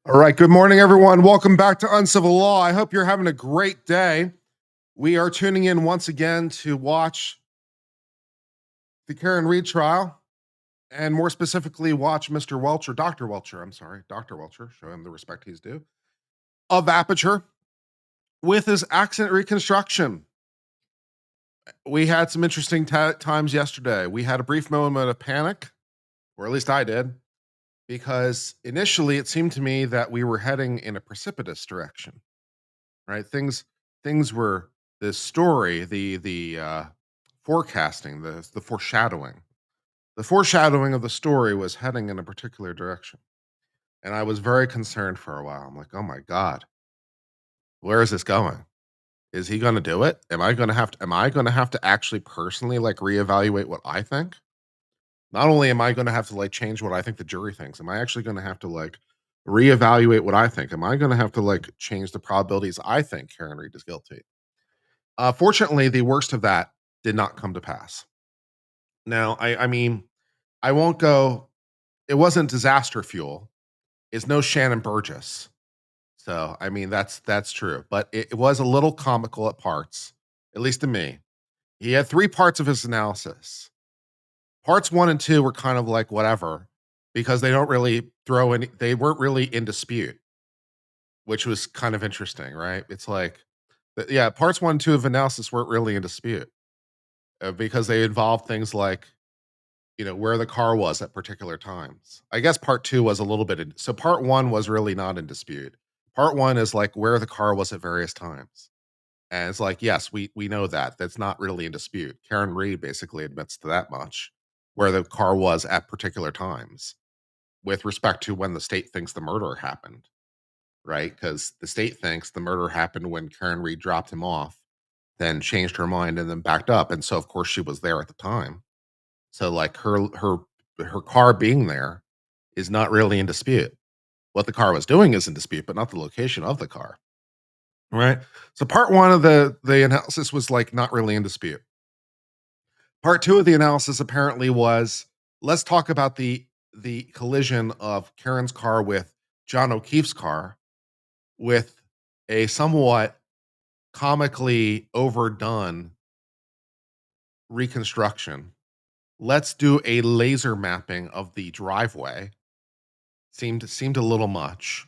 All right. Good morning, everyone. Welcome back to Uncivil Law. I hope you're having a great day. We are tuning in once again to watch the Karen Reed trial, and more specifically, watch Mr. Welcher, Dr. Welcher, I'm sorry, Dr. Welcher, show him the respect he's due, of Aperture with his accident reconstruction. We had some interesting times yesterday. We had a brief moment of panic, or at least I did, because initially it seemed to me that we were heading in a precipitous direction. Right? Things were the story, the forecasting, the foreshadowing. The foreshadowing of the story was heading in a particular direction. And I was very concerned for a while. I'm like, "Oh my god, where is this going? Is he going to do it? Am I going to have to actually personally like reevaluate what I think? Not only am I going to have to like change what I think the jury thinks, am I actually going to have to like reevaluate what I think? Am I going to have to like change the probabilities I think Karen Reed is guilty?" Fortunately, the worst of that did not come to pass. Now, I mean, I won't go. It wasn't disaster fuel. It's no Shannon Burgess. So, I mean, that's true. But it was a little comical at parts, at least to me. He had three parts of his analysis. Parts one and two were kind of like whatever, because they don't really throw any. They weren't really in dispute, which was kind of interesting, right? It's like, yeah, parts one and two of analysis weren't really in dispute because they involved things like where the car was at particular times. I guess part two was a little bit so part one was really not in dispute. Part one is like where the car was at various times. And it's like, yes, we know that. That's not really in dispute. Karen Reed basically admits to that much, where the car was at particular times with respect to when the state thinks the murder happened, right? Because the state thinks the murder happened when Karen Reed dropped him off, then changed her mind and then backed up. And so of course she was there at the time. So like her car being there is not really in dispute. What the car was doing is in dispute, but not the location of the car. Right. So part one of the analysis was like not really in dispute. Part two of the analysis apparently was, let's talk about the collision of Karen's car with John O'Keefe's car with a somewhat comically overdone reconstruction. Let's do a laser mapping of the driveway. Seemed a little much.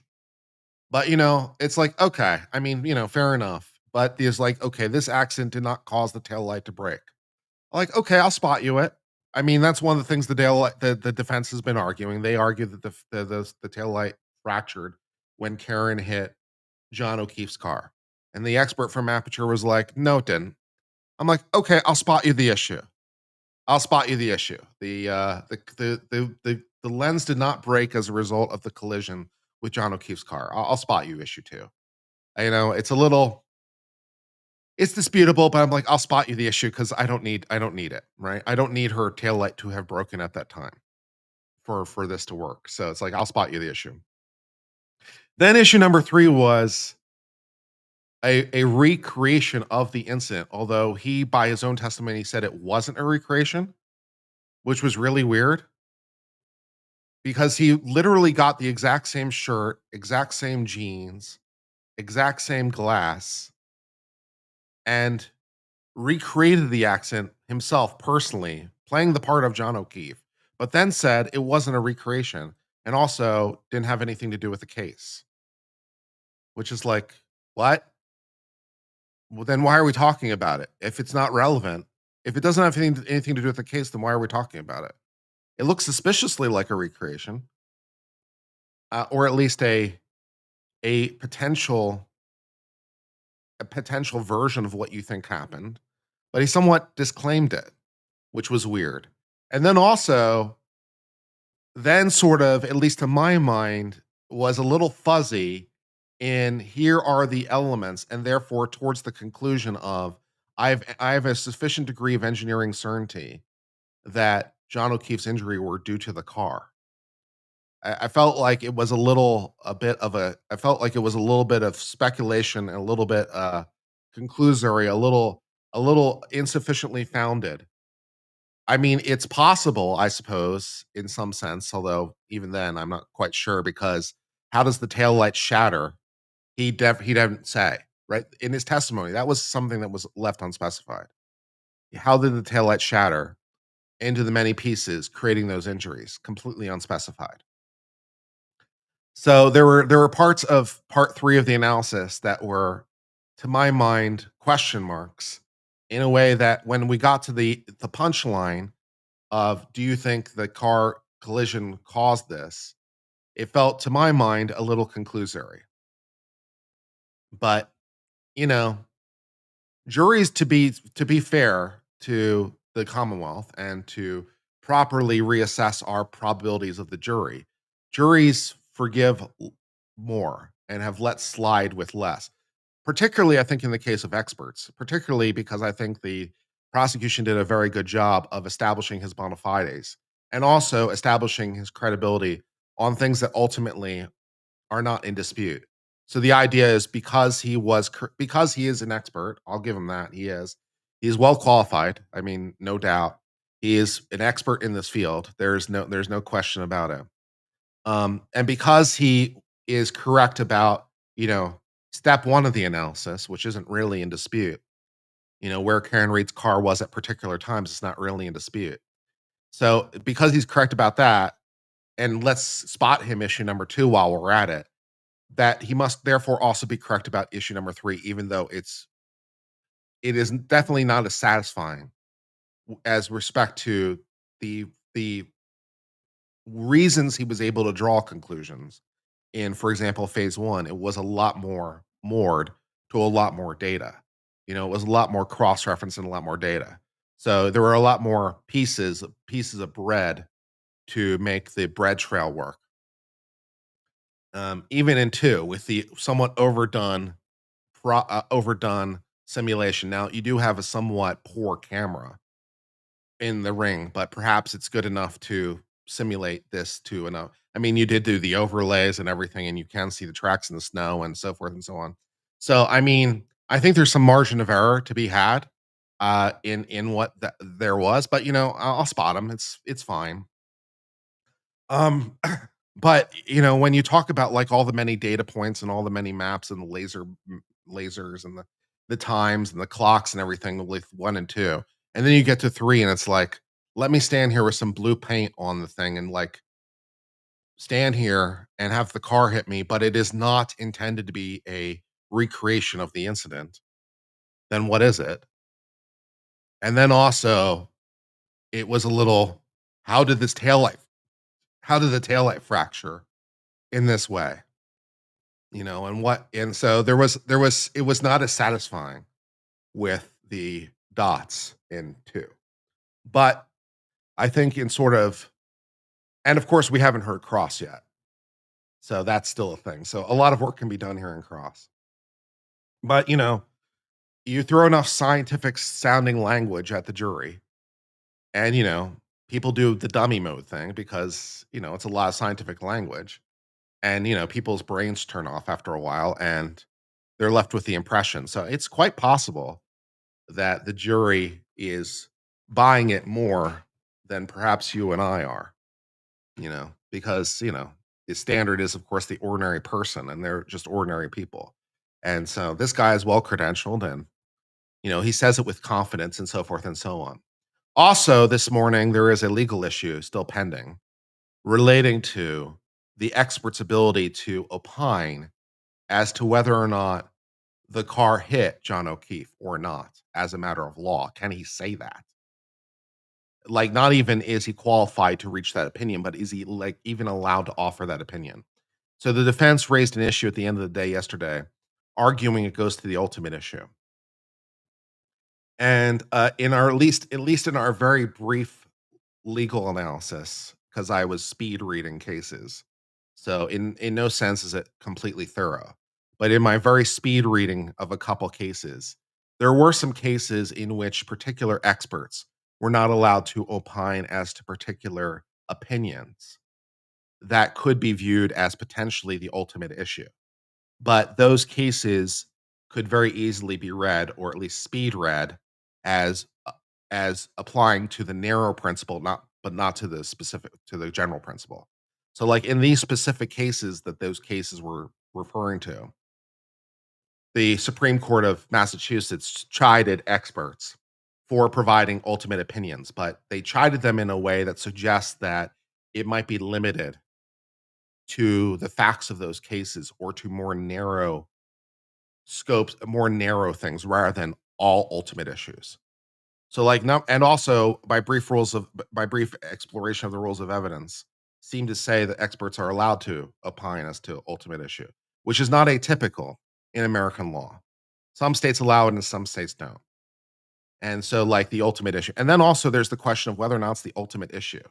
But, it's like, okay, I mean, fair enough. But there's like, okay, this accident did not cause the tail light to break. Like, okay, I'll spot you it. I mean, that's one of the things the defense has been arguing. They argue that the tail light fractured when Karen hit John O'Keefe's car. And the expert from Aperture was like, no, it didn't. I'm like, okay, I'll spot you the issue. I'll spot you the issue. The lens did not break as a result of the collision with John O'Keefe's car. I'll spot you issue two. It's a little, it's disputable, but I'm like, I'll spot you the issue because I don't need it, right? I don't need her taillight to have broken at that time for this to work. So it's like, I'll spot you the issue. Then issue number three was a recreation of the incident, although he, by his own testimony, said it wasn't a recreation, which was really weird because he literally got the exact same shirt, exact same jeans, exact same glass, and recreated the accent himself personally, playing the part of John O'Keefe, but then said it wasn't a recreation and also didn't have anything to do with the case, which is like, what? Well, then why are we talking about it? If it's not relevant, if it doesn't have anything to do with the case, then why are we talking about it? It looks suspiciously like a recreation, or at least a potential a potential version of what you think happened, but he somewhat disclaimed it, which was weird. And then also, then sort of, at least to my mind, was a little fuzzy in here are the elements, and therefore towards the conclusion of I have a sufficient degree of engineering certainty that John O'Keefe's injury were due to the car. I felt like it was a bit of a I felt like it was a little bit of speculation and a little bit conclusory, a little insufficiently founded. I mean, it's possible, I suppose, in some sense, although even then I'm not quite sure because how does the taillight shatter? He didn't say, right? In his testimony, that was something that was left unspecified. How did the taillight shatter into the many pieces, creating those injuries? Completely unspecified. So there were parts of part 3 of the analysis that were, to my mind, question marks in a way that when we got to the punchline of, "Do you think the car collision caused this?" It felt, to my mind, a little conclusory. But, you know, juries, to be fair to the Commonwealth and to properly reassess our probabilities of the juries forgive more and have let slide with less. Particularly, I think, in the case of experts, particularly because I think the prosecution did a very good job of establishing his bona fides and also establishing his credibility on things that ultimately are not in dispute. So the idea is, because he is an expert, I'll give him that. He is. He's well qualified. I mean, no doubt. He is an expert in this field. There's no question about it. And because he is correct about, step 1 of the analysis, which isn't really in dispute, where Karen Reed's car was at particular times, it's not really in dispute. So because he's correct about that, and let's spot him issue number 2 while we're at it, that he must therefore also be correct about issue number 3, even though it is definitely not as satisfying as respect to the reasons he was able to draw conclusions. In, for example, phase 1, it was a lot more moored to a lot more data. It was a lot more cross-reference and a lot more data. So there were a lot more pieces of bread to make the bread trail work. Even in 2, with the somewhat overdone simulation. Now, you do have a somewhat poor camera in the ring, but perhaps it's good enough to simulate this to enough. I mean, you did do the overlays and everything, and you can see the tracks in the snow and so forth and so on. So, I mean, I think there's some margin of error to be had in what there was, but I'll spot them. It's fine. Um, but when you talk about, like, all the many data points and all the many maps and the lasers and the times and the clocks and everything with 1 and 2, and then you get to 3 and it's like, let me stand here with some blue paint on the thing and, like, stand here and have the car hit me, but it is not intended to be a recreation of the incident. Then what is it? And then also, it was a little, how did this taillight how did the taillight fracture in this way? And so there was it was not as satisfying with the dots in 2. But I think in sort of, and of course we haven't heard cross yet. So that's still a thing. So a lot of work can be done here in cross. But you throw enough scientific sounding language at the jury, and people do the dummy mode thing because it's a lot of scientific language, and people's brains turn off after a while and they're left with the impression. So it's quite possible that the jury is buying it more than perhaps you and I are, because, the standard is, of course, the ordinary person, and they're just ordinary people. And so this guy is well credentialed, and, he says it with confidence and so forth and so on. Also, this morning, there is a legal issue still pending relating to the expert's ability to opine as to whether or not the car hit John O'Keefe or not as a matter of law. Can he say that? Like, not even is he qualified to reach that opinion, but is he, like, even allowed to offer that opinion? So the defense raised an issue at the end of the day yesterday, arguing it goes to the ultimate issue. And in our at least in our very brief legal analysis, because I was speed reading cases. So in no sense is it completely thorough. But in my very speed reading of a couple cases, there were some cases in which particular experts were not allowed to opine as to particular opinions that could be viewed as potentially the ultimate issue. But those cases could very easily be read, or at least speed read, as as applying to the narrow principle, not to the general principle. So, like in these specific cases that those cases were referring to, the Supreme Court of Massachusetts chided experts for providing ultimate opinions, but they chided them in a way that suggests that it might be limited to the facts of those cases or to more narrow scopes, more narrow things rather than all ultimate issues. So, like, no, and also by brief exploration of the rules of evidence, seem to say that experts are allowed to opine as to ultimate issue, which is not atypical in American law. Some states allow it and some states don't. And so, like the ultimate issue, and then also there's the question of whether or not it's the ultimate issue,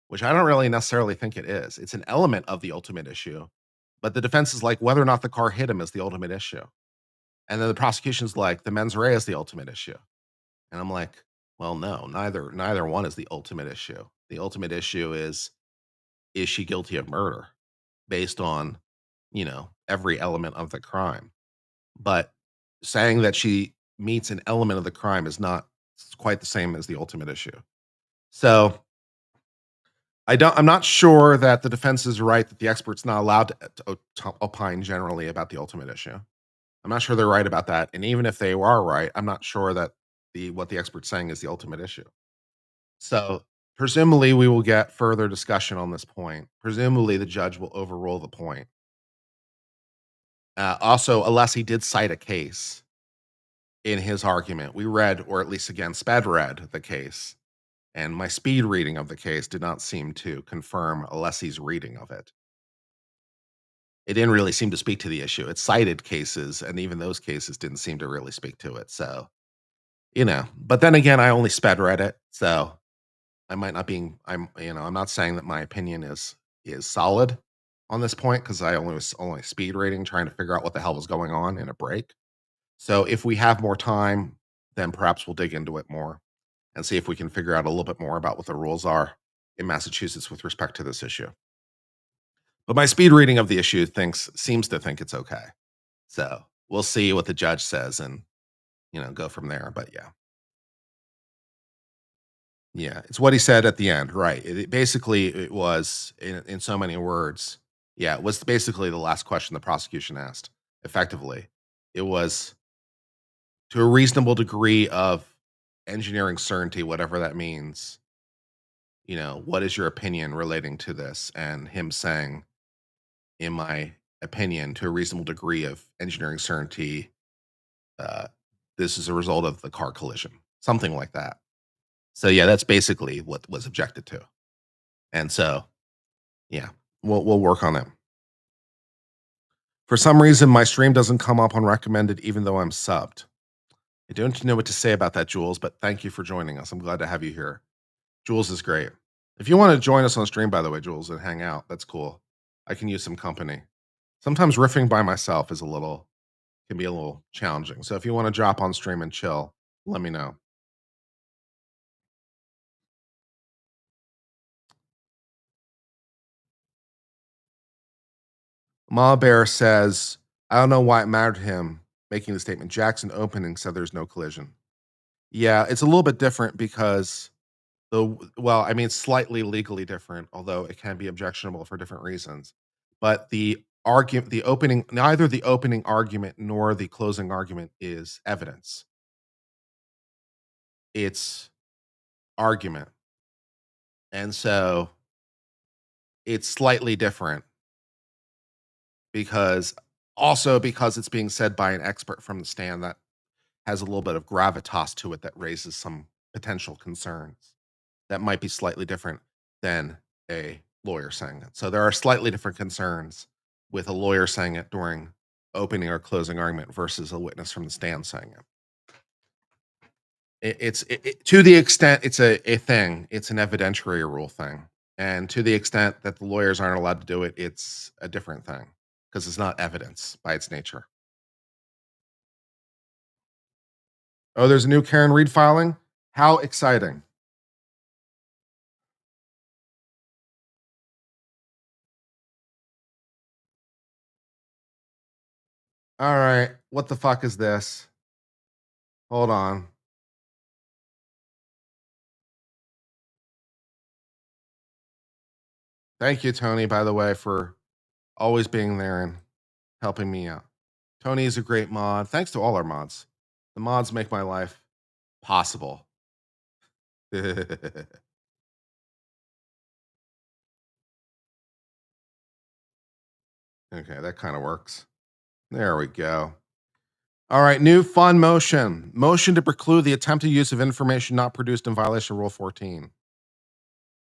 which I don't really necessarily think it is. It's an element of the ultimate issue, but the defense is like whether or not the car hit him is the ultimate issue, and then the prosecution's like the mens rea is the ultimate issue. And I'm like, well, no, neither one is the ultimate issue. The ultimate issue is she guilty of murder based on, every element of the crime. But saying that she meets an element of the crime is not quite the same as the ultimate issue. So I'm not sure that the defense is right that the expert's not allowed to opine generally about the ultimate issue. I'm not sure they're right about that. And even if they are right, I'm not sure that what the expert's saying is the ultimate issue. So, presumably, we will get further discussion on this point. Presumably, the judge will overrule the point. Also, unless he did cite a case in his argument, we read, or at least again, sped read the case, and my speed reading of the case did not seem to confirm Alessi's reading of it. It didn't really seem to speak to the issue. It cited cases, and even those cases didn't seem to really speak to it. So, but then again, I only sped read it, so I might not being I'm not saying that my opinion is solid on this point because I was only speed reading trying to figure out what the hell was going on in a break. So if we have more time, then perhaps we'll dig into it more and see if we can figure out a little bit more about what the rules are in Massachusetts with respect to this issue. But my speed reading of the issue seems to think it's okay. So we'll see what the judge says and go from there. But yeah. Yeah, it's what he said at the end, right. Basically, it was in so many words, yeah, it was basically the last question the prosecution asked, effectively. It was to a reasonable degree of engineering certainty, whatever that means, what is your opinion relating to this? And him saying, in my opinion, to a reasonable degree of engineering certainty, uh, this is a result of the car collision, something like that. So yeah, that's basically what was objected to. And so yeah, we'll work on it. For some reason, my stream doesn't come up on recommended, even though I'm subbed. I don't know what to say about that, Jules, but thank you for joining us. I'm glad to have you here. Jules is great. If you want to join us on stream, by the way, Jules, and hang out, that's cool. I can use some company. Sometimes riffing by myself can be a little challenging. So if you want to drop on stream and chill, let me know. Ma Bear says, I don't know why it mattered to him making the statement. Jackson opening said there's no collision. Yeah, it's a little bit different because I mean, slightly legally different, although it can be objectionable for different reasons. But neither the opening argument nor the closing argument is evidence. It's argument. And so it's slightly different because it's being said by an expert from the stand that has a little bit of gravitas to it that raises some potential concerns that might be slightly different than a lawyer saying it. So there are slightly different concerns with a lawyer saying it during opening or closing argument versus a witness from the stand saying it. To the extent it's a thing, it's an evidentiary rule thing. And to the extent that the lawyers aren't allowed to do it, it's a different thing because it's not evidence by its nature. Oh, there's a new Karen Reed filing? How exciting. All right. What the fuck is this? Hold on. Thank you, Tony, by the way, for always being there and helping me out. Tony is a great mod. Thanks to all our mods. The mods make my life possible. Okay, that kind of works. There we go. All right, new fun motion. Motion to preclude the attempted use of information not produced in violation of Rule 14.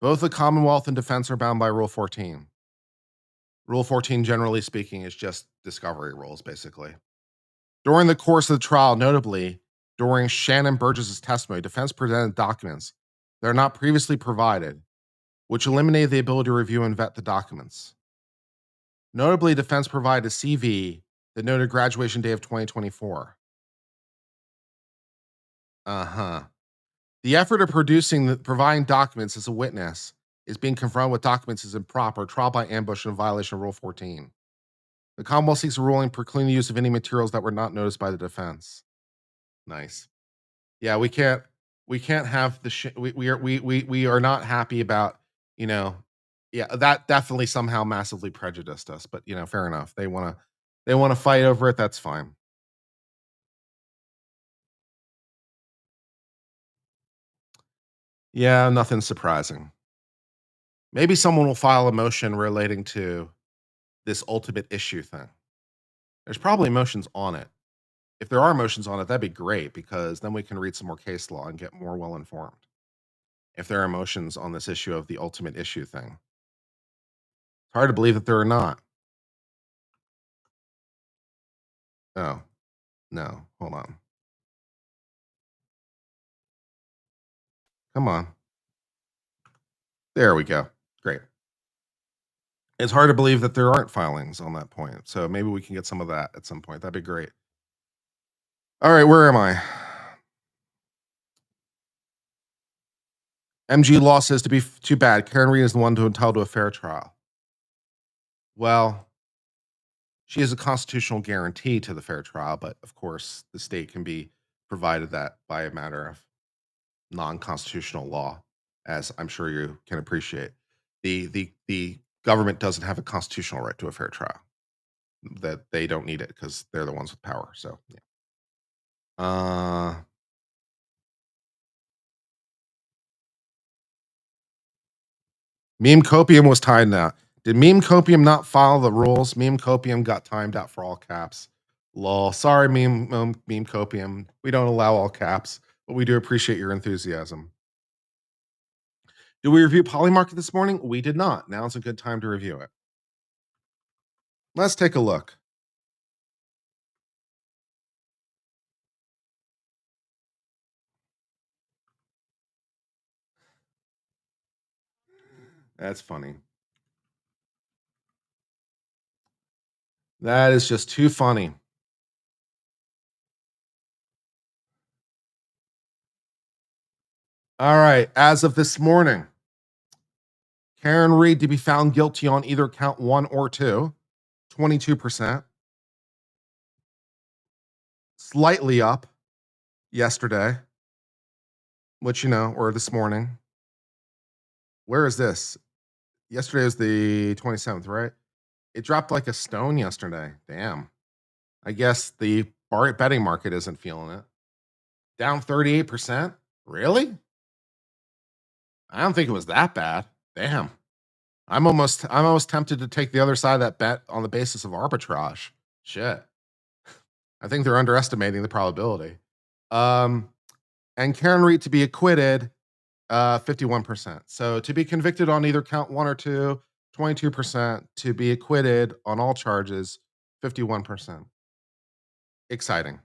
Both the Commonwealth and defense are bound by Rule 14. Rule 14, generally speaking, is just discovery rules, basically. During the course of the trial, notably during Shannon Burgess's testimony, defense presented documents that are not previously provided, which eliminated the ability to review and vet the documents. Notably, defense provided a CV that noted graduation day of 2024. The effort of providing documents as a witness is being confronted with documents as improper, trial by ambush in violation of Rule 14. The Commonwealth seeks a ruling precluding the use of any materials that were not noticed by the defense. Nice. Yeah, we can't have the we are not happy about, you know, yeah, that definitely somehow massively prejudiced us, but fair enough. They want to fight over it, that's fine. Yeah, nothing surprising. Maybe someone will file a motion relating to this ultimate issue thing. There's probably motions on it. If there are motions on it, that'd be great because then we can read some more case law and get more well informed. If there are motions on this issue of the ultimate issue thing, it's hard to believe that there are not. Oh, no, hold on. Come on. There we go. Great. It's hard to believe that there aren't filings on that point. So maybe we can get some of that at some point. That'd be great. All right, where am I? MG Law says to be too bad. Karen Reed is the one to entitled to a fair trial. Well, she has a constitutional guarantee to the fair trial, but of course, the state can be provided that by a matter of non-constitutional law, as I'm sure you can appreciate. The government doesn't have a constitutional right to a fair trial. That they don't need it because they're the ones with power. So yeah. Meme Copium was timed out. Did Meme Copium not follow the rules? Meme Copium got timed out for all caps. Lol. Sorry, Meme Copium. We don't allow all caps, but we do appreciate your enthusiasm. Did we review Polymarket this morning? We did not. Now it's a good time to review it. Let's take a look. That's funny. That is just too funny. All right. As of this morning, Karen Reed to be found guilty on either count 1 or 2, 22%. Slightly up yesterday, which, or this morning. Where is this? Yesterday was the 27th, right? It dropped like a stone yesterday. Damn. I guess the betting market isn't feeling it. Down 38%? Really? I don't think it was that bad. Damn. I'm almost tempted to take the other side of that bet on the basis of arbitrage. Shit. I think they're underestimating the probability. And Karen Reed to be acquitted, 51%. So to be convicted on either count 1 or 2, 22%. To be acquitted on all charges, 51%. Exciting.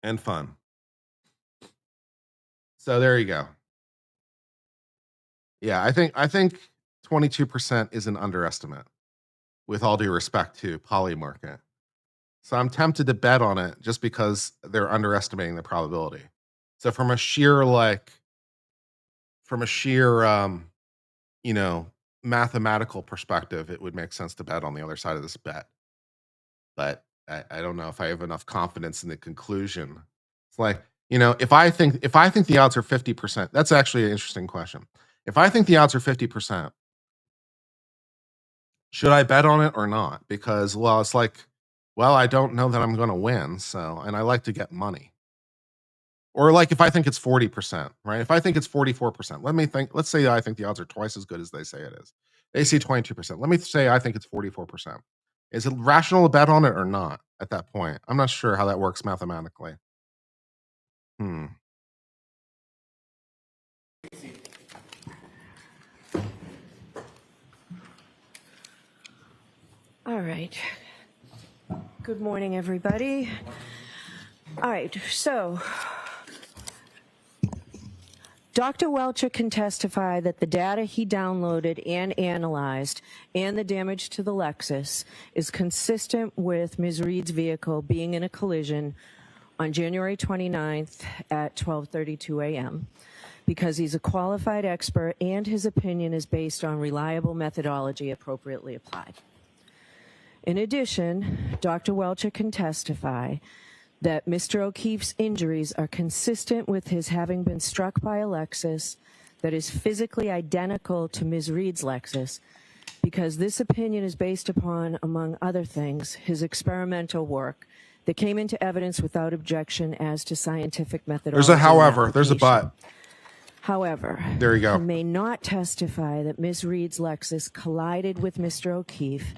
And fun. So there you go. Yeah, I think 22% is an underestimate, with all due respect to Polymarket. So I'm tempted to bet on it just because they're underestimating the probability. So from a sheer mathematical perspective, it would make sense to bet on the other side of this bet. But I don't know if I have enough confidence in the conclusion. It's like, if I think the odds are 50%, that's actually an interesting question. If I think the odds are 50%, Should I bet on it or not? Because, well, it's like, well, I don't know that I'm going to win. So, and I like to get money. Or like if I think it's 40%, right? If I think it's 44%, let's say I think the odds are twice as good as they say it is. They say 22%. Let me say I think it's 44%. Is it rational to bet on it or not at that point? I'm not sure how that works mathematically. All right. Good morning, everybody. All right, so Dr. Welcher can testify that the data he downloaded and analyzed and the damage to the Lexus is consistent with Ms. Reed's vehicle being in a collision on January 29th at 12:32 a.m. because he's a qualified expert and his opinion is based on reliable methodology appropriately applied. In addition, Dr. Welcher can testify that Mr. O'Keefe's injuries are consistent with his having been struck by a Lexus that is physically identical to Ms. Reed's Lexus, because this opinion is based upon, among other things, his experimental work that came into evidence without objection as to scientific methodology. There's a however, there's a but. However, there you go. He may not testify that Ms. Reed's Lexus collided with Mr. O'Keefe,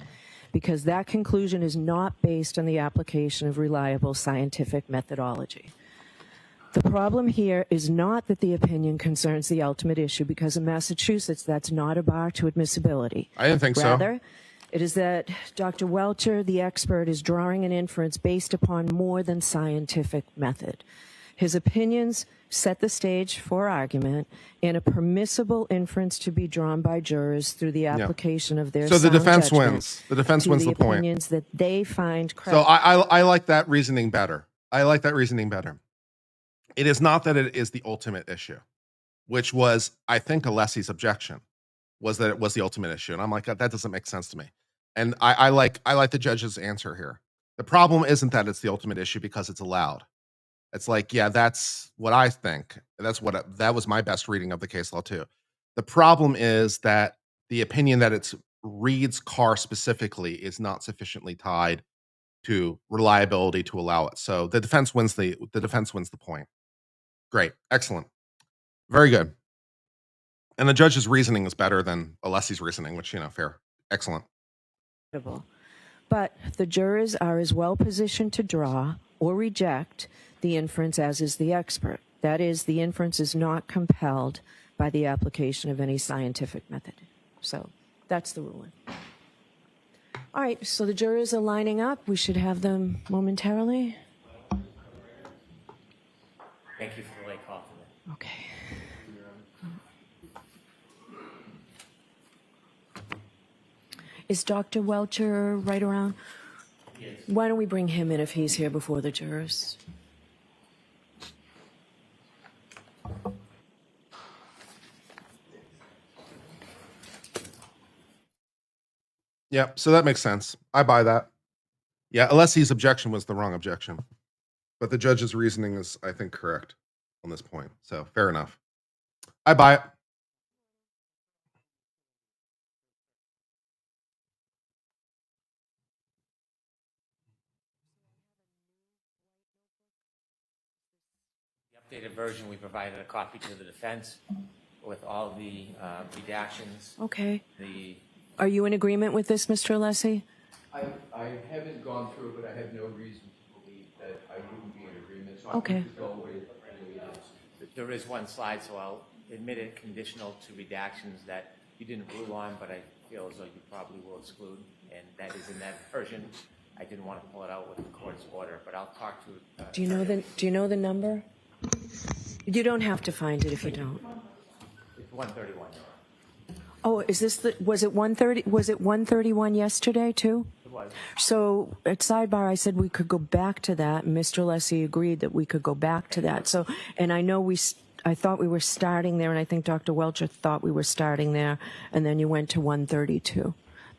because that conclusion is not based on the application of reliable scientific methodology. The problem here is not that the opinion concerns the ultimate issue, because in Massachusetts, that's not a bar to admissibility. I didn't think so. Rather, it is that Dr. Welcher, the expert, is drawing an inference based upon more than scientific method. His opinions set the stage for argument and a permissible inference to be drawn by jurors through the application of their So the defense judgment wins. The defense wins the point. Opinions that they find credible. So I like that reasoning better. I like that reasoning better. It is not that it is the ultimate issue, which was, I think, Alessi's objection, was that it was the ultimate issue. And I'm like, that doesn't make sense to me. And I like the judge's answer here. The problem isn't that it's the ultimate issue because it's allowed. It's like, yeah, that's what I think. That was my best reading of the case law too. The problem is that the opinion that it's Reed's car specifically is not sufficiently tied to reliability to allow it. So the defense wins the point. Great, excellent, very good. And the judge's reasoning is better than Alessi's reasoning, which, fair, excellent. But the jurors are as well positioned to draw or reject the inference as is the expert. That is, the inference is not compelled by the application of any scientific method. So that's the ruling. All right, so the jurors are lining up. We should have them momentarily. Thank you for the late call today. Okay. Is Dr. Welcher right around? Yes. Why don't we bring him in if he's here before the jurors? Yeah, so that makes sense. I buy that. Yeah, Alessi's objection was the wrong objection. But the judge's reasoning is, I think, correct on this point. So fair enough. I buy it. The updated version, we provided a copy to the defense with all the redactions. Okay. The Are you in agreement with this, Mr. Alessi? I haven't gone through it, but I have no reason to believe that I wouldn't be in agreement. So Okay. I think to go with the way it is. There is one slide, so I'll admit it conditional to redactions that you didn't rule on, but I feel as though you probably will exclude, and that is in that version. I didn't want to pull it out with the court's order, but I'll talk to. Do you know the number? You don't have to find it if you don't. It's 131. Oh, is this was it 130? Was it 131 yesterday too? It was. So at sidebar, I said we could go back to that, and Mr. Alessi agreed that we could go back to that. So, and I know I thought we were starting there, and I think Dr. Welcher thought we were starting there, and then you went to 132.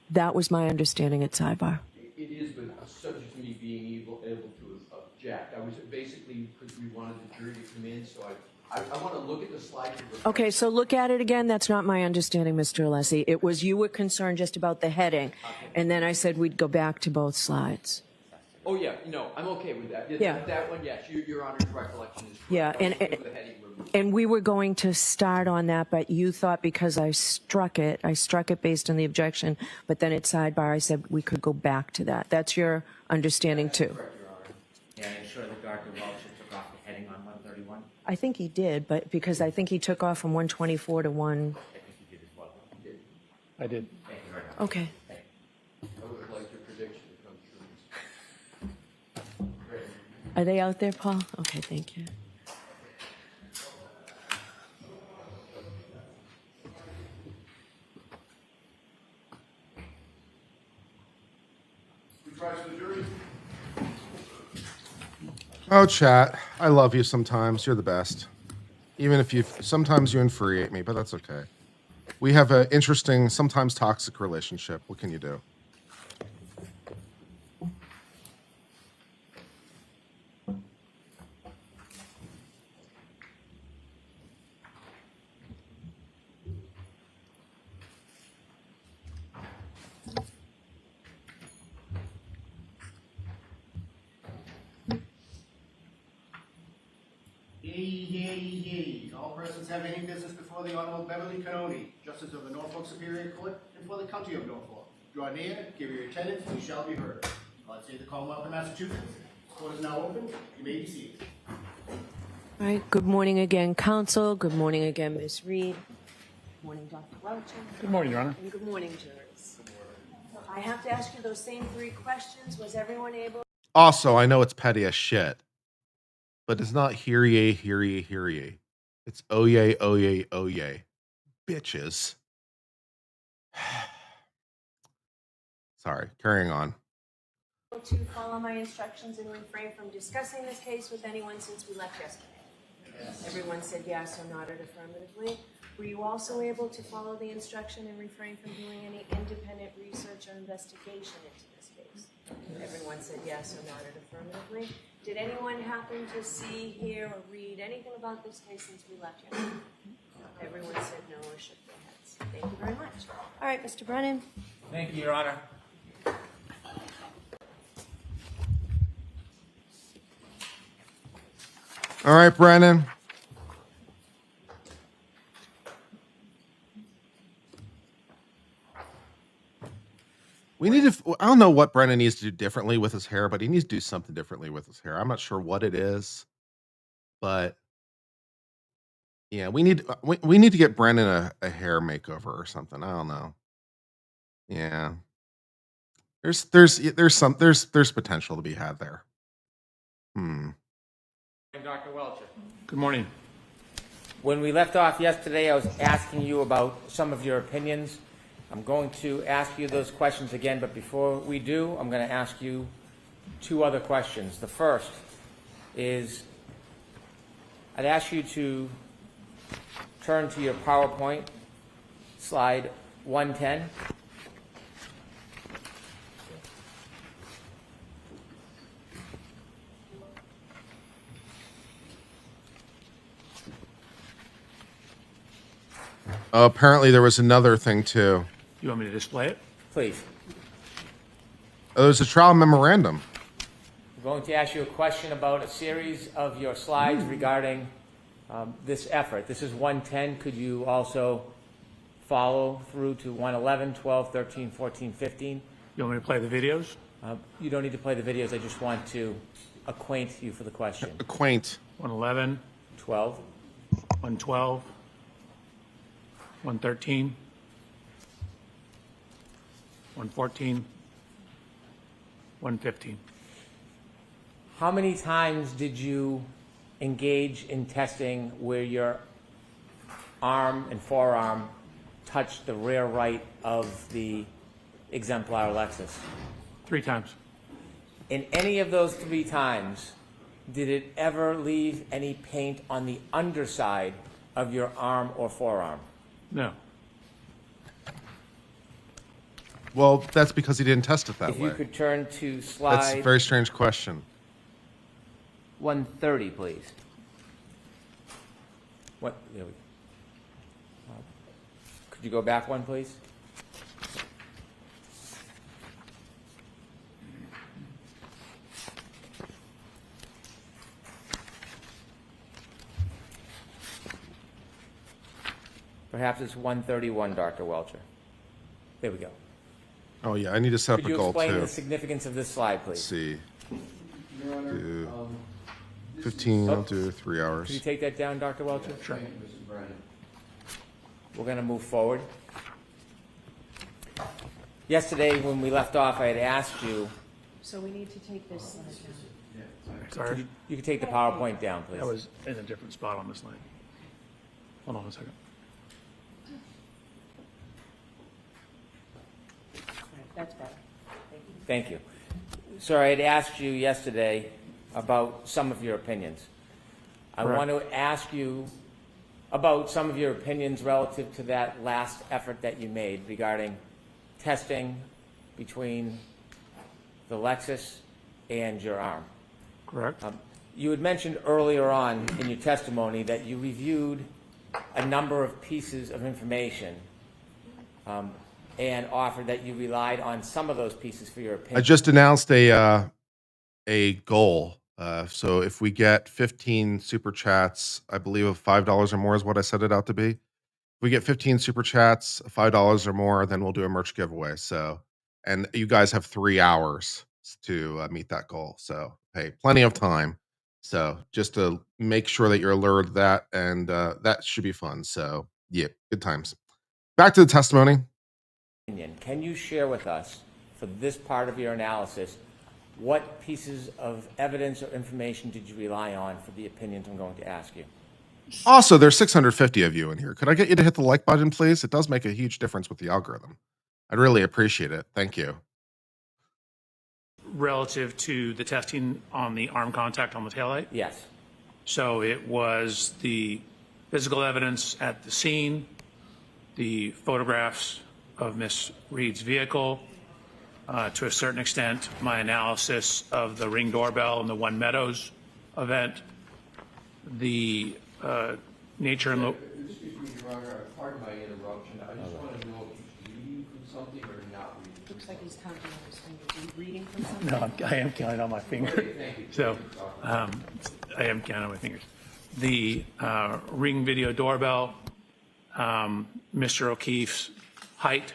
That was my understanding at sidebar. It is, but subject to me being able to object. I was basically, because we wanted the jury to come in, so I I want to look at the slide. Okay, so look at it again. That's not my understanding, Mr. Alessi. It was you were concerned just about the heading, and then I said we'd go back to both slides. Oh, yeah, no, I'm okay with that. Yeah. That one, yes, Your Honor's recollection is correct. Yeah, I'm okay with the heading removed. And we were going to start on that, but you thought because I struck it based on the objection, but then at sidebar I said we could go back to that. That's your understanding too? Correct, Your Honor. Yeah, and sure that Dr. Welcher took off the heading on 131. I think he did, but because I think he took off from 124 to 1. I think he did as well. I did. Thank you very much. Okay. I would have liked your prediction to come true. Great. Are they out there, Paul? Okay, thank you. Oh, chat. I love you sometimes. You're the best. Even if sometimes you infuriate me, but that's okay. We have an interesting, sometimes toxic relationship. What can you do? Yea. All persons have any business before the Honorable Beverly Canoni, Justice of the Norfolk Superior Court, and for the County of Norfolk. Draw near, give your attendance, and you shall be heard. God save the Commonwealth of Massachusetts. Court is now open. You may be seated. All right, good morning again, counsel. Good morning again, Ms. Reed. Good morning, Dr. Welcher. Good morning, Your Honor. And good morning, jurors. I have to ask you those same three questions. Was everyone able? Also, I know it's petty as shit, but it's not hear ye, hear ye, hear ye. It's oh yay, oh yay, oh yay. Bitches. Sorry, carrying on. To follow my instructions and refrain from discussing this case with anyone since we left yesterday? Yes. Everyone said yes or nodded affirmatively. Were you also able to follow the instruction and refrain from doing any independent research or investigation into this case? Yes. Everyone said yes or nodded affirmatively. Did anyone happen to see, hear, or read anything about this case since we left yesterday? Everyone said no or shook their heads. Thank you very much. All right, Mr. Brennan. Thank you, Your Honor. All right, Brennan. We need to, I don't know what Brennan needs to do differently with his hair, but he needs to do something differently with his hair. I'm not sure what it is, but yeah, we need to get Brennan a hair makeover or something. I don't know. Yeah. There's potential to be had there. Dr. Welcher. Good morning. When we left off yesterday, I was asking you about some of your opinions. I'm going to ask you those questions again, but before we do, I'm going to ask you two other questions. The first is, I'd ask you to turn to your PowerPoint, slide 110. Apparently there was another thing too. You want me to display it? Please. There's a trial memorandum. I'm going to ask you a question about a series of your slides regarding this effort. This is 110. Could you also follow through to 111, 12, 13, 14, 15? You want me to play the videos? You don't need to play the videos. I just want to acquaint you for the question. Acquaint. 111, 12, 112, 113, 114, 115. How many times did you engage in testing where your arm and forearm touched the rear right of the exemplar Lexus? 3 times. In any of those 3 times, did it ever leave any paint on the underside of your arm or forearm? No. Well, that's because he didn't test it that If way. you could turn to That's a slide very strange question. 130, please. What, there we, could you go back one, please? Perhaps it's 131, Dr. Welcher. There we go. Oh yeah, I need to set Could up a you goal explain too. the significance of this slide, Let's please? see. Your Honor, Do this 15, I'll Oh. do 3 Could you hours. take that down, Dr. Welcher? Sure. Mr. Brennan. We're going to move forward. Yesterday, when we left off, I had asked you, So we need to take this slide down. Sorry, you could take the PowerPoint down, please. that was in a different spot on this line. Hold on a second. That's better. Thank you. Sir, I had asked you yesterday about some of your opinions. I Correct. want to ask you about some of your opinions relative to that last effort that you made regarding testing between the Lexus and your arm. Correct? You had mentioned earlier on in your testimony that you reviewed a number of pieces of information and offered that you relied on some of those pieces for your opinion. I just announced a goal. So if we get 15 super chats, I believe of $5 or more is what I set it out to be. If we get 15 super chats, $5 or more, then we'll do a merch giveaway. So, and you guys have 3 hours to meet that goal. So, hey, plenty of time. So just to make sure that you're alerted to that, and that should be fun. So yeah, good times. Back to the testimony. Can you share with us, for this part of your analysis, what pieces of evidence or information did you rely on for the opinions I'm going to ask you? Also, there's 650 of you in here. Could I get you to hit the like button, please? It does make a huge difference with the algorithm. I'd really appreciate it. Thank you. Relative to the testing on the arm contact on the taillight? Yes. So it was the physical evidence at the scene, the photographs of Miss Reed's vehicle, to a certain extent, my analysis of the Ring doorbell and the One Meadows event, the nature and Excuse me, Your Honor, pardon my interruption. I just want to know if you're reading from something or not reading. Looks like he's counting on his fingers. Are you reading from something? no, I am counting on my fingers. Thank you. So I am counting on my fingers. The Ring video doorbell, Mr. O'Keefe's height,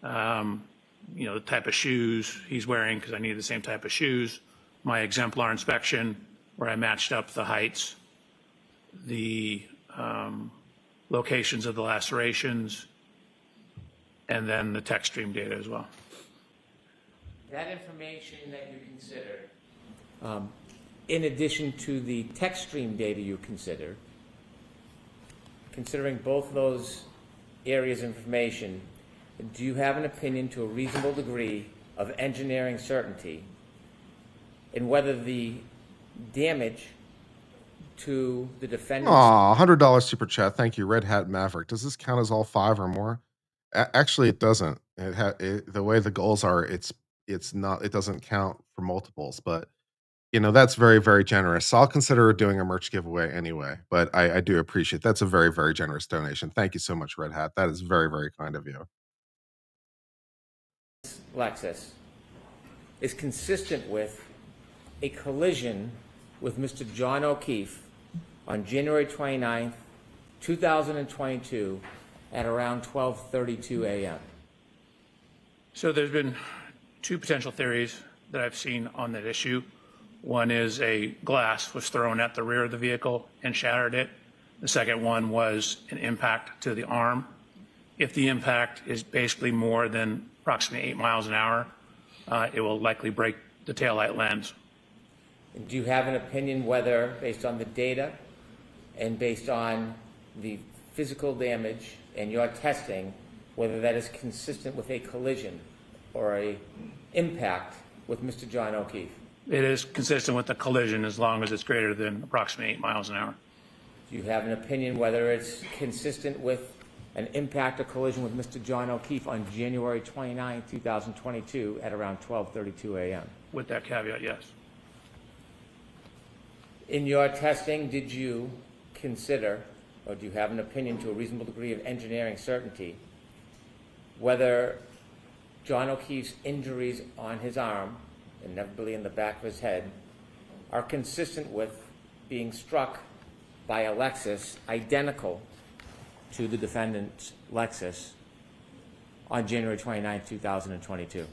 the type of shoes he's wearing, because I needed the same type of shoes, my exemplar inspection where I matched up the heights, the locations of the lacerations, and then the text stream data as well. That information that you considered, in addition to the text stream data you considered, considering both those areas of information, do you have an opinion to a reasonable degree of engineering certainty in whether the damage to the defendant's... Aw, $100 super chat. Thank you, Red Hat Maverick. Does this count as all 5 or more? Actually, it doesn't. The way the goals are, it's not. It doesn't count for multiples. But that's very, very generous. So I'll consider doing a merch giveaway anyway. But I do appreciate that's a very, very generous donation. Thank you so much, Red Hat. That is very, very kind of you. Lexus is consistent with a collision with Mr. John O'Keefe on January 29th, 2022 at around 12:32 a.m. So there's been 2 potential theories that I've seen on that issue. One is a glass was thrown at the rear of the vehicle and shattered it. The second one was an impact to the arm. If the impact is basically more than approximately 8 miles an hour, it will likely break the taillight lens. Do you have an opinion whether, based on the data and based on the physical damage and your testing, whether that is consistent with a collision or a impact with Mr. John O'Keefe? It is consistent with the collision as long as it's greater than approximately 8 miles an hour. Do you have an opinion whether it's consistent with an impact or collision with Mr. John O'Keefe on January 29, 2022 at around 12:32 a.m.? With that caveat, yes. In your testing, did you consider or do you have an opinion to a reasonable degree of engineering certainty whether John O'Keefe's injuries on his arm, inevitably in the back of his head, are consistent with being struck by a Lexus identical to the defendant's Lexus on January 29, 2022?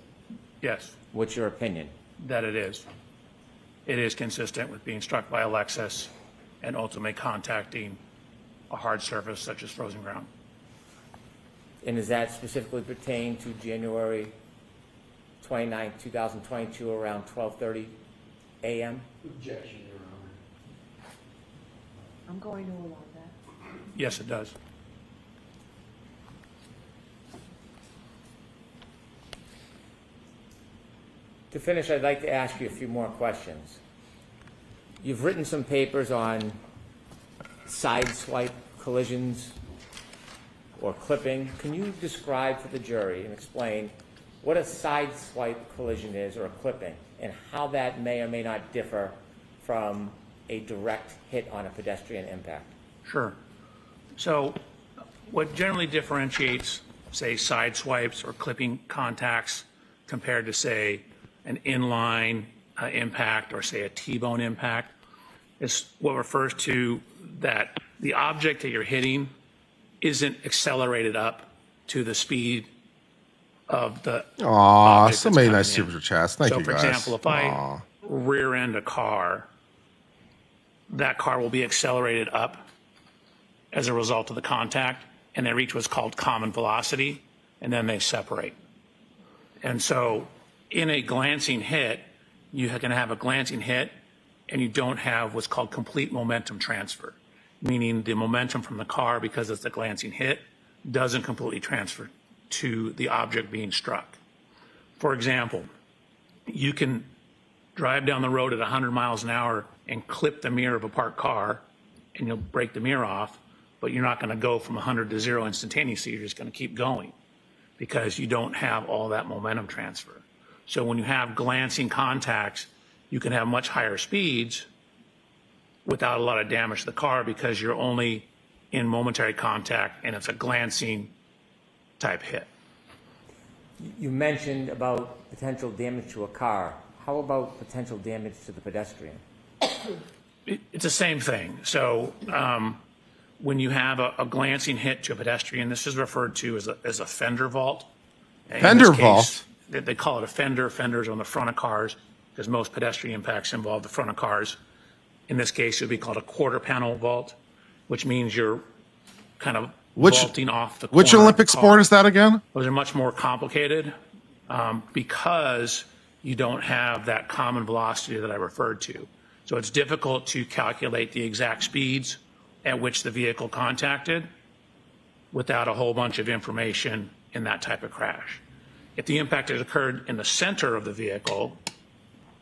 Yes, What's your opinion? that it is. It is consistent with being struck by a Lexus and ultimately contacting a hard surface such as frozen ground. And does that specifically pertain to January 29, 2022, around 12:30 a.m.? Objection, Your Honor. I'm going to allow that. Yes, it does. To finish, I'd like to ask you a few more questions. You've written some papers on sideswipe collisions or clipping. Can you describe to the jury and explain what a sideswipe collision is or a clipping and how that may or may not differ from a direct hit on a pedestrian impact? Sure. So what generally differentiates, say, side swipes or clipping contacts compared to, say, an inline impact or, say, a T-bone impact is what refers to that the object that you're hitting isn't accelerated up to the speed of the Aw, object so that's many coming nice in. super chats. Thank So, you, for guys. example, if I Aw. rear end a car, that car will be accelerated up as a result of the contact, and they reach what's called common velocity, and then they separate. And so in a glancing hit, you can have a glancing hit, and you don't have what's called complete momentum transfer, meaning the momentum from the car, because it's a glancing hit, doesn't completely transfer to the object being struck. For example, you can drive down the road at 100 miles an hour and clip the mirror of a parked car, and you'll break the mirror off, but you're not going to go from 100 to 0 instantaneously. You're just going to keep going because you don't have all that momentum transfer. So when you have glancing contacts, you can have much higher speeds without a lot of damage to the car because you're only in momentary contact and it's a glancing type hit. You mentioned about potential damage to a car. How about potential damage to the pedestrian? It's the same thing. So when you have a glancing hit to a pedestrian, this is referred to as a fender vault. In Fender this case, vault? They call it a fender. Fenders on the front of cars because most pedestrian impacts involve the front of cars. In this case, it would be called a quarter panel vault, which means you're kind of vaulting off the corner. Which Olympic sport is that again? Those are much more complicated because you don't have that common velocity that I referred to. So it's difficult to calculate the exact speeds at which the vehicle contacted without a whole bunch of information in that type of crash. If the impact had occurred in the center of the vehicle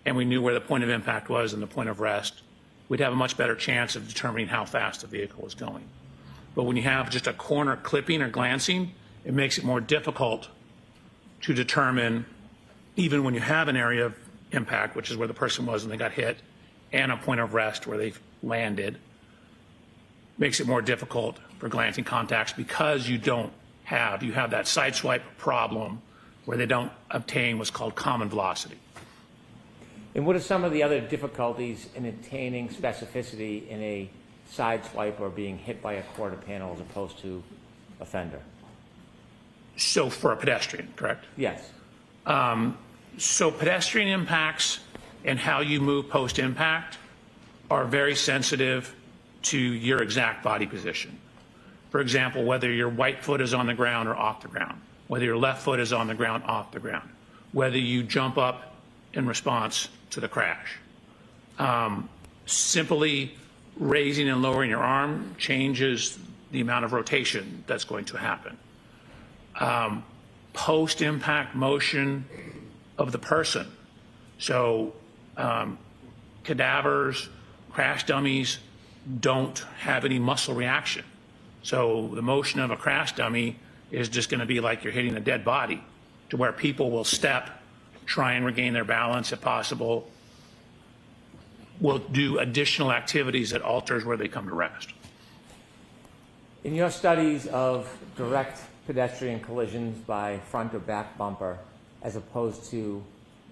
and we knew where the point of impact was and the point of rest, we'd have a much better chance of determining how fast the vehicle was going. But when you have just a corner clipping or glancing, it makes it more difficult to determine, even when you have an area of impact, which is where the person was when they got hit, and a point of rest where they landed, makes it more difficult for glancing contacts because you have that sideswipe problem where they don't obtain what's called common velocity. And what are some of the other difficulties in attaining specificity in a sideswipe or being hit by a quarter panel as opposed to a fender? So for a pedestrian, correct? Yes. So pedestrian impacts and how you move post-impact are very sensitive to your exact body position. For example, whether your right foot is on the ground or off the ground, whether your left foot is on the ground, off the ground, whether you jump up in response to the crash. Simply raising and lowering your arm changes the amount of rotation that's going to happen. Post-impact motion of the person. So cadavers, crash dummies don't have any muscle reaction. So the motion of a crash dummy is just going to be like you're hitting a dead body, to where people will step, try and regain their balance if possible, will do additional activities that alters where they come to rest. In your studies of direct pedestrian collisions by front or back bumper as opposed to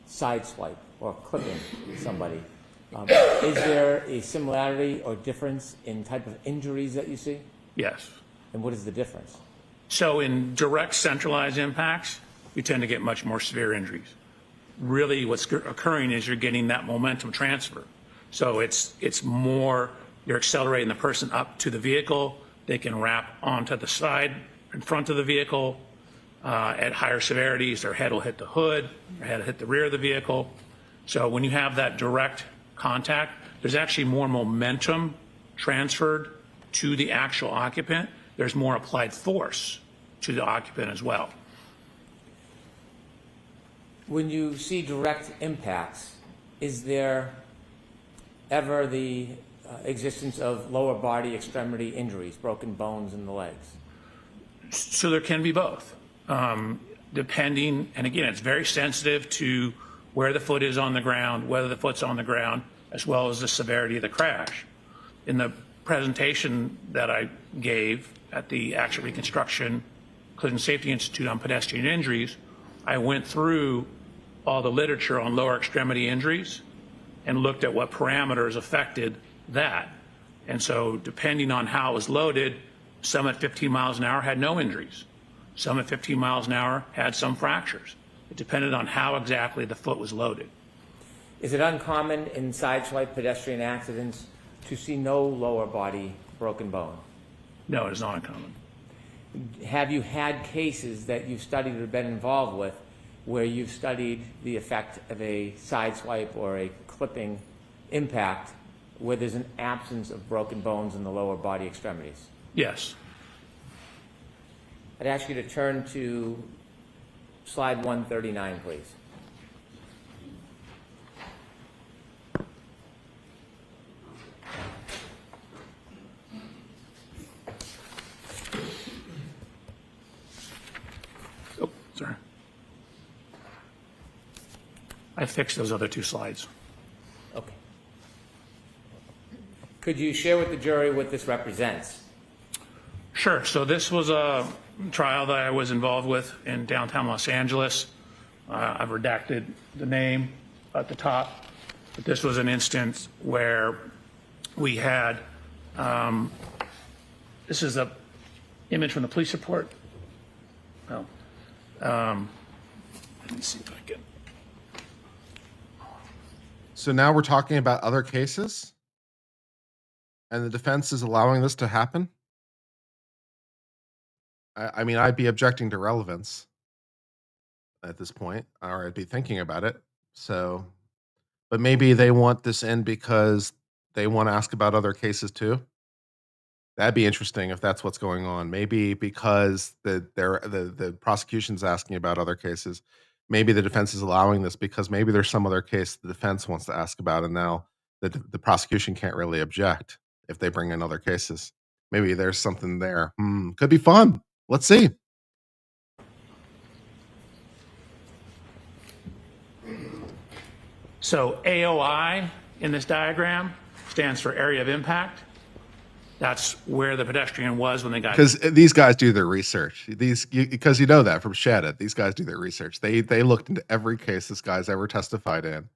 sideswipe or clipping somebody, is there a similarity or difference in type of injuries that you see? Yes. And what is the difference? So in direct centralized impacts, you tend to get much more severe injuries. Really what's occurring is you're getting that momentum transfer. So it's more, you're accelerating the person up to the vehicle. They can wrap onto the side in front of the vehicle at higher severities. Their head will hit the hood, their head will hit the rear of the vehicle. So when you have that direct contact, there's actually more momentum transferred to the actual occupant. There's more applied force to the occupant as well. When you see direct impacts, is there ever the existence of lower body extremity injuries, broken bones in the legs? So there can be both, depending, and again, it's very sensitive to where the foot is on the ground, whether the foot's on the ground, as well as the severity of the crash. In the presentation that I gave at the Actual Reconstruction Collision Safety Institute on pedestrian injuries, I went through all the literature on lower extremity injuries and looked at what parameters affected that. And so depending on how it was loaded, some at 15 miles an hour had no injuries. Some at 15 miles an hour had some fractures. It depended on how exactly the foot was loaded. Is it uncommon in sideswipe pedestrian accidents to see no lower body broken bone? No, it is not uncommon. Have you had cases that you've studied or been involved with where you've studied the effect of a sideswipe or a clipping impact where there's an absence of broken bones in the lower body extremities? Yes. I'd ask you to turn to slide 139, please. Oh, sorry. I fixed those other two slides. Okay. Could you share with the jury what this represents? Sure. So this was a trial that I was involved with in downtown Los Angeles. I've redacted the name at the top, but this was an instance where we had, this is an image from the police report. Well, let me see if I can. So now we're talking about other cases, and the defense is allowing this to happen? I mean, I'd be objecting to relevance at this point, or I'd be thinking about it. So, but maybe they want this in because they want to ask about other cases too. That'd be interesting if that's what's going on. Maybe because the prosecution's asking about other cases. Maybe the defense is allowing this because maybe there's some other case the defense wants to ask about, and now the prosecution can't really object if they bring in other cases. Maybe there's something there. Could be fun. Let's see. So AOI in this diagram stands for area of impact. That's where the pedestrian was when they got. Because these guys do their research. Because you know that from Shadid, these guys do their research. They looked into every case this guy's ever testified in,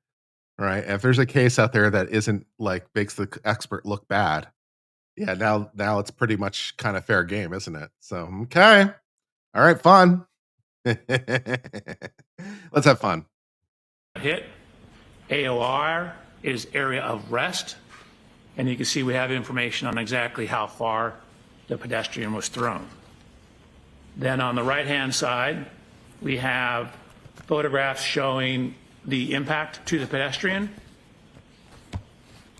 right? And if there's a case out there that isn't like makes the expert look bad, yeah, now it's pretty much kind of fair game, isn't it? So okay, all right, fun. Let's have fun. Hit. AOR is area of rest. And you can see we have information on exactly how far the pedestrian was thrown. Then on the right-hand side, we have photographs showing the impact to the pedestrian.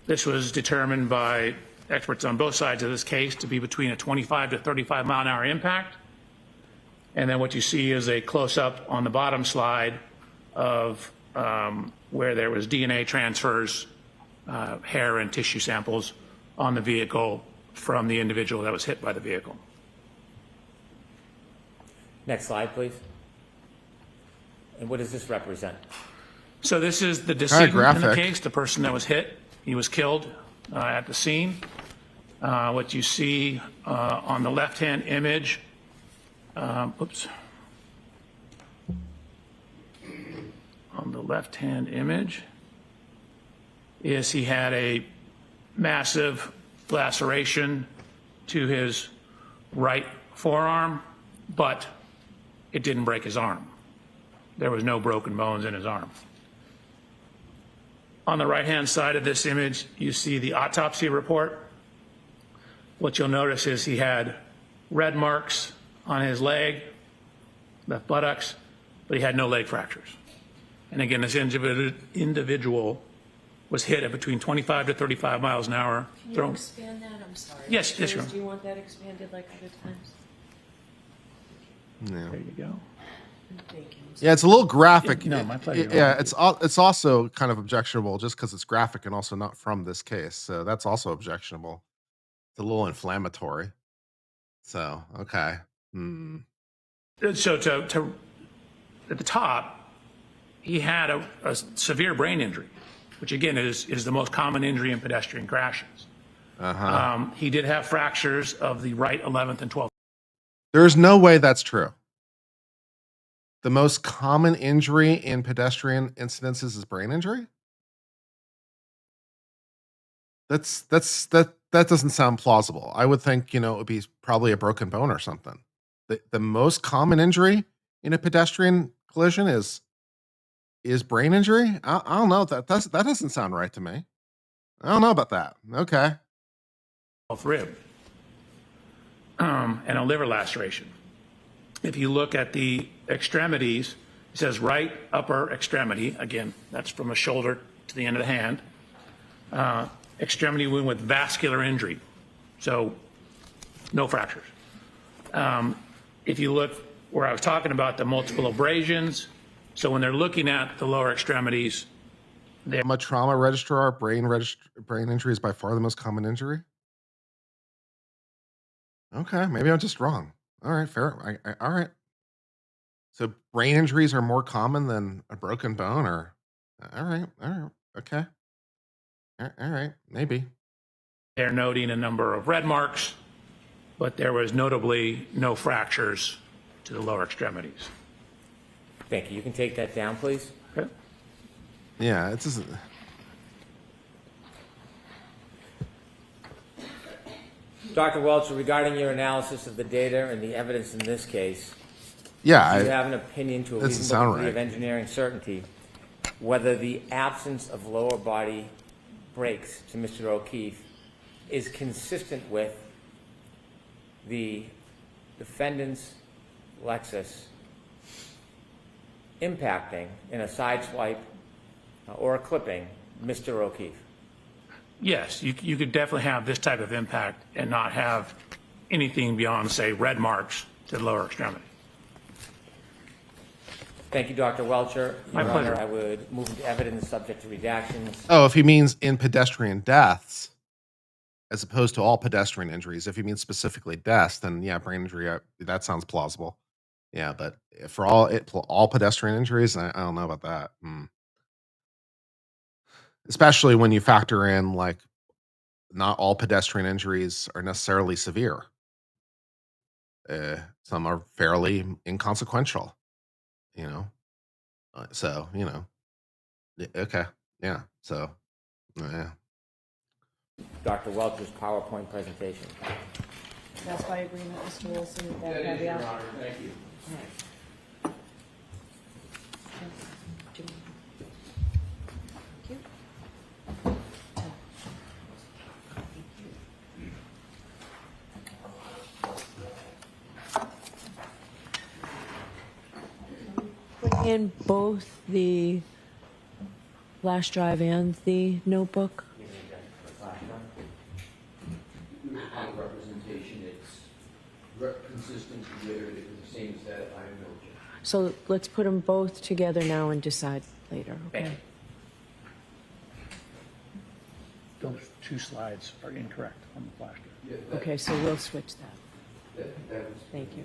This was determined by experts on both sides of this case to be between a 25 to 35 mile an hour impact. And then what you see is a close-up on the bottom slide of where there was DNA transfers, hair and tissue samples on the vehicle from the individual that was hit by the vehicle. Next slide, please. And what does this represent? So this is the decedent in the graphic. case, the person that was hit. He was killed at the scene. What you see on the left-hand image, oops. On the left-hand image is he had a massive laceration to his right forearm, but it didn't break his arm. There was no broken bones in his arm. On the right-hand side of this image, you see the autopsy report. What you'll notice is he had red marks on his leg, left buttocks, but he had no leg fractures. And again, this individual was hit at between 25 to 35 miles an hour. Can you expand that? I'm sorry. Yes, yes, Your Honor. Do you want that expanded like other times? Yeah. There you go. Thank you. Yeah, it's a little graphic. No, my pleasure. Yeah, it's also kind of objectionable just because it's graphic and also not from this case. So that's also objectionable. It's a little inflammatory. So, okay. So at the top, he had a severe brain injury, which again is the most common injury in pedestrian crashes. He did have fractures of the right 11th and 12th. There's no way that's true. The most common injury in pedestrian incidences is brain injury? That doesn't sound plausible. I would think, it would be probably a broken bone or something. The most common injury in a pedestrian collision is brain injury? I don't know. That doesn't sound right to me. I don't know about that. Okay. Rib and a liver laceration. If you look at the extremities, it says right upper extremity. Again, that's from a shoulder to the end of the hand. Extremity wound with vascular injury. So no fractures. If you look where I was talking about the multiple abrasions, so when they're looking at the lower extremities, I'm a trauma registrar. Brain injury is by far the most common injury. Okay, maybe I'm just wrong. All right, fair. All right. So brain injuries are more common than a broken bone, or all right, okay, all right, maybe. they're noting a number of red marks, but there was notably no fractures to the lower extremities. Thank you. You can take that down, please. Okay. Yeah, it doesn't. Dr. Welcher, regarding your analysis of the data and the evidence in this case, Yeah, do you have an opinion to a doesn't reasonable sound degree of right. engineering certainty whether the absence of lower body breaks to Mr. O'Keefe is consistent with the defendant's Lexus impacting in a sideswipe or a clipping Mr. O'Keefe? Yes, you could definitely have this type of impact and not have anything beyond, say, red marks to the lower extremity. Thank you, Dr. Welcher. My Your pleasure. Honor, I would move into evidence subject to redactions. Oh, if he means in pedestrian deaths, as opposed to all pedestrian injuries, if he means specifically deaths, then yeah, brain injury, that sounds plausible. Yeah, but for all pedestrian injuries, I don't know about that. Especially when you factor in, like, not all pedestrian injuries are necessarily severe. Some are fairly inconsequential, you know. So, you know, okay, yeah. So, yeah. Dr. Welcher's PowerPoint presentation. That's by agreement, Mr. Wilson, with that That is, Your caveat. Honor, thank you. Put in both the flash drive and the notebook. On representation, it's consistent with the same as that I know. So let's put them both together now and decide later, Thank okay? you. Those two slides are incorrect on the flash drive. Yeah, Okay, so we'll switch that. that was. Thank you.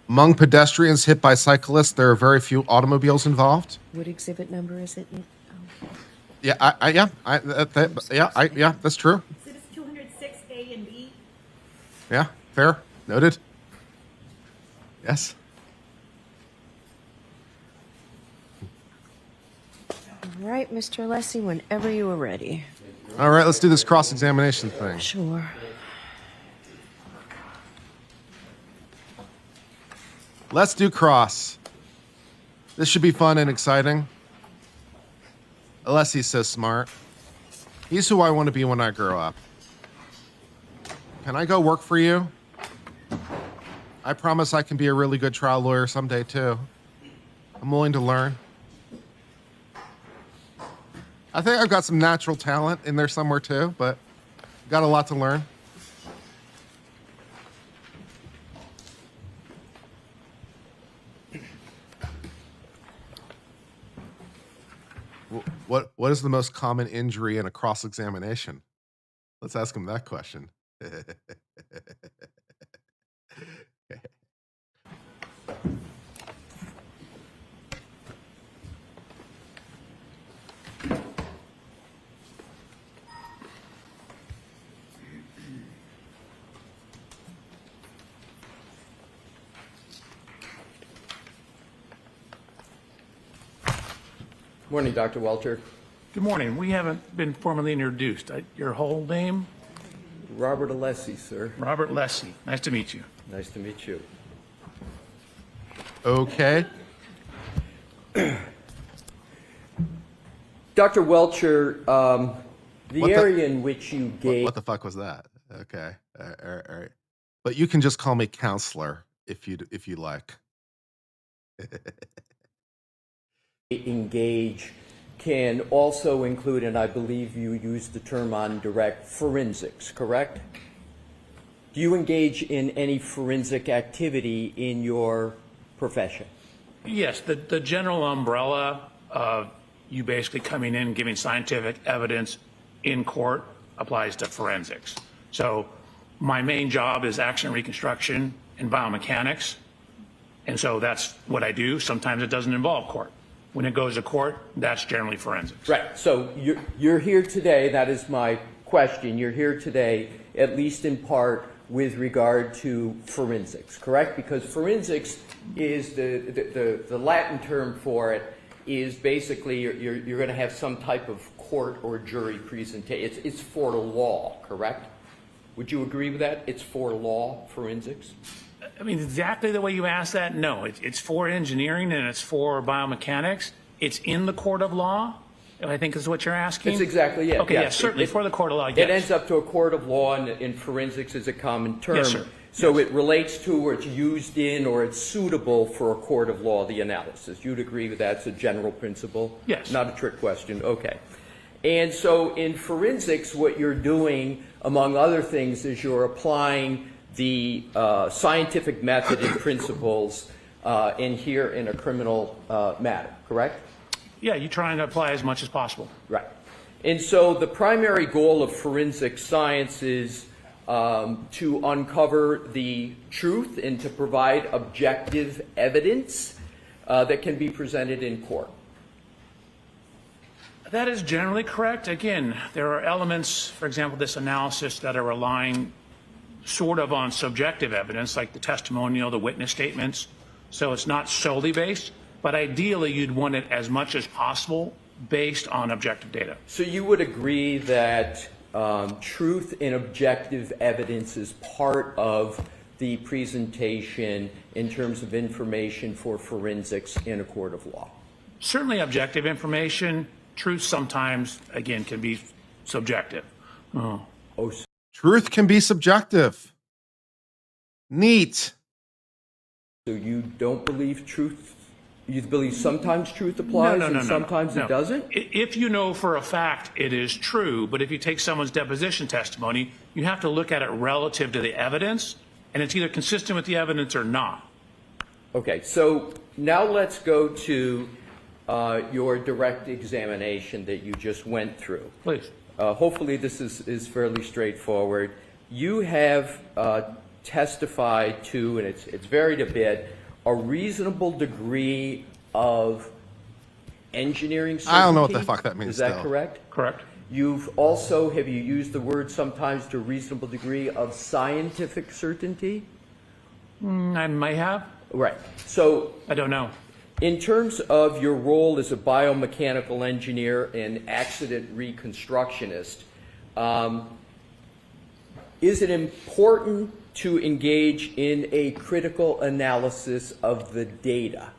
Among pedestrians hit by cyclists, there are very few automobiles involved. What exhibit number is it? Oh, Yeah, yeah, that's true. Yeah, fair. Noted. Yes. All right, Mr. Alessi, whenever you are ready. All right, let's do this cross-examination thing. Sure. Let's do cross. This should be fun and exciting. Alessi's so smart. He's who I want to be when I grow up. Can I go work for you? I promise I can be a really good trial lawyer someday, too. I'm willing to learn. I think I've got some natural talent in there somewhere, too, but got a lot to learn. What is the most common injury in a cross-examination? Let's ask him that question. Morning, Dr. Welcher. Good morning. We haven't been formally introduced. Your whole name? Robert Alessi, sir. Robert Lessie. Nice to meet you. Nice to meet you. Okay. Dr. Welcher, the What the- area in which you gave... What the fuck was that? Okay. All right. But you can just call me counselor if you like. engage can also include, and I believe you used the term on direct, forensics, correct? Do you engage in any forensic activity in your profession? Yes, the general umbrella of you basically coming in and giving scientific evidence in court applies to forensics. So my main job is action reconstruction and biomechanics. And so that's what I do. Sometimes it doesn't involve court. When it goes to court, that's generally forensics. Right. So you're here today, that is my question. You're here today, at least in part, with regard to forensics, correct? Because forensics is the Latin term for it is basically you're going to have some type of court or jury presentation. It's for law, correct? Would you agree with that? It's for law, forensics? I mean, exactly the way you asked that, no. It's for engineering and it's for biomechanics. It's in the court of law, I think is what you're asking. That's exactly it. Okay, yes, certainly for the court of law, yes. It ends up to a court of law, and forensics is a common term. Yes, sir. So it relates to, or it's used in, or it's suitable for a court of law, the analysis. You'd agree with that? It's a general principle? Yes. Not a trick question. Okay. And so in forensics, what you're doing, among other things, is you're applying the scientific method and principles in here in a criminal matter, correct? Yeah, you're trying to apply as much as possible. Right. And so the primary goal of forensic science is to uncover the truth and to provide objective evidence that can be presented in court. That is generally correct. Again, there are elements, for example, this analysis that are relying sort of on subjective evidence, like the testimonial, the witness statements. So it's not solely based, but ideally you'd want it as much as possible based on objective data. So you would agree that truth and objective evidence is part of the presentation in terms of information for forensics in a court of law? Certainly objective information. Truth sometimes, again, can be subjective. Oh. Truth can be subjective. Neat. So you don't believe truth? You believe sometimes truth applies and sometimes it doesn't? If you know for a fact it is true, but if you take someone's deposition testimony, you have to look at it relative to the evidence, and it's either consistent with the evidence or not. Okay, so now let's go to your direct examination that you just went through. Please. Hopefully this is fairly straightforward. You have testified to, and it's varied a bit, a reasonable degree of engineering certainty. I don't know what the fuck that means. Is that still. correct? Correct. You've also, have you used the word sometimes to a reasonable degree of scientific certainty? I may have. Right. So I don't know. in terms of your role as a biomechanical engineer and accident reconstructionist, is it important to engage in a critical analysis of the data?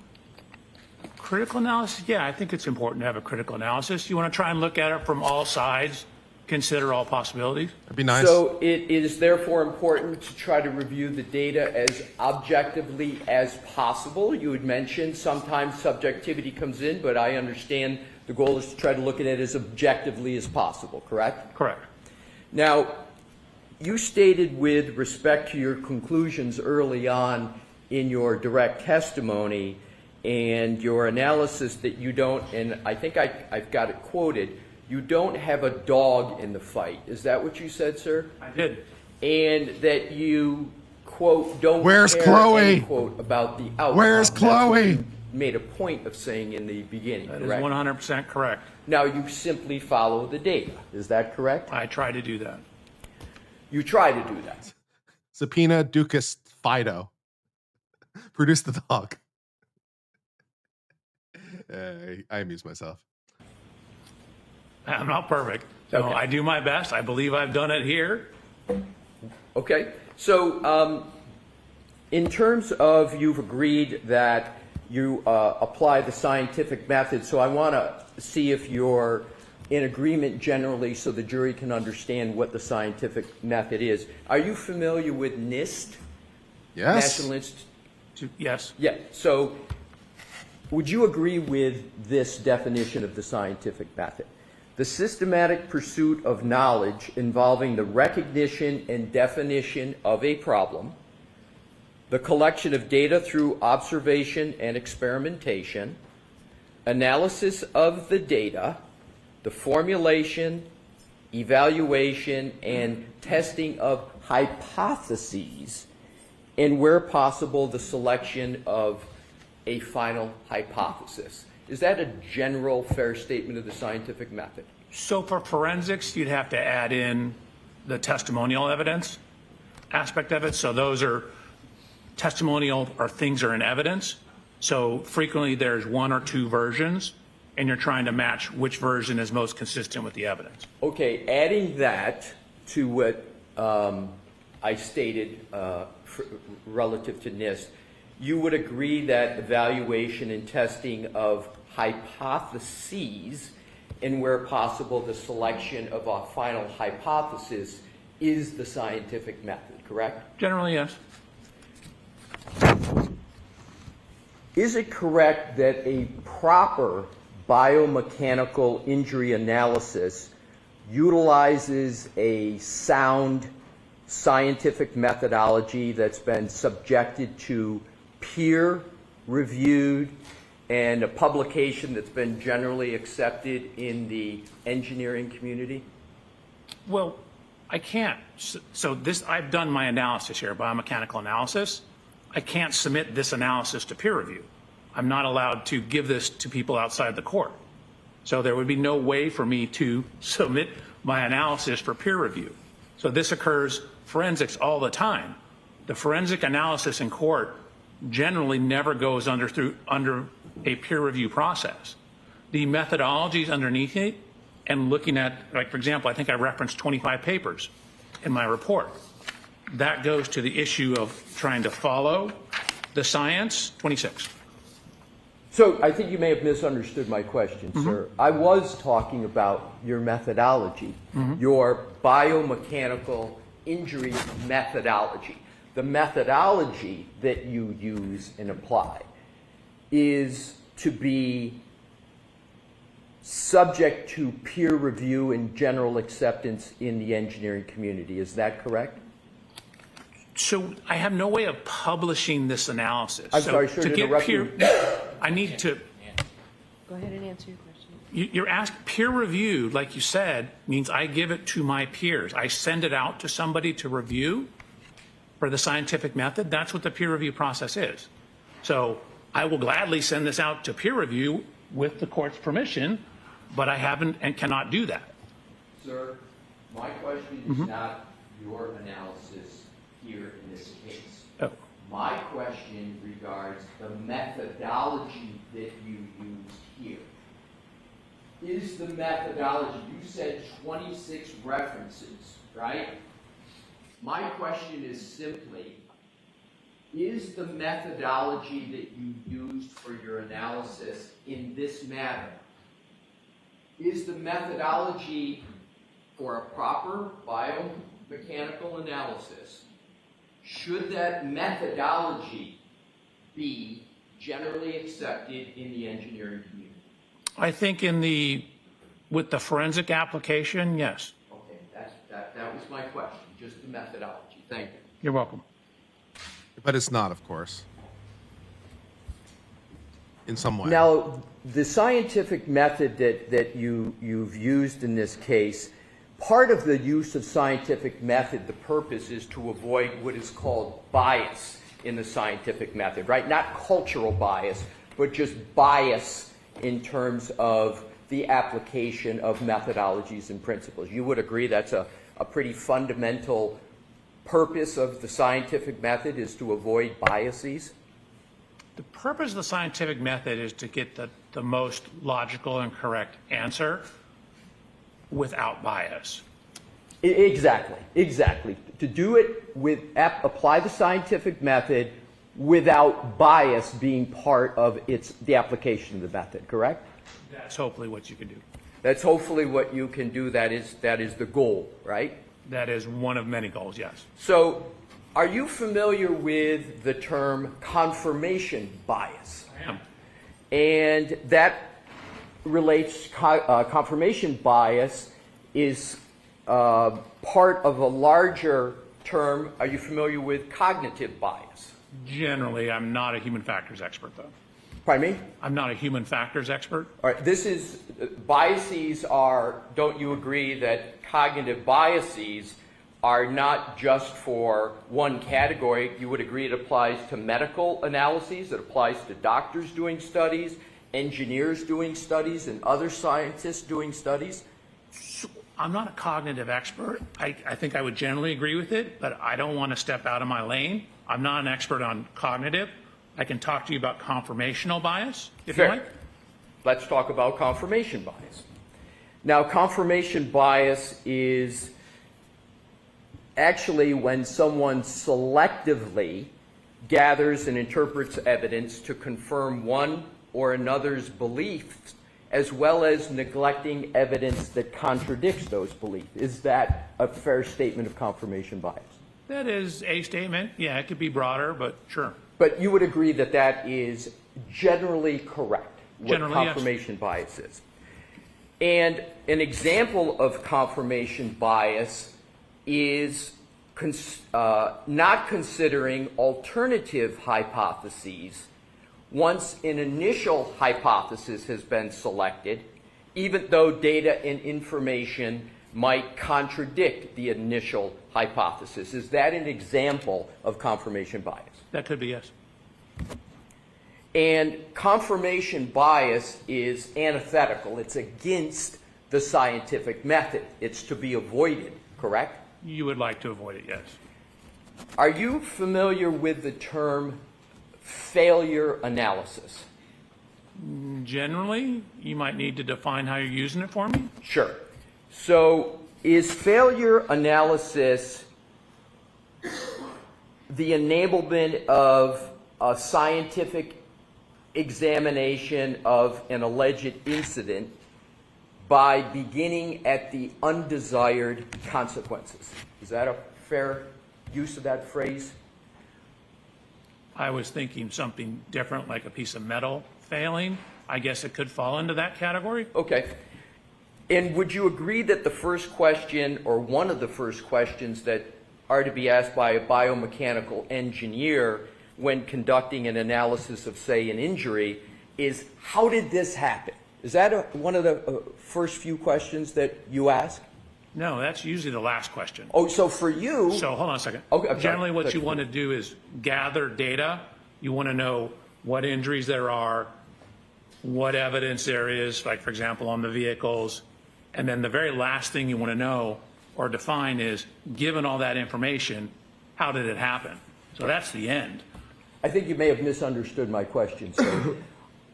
Critical analysis? Yeah, I think it's important to have a critical analysis. You want to try and look at it from all sides, consider all possibilities. That'd be nice. So it is therefore important to try to review the data as objectively as possible. You had mentioned sometimes subjectivity comes in, but I understand the goal is to try to look at it as objectively as possible, correct? Correct. Now, you stated with respect to your conclusions early on in your direct testimony and your analysis that you don't, and I think I've got it quoted, you don't have a dog in the fight. Is that what you said, sir? I did. And that you, quote, don't Where's care, Chloe? end quote, about the outcome. Where's That's what Chloe? you made a point of saying in the beginning, That is correct? 100% correct. Now, you simply follow the data. Is that correct? I try to do that. You try to do that. Subpoena Ducas Fido. Produce the dog. I amuse myself. I'm not perfect. So Okay. I do my best. I believe I've done it here. Okay, so in terms of you've agreed that you apply the scientific method, so I want to see if you're in agreement generally so the jury can understand what the scientific method is. Are you familiar with NIST? Yes. National Institute. Yes. Yeah, so would you agree with this definition of the scientific method? The systematic pursuit of knowledge involving the recognition and definition of a problem, the collection of data through observation and experimentation, analysis of the data, the formulation, evaluation, and testing of hypotheses, and where possible, the selection of a final hypothesis. Is that a general fair statement of the scientific method? So for forensics, you'd have to add in the testimonial evidence aspect of it. So those are testimonial or things are in evidence. So frequently there's one or two versions, and you're trying to match which version is most consistent with the evidence. Okay, adding that to what I stated relative to NIST, you would agree that evaluation and testing of hypotheses and where possible the selection of a final hypothesis is the scientific method, correct? Generally, yes. Is it correct that a proper biomechanical injury analysis utilizes a sound scientific methodology that's been subjected to peer-reviewed and a publication that's been generally accepted in the engineering community? Well, I can't. So this, I've done my analysis here, biomechanical analysis. I can't submit this analysis to peer review. I'm not allowed to give this to people outside the court. So there would be no way for me to submit my analysis for peer review. So this occurs forensics all the time. The forensic analysis in court generally never goes under a peer review process. The methodologies underneath it and looking at, like, for example, I think I referenced 25 papers in my report. That goes to the issue of trying to follow the science. 26. So I think you may have misunderstood my question, sir. I was talking about your methodology, your biomechanical injury methodology. The methodology that you use and apply is to be subject to peer review and general acceptance in the engineering community. Is that correct? So I have no way of publishing this analysis. I'm so sorry, sir, to interrupt you. I need to. Go ahead and answer your question. You're asked peer reviewed, like you said, means I give it to my peers. I send it out to somebody to review for the scientific method. That's what the peer review process is. So I will gladly send this out to peer review with the court's permission, but I haven't and cannot do that. Sir, my question is not your analysis here in this case. Oh. My question regards the methodology that you used here. Is the methodology, you said 26 references, right? My question is simply, is the methodology that you used for your analysis in this matter, is the methodology for a proper biomechanical analysis, should that methodology be generally accepted in the engineering community? I think with the forensic application, yes. Okay, that was my question, just the methodology. Thank you. You're welcome. But it's not, of course. In some way. Now, the scientific method that you've used in this case, part of the use of scientific method, the purpose is to avoid what is called bias in the scientific method, right? Not cultural bias, but just bias in terms of the application of methodologies and principles. You would agree that's a pretty fundamental purpose of the scientific method is to avoid biases? The purpose of the scientific method is to get the most logical and correct answer without bias. Exactly. To do it apply the scientific method without bias being part of the application of the method, correct? That's hopefully what you can do. That's hopefully what you can do. That is the goal, right? That is one of many goals, yes. So, are you familiar with the term confirmation bias? I am. And that relates, confirmation bias is part of a larger term. Are you familiar with cognitive bias? Generally, I'm not a human factors expert, though. Pardon me? I'm not a human factors expert. All right, biases are, don't you agree that cognitive biases are not just for one category? You would agree it applies to medical analyses, it applies to doctors doing studies, engineers doing studies, and other scientists doing studies? I'm not a cognitive expert. I think I would generally agree with it, but I don't want to step out of my lane. I'm not an expert on cognitive. I can talk to you about confirmational bias, if you like. Let's talk about confirmation bias. Now, confirmation bias is actually when someone selectively gathers and interprets evidence to confirm one or another's beliefs, as well as neglecting evidence that contradicts those beliefs. Is that a fair statement of confirmation bias? That is a statement. Yeah, it could be broader, but sure. But you would agree that that is generally correct, what Generally, confirmation bias is. And an example of confirmation bias is not considering alternative hypotheses once an initial hypothesis has been selected, even though data and information might contradict the initial hypothesis. Is that an example of confirmation bias? That could be, yes. And confirmation bias is antithetical. It's against the scientific method. It's to be avoided, correct? You would like to avoid it, yes. Are you familiar with the term failure analysis? Generally, you might need to define how you're using it for me. Sure. So, is failure analysis the enablement of a scientific examination of an alleged incident by beginning at the undesired consequences? Is that a fair use of that phrase? I was thinking something different, like a piece of metal failing. I guess it could fall into that category. Okay. And would you agree that the first question, or one of the first questions that are to be asked by a biomechanical engineer when conducting an analysis of, say, an injury is, how did this happen? Is that one of the first few questions that you ask? No, that's usually the last question. Oh, so for you... So hold on a second. Okay, I'm sorry. Generally, what you want to do is gather data. You want to know what injuries there are, what evidence there is, like, for example, on the vehicles, And then the very last thing you want to know or define is, given all that information, how did it happen? So that's the end. I think you may have misunderstood my question, sir.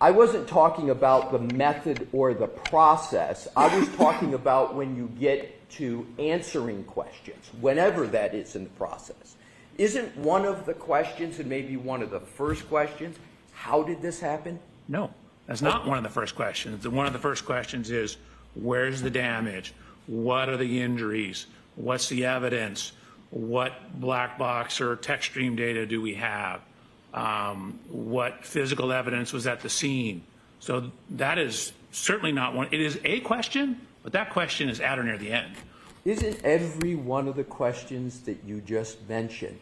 I wasn't talking about the method or the process. I was talking about when you get to answering questions, whenever that is in the process. Isn't one of the questions, and maybe one of the first questions, how did this happen? No, that's not one of the first questions. One of the first questions is, where's the damage? What are the injuries? What's the evidence? What black box or text stream data do we have? What physical evidence was at the scene? So that is certainly not one. It is a question, but that question is at or near the end. Isn't every one of the questions that you just mentioned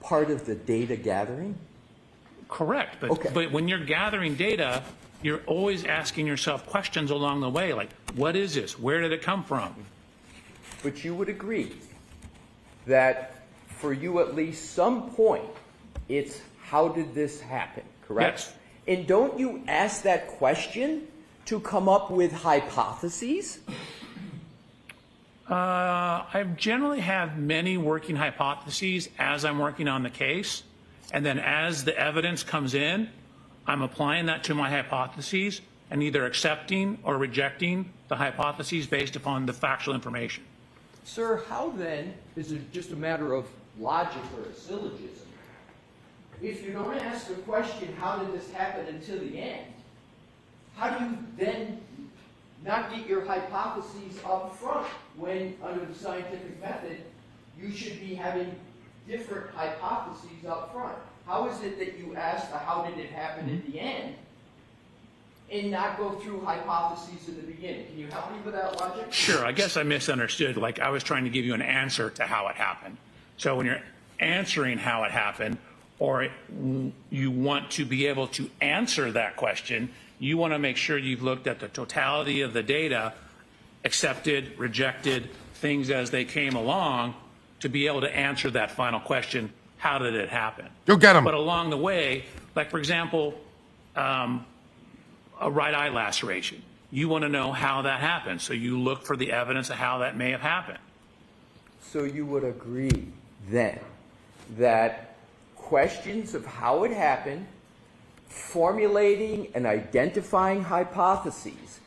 part of the data gathering? Correct, but, Okay. but when you're gathering data, you're always asking yourself questions along the way, like, what is this? Where did it come from? But you would agree that for you at least some point, it's how did this happen, correct? Yes. And don't you ask that question to come up with hypotheses? I generally have many working hypotheses as I'm working on the case, and then as the evidence comes in, I'm applying that to my hypotheses and either accepting or rejecting the hypotheses based upon the factual information. Sir, how then is it just a matter of logic or a syllogism? If you don't ask the question, how did this happen, until the end, how do you then not get your hypotheses up front when, under the scientific method, you should be having different hypotheses up front? How is it that you ask the how did it happen at the end and not go through hypotheses in the beginning? Can you help me with that logic? Sure, I guess I misunderstood. Like, I was trying to give you an answer to how it happened. So when you're answering how it happened, or you want to be able to answer that question, you want to make sure you've looked at the totality of the data, accepted, rejected, things as they came along, to be able to answer that final question, how did it happen? Go get him. But along the way, like, for example, a right eye laceration, you want to know how that happened. So you look for the evidence of how that may have happened. So you would agree then that questions of how it happened, formulating and identifying hypotheses,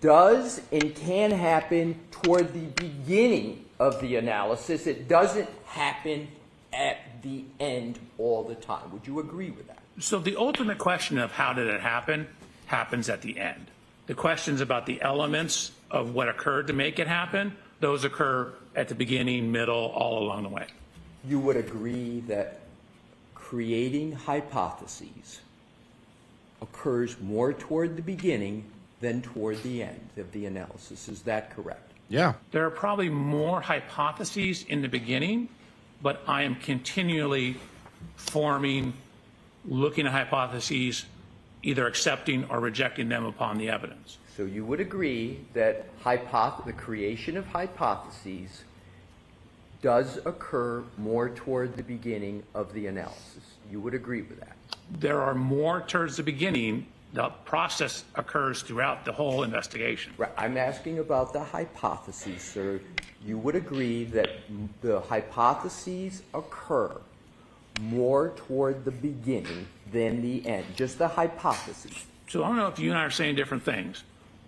does and can happen toward the beginning of the analysis. It doesn't happen at the end all the time. Would you agree with that? So the ultimate question of how did it happen happens at the end. The questions about the elements of what occurred to make it happen, those occur at the beginning, middle, all along the way. You would agree that creating hypotheses occurs more toward the beginning than toward the end of the analysis. Is that correct? Yeah. There are probably more hypotheses in the beginning, but I am continually forming, looking at hypotheses, either accepting or rejecting them upon the evidence. So you would agree that the creation of hypotheses does occur more toward the beginning of the analysis. You would agree with that? There are more towards the beginning. The process occurs throughout the whole investigation. Right. I'm asking about the hypotheses, sir. You would agree that the hypotheses occur more toward the beginning than the end, just the hypotheses. So I don't know if you and I are saying different things.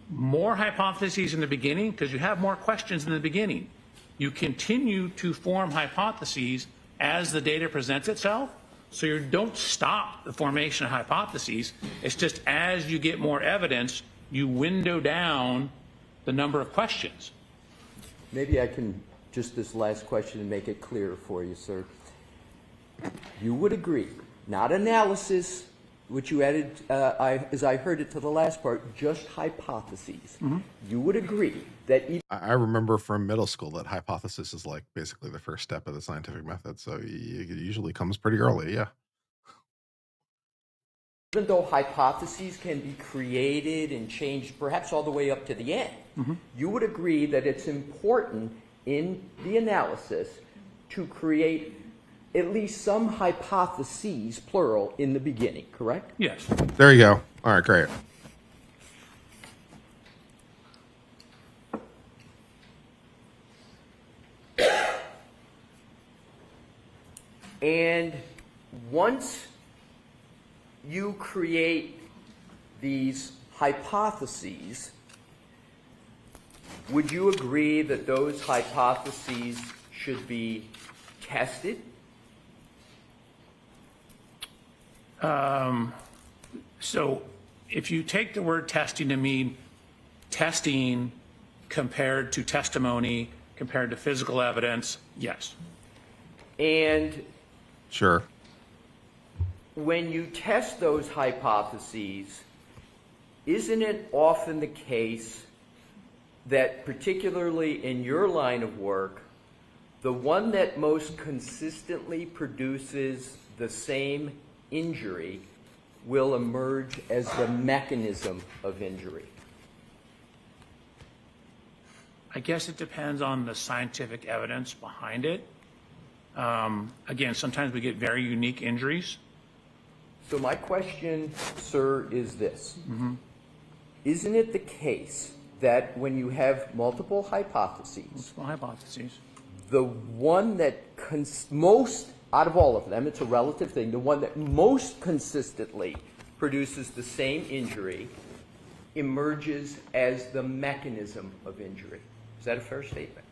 More hypotheses in the beginning because you have more questions in the beginning. You continue to form hypotheses as the data presents itself, so you don't stop the formation of hypotheses. It's just as you get more evidence, you window down the number of questions. Maybe I can just this last question and make it clear for you, sir. You would agree, not analysis, which you added, as I heard it to the last part, just hypotheses. Mm-hmm. You would agree that I remember from middle school that hypothesis is like basically the first step of the scientific method. So it usually comes pretty early. Yeah. even though hypotheses can be created and changed perhaps all the way up to the end, you would agree that it's important in the analysis to create at least some hypotheses, plural, in the beginning, correct? Yes. There you go. All right, great. And once you create these hypotheses, would you agree that those hypotheses should be tested? So if you take the word testing to mean testing compared to testimony, compared to physical evidence, yes. And Sure. when you test those hypotheses, isn't it often the case that, particularly in your line of work, the one that most consistently produces the same injury will emerge as the mechanism of injury? I guess it depends on the scientific evidence behind it. Again, sometimes we get very unique injuries. So my question, sir, is this. Isn't it the case that when you have multiple hypotheses, Well, hypotheses. the one that most, out of all of them, it's a relative thing, the one that most consistently produces the same injury emerges as the mechanism of injury? Is that a fair statement?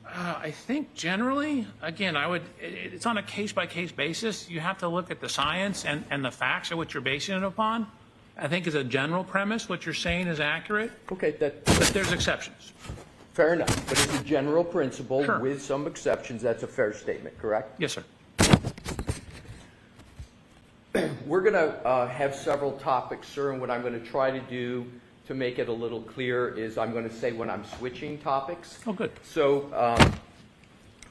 I think generally, again, it's on a case-by-case basis. You have to look at the science and the facts of what you're basing it upon. I think as a general premise, what you're saying is accurate, Okay, but there's exceptions. fair enough. But as a general principle, Sure. with some exceptions, that's a fair statement, correct? Yes, sir. We're going to have several topics, sir, and what I'm going to try to do to make it a little clear is I'm going to say when I'm switching topics. Oh, good. So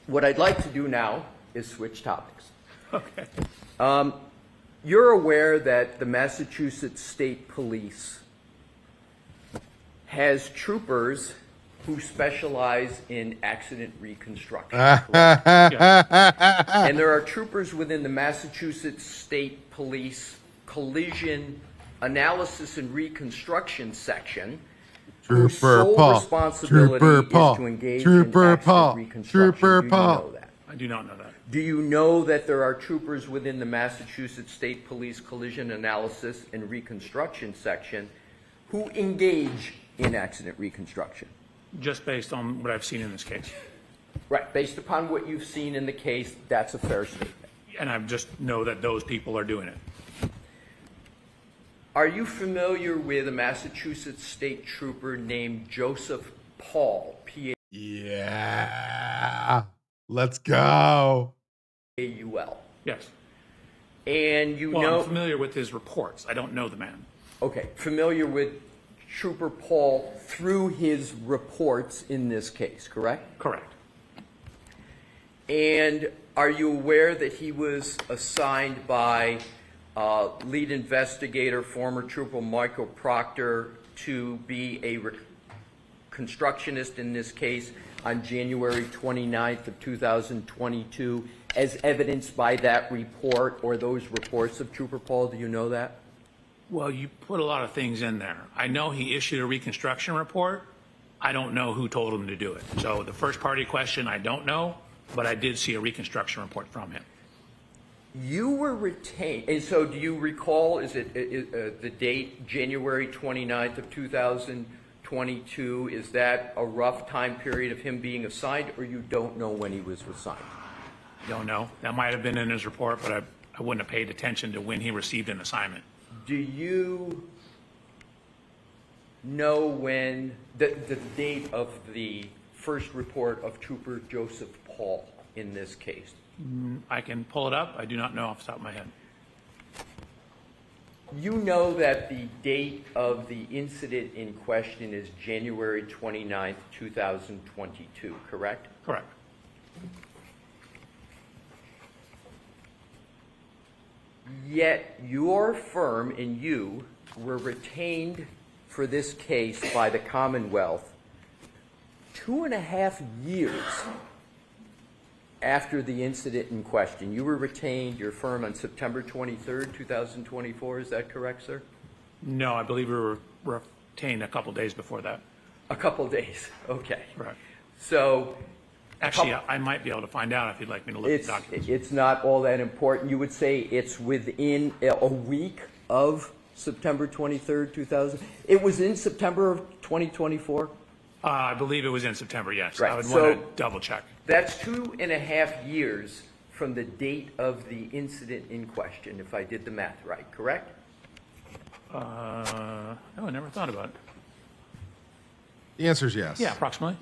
what I'd like to do now is switch topics. Okay. You're aware that the Massachusetts State Police has troopers who specialize in accident reconstruction. correct? And there are troopers within the Massachusetts State Police Collision Analysis and Reconstruction section whose Trooper sole Paul. responsibility Trooper Paul. is to engage Trooper in Paul. accident reconstruction. Trooper Do you Paul. know that? I do not know that. Do you know that there are troopers within the Massachusetts State Police Collision Analysis and Reconstruction section who engage in accident reconstruction? Just based on what I've seen in this case. Right. Based upon what you've seen in the case, that's a fair statement. And I just know that those people are doing it. Are you familiar with a Massachusetts state trooper named Joseph Paul, Yeah. Let's go. P-A-U-L? Yes. And you Well, know... I'm familiar with his reports. I don't know the man. Okay, familiar with Trooper Paul through his reports in this case, correct? Correct. And are you aware that he was assigned by lead investigator, former Trooper Michael Proctor, to be a constructionist in this case on January 29th of 2022, as evidenced by that report or those reports of Trooper Paul? Do you know that? Well, you put a lot of things in there. I know he issued a reconstruction report. I don't know who told him to do it. So the first party question, I don't know, but I did see a reconstruction report from him. You were retained, and so do you recall, is it the date, January 29th of 2022, is that a rough time period of him being assigned, or you don't know when he was assigned? Don't know. That might have been in his report, but I wouldn't have paid attention to when he received an assignment. Do you know when, the date of the first report of Trooper Joseph Paul in this case? I can pull it up. I do not know off the top of my head. You know that the date of the incident in question is January 29th, 2022, correct? Correct. Yet your firm and you were retained for this case by the Commonwealth 2.5 years after the incident in question. You were retained, your firm, on September 23rd, 2024. Is that correct, sir? No, I believe we were retained a couple days before that. A couple days. Okay. Correct. So Actually, I might be able to find out if you'd like me to look at the documents. It's not all that important. You would say it's within a week of September 23rd, 2000? It was in September of 2024? I believe it was in September, yes. Right. I would So- want to double check. That's 2.5 years from the date of the incident in question, if I did the math right, correct? No, I never thought about it. The answer is yes. Yeah, approximately.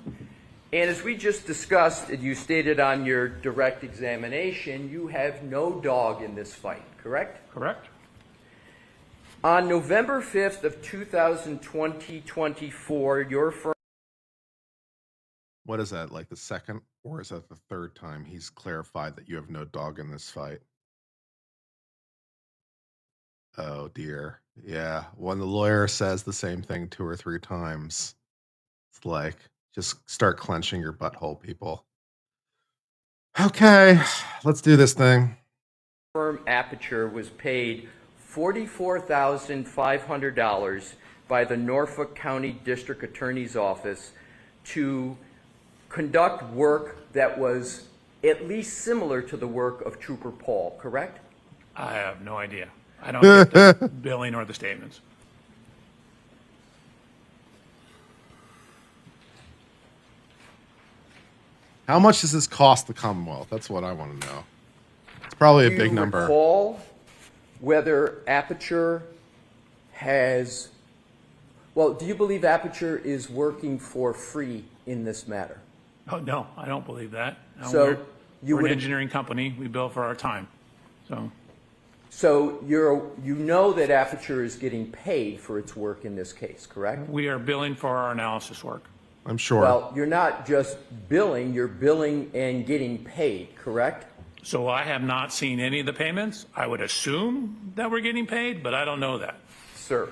And as we just discussed, and you stated on your direct examination, you have no dog in this fight, correct? Correct? On November 5th of 2024, your firm... What is that, like the second or is that the third time he's clarified that you have no dog in this fight? Oh dear. Yeah. When the lawyer says the same thing 2 or 3 times, it's like, just start clenching your butthole, people. Okay, let's do this thing. Firm Aperture was paid $44,500 by the Norfolk County District Attorney's Office to conduct work that was at least similar to the work of Trooper Paul, correct? I have no idea. I don't get the billing or the statements. How much does this cost the Commonwealth? That's what I want to know. It's probably a Do big you number. recall whether Aperture has... Well, do you believe Aperture is working for free in this matter? Oh, no, I don't believe that. No, So you we're an would- engineering company. We bill for our time. So you know that Aperture is getting paid for its work in this case, correct? We are billing for our analysis work. I'm sure. Well, you're not just billing, you're billing and getting paid, correct? So I have not seen any of the payments. I would assume that we're getting paid, but I don't know that. Sir,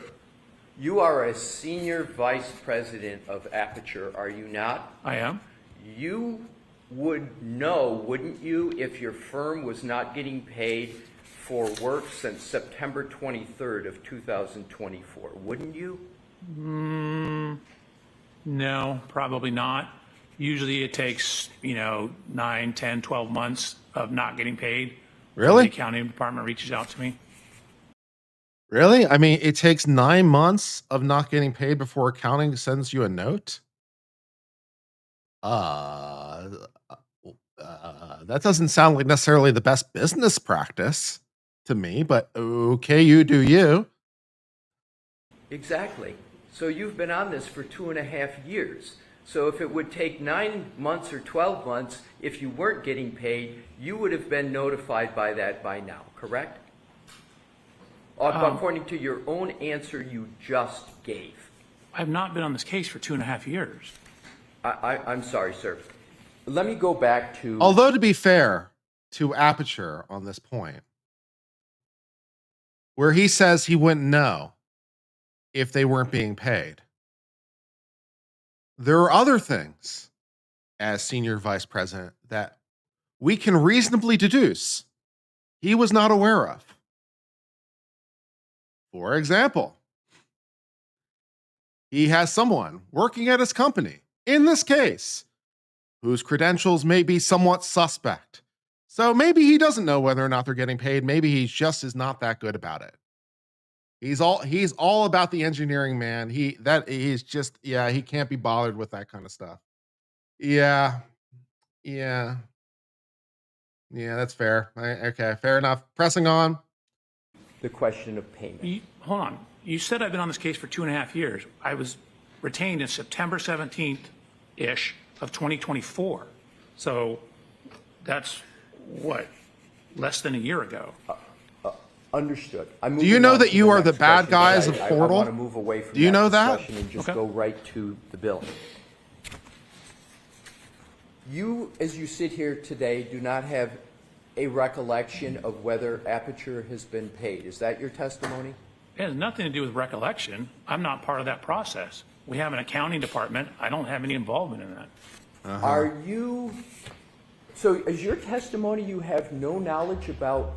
you are a senior vice president of Aperture, are you not? I am. You would know, wouldn't you, if your firm was not getting paid for work since September 23rd of 2024, wouldn't you? No, probably not. Usually it takes, 9, 10, 12 months of not getting paid. Really? The accounting department reaches out to me. Really? I mean, it takes 9 months of not getting paid before accounting sends you a note? That doesn't sound like necessarily the best business practice to me, but okay, you do you. Exactly. So you've been on this for 2.5 years. So if it would take 9 months or 12 months, if you weren't getting paid, you would have been notified by that by now, correct? According to your own answer you just gave. I've not been on this case for 2.5 years. I'm sorry, sir. Let me go back to... Although, to be fair to Aperture on this point, where he says he wouldn't know if they weren't being paid, there are other things as senior vice president that we can reasonably deduce he was not aware of. For example, he has someone working at his company, in this case, whose credentials may be somewhat suspect. So maybe he doesn't know whether or not they're getting paid. Maybe he just is not that good about it. He's all about the engineering, man. He can't be bothered with that kind of stuff. Yeah, that's fair. Okay, fair enough. Pressing on. The question of payment. Hold on. You said I've been on this case for 2.5 years. I was retained in September 17th-ish of 2024. So that's what, less than a year ago. Understood. Do you know that you are the bad guys of Portal? I want to move away from Do you know that? discussion and just Okay. go right to the bill. You, as you sit here today, do not have a recollection of whether Aperture has been paid. Is that your testimony? It has nothing to do with recollection. I'm not part of that process. We have an accounting department. I don't have any involvement in that. Are you, so is your testimony you have no knowledge about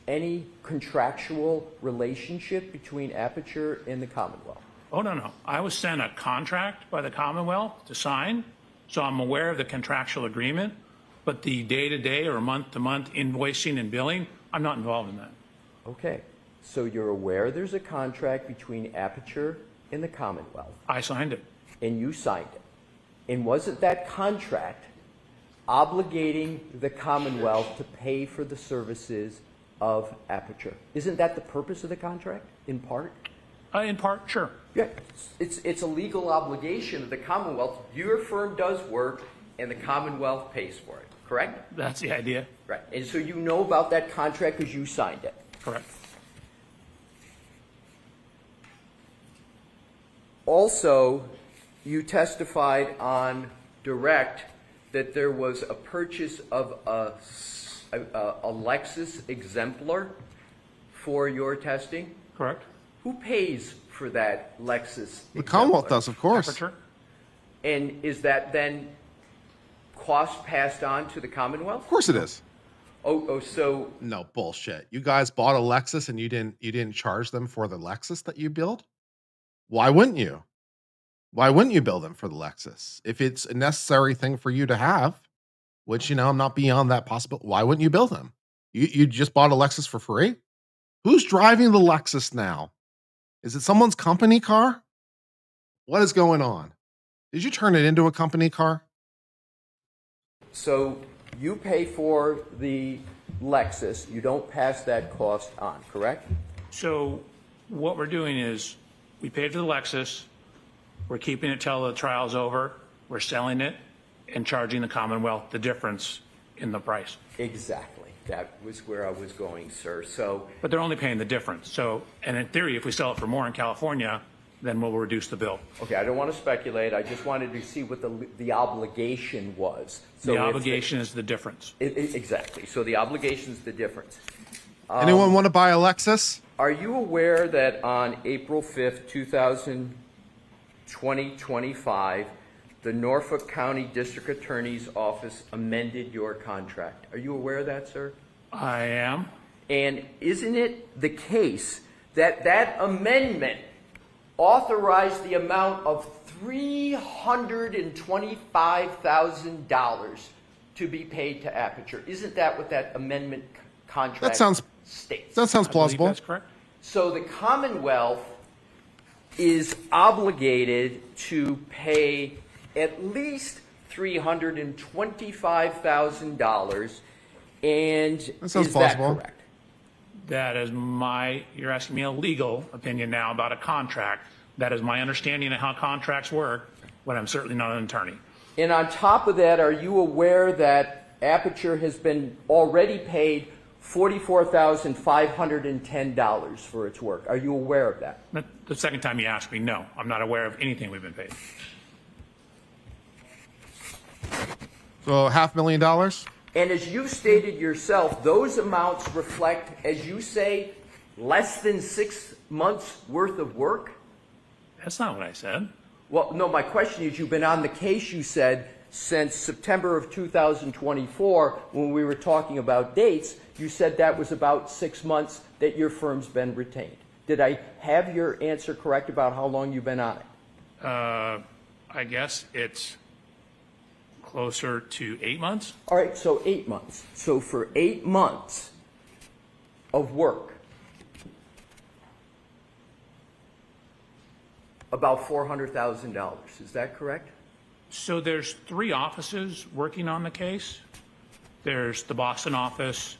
any contractual relationship between Aperture and the Commonwealth? Oh, no. I was sent a contract by the Commonwealth to sign, So I'm aware of the contractual agreement, but the day-to-day or month-to-month invoicing and billing, I'm not involved in that. Okay, so you're aware there's a contract between Aperture and the Commonwealth, I signed it. and you signed it. And wasn't that contract obligating the Commonwealth to pay for the services of Aperture? Isn't that the purpose of the contract, in part? In part, sure. Yeah, it's a legal obligation of the Commonwealth. Your firm does work, and the Commonwealth pays for it, correct? That's the idea. Right. And so you know about that contract because you signed it. Correct. Also, you testified on direct that there was a purchase of a Lexus exemplar for your testing. Correct. Who pays for that Lexus The Commonwealth exemplar? does, of course. Aperture? And is that then cost passed on to the Commonwealth? Of course it is. Oh, so No bullshit. You guys bought a Lexus and you didn't charge them for the Lexus that you build? Why wouldn't you? Why wouldn't you bill them for the Lexus? If it's a necessary thing for you to have, which, I'm not beyond that possible. Why wouldn't you bill them? You just bought a Lexus for free? Who's driving the Lexus now? Is it someone's company car? What is going on? Did you turn it into a company car? So you pay for the Lexus, you don't pass that cost on, correct? So what we're doing is we paid for the Lexus. We're keeping it till the trial's over. We're selling it and charging the Commonwealth the difference in the price. Exactly. That was where I was going, sir. So, But they're only paying the difference. So, and in theory, if we sell it for more in California, then we'll reduce the bill. okay, I don't want to speculate. I just wanted to see what the obligation was. So The if obligation is the difference. exactly. So the obligation is the difference. Anyone want to buy a Lexus? Are you aware that on April 5th, 2025, the Norfolk County District Attorney's Office amended your contract? Are you aware of that, sir? I am. And isn't it the case that that amendment authorized the amount of $325,000 to be paid to Aperture? Isn't that what that amendment contract states? That sounds I believe plausible. that's correct. So the Commonwealth is obligated to pay at least $325,000, and That sounds is plausible. that correct? That is you're asking me a legal opinion now about a contract. That is my understanding of how contracts work, but I'm certainly not an attorney. And on top of that, are you aware that Aperture has been already paid $44,510 for its work? Are you aware of that? The second time you asked me, no, I'm not aware of anything we've been paid. So $500,000? And as you stated yourself, those amounts reflect, as you say, less than 6 months worth of work? That's not what I said. Well, no, my question is, you've been on the case, you said, since September of 2024, when we were talking about dates. You said that was about 6 months that your firm's been retained. Did I have your answer correct about how long you've been on it? I guess it's closer to 8 months. All right, so 8 months. So for 8 months of work, about $400,000. Is that correct? So there's 3 offices working on the case. There's the Boston office,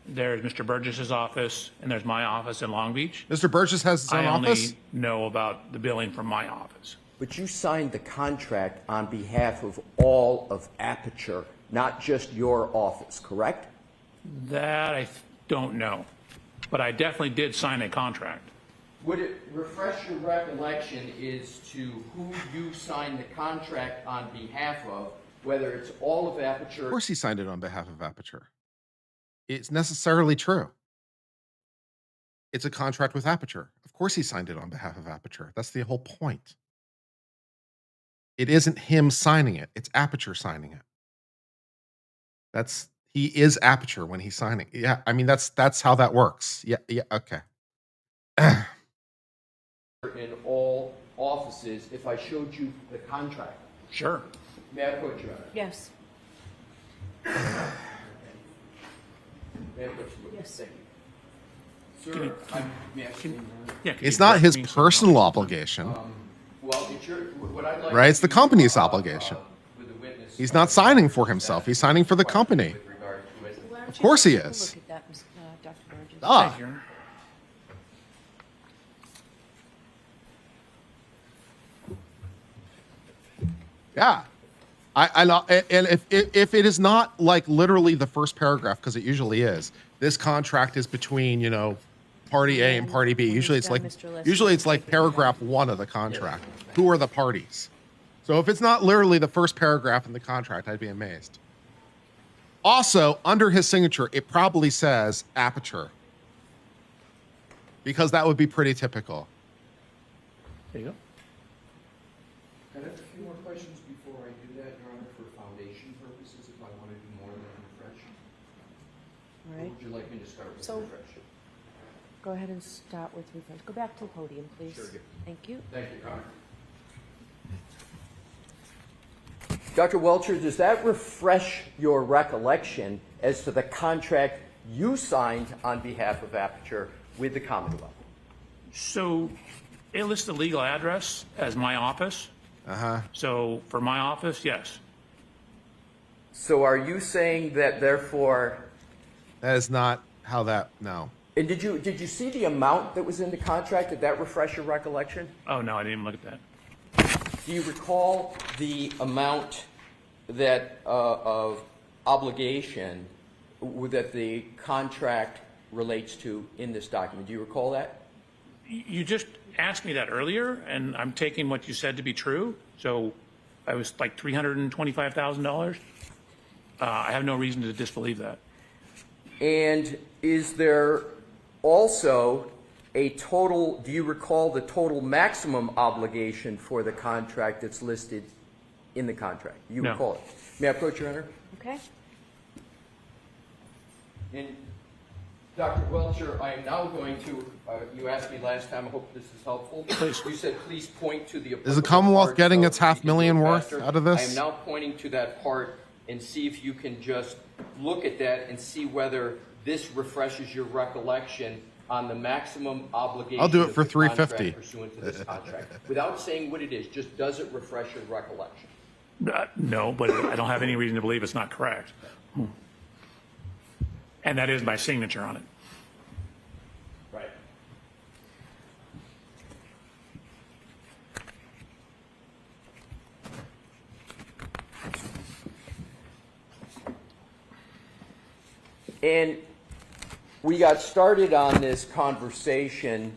there's Mr. Burgess's office, and there's my office in Long Beach. Mr. Burgess has his own I only office? know about the billing from my office. But you signed the contract on behalf of all of Aperture, not just your office, correct? That I don't know, but I definitely did sign a contract. Would it refresh your recollection as to who you signed the contract on behalf of, whether it's all of Aperture? Of course he signed it on behalf of Aperture. It's necessarily true. It's a contract with Aperture. Of course he signed it on behalf of Aperture. That's the whole point. It isn't him signing it. It's Aperture signing it. He is Aperture when he's signing. Yeah, I mean, that's how that works. Yeah, okay. In all offices, if I showed you the contract. Sure. May I approach, Your Honor? Yes. May I approach? Yes. Thank you. Sir, may I ask you, Yeah, can It's you not direct his me to- personal obligation, well, it's your, what I'd like right? to It's the do, company's obligation. with the witness, He's not signing for himself. He's signing for the company. with regard to it. Of course he is. Look at that, Dr. Burgess. Ah, Thank you, Your Honor. yeah. I know, and if it is not like literally the first paragraph, because it usually is, this contract is between, you know, party A and party B. When Usually he's it's done, like Mr. Lester, usually it's like take it. paragraph 1 of the contract. Who are the parties? So if it's not literally the first paragraph in the contract, I'd be amazed. Also, under his signature, it probably says aperture, because that would be pretty typical. There you go. Can I have a few more questions before I do that, Your Honor, for foundation purposes, if I want to do more than refresh? All Or right. would you like me to start with So- refresh? Go ahead and start with refresh. Go back to the podium, please. Sure. Thank you. Thank you, Your Honor. Dr. Welcher, does that refresh your recollection as to the contract you signed on behalf of Aperture with the Commonwealth? So it lists the legal address as my office. So for my office, yes. So are you saying that therefore, That is not how that, no. and did you see the amount that was in the contract? Did that refresh your recollection? Oh, no, I didn't even look at that. Do you recall the amount that of obligation that the contract relates to in this document? Do you recall that? You just asked me that earlier, and I'm taking what you said to be true. So I was like $325,000. I have no reason to disbelieve that. And is there also a total, do you recall the total maximum obligation for the contract that's listed in the contract? Do you No. recall it? May I approach, Your Honor? Okay. And Dr. Welcher, I am now going to, you asked me last time, I hope this is helpful. Please. You said please point to the. Is the Commonwealth parts getting of its the $500,000 worth faster. out of this? I am now pointing to that part and see if you can just look at that and see whether this refreshes your recollection on the maximum obligation. I'll do it of for the contract $350. Pursuant to this contract. Without saying what it is, just does it refresh your recollection? No, but I don't have any reason to believe it's not correct. And that is my signature on it. Right. And we got started on this conversation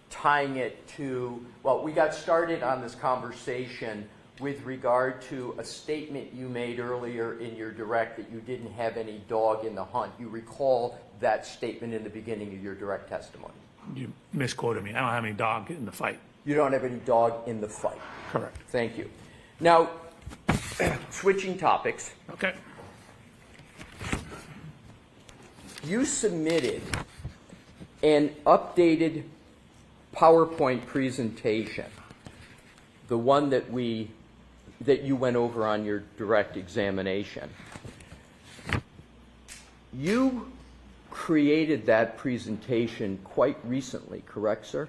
tying it to, well, we got started on this conversation with regard to a statement you made earlier in your direct that you didn't have any dog in the hunt. You recall that statement in the beginning of your direct testimony. You misquoted me. I don't have any dog in the fight. You don't have any dog in the fight. Correct. Thank you. Now, switching topics, Okay. you submitted an updated PowerPoint presentation, the one that you went over on your direct examination. You created that presentation quite recently, correct, sir?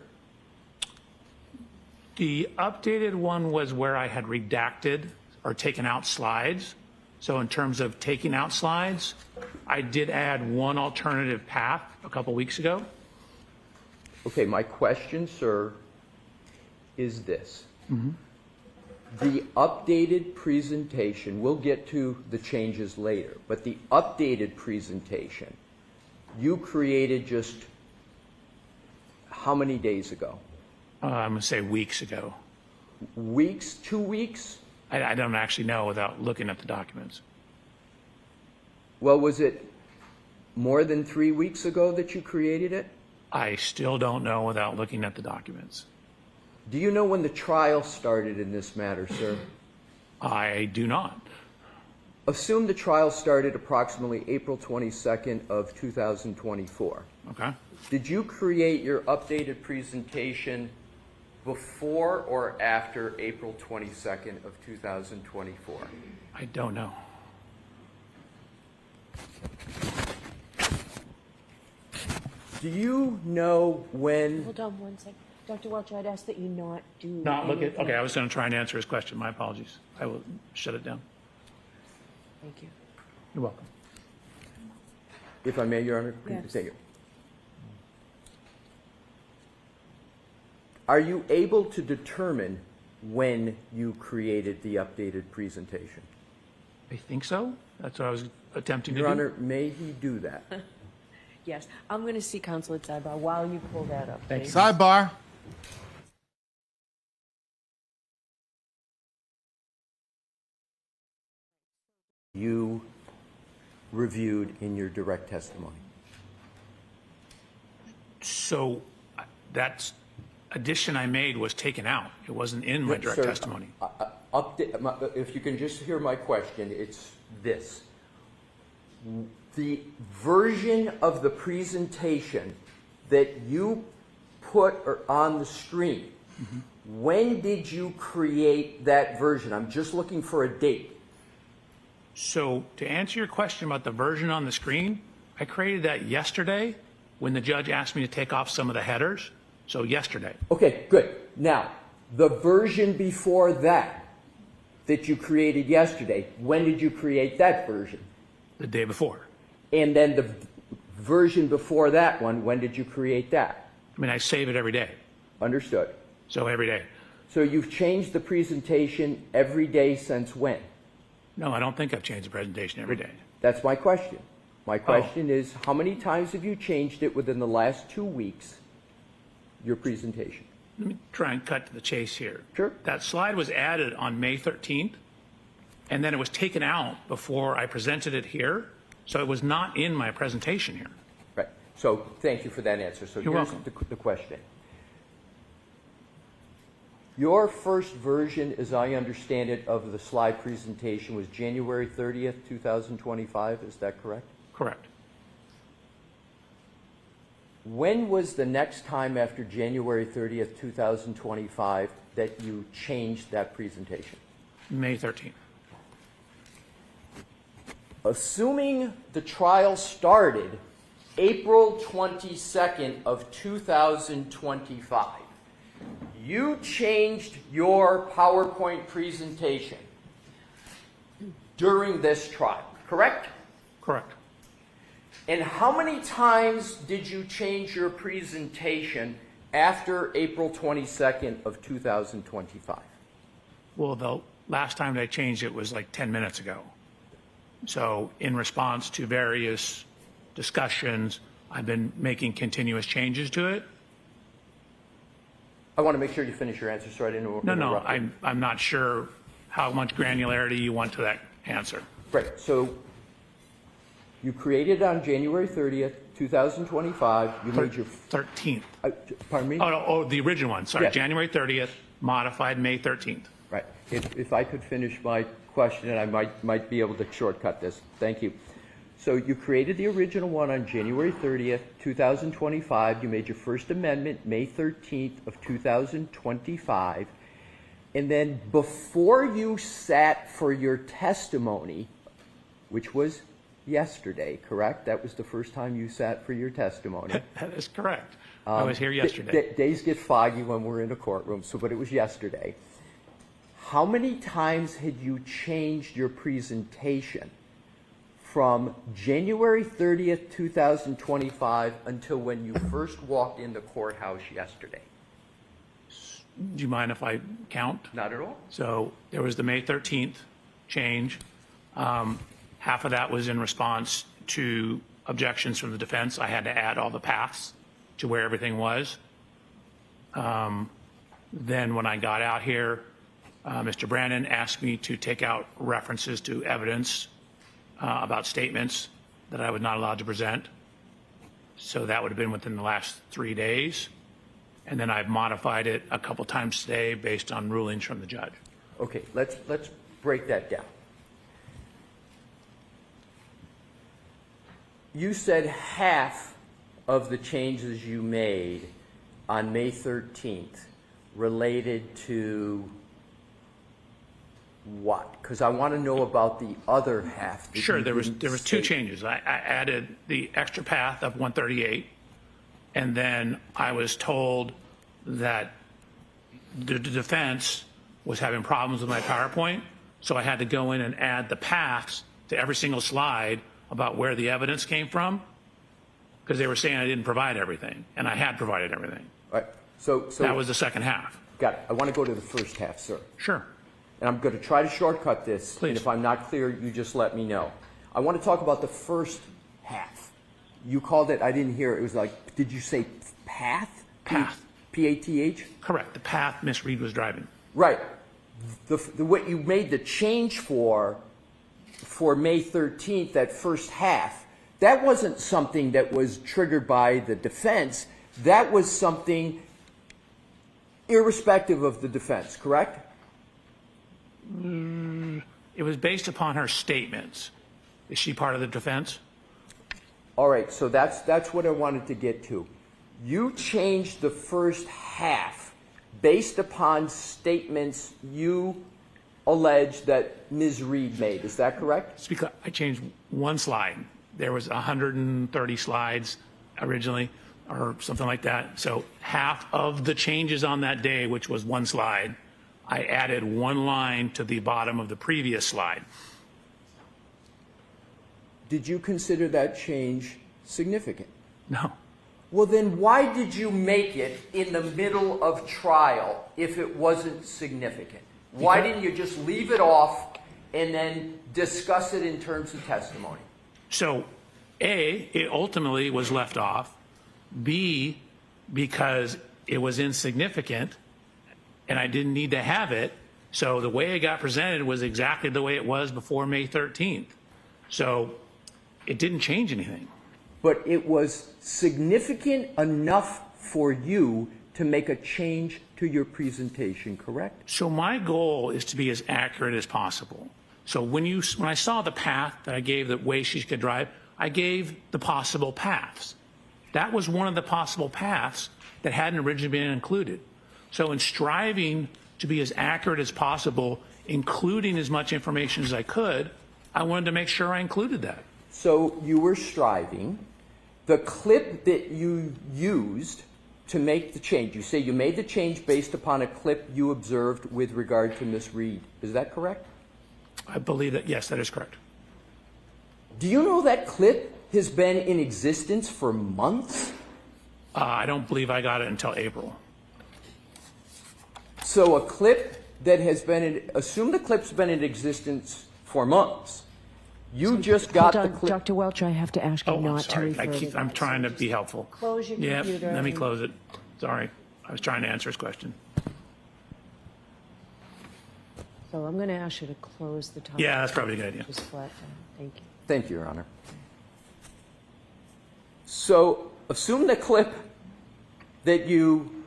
The updated one was where I had redacted or taken out slides. So in terms of taking out slides, I did add one alternative path a couple weeks ago. Okay, my question, sir, is this. The updated presentation, we'll get to the changes later, but the updated presentation, you created just how many days ago? I'm going to say weeks ago. Weeks? 2 weeks? I don't actually know without looking at the documents. Well, was it more than 3 weeks ago that you created it? I still don't know without looking at the documents. Do you know when the trial started in this matter, sir? I do not. Assume the trial started approximately April 22nd of 2024. Okay. Did you create your updated presentation before or after April 22nd of 2024? I don't know. Do you know when? Hold on one second. Dr. Welcher, I'd ask that you not do. Not look at, anything. okay, I was going to try and answer his question. My apologies. I will shut it down. Thank you. You're welcome. If I may, Your Honor, Yes. thank you. Are you able to determine when you created the updated presentation? I think so. That's what I was attempting to Your do. Honor, may he do that? Yes, I'm going to see counsel at sidebar while you pull that up. Thank you. please. Sidebar. You reviewed in your direct testimony. So that addition I made was taken out. It wasn't in my direct Sir, testimony. If you can just hear my question, it's this. The version of the presentation that you put on the screen, when did you create that version? I'm just looking for a date. So to answer your question about the version on the screen, I created that yesterday when the judge asked me to take off some of the headers. So yesterday. Okay, good. Now, the version before that you created yesterday, when did you create that version? The day before. And then the version before that one, when did you create that? I mean, I save it every day. Understood. So every day. So you've changed the presentation every day since when? No, I don't think I've changed the presentation every day. That's my question. My question is, how many times have you changed it within the last 2 weeks, your presentation? Let me try and cut to the chase here. Sure. That slide was added on May 13th, and then it was taken out before I presented it here. So it was not in my presentation here. Right. So thank you for that answer. So You're here's welcome. the question. Your first version, as I understand it, of the slide presentation was January 30th, 2025. Is that correct? Correct. When was the next time after January 30th, 2025 that you changed that presentation? May 13th. Assuming the trial started April 22nd of 2025, you changed your PowerPoint presentation during this trial, correct? Correct. And how many times did you change your presentation after April 22nd of 2025? Well, the last time I changed it was like 10 minutes ago. So in response to various discussions, I've been making continuous changes to it. I want to make sure you finish your answer so I didn't No, interrupt you. I'm not sure how much granularity you want to that answer. Right. So you created on January 30th, 2025. You made your 13th. pardon me? Oh, no, oh, the original one. Sorry, Yes. January 30th, modified May 13th. Right. If I could finish my question, and I might be able to shortcut this. Thank you. So you created the original one on January 30th, 2025. You made your first amendment May 13th of 2025. And then before you sat for your testimony, which was yesterday, correct? That was the first time you sat for your testimony. That is correct. I was here yesterday. Days get foggy when we're in a courtroom, but it was yesterday. How many times had you changed your presentation from January 30th, 2025 until when you first walked in the courthouse yesterday? Do you mind if I count? Not at all. So there was the May 13th change. Half of that was in response to objections from the defense. I had to add all the paths to where everything was. Then when I got out here, Mr. Brandon asked me to take out references to evidence about statements that I was not allowed to present. So that would have been within the last 3 days. And then I've modified it a couple times today based on rulings from the judge. Okay, let's break that down. You said half of the changes you made on May 13th related to what? Because I want to know about the other half. that Sure, you there was didn't two state. changes. I added the extra path of 138, and then I was told that the defense was having problems with my PowerPoint, so I had to go in and add the paths to every single slide about where the evidence came from, because they were saying I didn't provide everything, and I had provided everything. All right. So That was the second half. got it. I want to go to the first half, sir. Sure. And I'm going to try to shortcut this. Please. And if I'm not clear, you just let me know. I want to talk about the first half. You called it, I didn't hear it. It was like, did you say path? Path. P-A-T-H? Correct. The path Miss Reed was driving. Right. What you made the change for May 13th, that first half, that wasn't something that was triggered by the defense. That was something irrespective of the defense, correct? It was based upon her statements. Is she part of the defense? All right, so that's what I wanted to get to. You changed the first half based upon statements you allege that Ms. Reed made. Is that correct? It's because I changed one slide. There was 130 slides originally, or something like that. So half of the changes on that day, which was one slide, I added one line to the bottom of the previous slide. Did you consider that change significant? No. Well, then why did you make it in the middle of trial if it wasn't significant? Why didn't you just leave it off and then discuss it in terms of testimony? So A, it ultimately was left off. B, because it was insignificant and I didn't need to have it. So the way it got presented was exactly the way it was before May 13th. So it didn't change anything. But it was significant enough for you to make a change to your presentation, correct? So my goal is to be as accurate as possible. So when I saw the path that I gave, the way she could drive, I gave the possible paths. That was one of the possible paths that hadn't originally been included. So in striving to be as accurate as possible, including as much information as I could, I wanted to make sure I included that. So you were striving. The clip that you used to make the change, you say you made the change based upon a clip you observed with regard to Ms. Reed. Is that correct? I believe that, yes, that is correct. Do you know that clip has been in existence for months? I don't believe I got it until April. So a clip that has been, assume the clip's been in existence for months. You just got the clip. Dr. Welcher, I have to ask you Oh, I'm not to sorry. refer I'm trying to be helpful. Close your Yeah, computer let me and- close it. Sorry. I was trying to answer his question. So I'm going to ask you to close the top. Yeah, that's probably a good idea. Just flat down. Thank you. Thank you, Your Honor. So assume the clip that you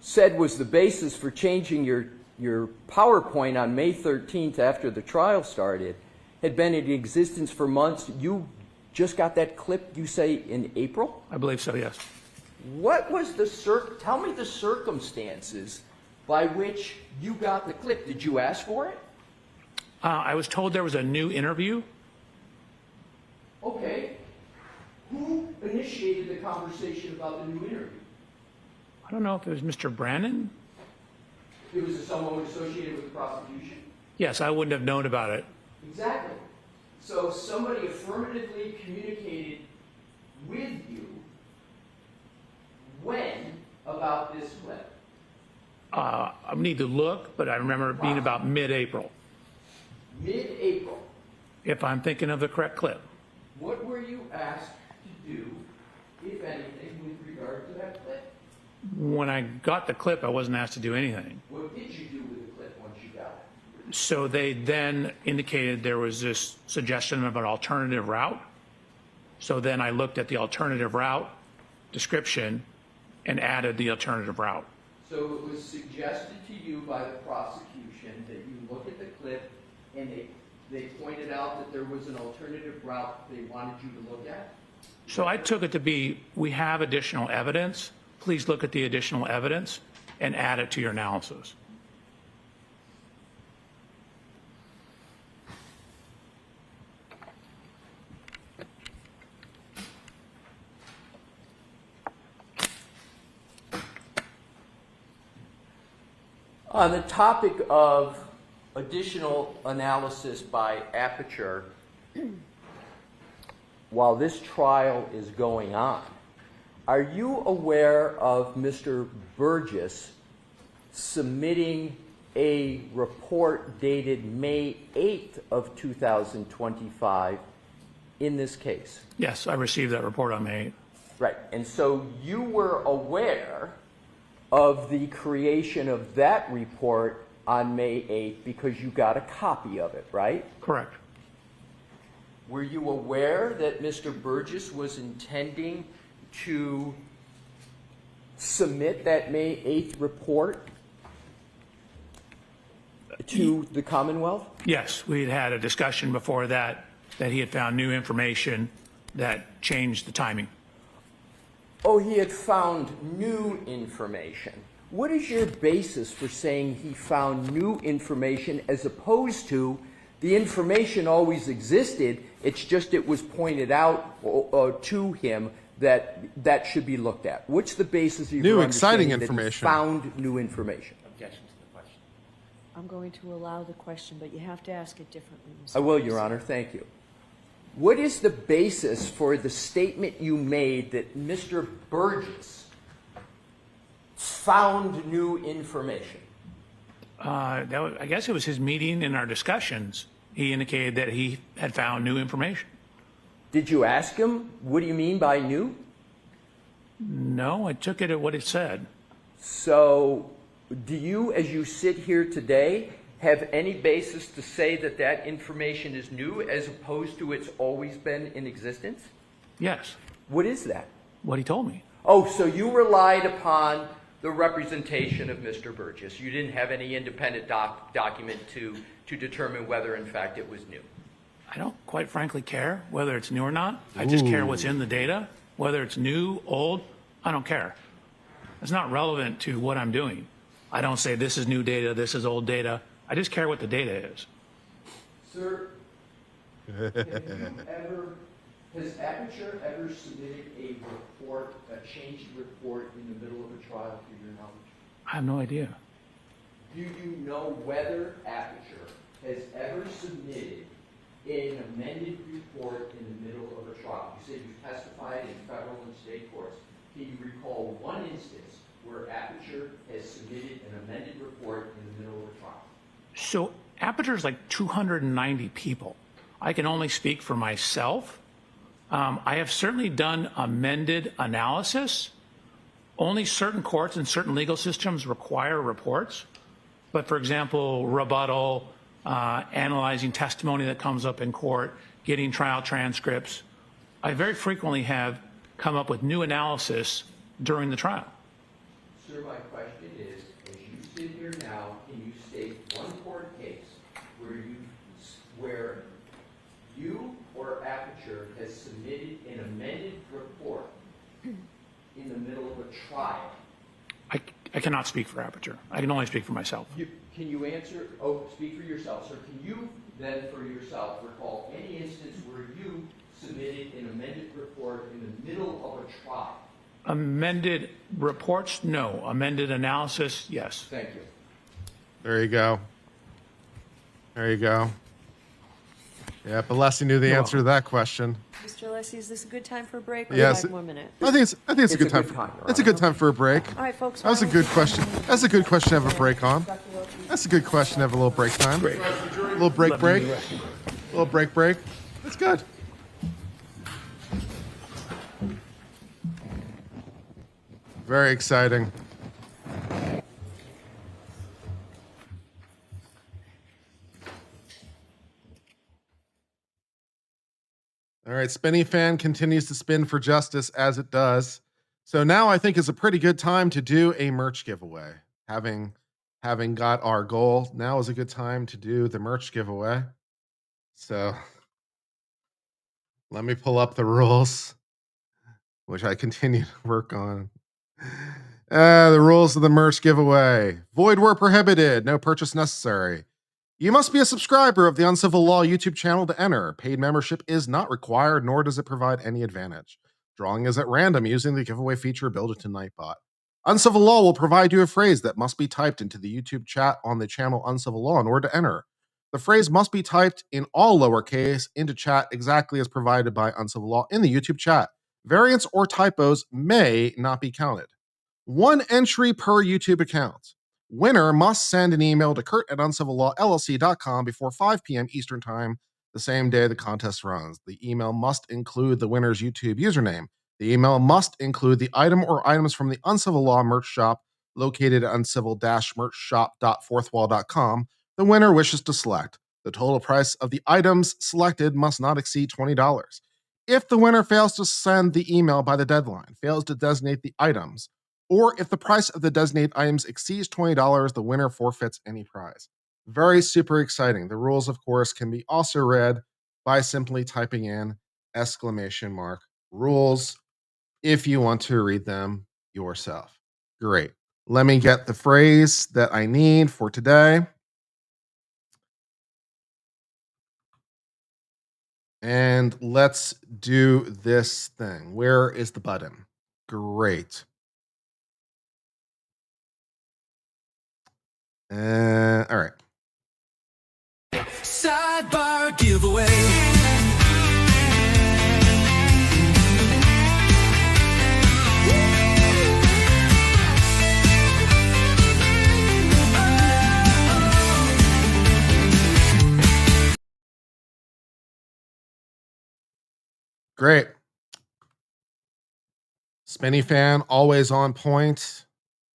said was the basis for changing your PowerPoint on May 13th after the trial started had been in existence for months. You just got that clip, you say, in April? I believe so, yes. What was tell me the circumstances by which you got the clip. Did you ask for it? I was told there was a new interview. Okay. Who initiated the conversation about the new interview? I don't know if it was Mr. Brannon. It was someone associated with the prosecution? Yes, I wouldn't have known about it. Exactly. So somebody affirmatively communicated with you when about this clip? I need to look, but I remember it being about mid-April, Mid-April. if I'm thinking of the correct clip. What were you asked to do, if anything, with regard to that clip? When I got the clip, I wasn't asked to do anything. What did you do with the clip once you got it? So they then indicated there was this suggestion of an alternative route. So then I looked at the alternative route description and added the alternative route. So it was suggested to you by the prosecution that you look at the clip and they pointed out that there was an alternative route they wanted you to look at? So I took it to be, we have additional evidence. Please look at the additional evidence. and add it to your analysis. On the topic of additional analysis by Aperture, while this trial is going on, are you aware of Mr. Burgess submitting a report dated May 8th of 2025 in this case? Yes, I received that report on May 8th. Right. And so you were aware of the creation of that report on May 8th because you got a copy of it, right? Correct. Were you aware that Mr. Burgess was intending to submit that May 8th report to the Commonwealth? Yes, we had a discussion before that he had found new information that changed the timing. Oh, he had found new information. What is your basis for saying he found new information as opposed to the information always existed, it's just it was pointed out to him that should be looked at? What's the basis of your New, exciting understanding that he information. found new information? Objection to the question. I'm going to allow the question, but you have to ask it differently. Mr. I will, Burgess. Your Honor. Thank you. What is the basis for the statement you made that Mr. Burgess found new information? I guess it was his meeting in our discussions. He indicated that he had found new information. Did you ask him, what do you mean by new? No, I took it at what it said. So do you, as you sit here today, have any basis to say that that information is new as opposed to it's always been in existence? Yes, What is that? what he told me. Oh, so you relied upon the representation of Mr. Burgess. You didn't have any independent document to determine whether, in fact, it was new. I don't quite frankly care whether it's new or not. I just care what's in the data. Whether it's new, old, I don't care. It's not relevant to what I'm doing. I don't say this is new data, this is old data. I just care what the data is. Sir, has Aperture ever submitted a report, a changed report in the middle of a trial to your knowledge? I have no idea. Do you know whether Aperture has ever submitted an amended report in the middle of a trial? You said you testified in federal and state courts. Can you recall one instance where Aperture has submitted an amended report in the middle of a trial? So Aperture is like 290 people. I can only speak for myself. I have certainly done amended analysis. Only certain courts and certain legal systems require reports. But for example, rebuttal, analyzing testimony that comes up in court, getting trial transcripts. I very frequently have come up with new analysis during the trial. Sir, my question is, as you sit here now, can you state one court case where you or Aperture has submitted an amended report in the middle of a trial? I cannot speak for Aperture. I can only speak for myself. Can you answer, speak for yourself, sir. Can you then for yourself recall any instance where you submitted an amended report in the middle of a trial? Amended reports? No. Amended analysis? Yes. Thank you. There you go. There you go. Yeah, but Leslie knew the answer to that question. Mr. Alessi, is this a good time for a break? Or Yes. 5 more minutes? I think it's a good time. good time, Your It's a good time for a break. All right, folks. That was a good question. That's a good question to have a break on. That's a good question to have a little break time. A little break. A little break. That's good. Very exciting. All right, Spinny Fan continues to spin for justice as it does. So now I think is a pretty good time to do a merch giveaway. Having got our goal, now is a good time to do the merch giveaway. So let me pull up the rules, which I continue to work on. The rules of the merch giveaway. Void where prohibited. No purchase necessary. You must be a subscriber of the Uncivil Law YouTube channel to enter. Paid membership is not required, nor does it provide any advantage. Drawing is at random using the giveaway feature built into Nightbot. Uncivil Law will provide you a phrase that must be typed into the YouTube chat on the channel Uncivil Law in order to enter. The phrase must be typed in all lowercase into chat exactly as provided by Uncivil Law in the YouTube chat. Variants or typos may not be counted. One entry per YouTube account. Winner must send an email to kurt@uncivillawllc.com before 5 p.m. Eastern Time the same day the contest runs. The email must include the winner's YouTube username. The email must include the item or items from the Uncivil Law merch shop located at uncivil-merchshop.fourthwall.com the winner wishes to select. The total price of the items selected must not exceed $20. If the winner fails to send the email by the deadline, fails to designate the items, or if the price of the designated items exceeds $20, the winner forfeits any prize. Very super exciting. The rules, of course, can be also read by simply typing in !rules if you want to read them yourself. Great. Let me get the phrase that I need for today. And let's do this thing. Where is the button? Great. All right. Sidebar giveaway. Great. Spinny fan, always on point,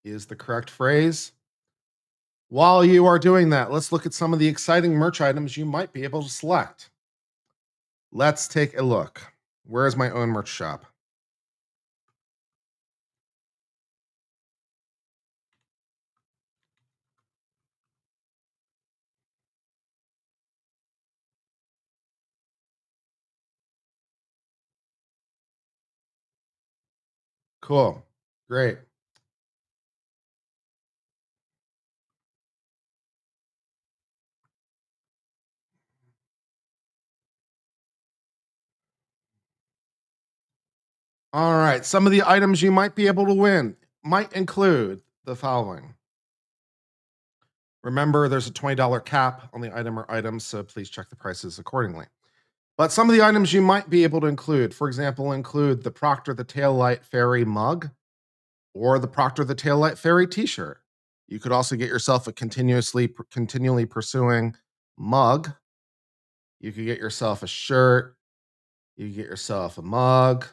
is the correct phrase. While you are doing that, let's look at some of the exciting merch items you might be able to select. Let's take a look. Where is my own merch shop? Cool. Great. All right. Some of the items you might be able to win might include the following. Remember, there's a $20 cap on the item or items, so please check the prices accordingly. But some of the items you might be able to include, for example, include the Proctor the Taillight Fairy mug or the Proctor the Taillight Fairy t-shirt. You could also get yourself a continually pursuing mug. You could get yourself a shirt. You could get yourself a mug.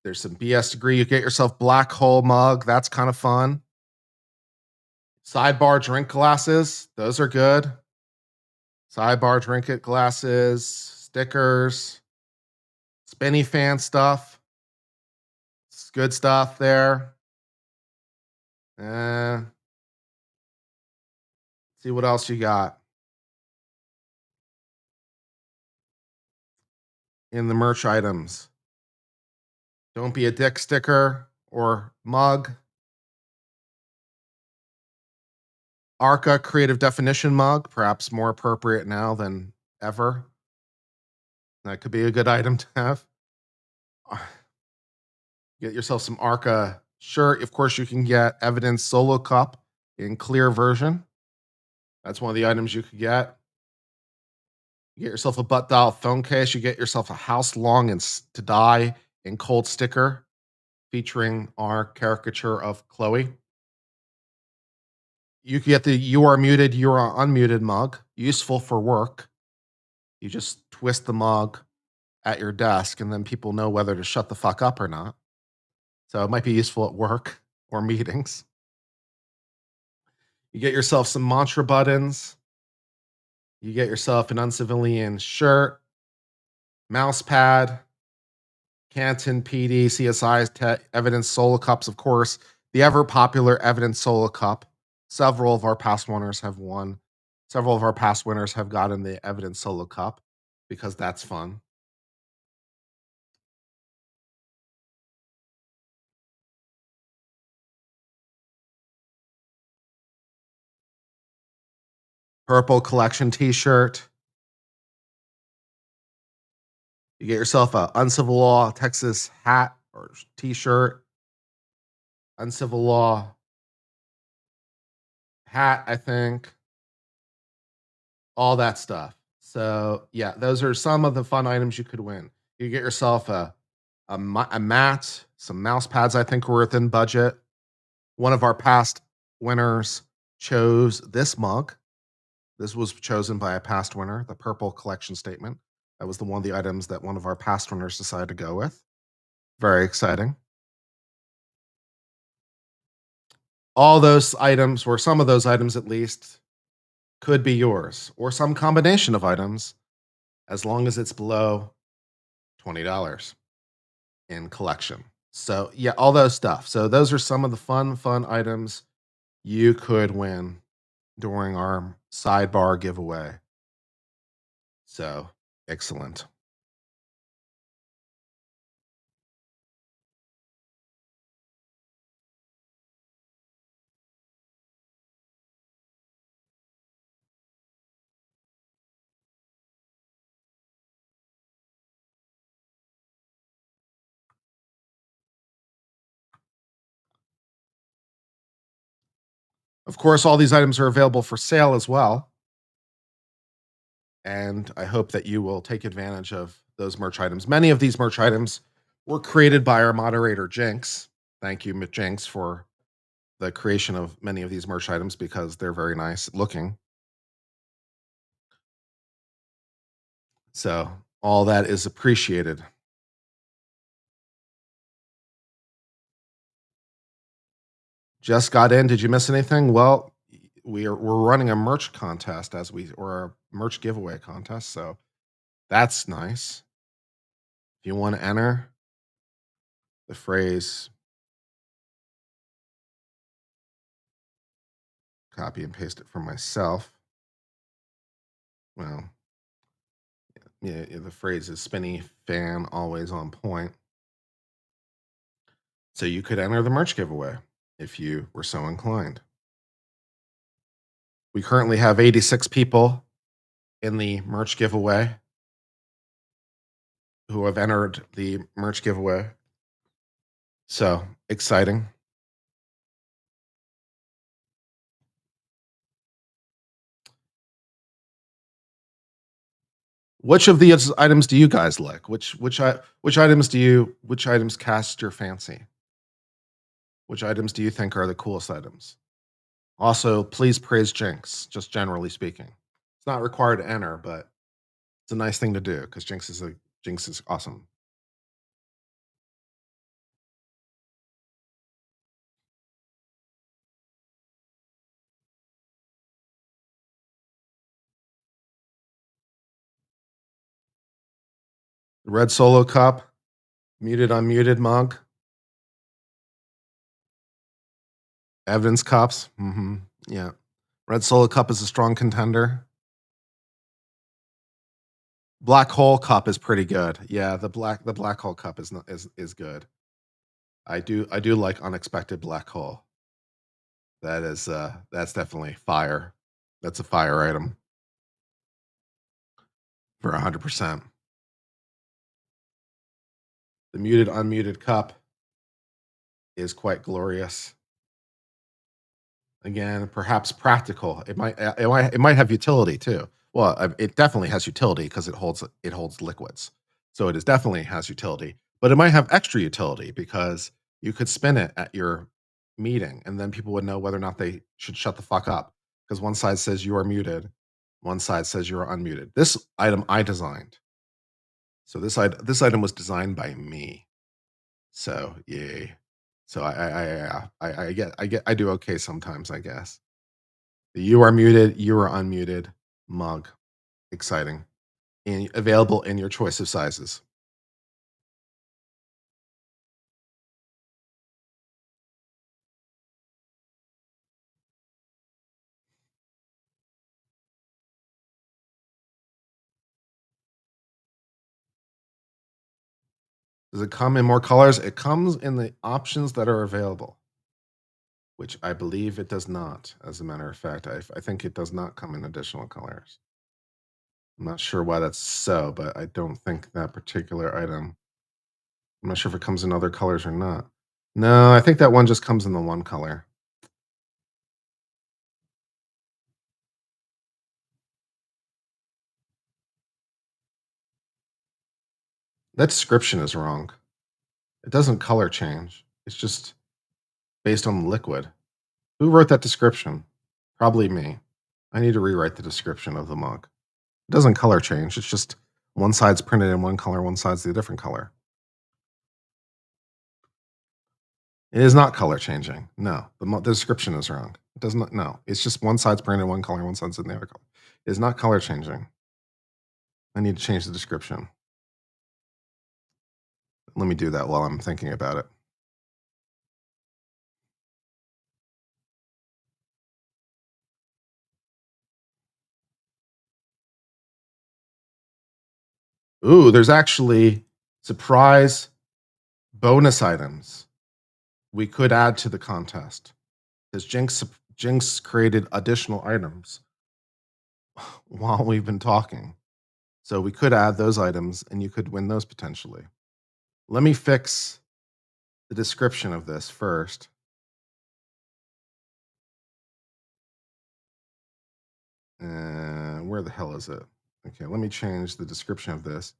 There's some BS degree. You get yourself black hole mug. That's kind of fun. Sidebar drink glasses. Those are good. Sidebar drink it glasses, stickers, spinny fan stuff. It's good stuff there. See what else you got in the merch items. Don't be a dick sticker or mug. ARCA creative definition mug, perhaps more appropriate now than ever. That could be a good item to have. Get yourself some ARCA shirt. Of course, you can get Evidence Solo Cup in clear version. That's one of the items you could get. You get yourself a butt dial phone case. You get yourself a House Long and to Die in cold sticker featuring our caricature of Chloe. You can get the You Are Muted, You Are Unmuted mug, useful for work. You just twist the mug at your desk and then people know whether to shut the fuck up or not. So it might be useful at work or meetings. You get yourself some mantra buttons. You get yourself an uncivilian shirt, mouse pad, Canton PD, CSI Evidence Solo Cups, of course, the ever popular Evidence Solo Cup. Several of our past winners have won. Several of our past winners have gotten the Evidence Solo Cup because that's fun. Purple collection t-shirt. You get yourself a uncivil law Texas hat or t-shirt. Uncivil law hat, I think. All that stuff. So yeah, those are some of the fun items you could win. You get yourself a mat, some mouse pads. I think were within budget. One of our past winners chose this mug. This was chosen by a past winner, the purple collection statement. That was one of the items that one of our past winners decided to go with. Very exciting. All those items, or some of those items at least, could be yours, or some combination of items, as long as it's below $20 in collection. So yeah, all those stuff. So those are some of the fun items you could win during our sidebar giveaway. So excellent. Of course, all these items are available for sale as well. And I hope that you will take advantage of those merch items. Many of these merch items were created by our moderator, Jinx. Thank you, Jinx, for the creation of many of these merch items because they're very nice looking. So all that is appreciated. Just got in. Did you miss anything? Well, we're running a merch contest or a merch giveaway contest. So that's nice. If you want to enter the phrase, copy and paste it for myself. Well, yeah, the phrase is spinny fan, always on point. So you could enter the merch giveaway if you were so inclined. We currently have 86 people in the merch giveaway who have entered the merch giveaway. So exciting. Which of these items do you guys like? Which items cast your fancy? Which items do you think are the coolest items? Also, please praise Jinx, just generally speaking. It's not required to enter, but it's a nice thing to do because Jinx is awesome. Red Solo Cup, muted, unmuted mug, evidence cups. Yeah, Red Solo Cup is a strong contender. Black Hole Cup is pretty good. Yeah, the Black Hole Cup is good. I do like Unexpected Black Hole. That's definitely fire. That's a fire item for 100%. The muted unmuted cup is quite glorious. Again, perhaps practical. It might have utility too. Well, it definitely has utility because it holds liquids. So it definitely has utility, but it might have extra utility because you could spin it at your meeting and then people would know whether or not they should shut the fuck up because one side says you are muted, one side says you are unmuted. This item I designed. So this item was designed by me. So yay. So I do okay sometimes, I guess. The you are muted, you are unmuted mug. Exciting. And available in your choice of sizes. Does it come in more colors? It comes in the options that are available. which I believe it does not. As a matter of fact, I think it does not come in additional colors. I'm not sure why that's so, but I don't think that particular item. I'm not sure if it comes in other colors or not. No, I think that one just comes in the one color. That description is wrong. It doesn't color change. It's just based on the liquid. Who wrote that description? Probably me. I need to rewrite the description of the mug. It doesn't color change. It's just one side's printed in one color, one side's the different color. It is not color changing. No, the description is wrong. It does not. No, it's just one side's printed in one color, one side's in the other color. It is not color changing. I need to change the description. Let me do that while I'm thinking about it. Ooh, there's actually surprise bonus items we could add to the contest because Jinx created additional items while we've been talking. So we could add those items and you could win those potentially. Let me fix the description of this first. Where the hell is it? Okay, let me change the description of this.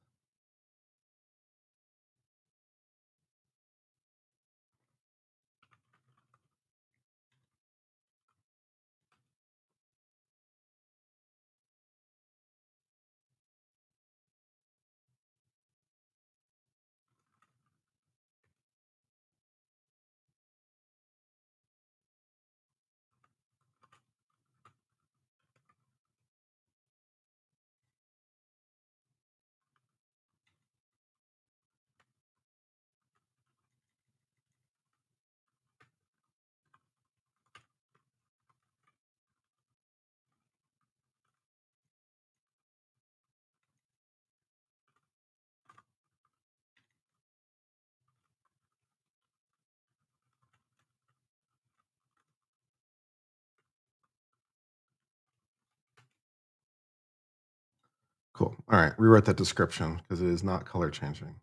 Cool. All right, rewrite that description because it is not color changing.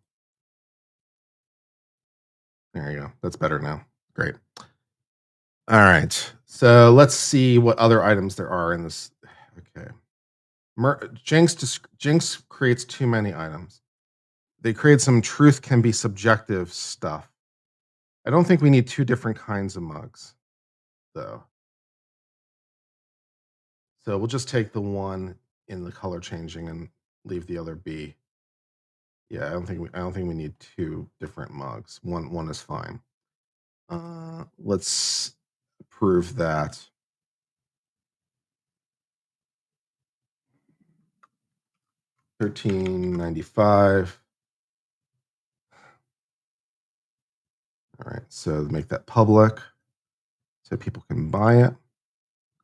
There you go. That's better now. Great. All right. So let's see what other items there are in this. Okay. Jinx creates too many items. They create some truth can be subjective stuff. I don't think we need two different kinds of mugs, though. So we'll just take the one in the color changing and leave the other be. Yeah, I don't think we need two different mugs. One is fine. Let's prove that. $13.95. All right, so make that public so people can buy it.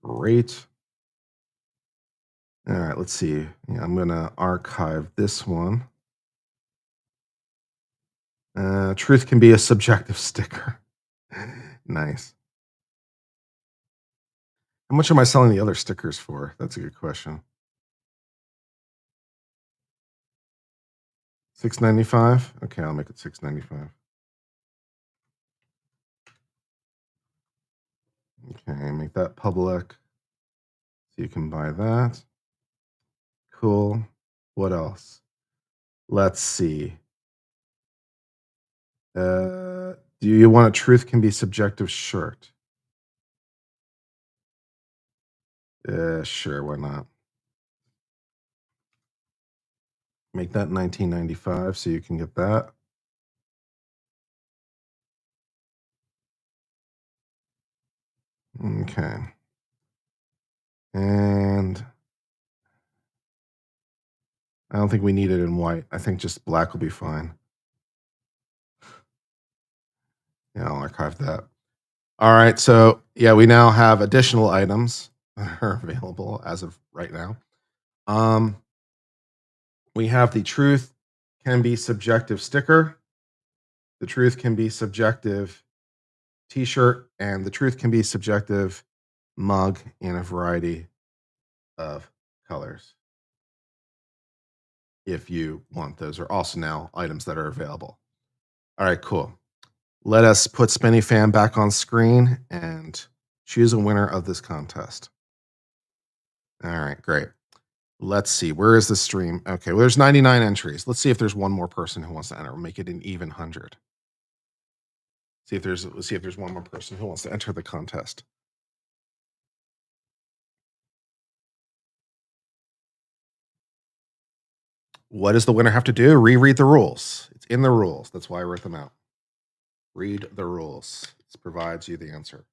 Great. All right, let's see. Yeah, I'm gonna archive this one. Truth can be a subjective sticker. Nice. How much am I selling the other stickers for? That's a good question. $6.95. Okay, I'll make it $6.95. Okay, make that public so you can buy that. Cool. What else? Let's see. Do you want a truth can be subjective shirt? Sure, why not? Make that $19.95 so you can get that. Okay. And I don't think we need it in white. I think just black will be fine. Yeah, I'll archive that. All right, so yeah, we now have additional items that are available as of right now. We have the truth can be subjective sticker. The truth can be subjective t-shirt, and the truth can be subjective, mug in a variety of colors. If you want, those are also now items that are available. All right, cool. Let us put Spinny Fan back on screen and choose a winner of this contest. All right, great. Let's see. Where is the stream? Okay, well, there's 99 entries. Let's see if there's one more person who wants to enter. We'll make it an even 100. Let's see if there's one more person who wants to enter the contest. What does the winner have to do? Reread the rules. It's in the rules. That's why I wrote them out. Read the rules. This provides you the answer.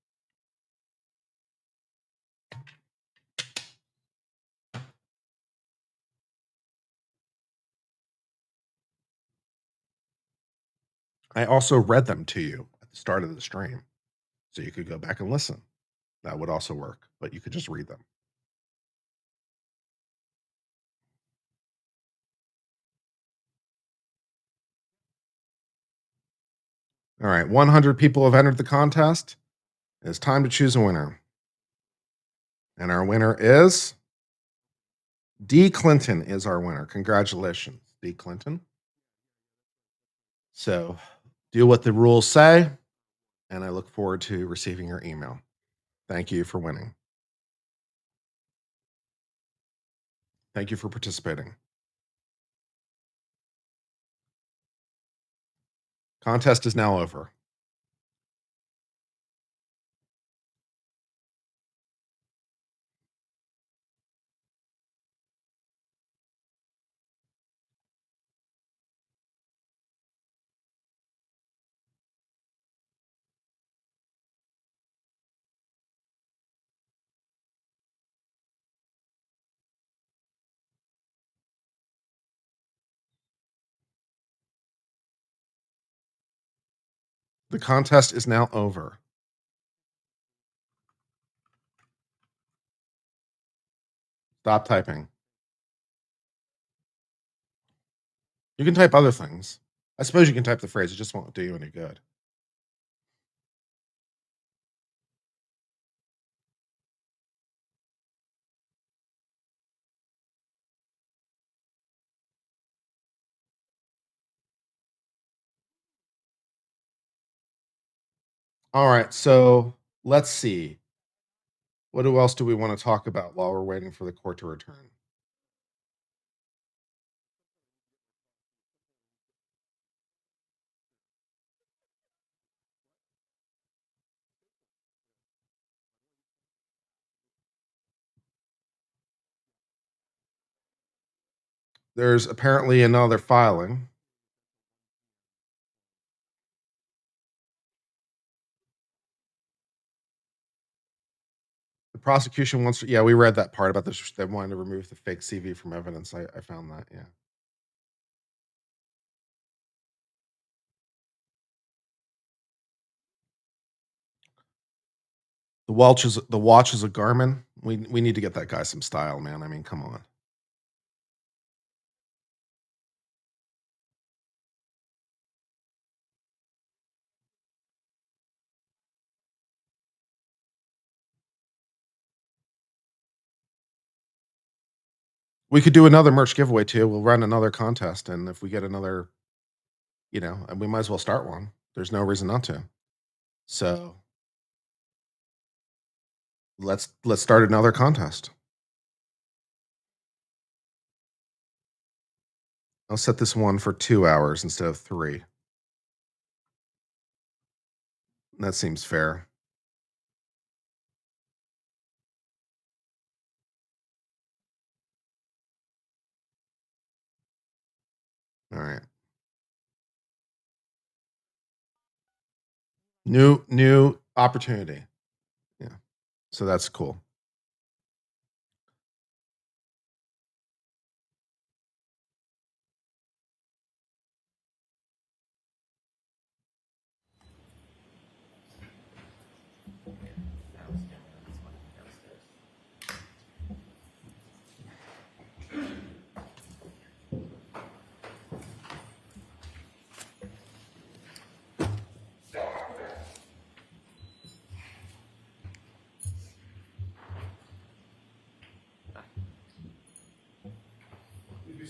I also read them to you at the start of the stream, so you could go back and listen. That would also work, but you could just read them. All right, 100 people have entered the contest. It's time to choose a winner. And our winner is D. Clinton is our winner. Congratulations, D. Clinton. So do what the rules say, and I look forward to receiving your email. Thank you for winning. Thank you for participating. Contest is now over. The contest is now over. Stop typing. You can type other things. I suppose you can type the phrase, it just won't do you any good. All right, so let's see. What else do we want to talk about while we're waiting for the court to return? There's apparently another filing. The prosecution wants to, yeah, we read that part about this. They wanted to remove the fake CV from evidence. I found that, yeah. The watch is a Garmin. We need to get that guy some style, man. I mean, come on. We could do another merch giveaway too. We'll run another contest, and if we get another, and we might as well start one. There's no reason not to. So let's start another contest. I'll set this one for 2 hours instead of 3. That seems fair. All right. New opportunity. Yeah. So that's cool.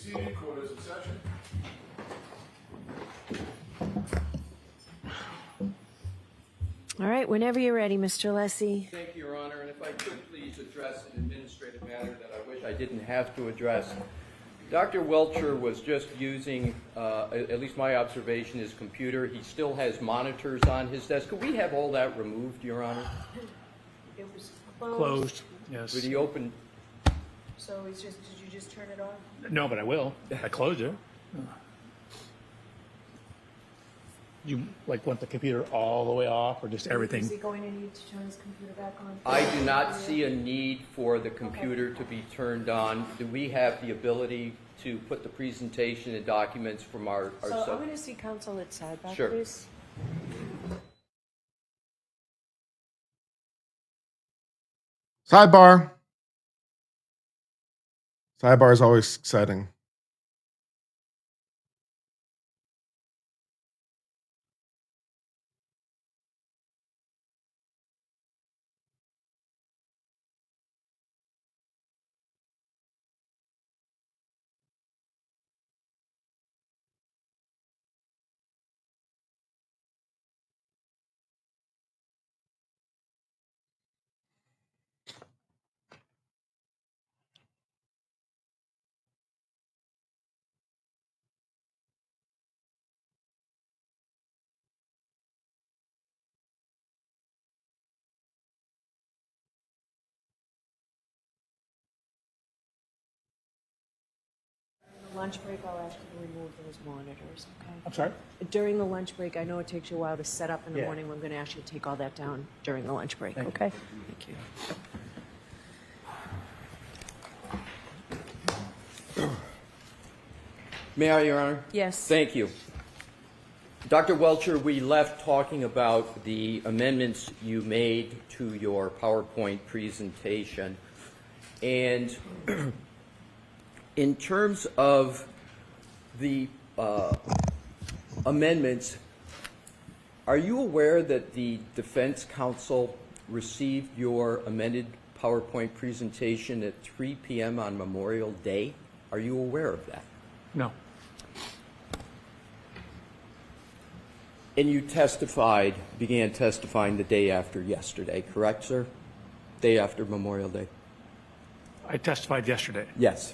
seated. Court is in session. All right, whenever you're ready, Mr. Lessie. Thank you, Your Honor, and if I could please address an administrative matter that I wish I didn't have to address. Dr. Welcher was just using, at least my observation, his computer. He still has monitors on his desk. Could we have all that removed, Your Honor? It was Closed, yes. Would he open? So did you just turn it off? No, but I will. I closed it. You want the computer all the way off or just everything? Is he going to need to turn his computer back on? I do not see a need for the computer to be turned on. Do we have the ability to put the presentation and documents from our So I'm going to see counsel at sidebar, Sure. please. Sidebar. Sidebar is always exciting. Lunch break, I'll ask you to remove those monitors, okay? I'm sorry? During the lunch break, I know it takes you a while to set up in the Yeah. morning. I'm going to ask you to take all that down during the lunch break, okay? Thank you. May I, Your Honor? Yes. Thank you. Dr. Welcher, we left talking about the amendments you made to your PowerPoint presentation. And in terms of the amendments, are you aware that the defense counsel received your amended PowerPoint presentation at 3 p.m. on Memorial Day? Are you aware of that? No. And you began testifying the day after yesterday, correct, sir? Day after Memorial Day? I testified yesterday. Yes.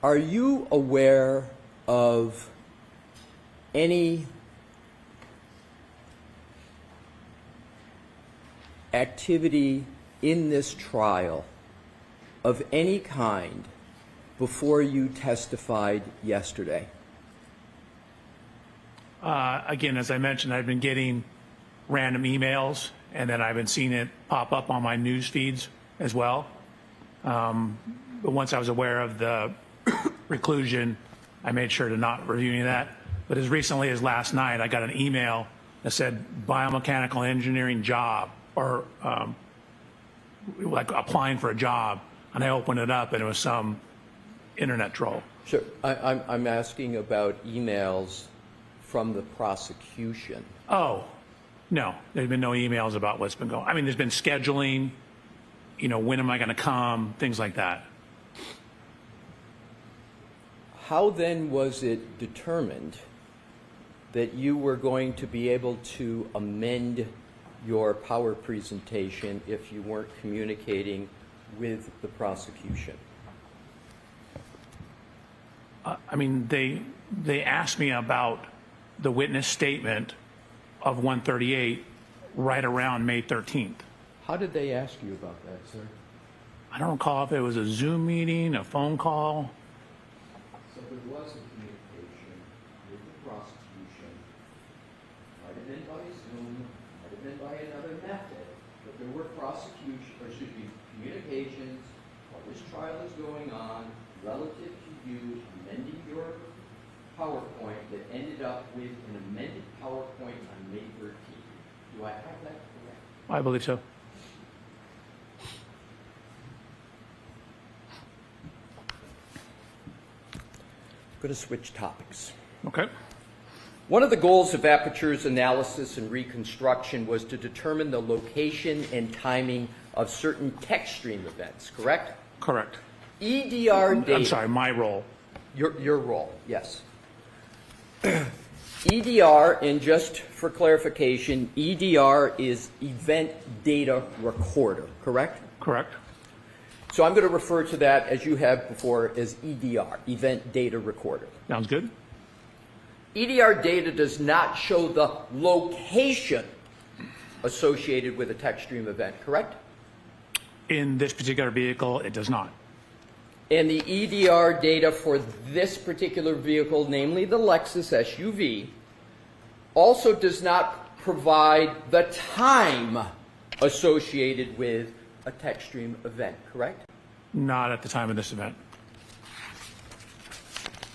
Are you aware of any activity in this trial of any kind before you testified yesterday? Again, as I mentioned, I've been getting random emails, and then I've been seeing it pop up on my news feeds as well. But once I was aware of the reclusion, I made sure to not review any of that. But as recently as last night, I got an email that said biomechanical engineering job, or like applying for a job, and I opened it up and it was some internet troll. Sure. I'm asking about emails from the prosecution. Oh, no, there's been no emails about what's been going. I mean, there's been scheduling, when am I going to come, things like that. How then was it determined that you were going to be able to amend your power presentation if you weren't communicating with the prosecution? I mean, they asked me about the witness statement of 138 right around May 13th. How did they ask you about that, sir? I don't recall if it was a Zoom meeting, a phone call. So there was a communication with the prosecution. Might have been by Zoom, might have been by another method, but there were communications while this trial is going on relative to you amending your PowerPoint that ended up with an amended PowerPoint on May 13th. Do I have that correct? I believe so. going to switch topics. Okay. One of the goals of Aperture's analysis and reconstruction was to determine the location and timing of certain text stream events, correct? Correct. EDR data. I'm sorry, my role. Your role, yes. EDR, and just for clarification, EDR is Event Data Recorder, correct? Correct. So I'm going to refer to that, as you have before, as EDR, Event Data Recorder. Sounds good. EDR data does not show the location associated with a text stream event, correct? In this particular vehicle, it does not. And the EDR data for this particular vehicle, namely the Lexus SUV, also does not provide the time associated with a text stream event, correct? Not at the time of this event.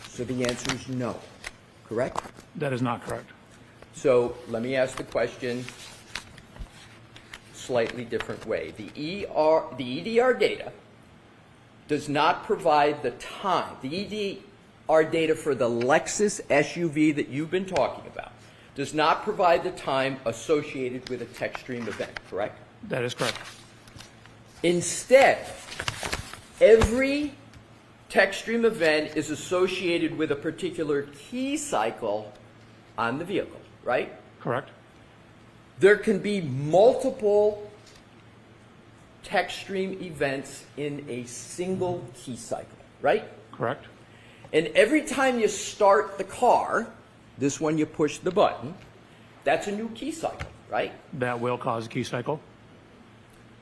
So the answer is no, correct? That is not correct. So let me ask the question slightly different way. The EDR data does not provide the time. The EDR data for the Lexus SUV that you've been talking about does not provide the time associated with a text stream event, correct? That is correct. Instead, every text stream event is associated with a particular key cycle on the vehicle, right? Correct. There can be multiple text stream events in a single key cycle, right? Correct. And every time you start the car, this one you push the button, that's a new key cycle, right? That will cause a key cycle.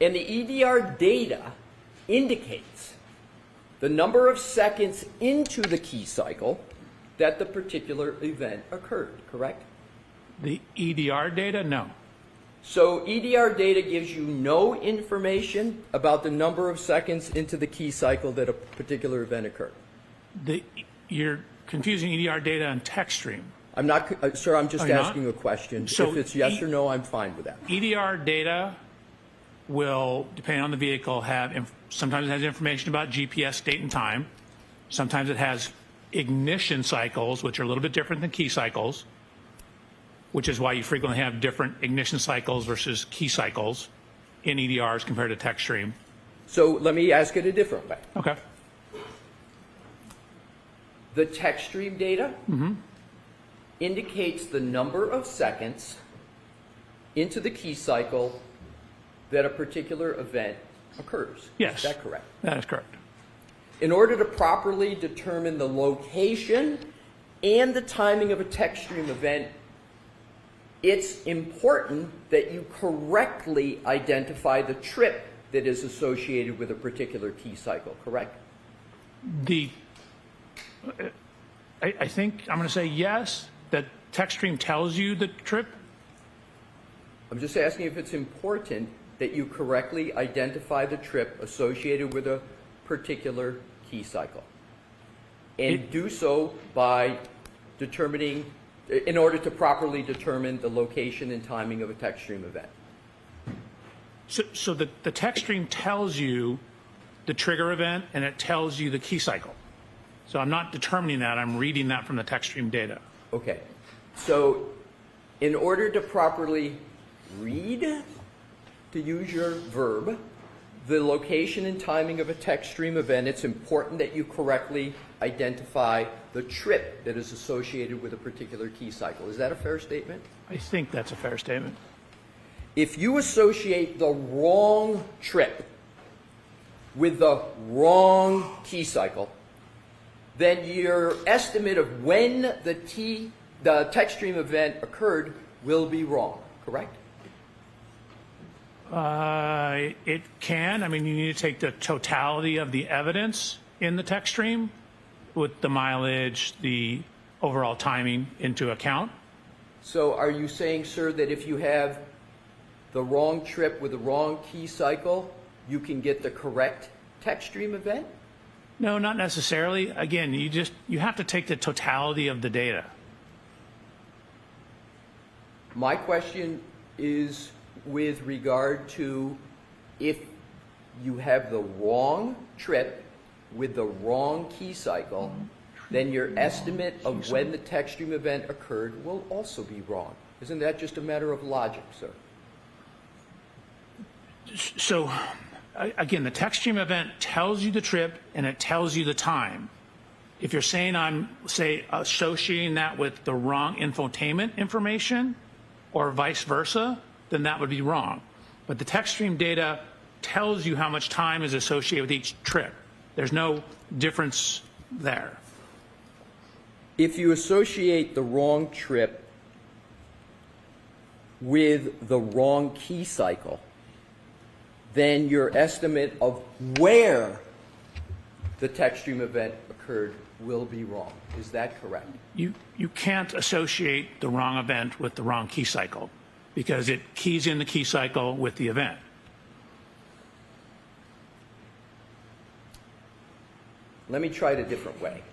And the EDR data indicates the number of seconds into the key cycle that the particular event occurred, correct? The EDR data, no. So EDR data gives you no information about the number of seconds into the key cycle that a particular event occurred. You're confusing EDR data and text stream. I'm not, sir, I'm just Oh, you're asking not? a question. So if it's yes or no, I'm fine with that. EDR data will, depending on the vehicle, sometimes it has information about GPS date and time. Sometimes it has ignition cycles, which are a little bit different than key cycles, which is why you frequently have different ignition cycles versus key cycles in EDRs compared to text stream. So let me ask it a different way. Okay. The text stream data indicates the number of seconds into the key cycle that a particular event occurs. Yes. Is that correct? That is correct. In order to properly determine the location and the timing of a text stream event, it's important that you correctly identify the trip that is associated with a particular key cycle, correct? I think I'm going to say yes, that text stream tells you the trip. I'm just asking if it's important that you correctly identify the trip associated with a particular key cycle. And do so by determining, in order to properly determine the location and timing of a text stream event. So the text stream tells you the trigger event and it tells you the key cycle. So I'm not determining that, I'm reading that from the text stream data. Okay. So in order to properly read, to use your verb, the location and timing of a text stream event, it's important that you correctly identify the trip that is associated with a particular key cycle. Is that a fair statement? I think that's a fair statement. If you associate the wrong trip with the wrong key cycle, then your estimate of when the text stream event occurred will be wrong, correct? It can. I mean, you need to take the totality of the evidence in the text stream with the mileage, the overall timing into account. So are you saying, sir, that if you have the wrong trip with the wrong key cycle, you can get the correct text stream event? No, not necessarily. Again, you have to take the totality of the data. My question is with regard to if you have the wrong trip with the wrong key cycle, then your estimate of when the tech stream event occurred will also be wrong. Isn't that just a matter of logic, sir? So, again, the tech stream event tells you the trip and it tells you the time. If you're saying I'm, say, associating that with the wrong infotainment information or vice versa, then that would be wrong. But the tech stream data tells you how much time is associated with each trip. There's no difference there. If you associate the wrong trip with the wrong key cycle, then your estimate of where the tech stream event occurred will be wrong. Is that correct? You can't associate the wrong event with the wrong key cycle because it keys in the key cycle with the event. Let me try it a different way.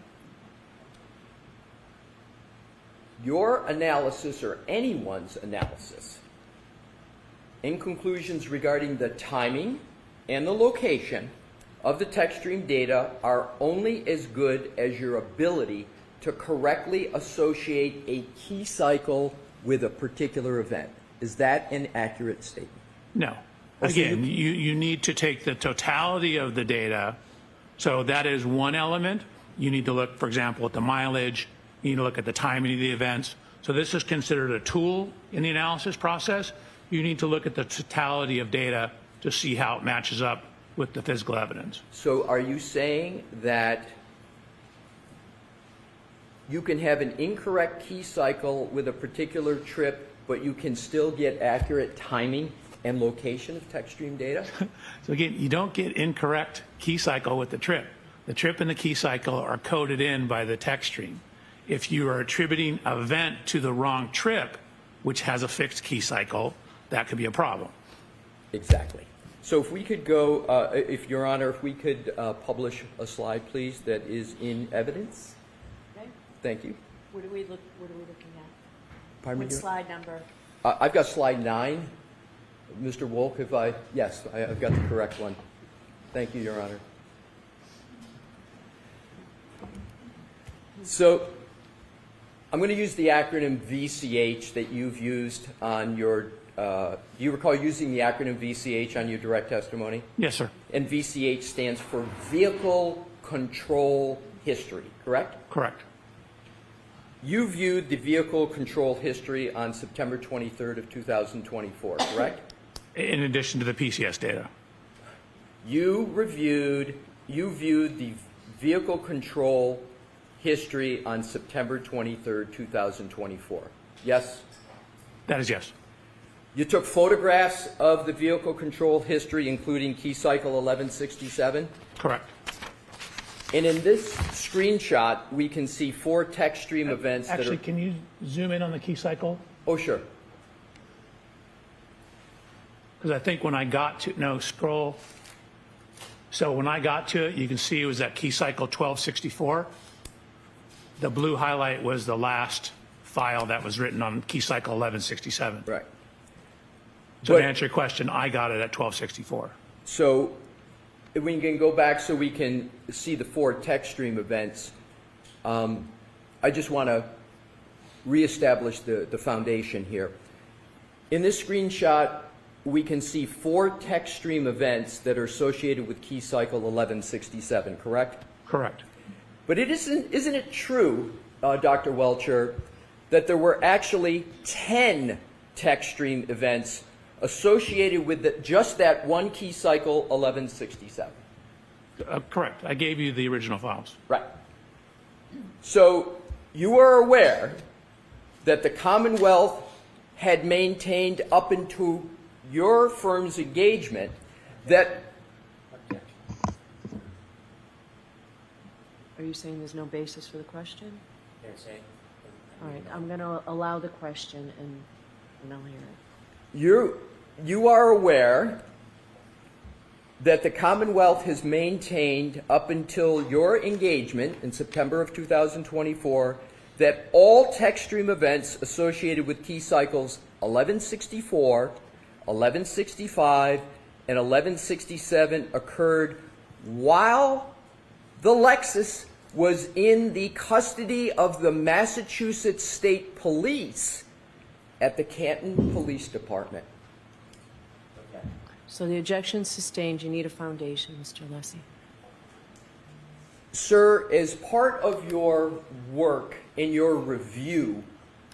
Your analysis, or anyone's analysis, in conclusions regarding the timing and the location of the tech stream data are only as good as your ability to correctly associate a key cycle with a particular event. Is that an accurate statement? No. Again, you need to take the totality of the data. So that is one element. You need to look, for example, at the mileage. You need to look at the timing of the events. So this is considered a tool in the analysis process. You need to look at the totality of data to see how it matches up with the physical evidence. So are you saying that you can have an incorrect key cycle with a particular trip, but you can still get accurate timing and location of tech stream data? So again, you don't get incorrect key cycle with the trip. The trip and the key cycle are coded in by the tech stream. If you are attributing an event to the wrong trip, which has a fixed key cycle, that could be a problem. Exactly. So if we could go, if Your Honor, if we could publish a slide, please, that is in evidence. Okay. Thank you. What are we looking at? Pardon me? What slide number? I've got slide 9. Mr. Wolk, yes, I've got the correct one. Thank you, Your Honor. So I'm going to use the acronym VCH that you've used on your, do you recall using the acronym VCH on your direct testimony? Yes, sir. And VCH stands for Vehicle Control History, correct? Correct. You viewed the vehicle control history on September 23rd of 2024, correct? In addition to the PCS data. You viewed the vehicle control history on September 23rd, 2024. Yes? That is yes. You took photographs of the vehicle control history, including key cycle 1167? Correct. And in this screenshot, we can see 4 tech stream events that are... Actually, can you zoom in on the key cycle? Oh, sure. Because I think when I got to, no, scroll. So when I got to it, you can see it was that key cycle 1264. The blue highlight was the last file that was written on key cycle 1167. Right. So to answer your question, I got it at 1264. So if we can go back so we can see the 4 tech stream events, I just want to reestablish the foundation here. In this screenshot, we can see 4 tech stream events that are associated with key cycle 1167, correct? Correct. But isn't it true, Dr. Welcher, that there were actually 10 tech stream events associated with just that one key cycle 1167? Correct. I gave you the original files. Right. So you are aware that the Commonwealth had maintained up into your firm's engagement that... Are you saying there's no basis for the question? They're saying- All right, I'm going to allow the question and I'll hear it. You are aware that the Commonwealth has maintained up until your engagement in September of 2024 that all tech stream events associated with key cycles 1164, 1165, and 1167 occurred while the Lexus was in the custody of the Massachusetts State Police at the Canton Police Department. So the objection sustained. You need a foundation, Mr. Lessie. Sir, as part of your work in your review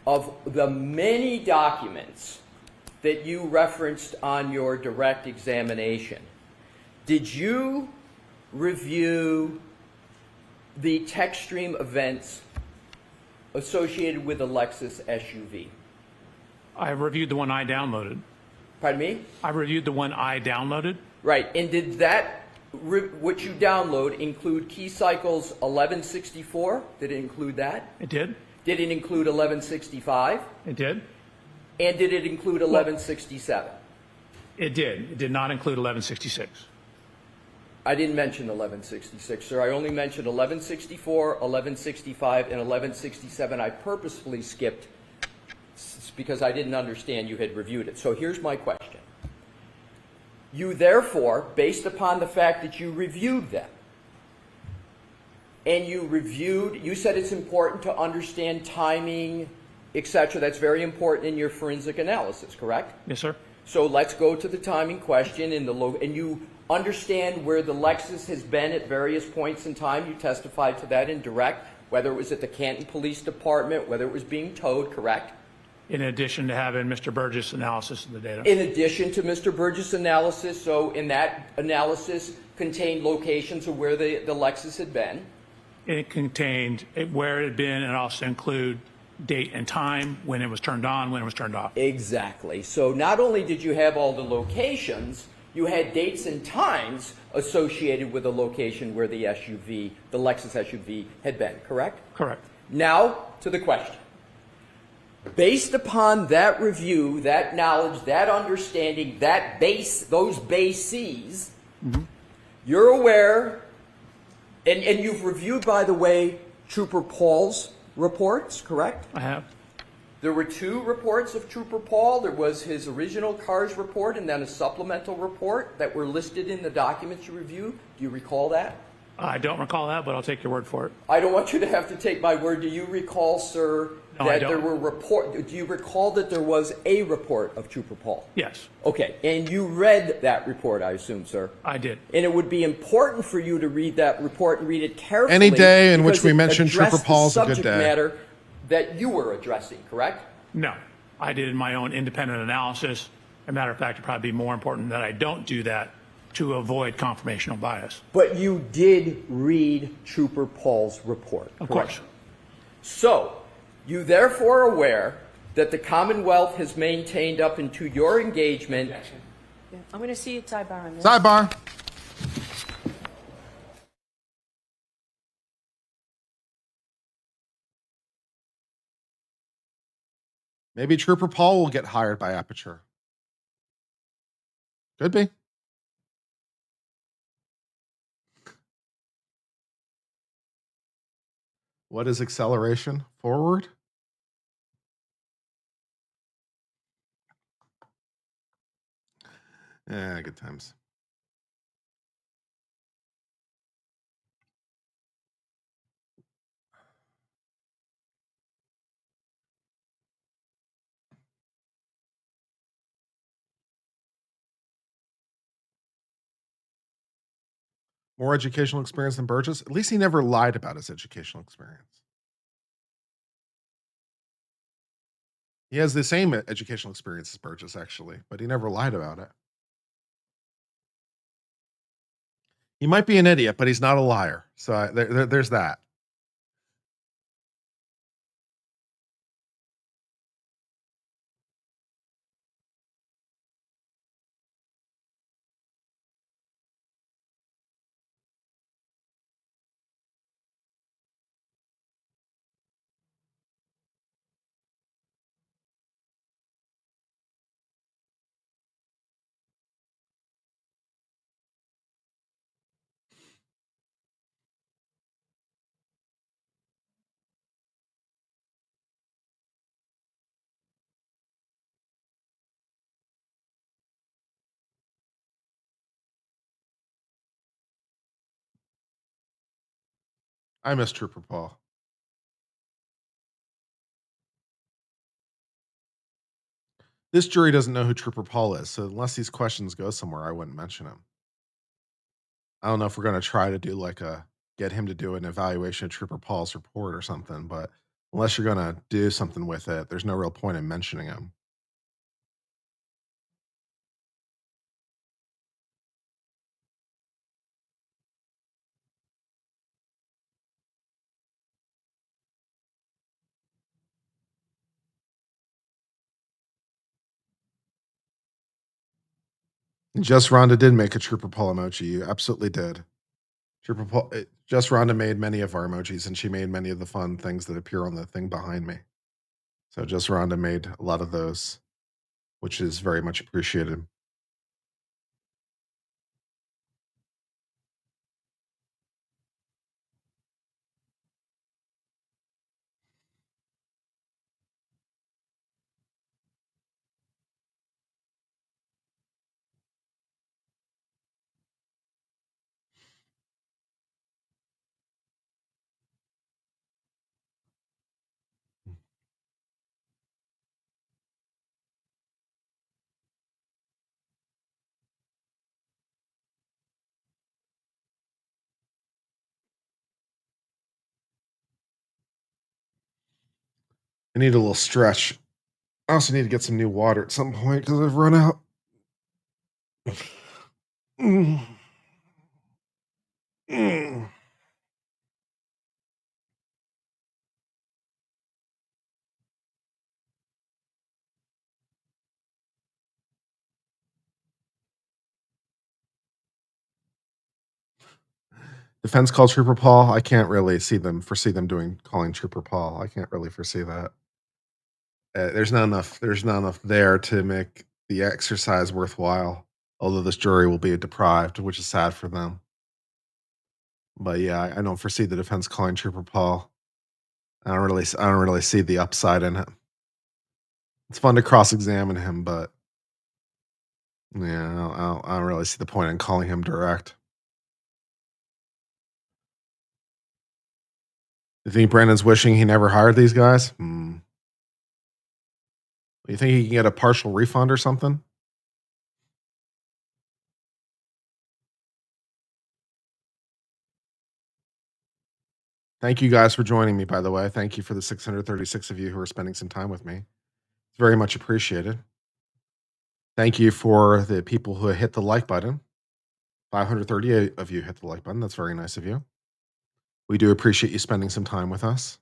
of the many documents that you referenced on your direct examination, did you review the text stream events associated with the Lexus SUV? I reviewed the one I downloaded. Pardon me? I reviewed the one I downloaded. Right, and did that, what you download, include key cycles 1164? Did it include that? It did. Did it include 1165? It did. And did it include 1167? It did. It did not include 1166. I didn't mention 1166, sir. I only mentioned 1164, 1165, and 1167. I purposefully skipped because I didn't understand you had reviewed it. So here's my question. You therefore, based upon the fact that you reviewed them, and you said it's important to understand timing, etc. That's very important in your forensic analysis, correct? Yes, sir. So let's go to the timing question and you understand where the Lexus has been at various points in time. You testified to that in direct, whether it was at the Canton Police Department, whether it was being towed, correct? In addition to having Mr. Burgess' analysis of the data. In addition to Mr. Burgess' analysis, so in that analysis contained locations of where the Lexus had been. It contained where it had been and also include date and time, when it was turned on, when it was turned off. Exactly. So not only did you have all the locations, you had dates and times associated with the location where the SUV, the Lexus SUV, had been, correct? Correct. Now to the question. Based upon that review, that knowledge, that understanding, that those bases, you're aware, and you've reviewed, by the way, Trooper Paul's reports, correct? I have. There were two reports of Trooper Paul. There was his original CARS report and then a supplemental report that were listed in the documents you reviewed. Do you recall that? I don't recall that, but I'll take your word for it. I don't want you to have to take my word. Do you recall, sir, No, I that there don't. were do you recall that there was a report of Trooper Paul? Yes, Okay, and you read that report, I assume, sir. I did. And it would be important for you to read that report and read it carefully. Any day in which because we it mention Trooper addressed the Paul's a good subject day. matter that you were addressing, correct? No, I did my own independent analysis. As a matter of fact, it'd probably be more important that I don't do that to avoid confirmational bias. But you did read Trooper Paul's report, Of correct? course. So, you therefore are aware that the Commonwealth has maintained up into your engagement. Yeah, I'm going to see it sidebar on this. Sidebar. Maybe Trooper Paul will get hired by Aperture. Could be. What is acceleration? Forward? Yeah, good times. More educational experience than Burgess? At least he never lied about his educational experience. He has the same educational experience as Burgess, actually, but he never lied about it. He might be an idiot, but he's not a liar. So there's that. I miss Trooper Paul. This jury doesn't know who Trooper Paul is, so unless these questions go somewhere, I wouldn't mention him. I don't know if we're going to try to do like get him to do an evaluation of Trooper Paul's report or something, but unless you're going to do something with it, there's no real point in mentioning him. Just Rhonda did make a Trooper Paul emoji. You absolutely did. Trooper Paul, Just Rhonda made many of our emojis, and she made many of the fun things that appear on the thing behind me. So Just Rhonda made a lot of those, which is very much appreciated. I need a little stretch. I also need to get some new water at some point because I've run out. Mm. Mm. Defense call Trooper Paul. I can't really foresee them calling Trooper Paul. I can't really foresee that. There's not enough. There's not enough there to make the exercise worthwhile. Although this jury will be deprived, which is sad for them. But yeah, I don't foresee the defense calling Trooper Paul. I don't really see the upside in it. It's fun to cross-examine him, but yeah, I don't really see the point in calling him direct. You think Brandon's wishing he never hired these guys? You think he can get a partial refund or something? Thank you guys for joining me, by the way. Thank you for the 636 of you who are spending some time with me. It's very much appreciated. Thank you for the people who hit the like button. 538 of you hit the like button. That's very nice of you. We do appreciate you spending some time with us.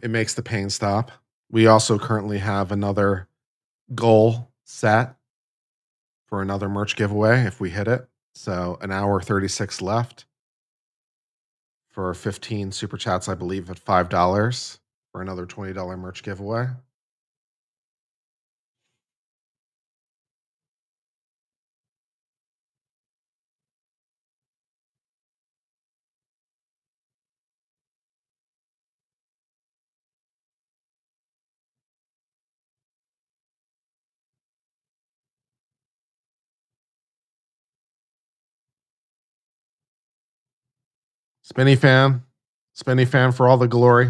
It makes the pain stop. We also currently have another goal set for another merch giveaway if we hit it. So an hour 36 left for 15 super chats, I believe, at $5 for another $20 merch giveaway. Spinny fan for all the glory.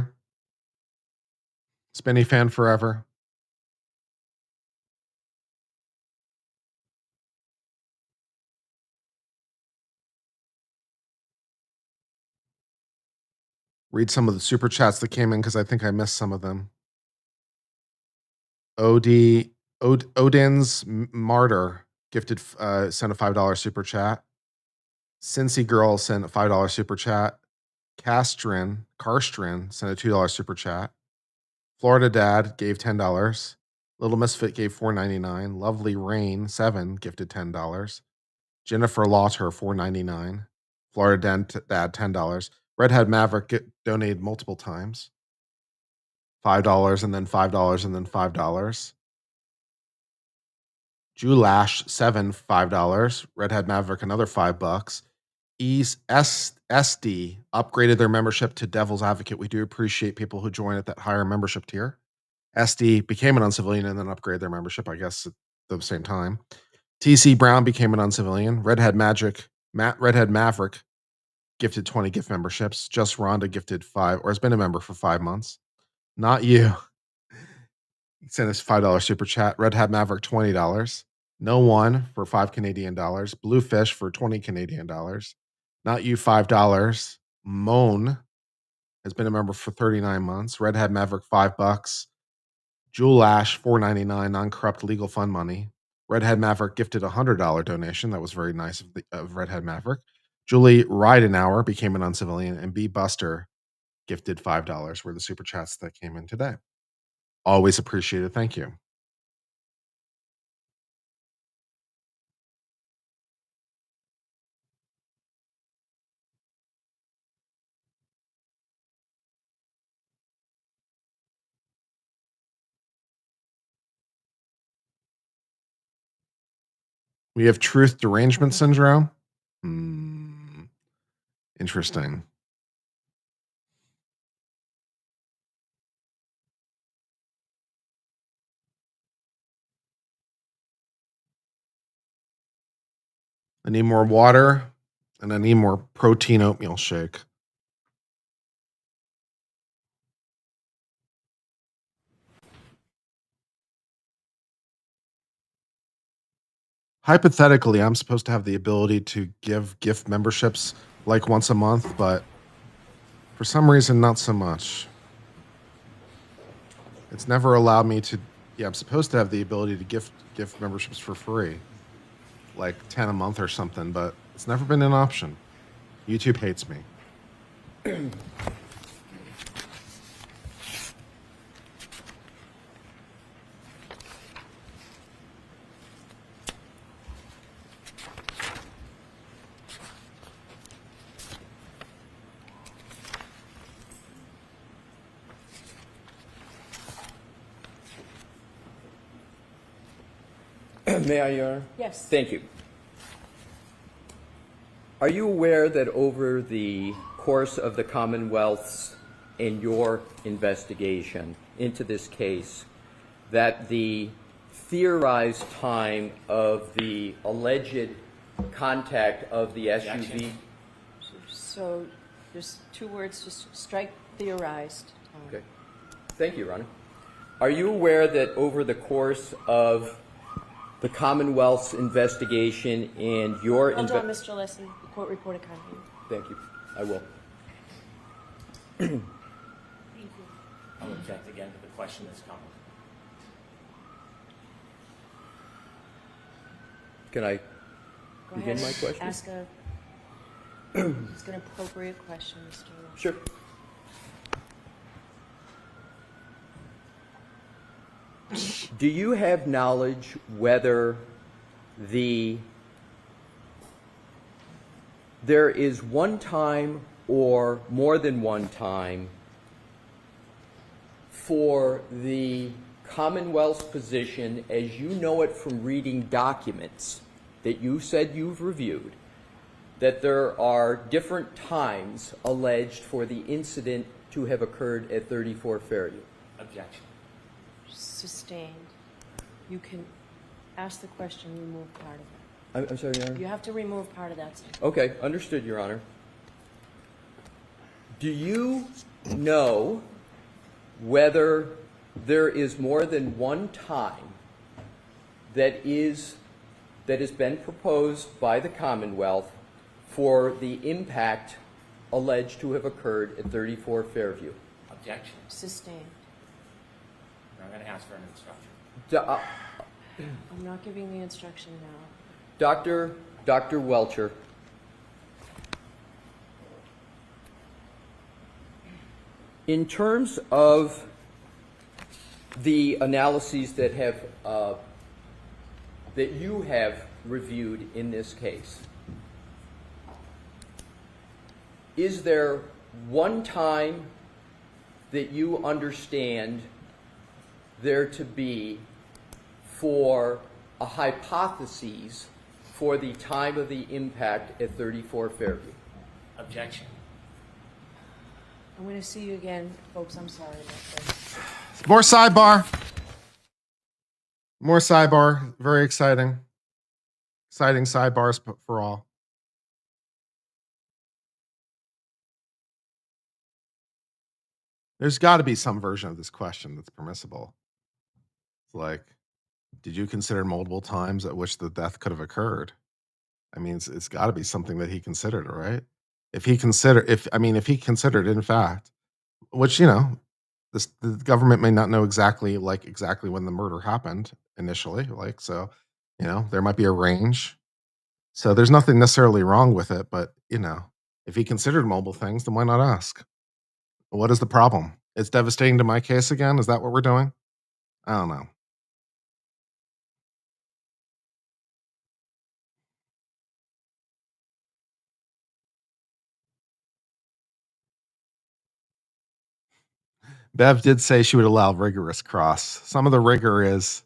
Spinny fan forever. Read some of the super chats that came in because I think I missed some of them. Odin's Martyr gifted sent a $5 super chat. Cincy Girl sent a $5 super chat. Karstrin sent a $2 super chat. Florida Dad gave $10. Little Misfit gave $4.99. Lovely Rain 7 gifted $10. Jennifer Lauter $4.99. Florida Dad $10. Redhead Maverick donated multiple times. $5 and then $5 and then $5. Julash 7 $5. Redhead Maverick another $5. SD upgraded their membership to Devil's Advocate. We do appreciate people who join at that higher membership tier. SD became an uncivilian and then upgraded their membership, I guess, at the same time. TC Brown became an uncivilian. Redhead Magic Redhead Maverick gifted 20 gift memberships. Just Rhonda gifted 5, or has been a member for 5 months. Not you. He sent us $5 super chat. Redhead Maverick, $20. No One for $5 Canadian. Bluefish for $20 Canadian. Not You, $5. Moan has been a member for 39 months. Redhead Maverick, $5. Jewel Ash, $4.99. Non-corrupt legal fund money. Redhead Maverick gifted a $100 donation. That was very nice of Redhead Maverick. Julie Ridenauer became an uncivilian, and B Buster gifted $5. Were the super chats that came in today. Always appreciated. Thank you. We have truth derangement syndrome. Interesting. I need more water, and I need more protein oatmeal shake. Hypothetically, I'm supposed to have the ability to give gift memberships like once a month, but for some reason, not so much. It's never allowed me to. Yeah, I'm supposed to have the ability to gift memberships for free, like 10 a month or something, but it's never been an option. YouTube hates me. May I, Your Honor? Yes. Thank you. Are you aware that over the course of the Commonwealth's and your investigation into this case, that the theorized time of the alleged contact of the SUV? So there's 2 words, just strike theorized. Okay. Thank you, Your Honor. Are you aware that over the course of the Commonwealth's investigation and your... Hold on, Mr. Lesson. The court reporter can't hear you. Thank you. I will. I'll object again to the question that's coming. Can I Go begin ahead. my question? Ask an appropriate question, Mr. Lesson. Sure. Do you have knowledge whether there is one time or more than one time for the Commonwealth's position, as you know it from reading documents that you said you've reviewed, that there are different times alleged for the incident to have occurred at 34 Fairview? Objection. Sustained. You can ask the question, remove part of it. I'm sorry, Your Honor? You have to remove part of that sentence. Okay, understood, Your Honor. Do you know whether there is more than one time that has been proposed by the Commonwealth for the impact alleged to have occurred at 34 Fairview? Objection. Sustained. I'm going to ask for an instruction. I'm not giving the instruction now. Dr. Welcher, in terms of the analyses that you have reviewed in this case, is there one time that you understand there to be for a hypothesis for the time of the impact at 34 Fairview? Objection. I'm going to see you again, folks. I'm sorry about this. More sidebar. More sidebar. Very exciting. Exciting sidebars for all. There's got to be some version of this question that's permissible. It's like, did you consider multiple times at which the death could have occurred? I mean, it's got to be something that he considered, right? If he considered, if he considered, in fact, which the government may not know exactly when the murder happened initially, so, there might be a range. So there's nothing necessarily wrong with it, but if he considered multiple things, then why not ask? What is the problem? It's devastating to my case again. Is that what we're doing? I don't know. Bev did say she would allow rigorous cross. Some of the rigor is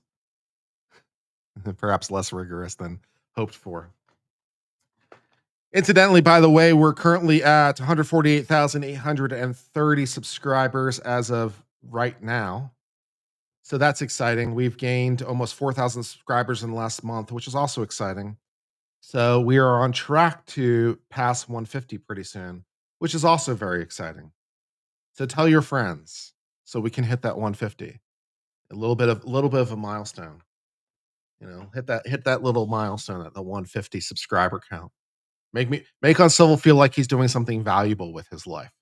perhaps less rigorous than hoped for. Incidentally, by the way, we're currently at 148,830 subscribers as of right now. So that's exciting. We've gained almost 4,000 subscribers in the last month, which is also exciting. So we are on track to pass 150 pretty soon, which is also very exciting. So tell your friends so we can hit that 150. A little bit of a milestone. Hit that little milestone at the 150 subscriber count. Make Uncivil feel like he's doing something valuable with his life.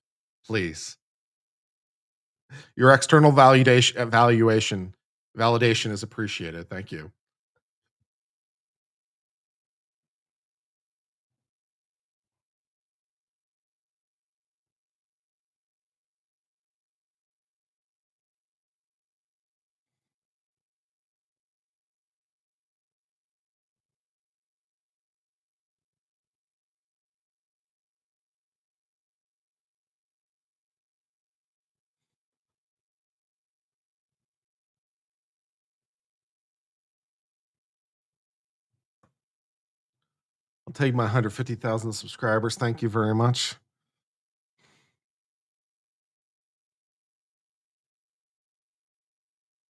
Please. Your external validation is appreciated. Thank you. I'll take my 150,000 subscribers. Thank you very much.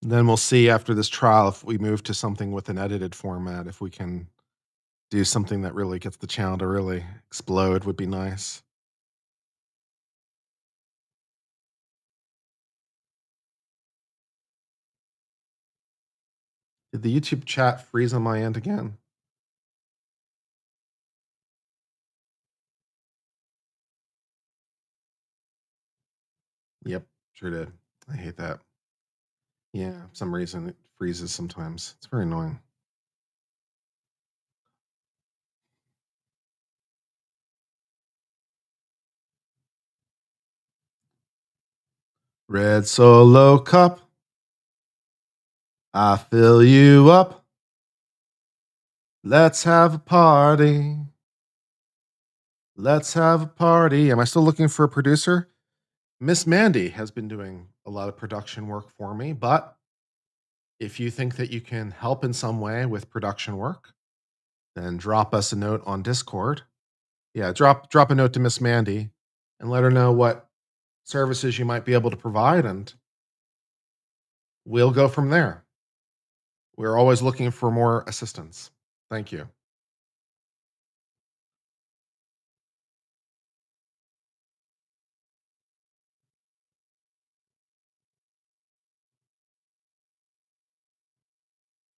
Then we'll see after this trial if we move to something with an edited format, if we can do something that really gets the channel to really explode would be nice. Did the YouTube chat freeze on my end again? Yep, sure did. I hate that. Yeah, for some reason it freezes sometimes. It's very annoying. Red Solo Cup, I fill you up. Let's have a party. Let's have a party. Am I still looking for a producer? Miss Mandy has been doing a lot of production work for me, but if you think that you can help in some way with production work, then drop us a note on Discord. Yeah, drop a note to Miss Mandy and let her know what services you might be able to provide, and we'll go from there. We're always looking for more assistance. Thank you.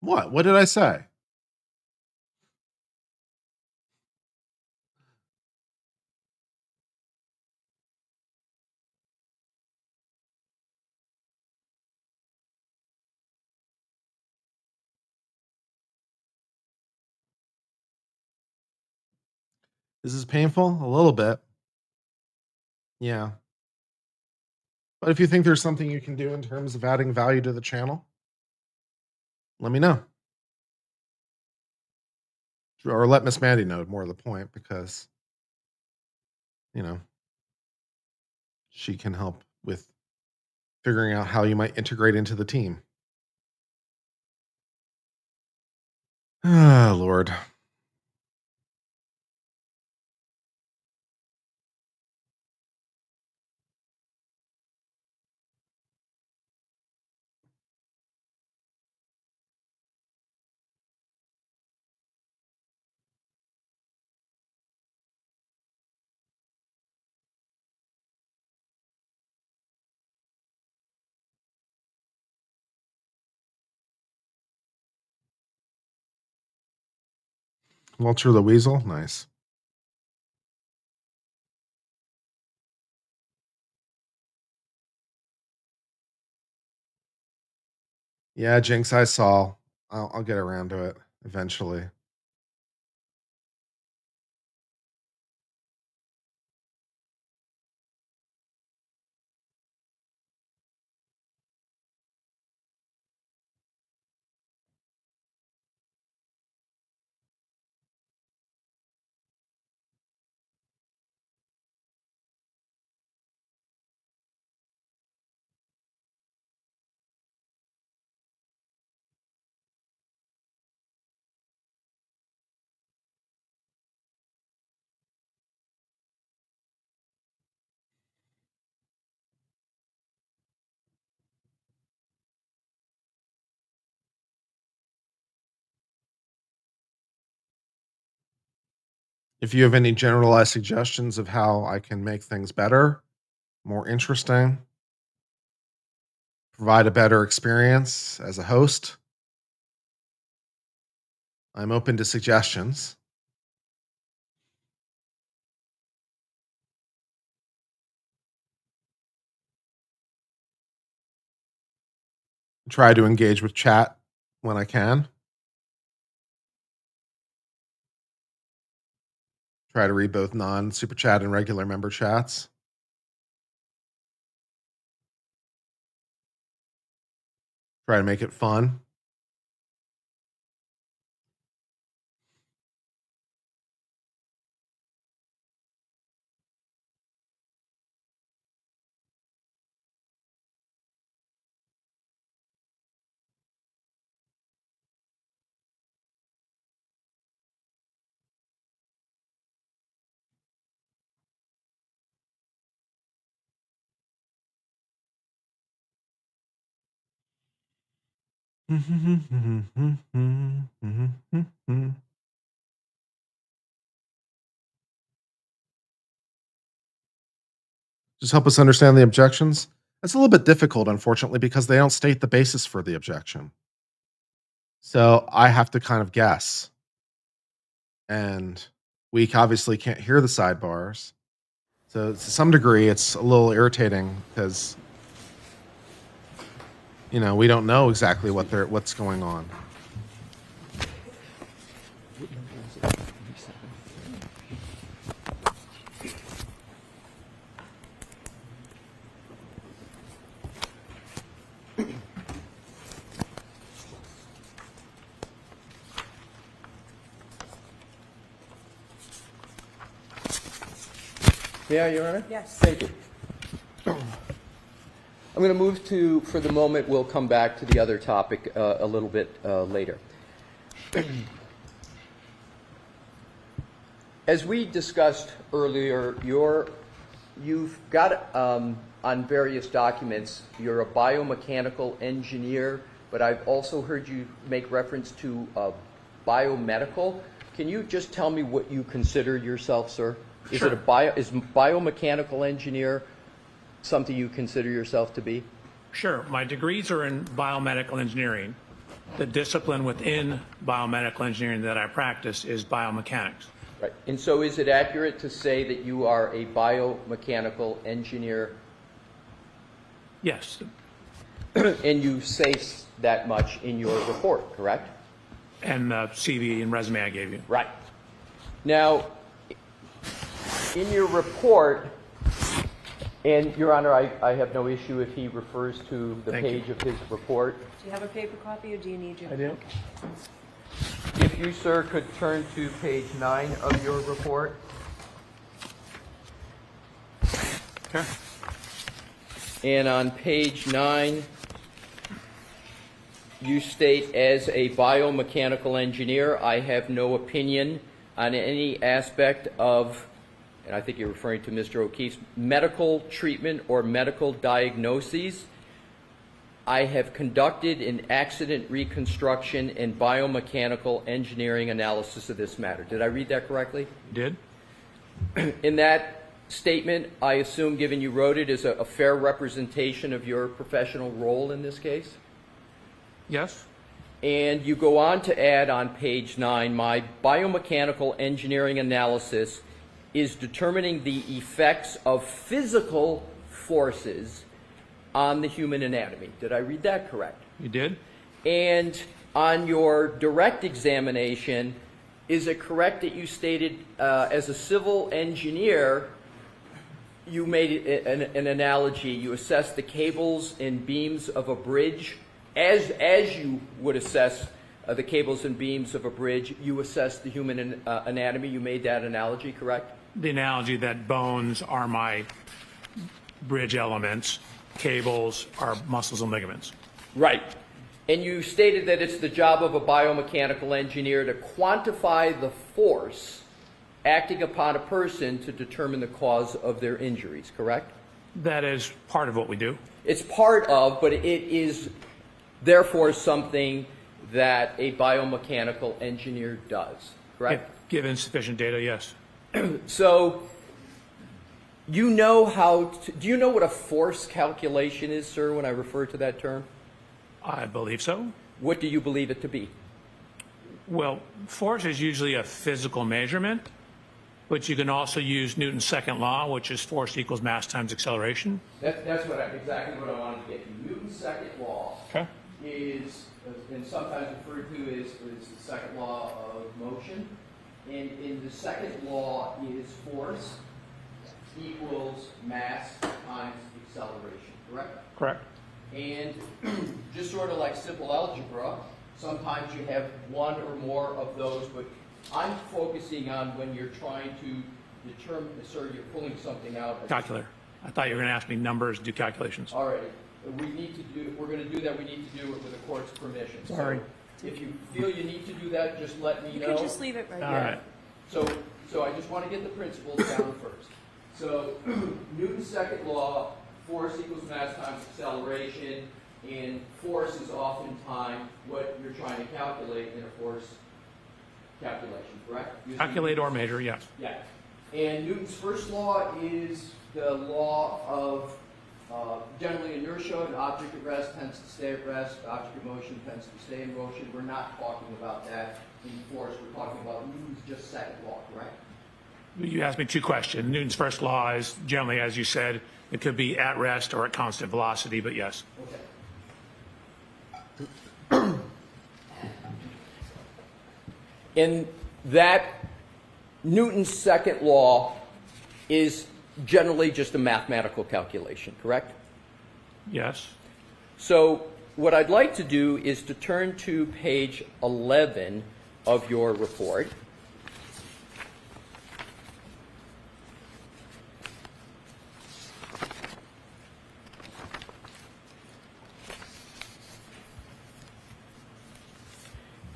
What? What did I say? This is painful? A little bit. Yeah. But if you think there's something you can do in terms of adding value to the channel, let me know. Or let Miss Mandy know, more of the point, because, she can help with figuring out how you might integrate into the team. Ah, Lord. Welcher the Weasel, nice. Yeah, Jinx, I saw. I'll get around to it eventually. If you have any generalized suggestions of how I can make things better, more interesting, provide a better experience as a host, I'm open to suggestions. Try to engage with chat when I can. Try to read both non-super chat and regular member chats. Try to make it fun. Just help us understand the objections. It's a little bit difficult, unfortunately, because they don't state the basis for the objection. So I have to kind of guess. And we obviously can't hear the sidebars. So to some degree, it's a little irritating because, we don't know exactly what's going on. Yeah, Your Honor? Yes. Thank you. I'm going to move to, for the moment, we'll come back to the other topic a little bit later. As we discussed earlier, you've got on various documents, you're a biomechanical engineer, but I've also heard you make reference to biomedical. Can you just tell me what you consider yourself, sir? Is Sure. is biomechanical engineer something you consider yourself to be? Sure. My degrees are in biomedical engineering. The discipline within biomedical engineering that I practice is biomechanics. Right. And so is it accurate to say that you are a biomechanical engineer? Yes. And you say that much in your report, correct? And the CV and resume I gave you. Right. Now, in your report, and Your Honor, I have no issue if he refers to the Thank you. page of his report. Do you have a paper copy or do you need your? I do. If you, sir, could turn to page 9 of your report. Okay. And on page 9, you state, as a biomechanical engineer, I have no opinion on any aspect of, and I think you're referring to Mr. O'Keefe's, medical treatment or medical diagnoses. I have conducted an accident reconstruction and biomechanical engineering analysis of this matter. Did I read that correctly? Did? In that statement, I assume, given you wrote it, is a fair representation of your professional role in this case? Yes. And you go on to add on page 9, my biomechanical engineering analysis is determining the effects of physical forces on the human anatomy. Did I read that correct? You did? And on your direct examination, is it correct that you stated as a civil engineer, you made an analogy, you assessed the cables and beams of a bridge as you would assess the cables and beams of a bridge, you assess the human anatomy. You made that analogy, correct? The analogy that bones are my bridge elements, cables are muscles and ligaments. Right. And you stated that it's the job of a biomechanical engineer to quantify the force acting upon a person to determine the cause of their injuries, correct? That is part of what we do. It's part of, but it is therefore something that a biomechanical engineer does, correct? If given sufficient data, yes. So, you know do you know what a force calculation is, sir, when I refer to that term? I believe so. What do you believe it to be? Well, force is usually a physical measurement, but you can also use Newton's second law, which is force equals mass times acceleration. That's exactly what I wanted to get to. Newton's second law is, and sometimes referred to as the second law of motion. And in the second law is force equals mass times acceleration, correct? Correct. And just sort of like simple algebra, sometimes you have one or more of those, but I'm focusing on when you're trying to determine, sir, you're pulling something out. Calculator. I thought you were going to ask me numbers, do calculations. All right. We're going to do that. We need to do it with the court's permission. Sorry. So if you feel you need to do that, just let me know. You can just leave it right All here. right. So I just want to get the principles down first. So Newton's second law, force equals mass times acceleration, and force is oftentimes what you're trying to calculate in a force calculation, correct? Calculate or measure, yes. Yeah. And Newton's first law is the law of generally inertia. An object at rest tends to stay at rest. Object in motion tends to stay in motion. We're not talking about that in force. We're talking about Newton's just second law, correct? You asked me two questions. Newton's first law is generally, as you said, it could be at rest or at constant velocity, but yes. Okay. And that Newton's second law is generally just a mathematical calculation, correct? Yes. So what I'd like to do is to turn to page 11 of your report.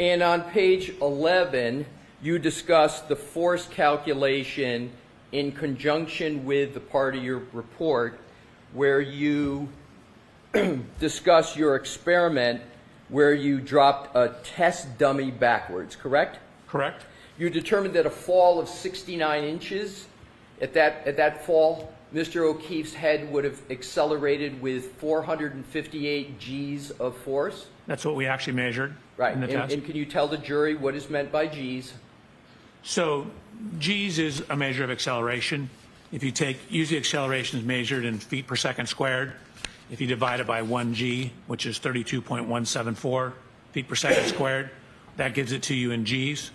And on page 11, you discuss the force calculation in conjunction with the part of your report where you discuss your experiment where you dropped a test dummy backwards, correct? Correct. You determined that a fall of 69 inches, at that fall, Mr. O'Keefe's head would have accelerated with 458 G's of force? That's what we actually measured Right. in the test. And can you tell the jury what is meant by G's? So G's is a measure of acceleration. If you use the acceleration is measured in feet per second squared. If you divide it by 1 G, which is 32.174 feet per second squared, that gives it to you in G's.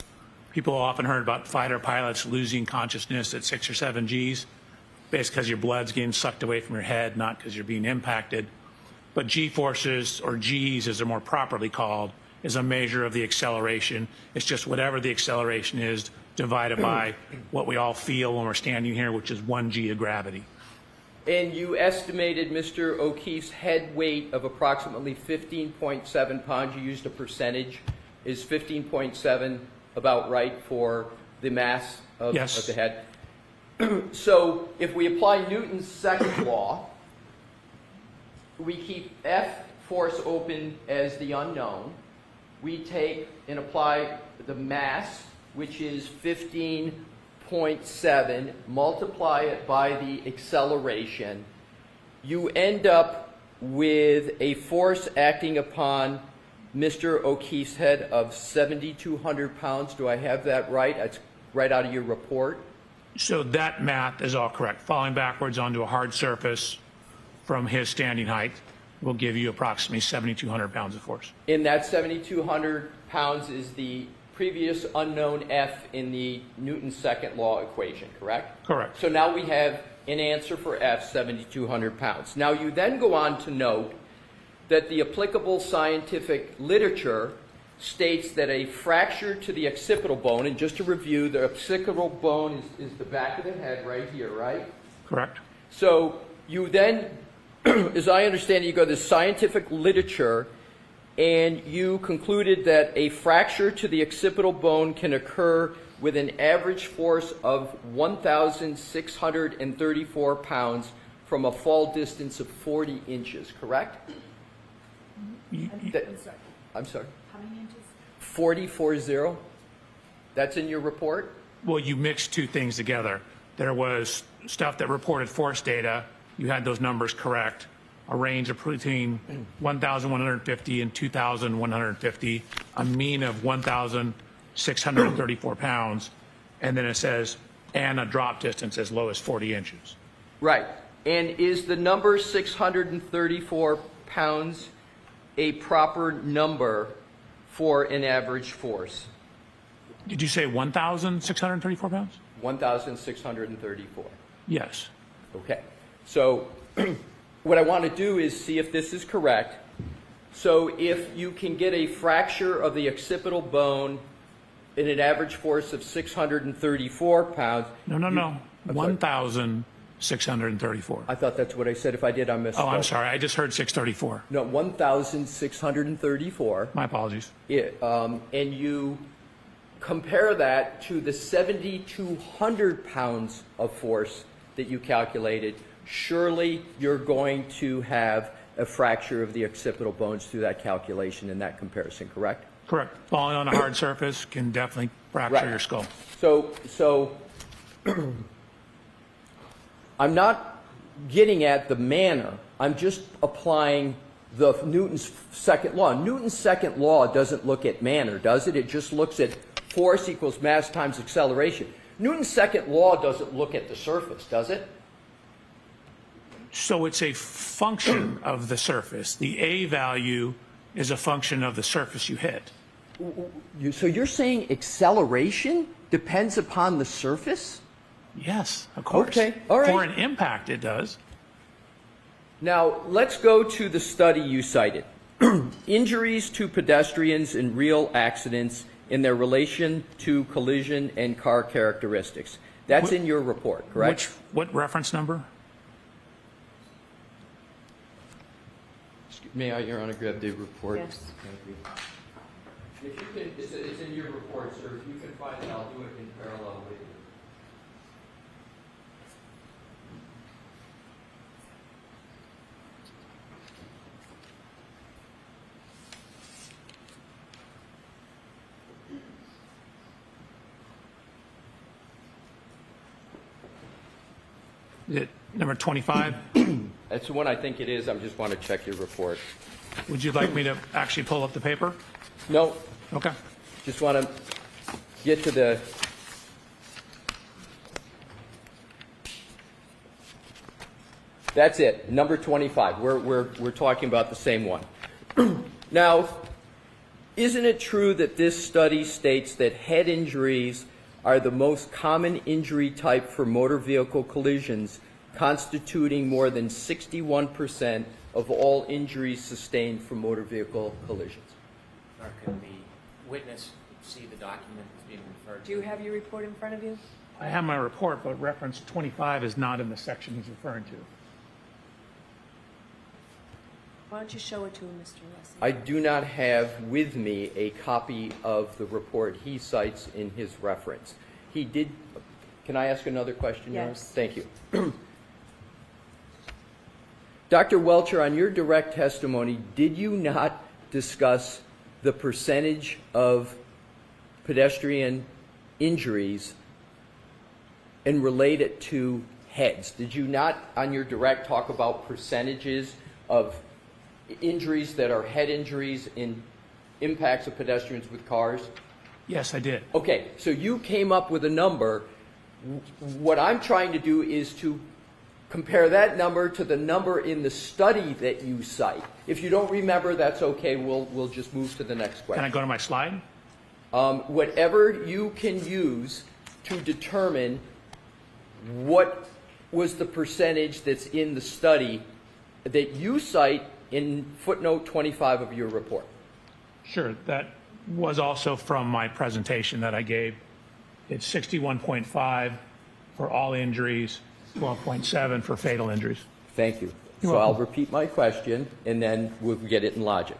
People often heard about fighter pilots losing consciousness at 6 or 7 G's, basically because your blood's getting sucked away from your head, not because you're being impacted. But G forces, or G's as they're more properly called, is a measure of the acceleration. It's just whatever the acceleration is divided by what we all feel when we're standing here, which is 1 G of gravity. And you estimated Mr. O'Keefe's head weight of approximately 15.7 pounds. You used a percentage. Is 15.7 about right for the mass of the head? So if we apply Newton's second law, we keep F force open as the unknown. We take and apply the mass, which is 15.7, multiply it by the acceleration. You end up with a force acting upon Mr. O'Keefe's head of 7,200 pounds. Do I have that right? That's right out of your report. So that math is all correct. Falling backwards onto a hard surface from his standing height will give you approximately 7,200 pounds of force. In that 7,200 pounds is the previous unknown F in the Newton's second law equation, correct? Correct. So now we have an answer for F, 7,200 pounds. Now you then go on to note that the applicable scientific literature states that a fracture to the occipital bone, and just to review, the occipital bone is the back of the head right here, right? Correct. So you then, as I understand it, you go to scientific literature and you concluded that a fracture to the occipital bone can occur with an average force of 1,634 pounds from a fall distance of 40 inches, correct? I'm sorry? How many inches? 40. That's in your report? Well, you mixed two things together. There was stuff that reported force data. You had those numbers correct. A range of between 1,150 and 2,150, a mean of 1,634 pounds, and then it says, and a drop distance as low as 40 inches. Right. And is the number 634 pounds a proper number for an average force? Did you say 1,634 pounds? 1,634. Yes. Okay. So what I want to do is see if this is correct. So if you can get a fracture of the occipital bone in an average force of 634 pounds. No. 1,634. I thought that's what I said. If I did, I missed. Oh, I'm sorry. I just heard 634. No, 1,634. My apologies. And you compare that to the 7,200 pounds of force that you calculated, surely you're going to have a fracture of the occipital bones through that calculation in that comparison, correct? Correct. Falling on a hard surface can definitely fracture your skull. So I'm not getting at the manner. I'm just applying the Newton's second law. Newton's second law doesn't look at manner, does it? It just looks at force equals mass times acceleration. Newton's second law doesn't look at the surface, does it? So it's a function of the surface. The A value is a function of the surface you hit. So you're saying acceleration depends upon the surface? Yes, of course. Okay, all right. For an impact, it does. Now, let's go to the study you cited. Injuries to pedestrians in real accidents in their relation to collision and car characteristics. That's in your report, correct? What reference number? May I, Your Honor, grab the report? Yes. Thank you. If you can, it's in your report, sir. If you can find it, I'll do it in parallel with you. Is it number 25? That's the one I think it is. I just want to check your report. Would you like me to actually pull up the paper? No, Okay. just want to get to the... That's it, number 25. We're talking about the same one. Now, isn't it true that this study states that head injuries are the most common injury type for motor vehicle collisions, constituting more than 61% of all injuries sustained from motor vehicle collisions? Or can the witness see the document that's being referred to? Do you have your report in front of you? I have my report, but reference 25 is not in the section he's referring to. Why don't you show it to him, Mr. Leslie? I do not have with me a copy of the report he cites in his reference. He did. Can I ask another question, Your Honor? Yes. Thank you. Dr. Welcher, on your direct testimony, did you not discuss the percentage of pedestrian injuries and relate it to heads? Did you not, on your direct, talk about percentages of injuries that are head injuries in impacts of pedestrians with cars? Yes, I did. Okay, so you came up with a number. What I'm trying to do is to compare that number to the number in the study that you cite. If you don't remember, that's okay. We'll just move to the next question. Can I go to my slide? Whatever you can use to determine what was the percentage that's in the study that you cite in footnote 25 of your report. Sure. That was also from my presentation that I gave. It's 61.5 for all injuries, 12.7 for fatal injuries. Thank you. You're So I'll welcome. repeat my question, and then we'll get it in logic.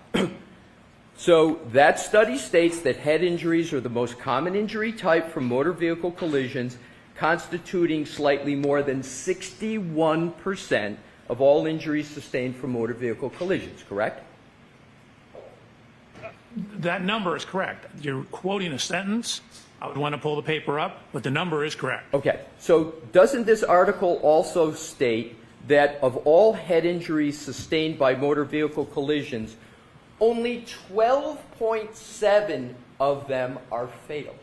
So that study states that head injuries are the most common injury type from motor vehicle collisions, constituting slightly more than 61% of all injuries sustained from motor vehicle collisions, correct? That number is correct. You're quoting a sentence. I would want to pull the paper up, but the number is correct. Okay, so doesn't this article also state that of all head injuries sustained by motor vehicle collisions, only 12.7 of them are fatal?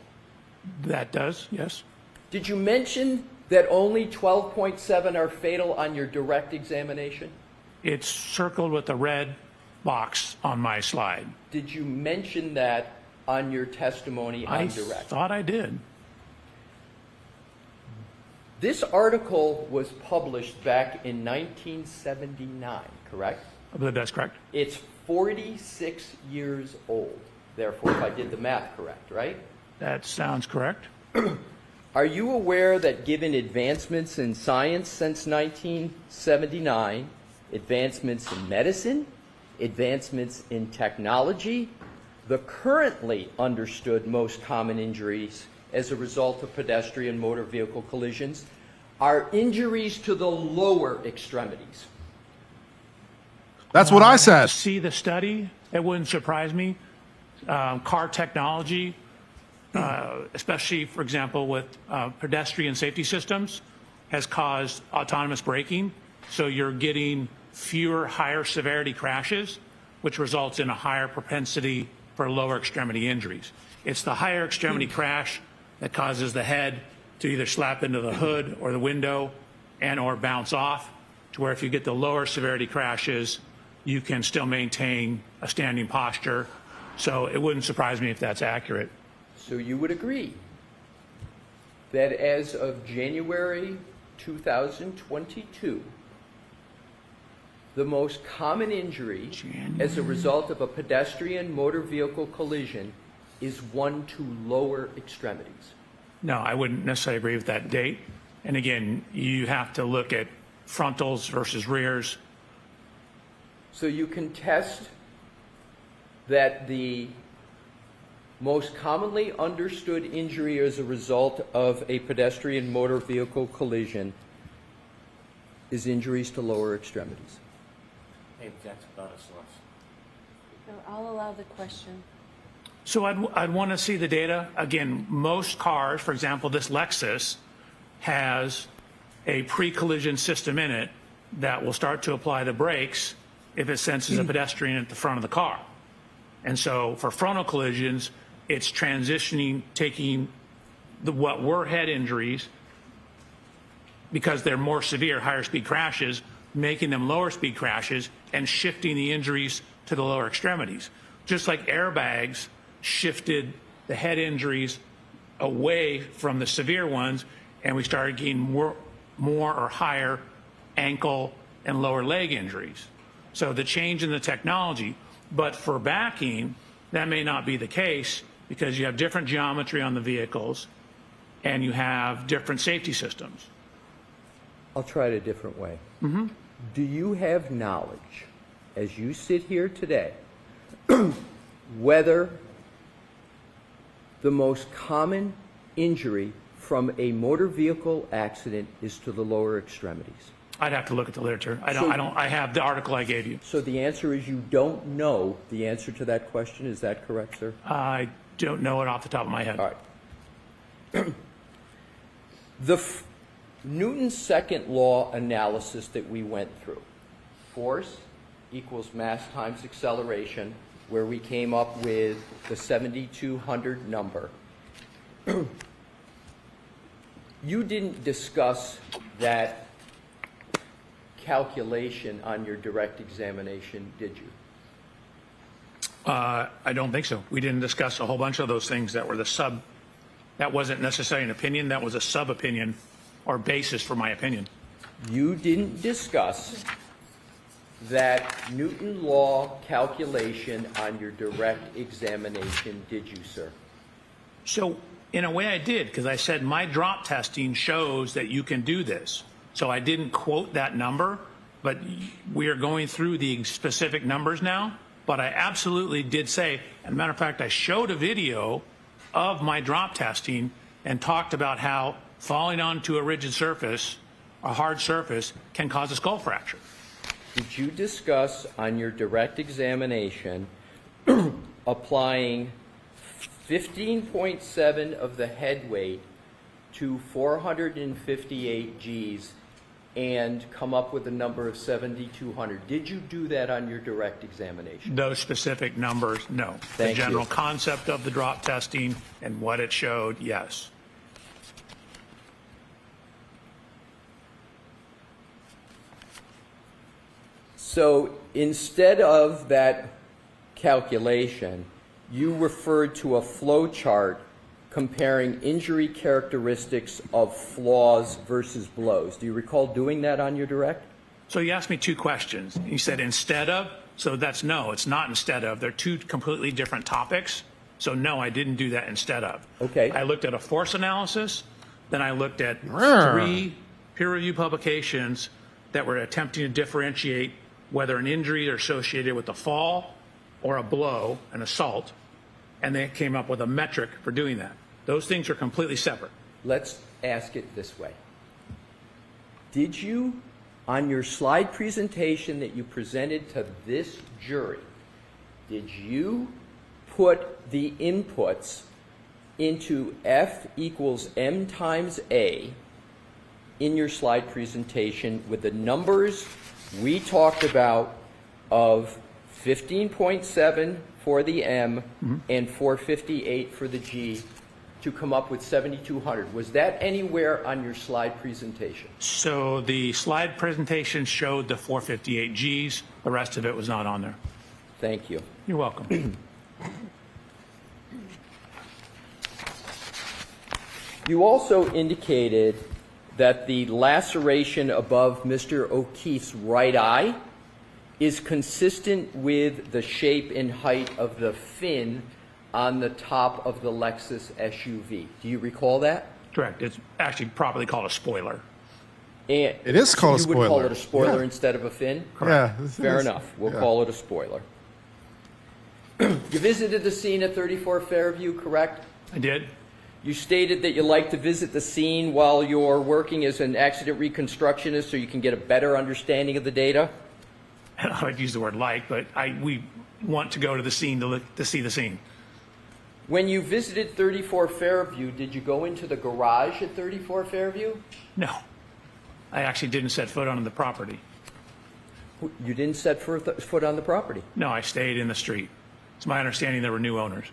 That does, yes. Did you mention that only 12.7 are fatal on your direct examination? It's circled with a red box on my slide. Did you mention that on your testimony on I direct? thought I did. This article was published back in 1979, correct? I believe that's correct. It's 46 years old, therefore, if I did the math correct, right? That sounds correct. Are you aware that given advancements in science since 1979, advancements in medicine, advancements in technology, the currently understood most common injuries as a result of pedestrian motor vehicle collisions are injuries to the lower extremities? That's what I To said. see the study, it wouldn't surprise me. Car technology, especially, for example, with pedestrian safety systems, has caused autonomous braking. So you're getting fewer higher severity crashes, which results in a higher propensity for lower extremity injuries. It's the higher extremity crash that causes the head to either slap into the hood or the window and or bounce off, to where if you get the lower severity crashes, you can still maintain a standing posture. So it wouldn't surprise me if that's accurate. So you would agree that as of January 2022, the most common injury as a result of a pedestrian motor vehicle collision is one to lower extremities? No, I wouldn't necessarily agree with that date. And again, you have to look at frontals versus rears. So you contest that the most commonly understood injury as a result of a pedestrian motor vehicle collision is injuries to lower extremities? Maybe that's about a source. No, I'll allow the question. So I'd want to see the data. Again, most cars, for example, this Lexus, has a pre-collision system in it that will start to apply the brakes if it senses a pedestrian at the front of the car. And so for frontal collisions, it's transitioning, taking what were head injuries, because they're more severe, higher speed crashes, making them lower speed crashes and shifting the injuries to the lower extremities. Just like airbags shifted the head injuries away from the severe ones, and we started getting more or higher ankle and lower leg injuries. So the change in the technology, but for backing, that may not be the case, because you have different geometry on the vehicles and you have different safety systems. I'll try it a different way. Do you have knowledge, as you sit here today, whether the most common injury from a motor vehicle accident is to the lower extremities? I'd have to look at the literature. I have the article I gave you. So the answer is you don't know the answer to that question. Is that correct, sir? I don't know it off the top of my head. All right. Newton's second law analysis that we went through, force equals mass times acceleration where we came up with the 7,200 number. You didn't discuss that calculation on your direct examination, did you? I don't think so. We didn't discuss a whole bunch of those things that were that wasn't necessarily an opinion, that was a sub-opinion or basis for my opinion. You didn't discuss that Newton law calculation on your direct examination, did you, sir? So in a way I did, because I said my drop testing shows that you can do this. So I didn't quote that number, but we are going through the specific numbers now. But I absolutely did say, as a matter of fact, I showed a video of my drop testing and talked about how falling onto a rigid surface, a hard surface, can cause a skull fracture. Did you discuss on your direct examination applying 15.7 of the head weight to 458 Gs and come up with a number of 7,200? Did you do that on your direct examination? Those specific numbers, no. Thank the general you. concept of the drop testing and what it showed, yes. So instead of that calculation, you referred to a flow chart comparing injury characteristics of flaws versus blows. Do you recall doing that on your direct? So you asked me two questions. You said instead of, so that's no, it's not instead of. They're two completely different topics. So no, I didn't do that instead of. Okay. I looked at a force analysis, then I looked at 3 peer-reviewed publications that were attempting to differentiate whether an injury is associated with a fall or a blow, an assault, and they came up with a metric for doing that. Those things are completely separate. Let's ask it this way. Did you, on your slide presentation that you presented to this jury, did you put the inputs into F equals M times A in your slide presentation with the numbers we talked about of 15.7 for the M and 458 for the G to come up with 7,200? Was that anywhere on your slide presentation? So the slide presentation showed the 458 Gs. The rest of it was not on there. Thank you. You're welcome. You also indicated that the laceration above Mr. O'Keefe's right eye is consistent with the shape and height of the fin on the top of the Lexus SUV. Do you recall that? Correct. It's actually properly called a spoiler. And It is called a you would call spoiler. it a spoiler Yeah. instead of a fin? Yeah, Fair enough. We'll call it a spoiler. You visited the scene at 34 Fairview, correct? I did. You stated that you like to visit the scene while you're working as an accident reconstructionist so you can get a better understanding of the data? I don't like to use the word like, but we want to go to the scene to see the scene. When you visited 34 Fairview, did you go into the garage at 34 Fairview? No. I actually didn't set foot on the property. You didn't set foot on the property? No, I stayed in the street. It's my understanding there were new owners.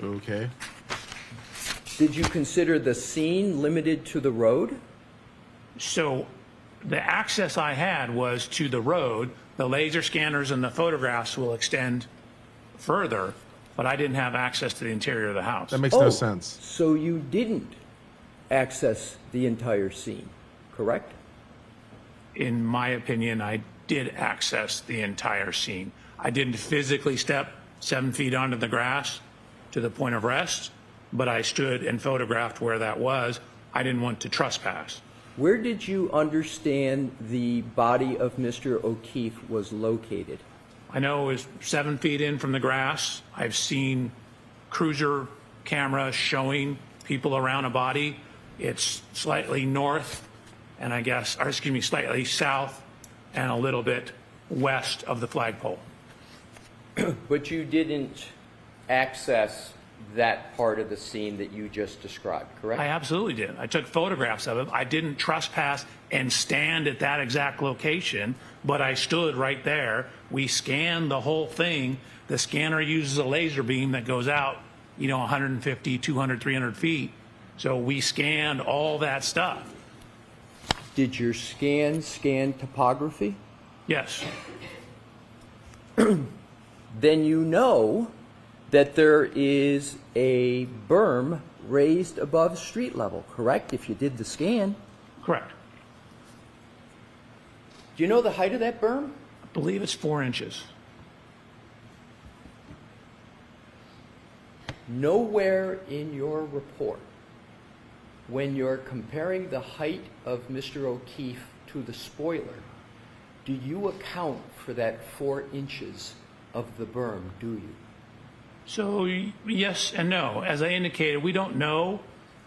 Okay. Did you consider the scene limited to the road? So the access I had was to the road. The laser scanners and the photographs will extend further, but I didn't have access to the interior of the house. That makes no sense. So you didn't access the entire scene, correct? In my opinion, I did access the entire scene. I didn't physically step 7 feet onto the grass to the point of rest, but I stood and photographed where that was. I didn't want to trespass. Where did you understand the body of Mr. O'Keefe was located? I know it was 7 feet in from the grass. I've seen cruiser cameras showing people around a body. It's slightly north and slightly south and a little bit west of the flagpole. But you didn't access that part of the scene that you just described, correct? I absolutely did. I took photographs of it. I didn't trespass and stand at that exact location, but I stood right there We scan the whole thing. The scanner uses a laser beam that goes out, 150, 200, 300 feet. So we scanned all that stuff. Did your scan topography? Yes. Then you know that there is a berm raised above street level, correct? If you did the scan. Correct. Do you know the height of that berm? I believe it's 4 inches. Nowhere in your report, when you're comparing the height of Mr. O'Keefe to the spoiler, do you account for that 4 inches of the berm, do you? So yes and no. As I indicated, we don't know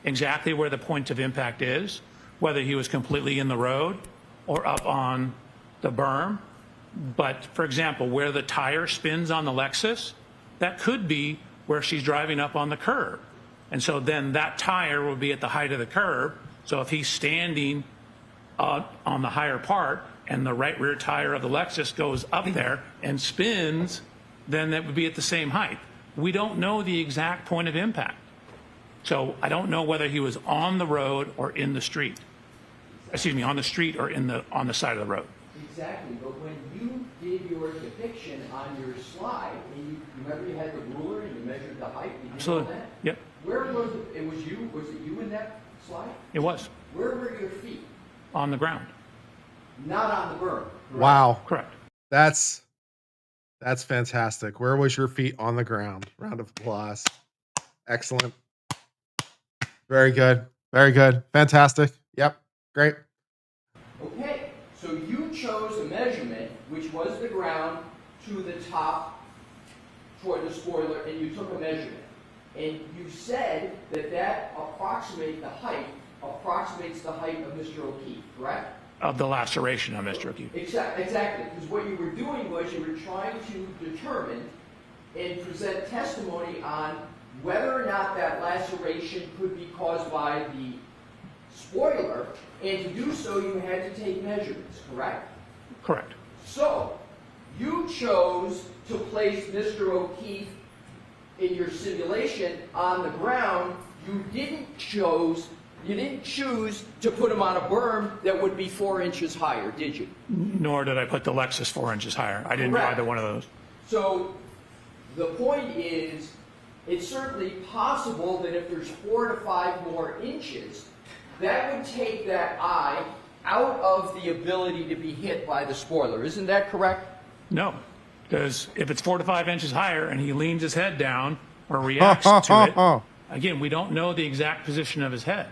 exactly where the point of impact is, whether he was completely in the road or up on the berm. But for example, where the tire spins on the Lexus, that could be where she's driving up on the curb. And so then that tire will be at the height of the curb. So if he's standing on the higher part and the right rear tire of the Lexus goes up there and spins, then that would be at the same height. We don't know the exact point of impact. So I don't know whether he was on the road or in the street. Excuse me, on the street or on the side of the road. Exactly, but when you did your depiction on your slide, and you remember you had the ruler and you measured the height, you did all Absolutely. that? Yep. Where was it? It was you? Was it you in that slide? It was Where were your feet? on the ground. Not on the berm. correct? Wow. Correct. That's fantastic. Where was your feet on the ground? Round of applause. Excellent. Very good. Very good. Fantastic. Yep. Great. Okay, so you chose a measurement, which was the ground, to the top toward the spoiler, and you took a measurement. And you said that approximates the height of Mr. O'Keefe, correct? Of the laceration of Mr. O'Keefe. Exactly, because what you were doing was you were trying to determine and present testimony on whether or not that laceration could be caused by the spoiler, and to do so you had to take measurements, correct? Correct. So, you chose to place Mr. O'Keefe in your simulation on the ground. You didn't choose to put him on a berm that would be 4 inches higher, did you? Nor did I put the Lexus 4 inches higher. I didn't do Correct. either one of those. So, the point is, it's certainly possible that if there's 4 to 5 more inches, that would take that eye out of the ability to be hit by the spoiler. Isn't that correct? No, because if it's 4 to 5 inches higher and he leans his head down or reacts to it, again, we don't know the exact position of his head.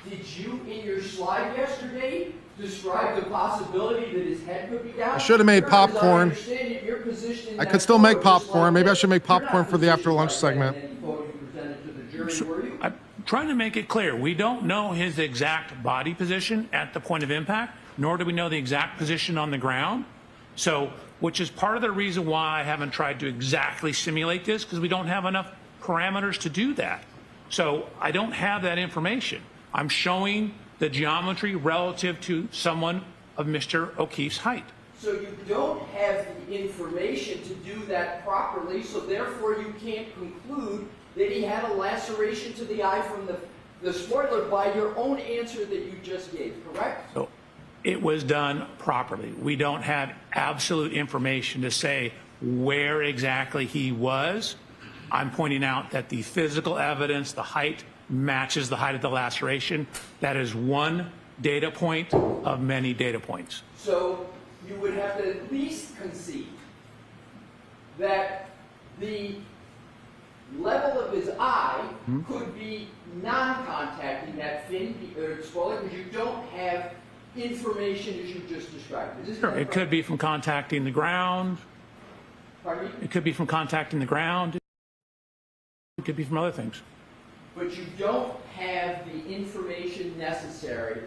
Did you, in your slide yesterday, describe the possibility that his head could be down? I should have made Because popcorn. I understand that your position in I that could still make photo was popcorn. like Maybe I this. should make You're popcorn not for the after positioned lunch like that segment. in any photo you presented to the jury, were you? I'm trying to make it clear. We don't know his exact body position at the point of impact, nor do we know the exact position on the ground. So, which is part of the reason why I haven't tried to exactly simulate this, because we don't have enough parameters to do that. So I don't have that information. I'm showing the geometry relative to someone of Mr. O'Keefe's height. So you don't have the information to do that properly, so therefore you can't conclude that he had a laceration to the eye from the spoiler by your own answer that you just gave, correct? So it was done properly. We don't have absolute information to say where exactly he was. I'm pointing out that the physical evidence, the height, matches the height of the laceration. That is one data point of many data points. So you would have to at least concede that the level of his eye could be non-contacting that fin or spoiler, because you don't have information as you just described. Sure, it could be from contacting the ground. Pardon me? It could be from contacting the ground. It could be from other things. But you don't have the information necessary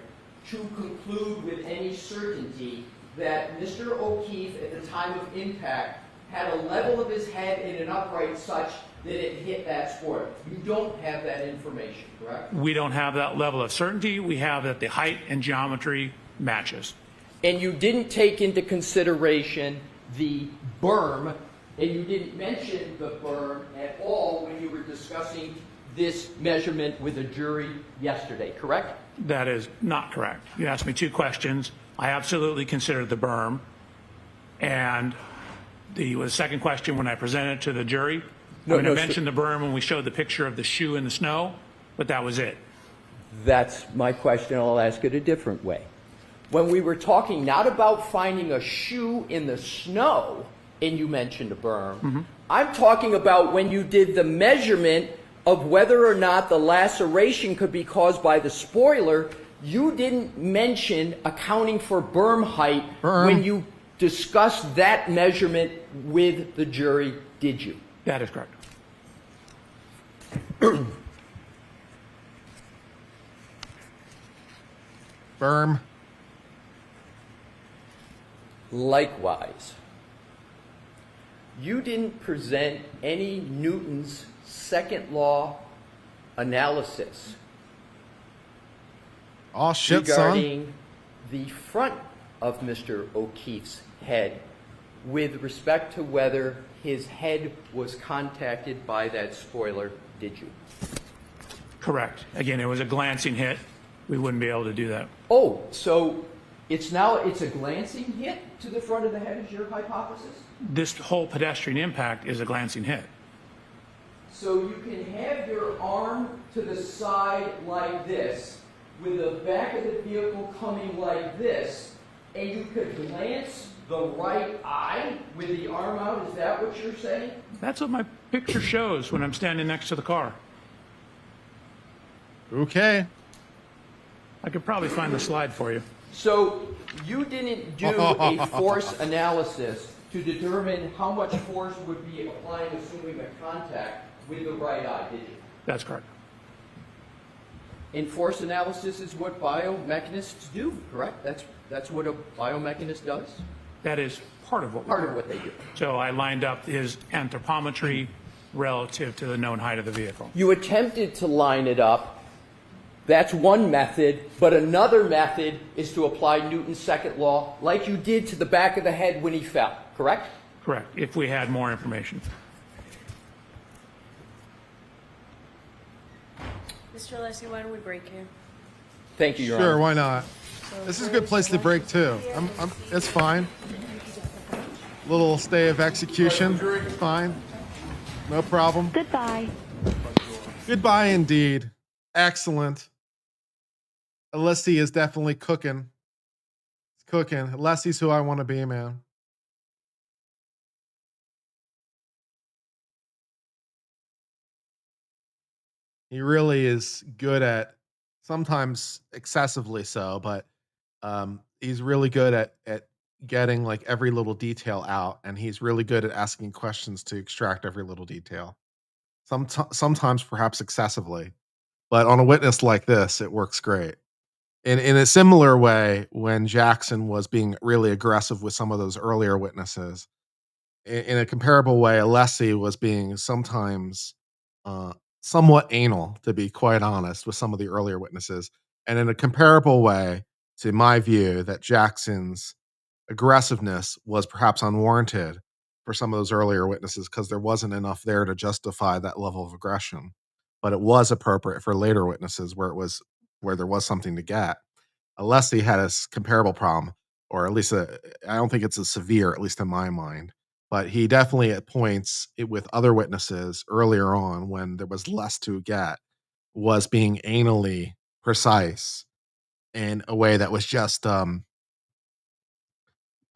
to conclude with any certainty that Mr. O'Keefe, at the time of impact, had a level of his head in an upright such that it hit that spoiler. You don't have that information, correct? We don't have that level of certainty. We have that the height and geometry matches. And you didn't take into consideration the berm, and you didn't mention the berm at all when you were discussing this measurement with a jury yesterday, correct? That is not correct. You asked me two questions. I absolutely considered the berm. And the second question, when I presented it to the jury, I mentioned the berm when we showed the picture of the shoe in the snow, but that was it. That's my question. I'll ask it a different way. When we were talking not about finding a shoe in the snow, and you mentioned a berm, I'm talking about when you did the measurement of whether or not the laceration could be caused by the spoiler. You didn't mention accounting for berm height when you discussed that measurement with the jury, did you? That is correct. Berm. Likewise, you didn't present any Newton's second law analysis Oh shit, son. regarding the front of Mr. O'Keefe's head with respect to whether his head was contacted by that spoiler, did you? Correct. Again, it was a glancing hit. We wouldn't be able to do that. Oh, so it's a glancing hit to the front of the head is your hypothesis? This whole pedestrian impact is a glancing hit. So you can have your arm to the side like this, with the back of the vehicle coming like this, and you could glance the right eye with the arm out? Is that what you're saying? That's what my picture shows when I'm standing next to the car. Okay. I could probably find the slide for you. So you didn't do a force analysis to determine how much force would be applying assuming a contact with the right eye, did you? That's correct. And force analysis is what biomechanists do, correct? That's what a biomechanist does? That is part of what Part of what they do. So I lined up his anthropometry relative to the known height of the vehicle. You attempted to line it up. That's one method, but another method is to apply Newton's second law like you did to the back of the head when he fell, correct? Correct, if we had more information. Mr. Alessi, why don't we break here? Thank you, Your Sure, Honor. why not? This is a good place to break too. It's fine. Little stay of execution. Fine. No problem. Goodbye. Goodbye indeed. Excellent. Alessi is definitely cooking. It's cooking. Alessi's who I want to be, man. He really is good at, sometimes excessively so, but he's really good at getting like every little detail out, and he's really good at asking questions to extract every little detail. Sometimes perhaps excessively, but on a witness like this, it works great. In a similar way, when Jackson was being really aggressive with some of those earlier witnesses, in a comparable way, Alessi was being sometimes somewhat anal, to be quite honest, with some of the earlier witnesses. And in a comparable way, to my view, that Jackson's aggressiveness was perhaps unwarranted for some of those earlier witnesses because there wasn't enough there to justify that level of aggression. But it was appropriate for later witnesses where there was something to get. Alessi had a comparable problem, or at least I don't think it's as severe, at least in my mind. But he definitely at points with other witnesses earlier on when there was less to get was being anally precise in a way that was just kind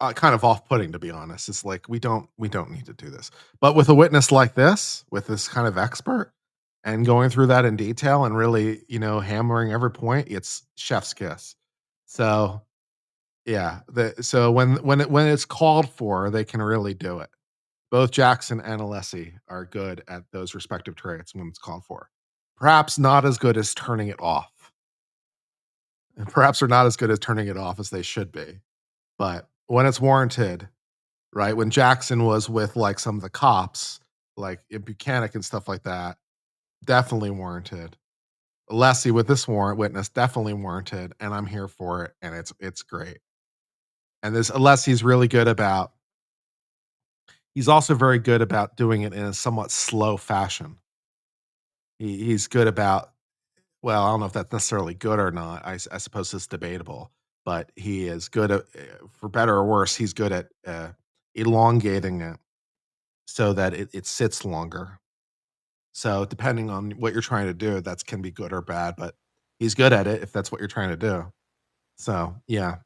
of off-putting, to be honest. It's like we don't need to do this. But with a witness like this, with this kind of expert, and going through that in detail and really, hammering every point, it's chef's kiss. So yeah, so when it's called for, they can really do it. Both Jackson and Alessi are good at those respective traits when it's called for. Perhaps not as good as turning it off. And perhaps they're not as good at turning it off as they should be. But when it's warranted, right? When Jackson was with like some of the cops, like in Buchanan and stuff like that, definitely warranted. Alessi with this witness, definitely warranted, and I'm here for it, and it's great. And this Alessi's really good about He's also very good about doing it in a somewhat slow fashion. He's good about, well, I don't know if that's necessarily good or not. I suppose it's debatable, but he is good at, for better or worse, he's good at elongating it so that it sits longer. So depending on what you're trying to do, that can be good or bad, but he's good at it if that's what you're trying to do. So yeah,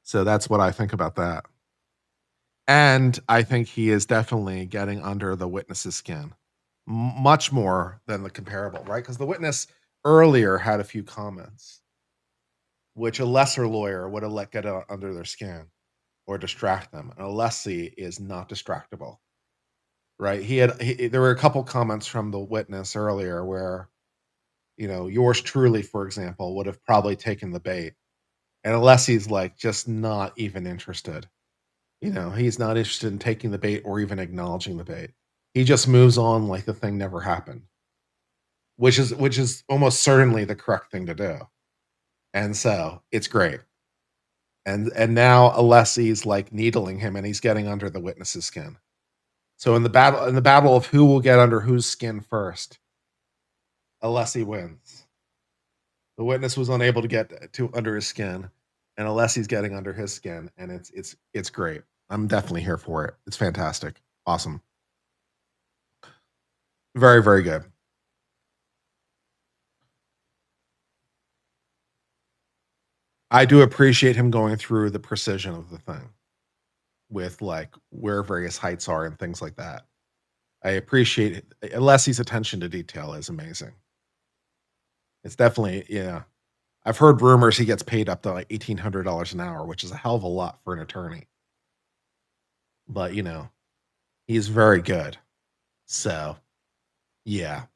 so that's what I think about that. And I think he is definitely getting under the witness's skin much more than the comparable, right? Because the witness earlier had a few comments, which a lesser lawyer would have let get under their skin or distract them. And a lessee is not distractible, right? There were a couple comments from the witness earlier where, yours truly, for example, would have probably taken the bait. And a lessee's like just not even interested. He's not interested in taking the bait or even acknowledging the bait. He just moves on like the thing never happened, which is almost certainly the correct thing to do. And so it's great. And now a lessee's like needling him, and he's getting under the witness's skin. So in the battle of who will get under whose skin first, a lessee wins. The witness was unable to get to under his skin, and a lessee's getting under his skin, and it's great. I'm definitely here for it. It's fantastic. Awesome. Very, very good. I do appreciate him going through the precision of the thing with like where various heights are and things like that. I appreciate it. Leslie's attention to detail is amazing. It's definitely, yeah. I've heard rumors he gets paid up to like $1,800 an hour, which is a hell of a lot for an attorney. But he's very good. So, yeah.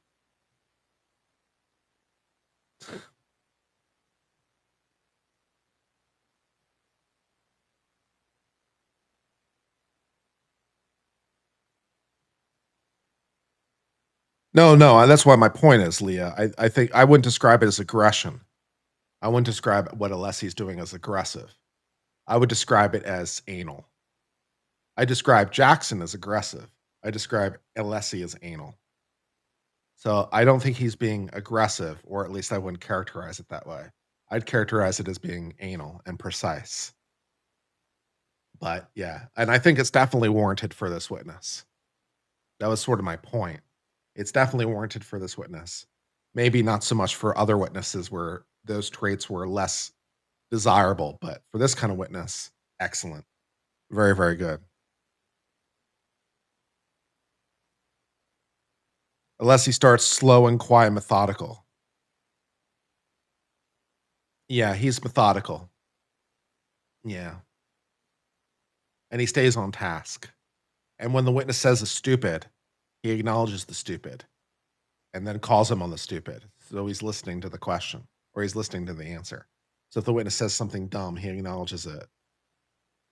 No, that's why my point is, Leah. I think I wouldn't describe it as aggression. I wouldn't describe what Alessi's doing as aggressive. I would describe it as anal. I describe Jackson as aggressive. I describe Alessi as anal. So I don't think he's being aggressive, or at least I wouldn't characterize it that way. I'd characterize it as being anal and precise. But yeah, and I think it's definitely warranted for this witness. That was sort of my point. It's definitely warranted for this witness. Maybe not so much for other witnesses where those traits were less desirable, but for this kind of witness, excellent. Very, very good. Unless he starts slow and quiet, methodical. Yeah, he's methodical. Yeah. And he stays on task. And when the witness says the stupid, he acknowledges the stupid and then calls him on the stupid. So he's listening to the question, or he's listening to the answer. So if the witness says something dumb, he acknowledges it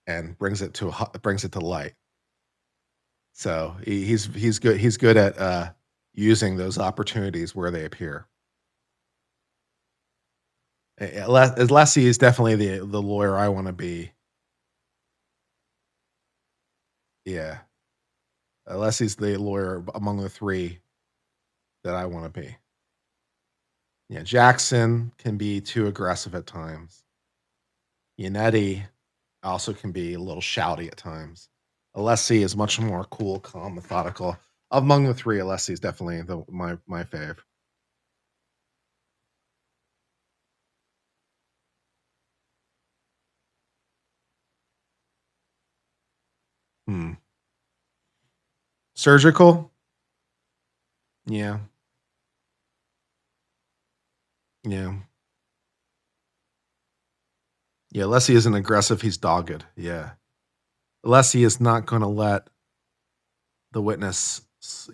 and brings it to light. So he's good. He's good at using those opportunities where they appear. Leslie is definitely the lawyer I want to be. Yeah. Leslie's the lawyer among the three that I want to be. Yeah, Jackson can be too aggressive at times. Yannetti also can be a little shouty at times. Alessi is much more cool, calm, methodical. Among the three, Alessi is definitely my fave. Surgical? Yeah. Yeah. Yeah, Alessi isn't aggressive, he's dogged. Yeah. Alessi is not going to let the witness,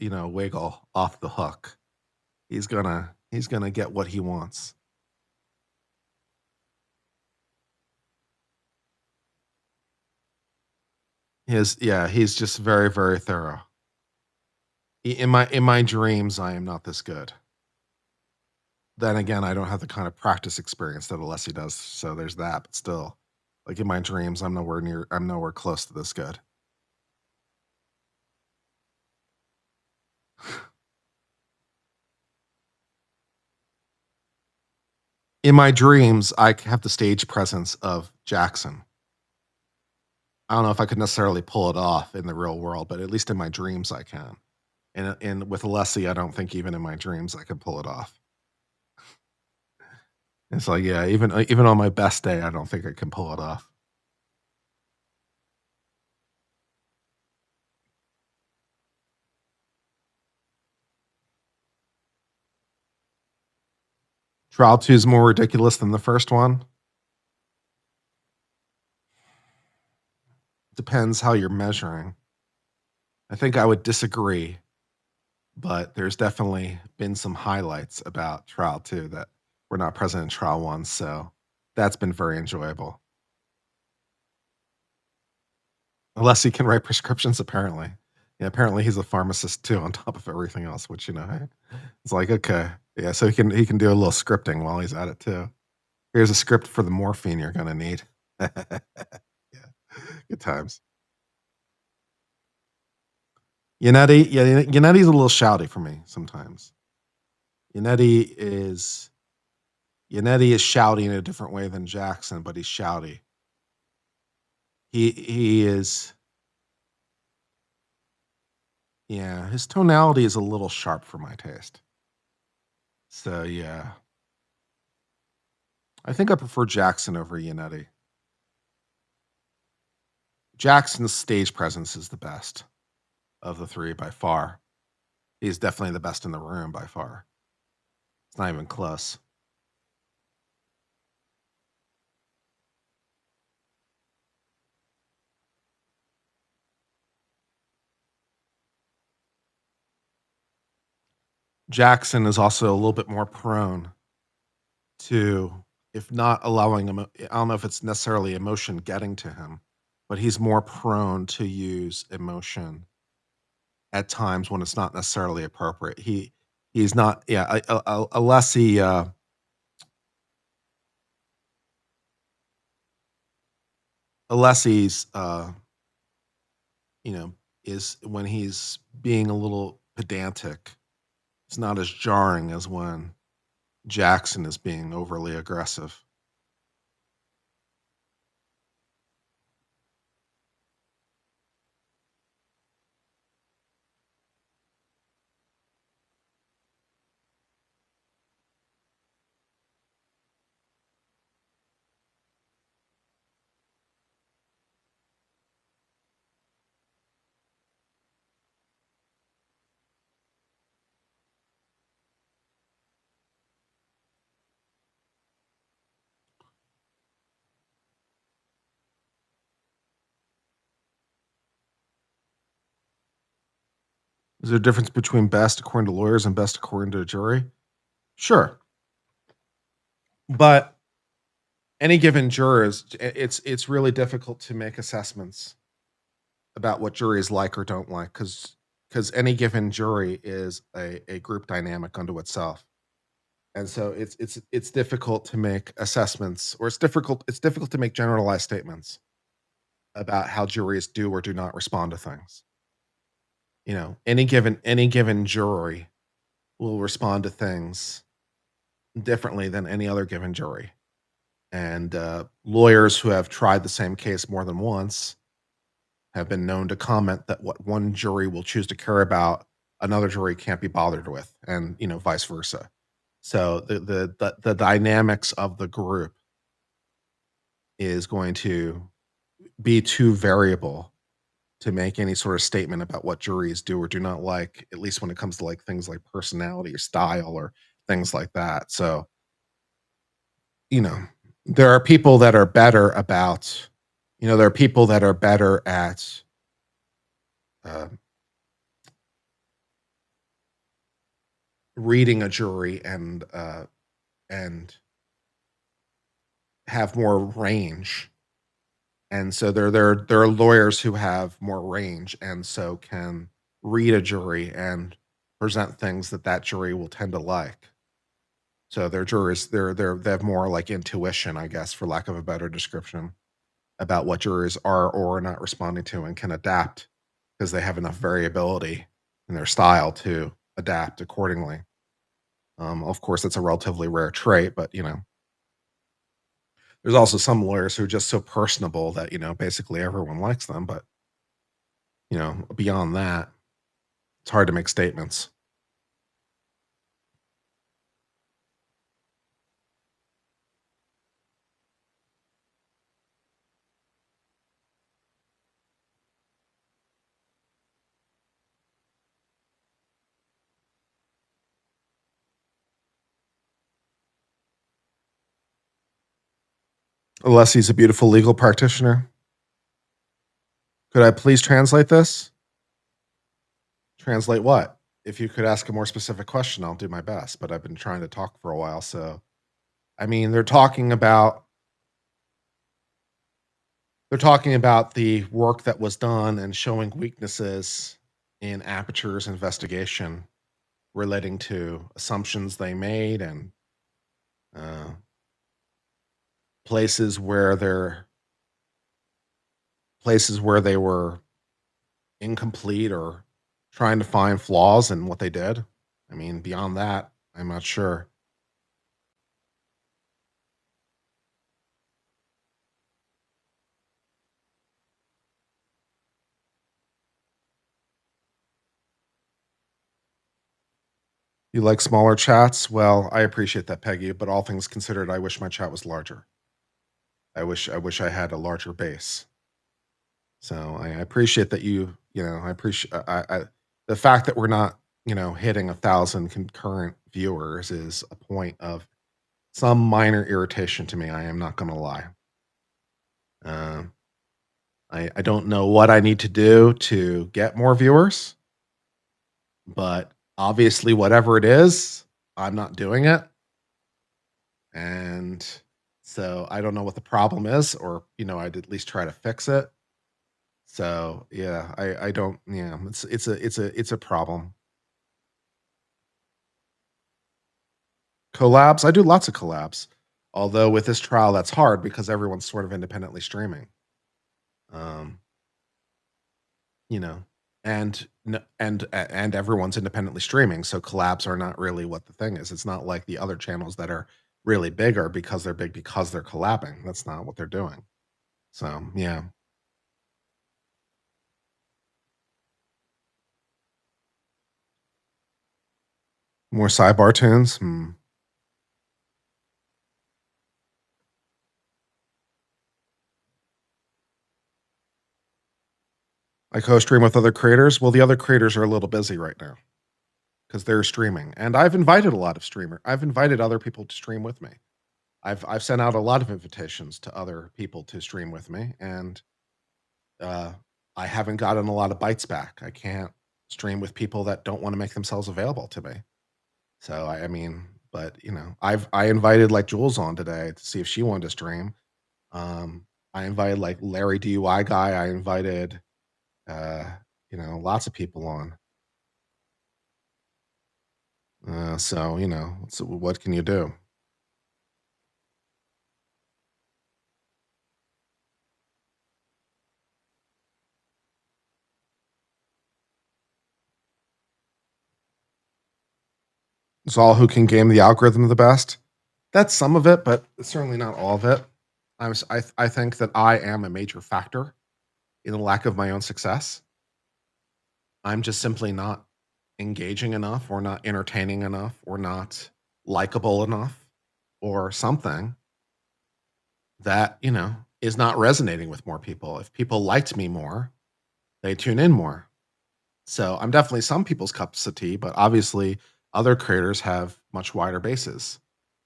wiggle off the hook. He's gonna get what he wants. He's just very, very thorough. In my dreams, I am not this good. Then again, I don't have the kind of practice experience that Alessi does, so there's that. But still, like in my dreams, I'm nowhere close to this good. in my dreams, I have the stage presence of Jackson. I don't know if I could necessarily pull it off in the real world, but at least in my dreams, I can. And with Leslie, I don't think even in my dreams I can pull it off. It's like, yeah, even on my best day, I don't think I can pull it off. Trial 2 is more ridiculous than the first one. Depends how you're measuring. I think I would disagree, but there's definitely been some highlights about Trial 2 that were not present in Trial 1, so that's been very enjoyable. Unless he can write prescriptions, apparently. Yeah, apparently he's a pharmacist too, on top of everything else, which, it's like, okay. Yeah, so he can do a little scripting while he's at it too. Here's a script for the morphine you're gonna need. Yeah, good times. Yannett's a little shouty for me sometimes. Yannetti is shouty in a different way than Jackson, but he's shouty. He is, yeah, his tonality is a little sharp for my taste. So yeah. I think I prefer Jackson over Yannetti. Jackson's stage presence is the best of the three by far. He's definitely the best in the room by far. It's not even close. Jackson is also a little bit more prone to, if not allowing him, I don't know if it's necessarily emotion getting to him, but he's more prone to use emotion at times when it's not necessarily appropriate. He's not, yeah, unless he, unless he's, is when he's being a little pedantic, it's not as jarring as when Jackson is being overly aggressive. Is there a difference between best according to lawyers and best according to a jury? Sure. But any given jurors, it's really difficult to make assessments about what juries like or don't like, because any given jury is a group dynamic unto itself. And so it's difficult to make assessments, or it's difficult to make generalized statements about how juries do or do not respond to things. Any given jury will respond to things differently than any other given jury. And lawyers who have tried the same case more than once have been known to comment that what one jury will choose to care about, another jury can't be bothered with, and vice versa. So the dynamics of the group is going to be too variable to make any sort of statement about what juries do or do not like, at least when it comes to like things like personality or style or things like that. So, there are people that are better about, there are people that are better at reading a jury and have more range. And so there are lawyers who have more range and so can read a jury and present things that jury will tend to like. So their jurors, they have more like intuition, I guess, for lack of a better description, about what jurors are or are not responding to, and can adapt because they have enough variability in their style to adapt accordingly. Of course, it's a relatively rare trait, but There's also some lawyers who are just so personable that, basically everyone likes them. But, beyond that, it's hard to make statements. Unless he's a beautiful legal practitioner. Could I please translate this? Translate what? If you could ask a more specific question, I'll do my best. But I've been trying to talk for a while. So, I mean, they're talking about the work that was done and showing weaknesses in Aperture's investigation relating to assumptions they made and uh, places where they were incomplete or trying to find flaws in what they did. I mean, beyond that, I'm not sure. You like smaller chats? Well, I appreciate that, Peggy, but all things considered, I wish my chat was larger. I wish I had a larger base. So I appreciate that I appreciate the fact that we're not, hitting 1,000 concurrent viewers is a point of some minor irritation to me. I am not going to lie. Um, I don't know what I need to do to get more viewers, but obviously, whatever it is, I'm not doing it. And so I don't know what the problem is, or, I'd at least try to fix it. So yeah, I don't, yeah, it's a problem. Collabs, I do lots of collabs. Although with this trial, that's hard because everyone's sort of independently streaming. Um, you know, and everyone's independently streaming, so collabs are not really what the thing is. It's not like the other channels that are really big are because they're big because they're collabing. That's not what they're doing. So yeah. More sidebar tunes. I co-stream with other creators. Well, the other creators are a little busy right now because they're streaming, and I've invited a lot of streamer. I've invited other people to stream with me. I've sent out a lot of invitations to other people to stream with me, and uh, I haven't gotten a lot of bites back. I can't stream with people that don't want to make themselves available to me. So I mean, but I invited like Jules on today to see if she wanted to stream. I invited like Larry DUI guy. I invited lots of people on. So what can you do? It's all who can game the algorithm the best. That's some of it, but it's certainly not all of it. I think that I am a major factor in the lack of my own success. I'm just simply not engaging enough, or not entertaining enough, or not likable enough, or something that, is not resonating with more people. If people liked me more, they tune in more. So I'm definitely some people's cups of tea, but obviously other creators have much wider bases.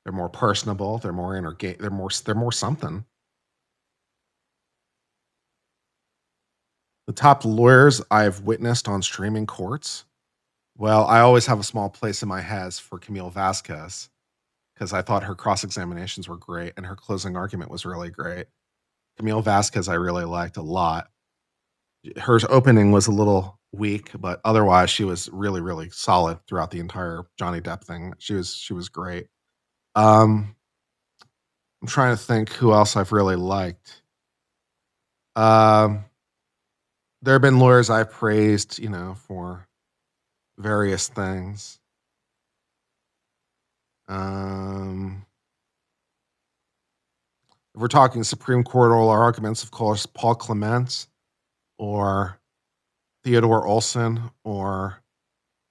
They're more personable, they're more they're more something. The top lawyers I've witnessed on streaming courts. Well, I always have a small place in my head for Camille Vasquez because I thought her cross examinations were great and her closing argument was really great. Camille Vasquez, I really liked a lot. Her opening was a little weak, but otherwise she was really, really solid throughout the entire Johnny Depp thing. She was great. I'm trying to think who else I've really liked. Um, there have been lawyers I've praised, for various things. Um, If we're talking Supreme Court oral arguments, of course, Paul Clement or Theodore Olson or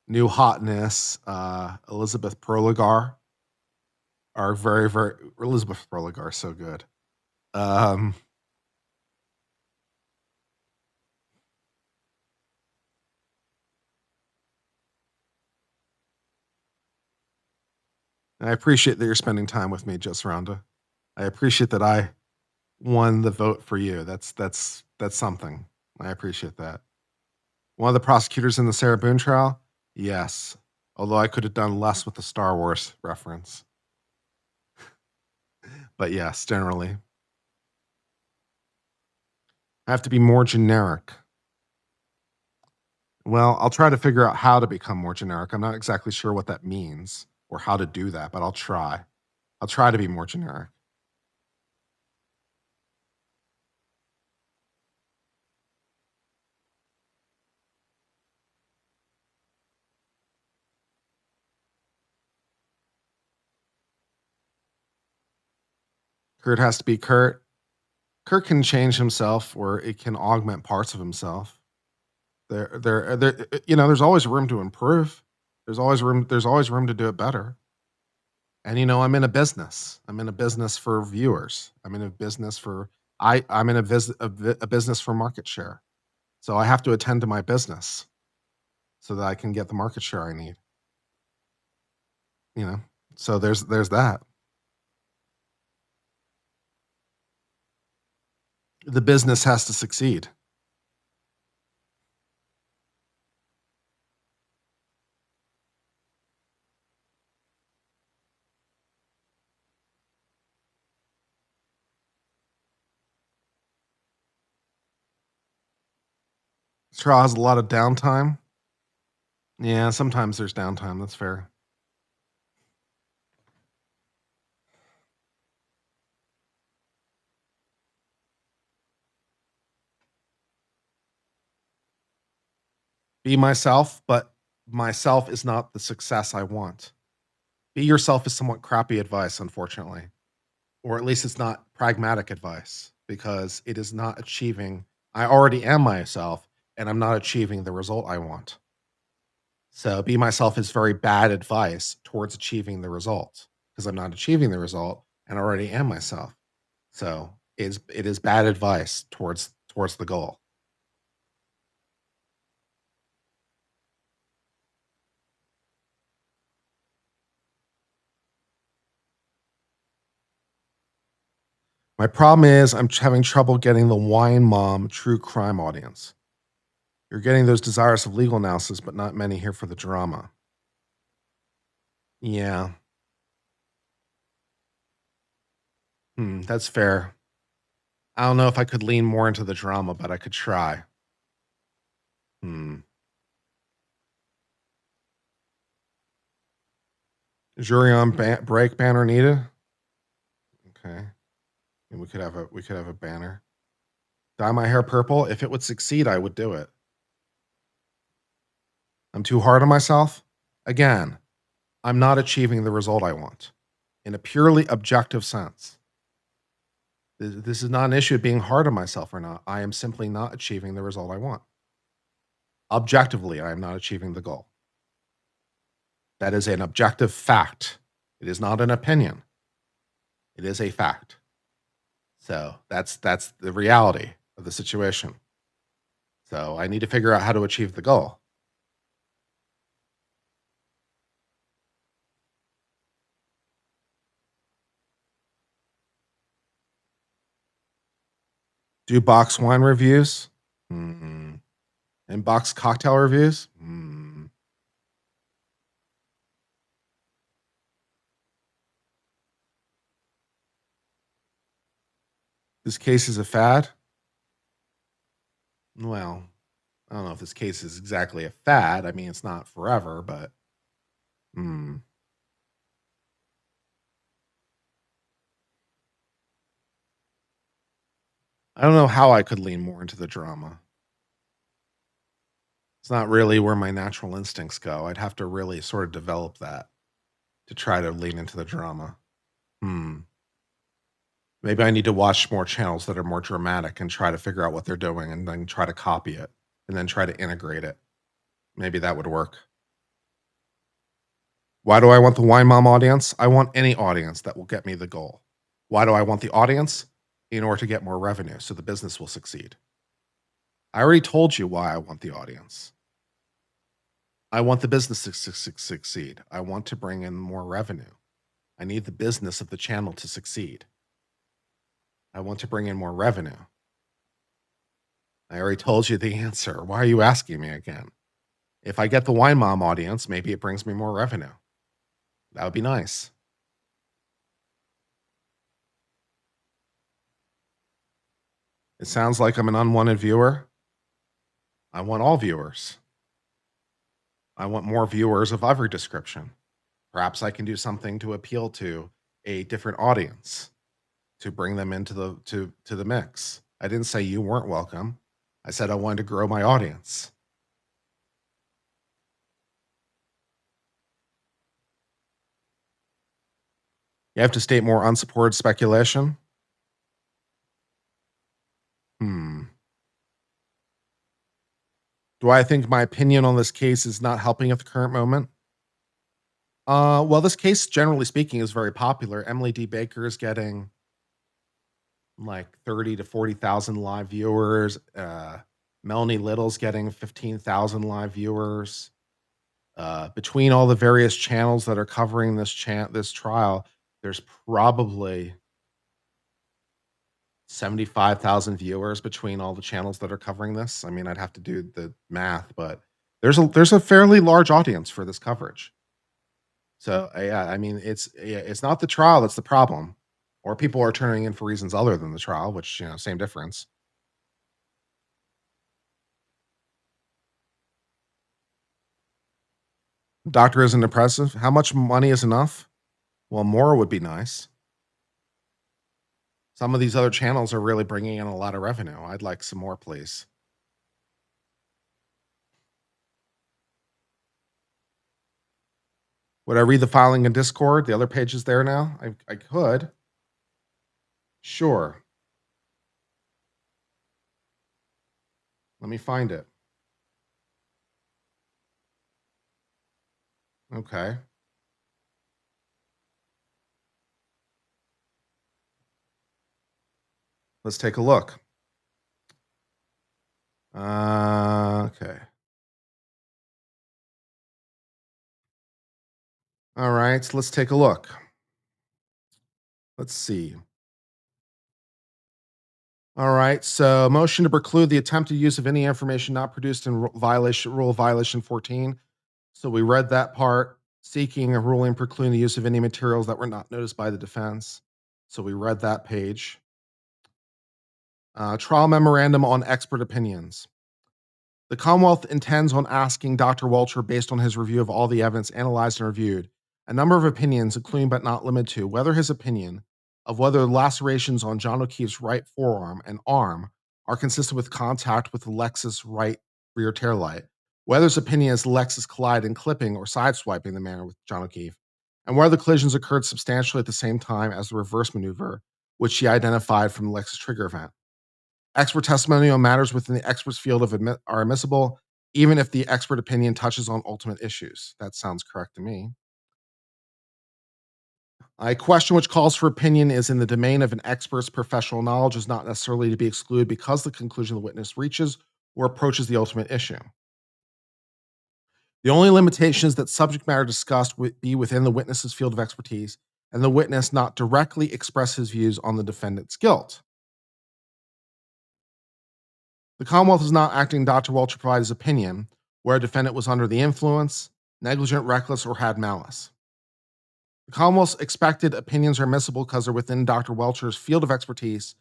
new hotness, Elizabeth Proligar are very, Elizabeth Proligar is so good. And I appreciate that you're spending time with me, Jess Rhonda. I appreciate that I won the vote for you. That's something. I appreciate that. One of the prosecutors in the Sarah Boone trial? Yes. Although I could have done less with the Star Wars reference. But yes, generally. I have to be more generic. Well, I'll try to figure out how to become more generic. I'm not exactly sure what that means or how to do that, but I'll try. I'll try to be more generic. Kurt has to be Kurt. Kurt can change himself, or it can augment parts of himself. There's always room to improve. There's always room to do it better. And I'm in a business. I'm in a business for viewers. I'm in a business for I'm in a business for market share. So I have to attend to my business so that I can get the market share I need. So there's that. The business has to succeed. This trial has a lot of downtime. Yeah, sometimes there's downtime. That's fair. Be myself, but myself is not the success I want. Be yourself is somewhat crappy advice, unfortunately. Or at least it's not pragmatic advice because it is not achieving. I already am myself and I'm not achieving the result I want. So be myself is very bad advice towards achieving the result because I'm not achieving the result and I already am myself. So it is bad advice towards the goal. My problem is I'm having trouble getting the wine mom true crime audience. You're getting those desirous of legal analysis, but not many here for the drama. Yeah. That's fair. I don't know if I could lean more into the drama, but I could try. Jury on break banner needed. Okay. And we could have a banner. Dye my hair purple. If it would succeed, I would do it. I'm too hard on myself. Again, I'm not achieving the result I want in a purely objective sense. This is not an issue of being hard on myself or not. I am simply not achieving the result I want. Objectively, I am not achieving the goal. That is an objective fact. It is not an opinion. It is a fact. So that's the reality of the situation. So I need to figure out how to achieve the goal. Do box wine reviews? And box cocktail reviews? This case is a fad? Well, I don't know if this case is exactly a fad. I mean, it's not forever, but I don't know how I could lean more into the drama. It's not really where my natural instincts go. I'd have to really sort of develop that to try to lean into the drama. Maybe I need to watch more channels that are more dramatic and try to figure out what they're doing and then try to copy it and then try to integrate it. Maybe that would work. Why do I want the Wine Mom audience? I want any audience that will get me the goal. Why do I want the audience? In order to get more revenue so the business will succeed. I already told you why I want the audience. I want the business to succeed. I want to bring in more revenue. I need the business of the channel to succeed. I want to bring in more revenue. I already told you the answer. Why are you asking me again? If I get the Wine Mom audience, maybe it brings me more revenue. That would be nice. It sounds like I'm an unwanted viewer. I want all viewers. I want more viewers of every description. Perhaps I can do something to appeal to a different audience to bring them into the mix. I didn't say you weren't welcome. I said I wanted to grow my audience. You have to state more unsupported speculation. Do I think my opinion on this case is not helping at the current moment? Well, this case, generally speaking, is very popular. Emily D. Baker is getting like 30 to 40,000 live viewers. Melanie Little's getting 15,000 live viewers. Between all the various channels that are covering this trial, there's probably 75,000 viewers between all the channels that are covering this. I mean, I'd have to do the math, but there's a fairly large audience for this coverage. So yeah, I mean, it's not the trial that's the problem, or people are turning in for reasons other than the trial, which, same difference. Doctor isn't impressive. How much money is enough? Well, more would be nice. Some of these other channels are really bringing in a lot of revenue. I'd like some more, please. Would I read the filing in Discord? The other page is there now. I could. Sure. Let me find it. Okay. Let's take a look. Okay. All right, so let's take a look. Let's see. All right, so motion to preclude the attempted use of any information not produced in rule violation 14. So we read that part, seeking a ruling precluding the use of any materials that were not noticed by the defense. So we read that page. Trial memorandum on expert opinions. The Commonwealth intends on asking Dr. Welcher, based on his review of all the evidence analyzed and reviewed, a number of opinions, including but not limited to, whether his opinion of whether lacerations on John O'Keefe's right forearm and arm are consistent with contact with the Lexus right rear taillight, whether his opinion is the Lexus collided in clipping or sideswiping the manner with John O'Keefe, and whether the collisions occurred substantially at the same time as the reverse maneuver, which he identified from the Lexus trigger event. Expert testimony on matters within the expert's field are admissible, even if the expert opinion touches on ultimate issues. That sounds correct to me. A question which calls for opinion is in the domain of an expert's professional knowledge is not necessarily to be excluded because the conclusion the witness reaches or approaches the ultimate issue. The only limitation is that subject matter discussed would be within the witness's field of expertise and the witness not directly express his views on the defendant's guilt. The Commonwealth is not acting Dr. Welcher provided his opinion where a defendant was under the influence, negligent, reckless, or had malice. The Commonwealth's expected opinions are admissible because they're within Dr. Welcher's field of expertise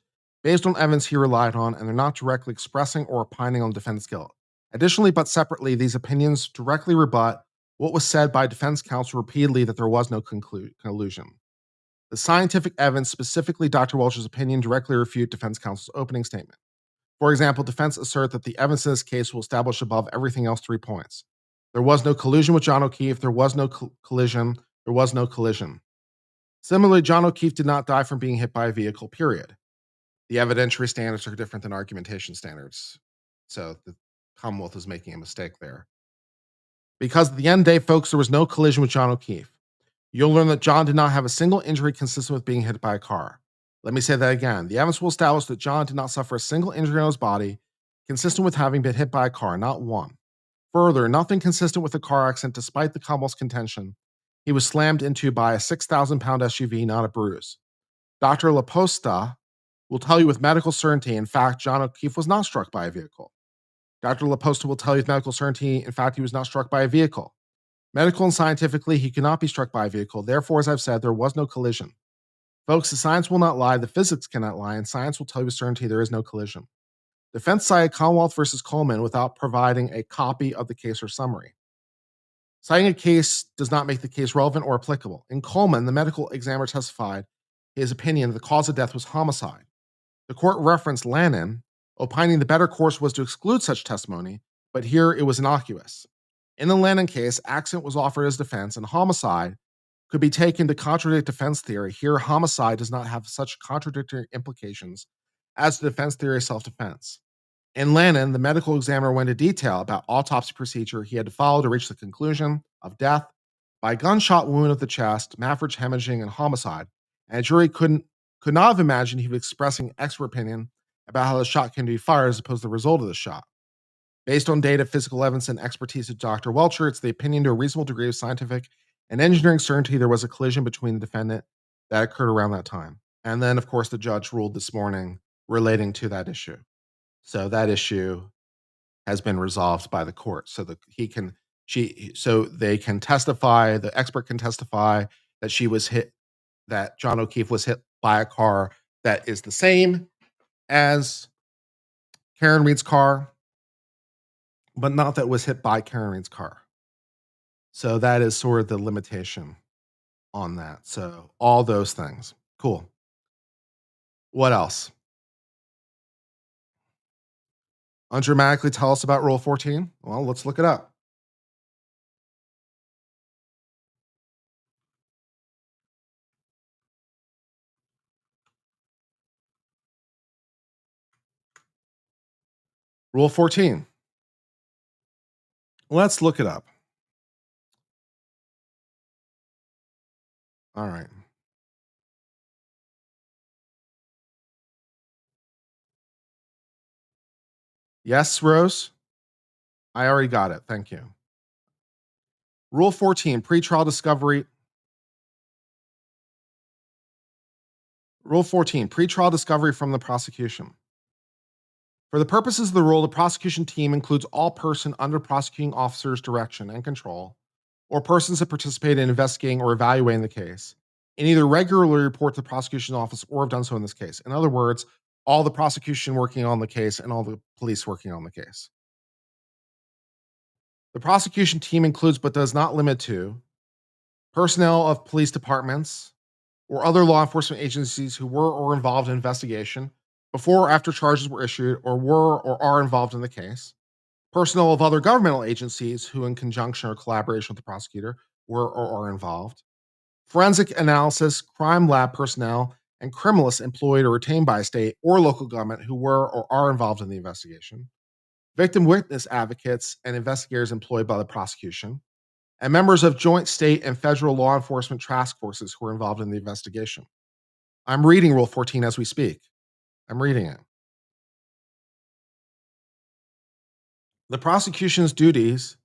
based on evidence he relied on, and they're not directly expressing or opining on the defendant's guilt. Additionally, but separately, these opinions directly rebut what was said by defense counsel repeatedly that there was no collusion. The scientific evidence, specifically Dr. Welcher's opinion, directly refute defense counsel's opening statement. For example, defense assert that the evidence in this case will establish above everything else 3 points. There was no collusion with John O'Keefe. There was no collision. There was no collision. Similarly, John O'Keefe did not die from being hit by a vehicle, period. The evidentiary standards are different than argumentation standards. So the Commonwealth is making a mistake there. Because at the end of the day, folks, there was no collision with John O'Keefe. You'll learn that John did not have a single injury consistent with being hit by a car. Let me say that again. The evidence will establish that John did not suffer a single injury on his body consistent with having been hit by a car, not one. Further, nothing consistent with a car accident despite the Commonwealth's contention. He was slammed into by a 6,000-pound SUV, not a bruise. Dr. Laposta will tell you with medical certainty, in fact, John O'Keefe was not struck by a vehicle. Dr. Laposta will tell you with medical certainty, in fact, he was not struck by a vehicle. Medical and scientifically, he could not be struck by a vehicle. Therefore, as I've said, there was no collision. Folks, the science will not lie, the physics cannot lie, and science will tell you with certainty there is no collision. Defense cited Commonwealth versus Coleman without providing a copy of the case or summary. Citing a case does not make the case relevant or applicable. In Coleman, the medical examiner testified his opinion that the cause of death was homicide. The court referenced Lannon, opining the better course was to exclude such testimony, but here it was innocuous. In the Lannon case, accident was offered as defense, and homicide could be taken to contradict defense theory. Here, homicide does not have such contradictory implications as the defense theory of self-defense. In Lannon, the medical examiner went into detail about autopsy procedure he had to follow to reach the conclusion of death by a gunshot wound of the chest, Maffridge hemorrhaging, and homicide. And a jury could not have imagined he was expressing expert opinion about how the shot can be fired as opposed to the result of the shot. Based on data, physical evidence, and expertise of Dr. Welcher, it's the opinion to a reasonable degree of scientific and engineering certainty there was a collision between the defendant that occurred around that time. And then, of course, the judge ruled this morning relating to that issue. So that issue has been resolved by the court. So they can testify, the expert can testify that she was hit, that John O'Keefe was hit by a car that is the same as Karen Reed's car, but not that it was hit by Karen Reed's car. So that is sort of the limitation on that. So all those things. Cool. What else? Undramatically tell us about Rule 14? Well, let's look it up. Rule 14. Let's look it up. All right. Yes, Rose? I already got it. Thank you. Rule 14, pretrial discovery. Rule 14, pretrial discovery from the prosecution. For the purposes of the rule, the prosecution team includes all person under prosecuting officer's direction and control, or persons that participate in investigating or evaluating the case, and either regularly report to the prosecution office or have done so in this case. In other words, all the prosecution working on the case and all the police working on the case. The prosecution team includes, but does not limit to, personnel of police departments or other law enforcement agencies who were or involved in investigation before or after charges were issued or were or are involved in the case, personnel of other governmental agencies who in conjunction or collaboration with the prosecutor were or are involved, forensic analysis, crime lab personnel, and criminalists employed or retained by a state or local government who were or are involved in the investigation, victim witness advocates and investigators employed by the prosecution, and members of joint state and federal law enforcement task forces who are involved in the investigation. I'm reading Rule 14 as we speak. I'm reading it. The prosecution's duties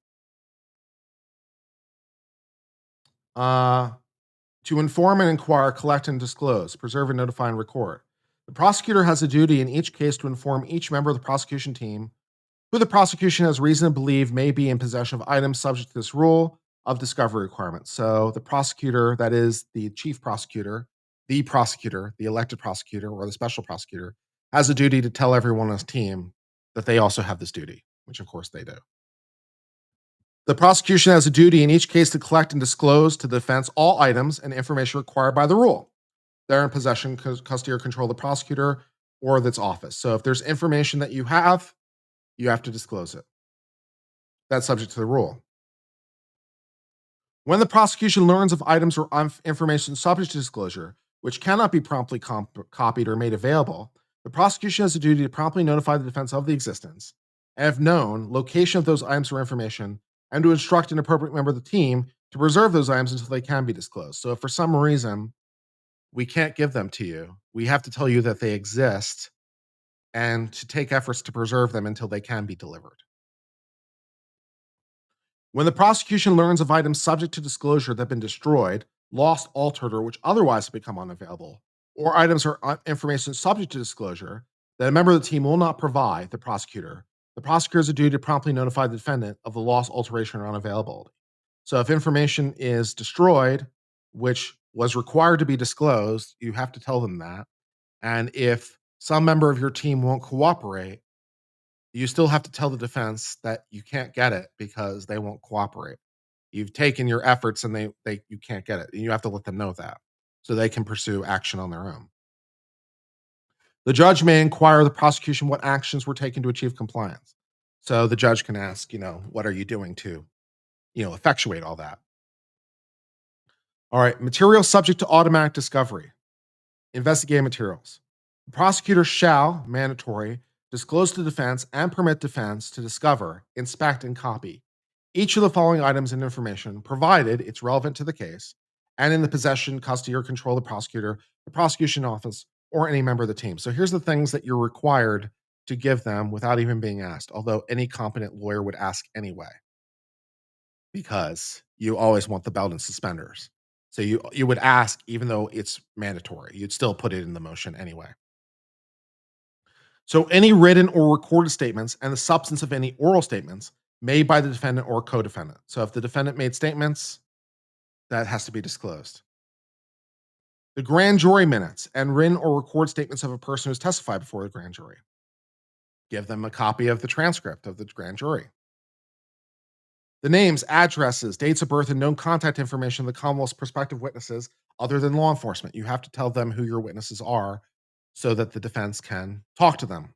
to inform and inquire, collect and disclose, preserve and notify and record. The prosecutor has a duty in each case to inform each member of the prosecution team who the prosecution has reason to believe may be in possession of items subject to this rule of discovery requirements. So the prosecutor, that is the chief prosecutor, the elected prosecutor, or the special prosecutor, has a duty to tell everyone on his team that they also have this duty, which of course they do. The prosecution has a duty in each case to collect and disclose to the defense all items and information required by the rule. They're in possession, custody, or control of the prosecutor or of its office. So if there's information that you have to disclose it. That's subject to the rule. When the prosecution learns of items or information subject to disclosure, which cannot be promptly copied or made available, the prosecution has a duty to promptly notify the defense of the existence, and if known, location of those items or information, and to instruct an appropriate member of the team to preserve those items until they can be disclosed. So if for some reason we can't give them to you, we have to tell you that they exist and to take efforts to preserve them until they can be delivered. When the prosecution learns of items subject to disclosure that have been destroyed, lost, altered, or which otherwise have become unavailable, or items or information subject to disclosure that a member of the team will not provide the prosecutor has a duty to promptly notify the defendant of the loss, alteration, or unavailability. So if information is destroyed, which was required to be disclosed, you have to tell them that. And if some member of your team won't cooperate, you still have to tell the defense that you can't get it because they won't cooperate. You've taken your efforts and you can't get it. And you have to let them know that so they can pursue action on their own. The judge may inquire of the prosecution what actions were taken to achieve compliance. So the judge can ask, what are you doing to, effectuate all that? All right, materials subject to automatic discovery. Investigative materials. The prosecutor shall, mandatory, disclose to defense and permit defense to discover, inspect, and copy each of the following items and information, provided it's relevant to the case and in the possession, custody, or control of the prosecutor, the prosecution office, or any member of the team. So here's the things that you're required to give them without even being asked, although any competent lawyer would ask anyway, because you always want the belt and suspenders. So you would ask even though it's mandatory. You'd still put it in the motion anyway. So any written or recorded statements and the substance of any oral statements made by the defendant or co-defendant. So if the defendant made statements, that has to be disclosed. The grand jury minutes and written or recorded statements of a person who's testified before the grand jury. Give them a copy of the transcript of the grand jury. The names, addresses, dates of birth, and known contact information of the Commonwealth's prospective witnesses other than law enforcement. You have to tell them who your witnesses are so that the defense can talk to them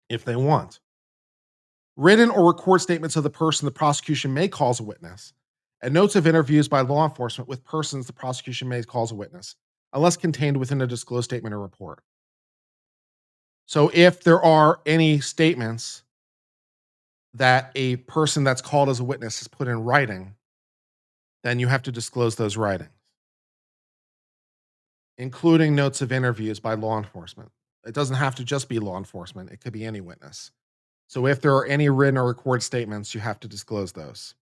if they want. Written or recorded statements of the person the prosecution may call as a witness, and notes of interviews by law enforcement with persons the prosecution may call as a witness, unless contained within a disclosed statement or report. So if there are any statements that a person that's called as a witness has put in writing, then you have to disclose those writings, including notes of interviews by law enforcement. It doesn't have to just be law enforcement. It could be any witness. So if there are any written or recorded statements, you have to disclose those.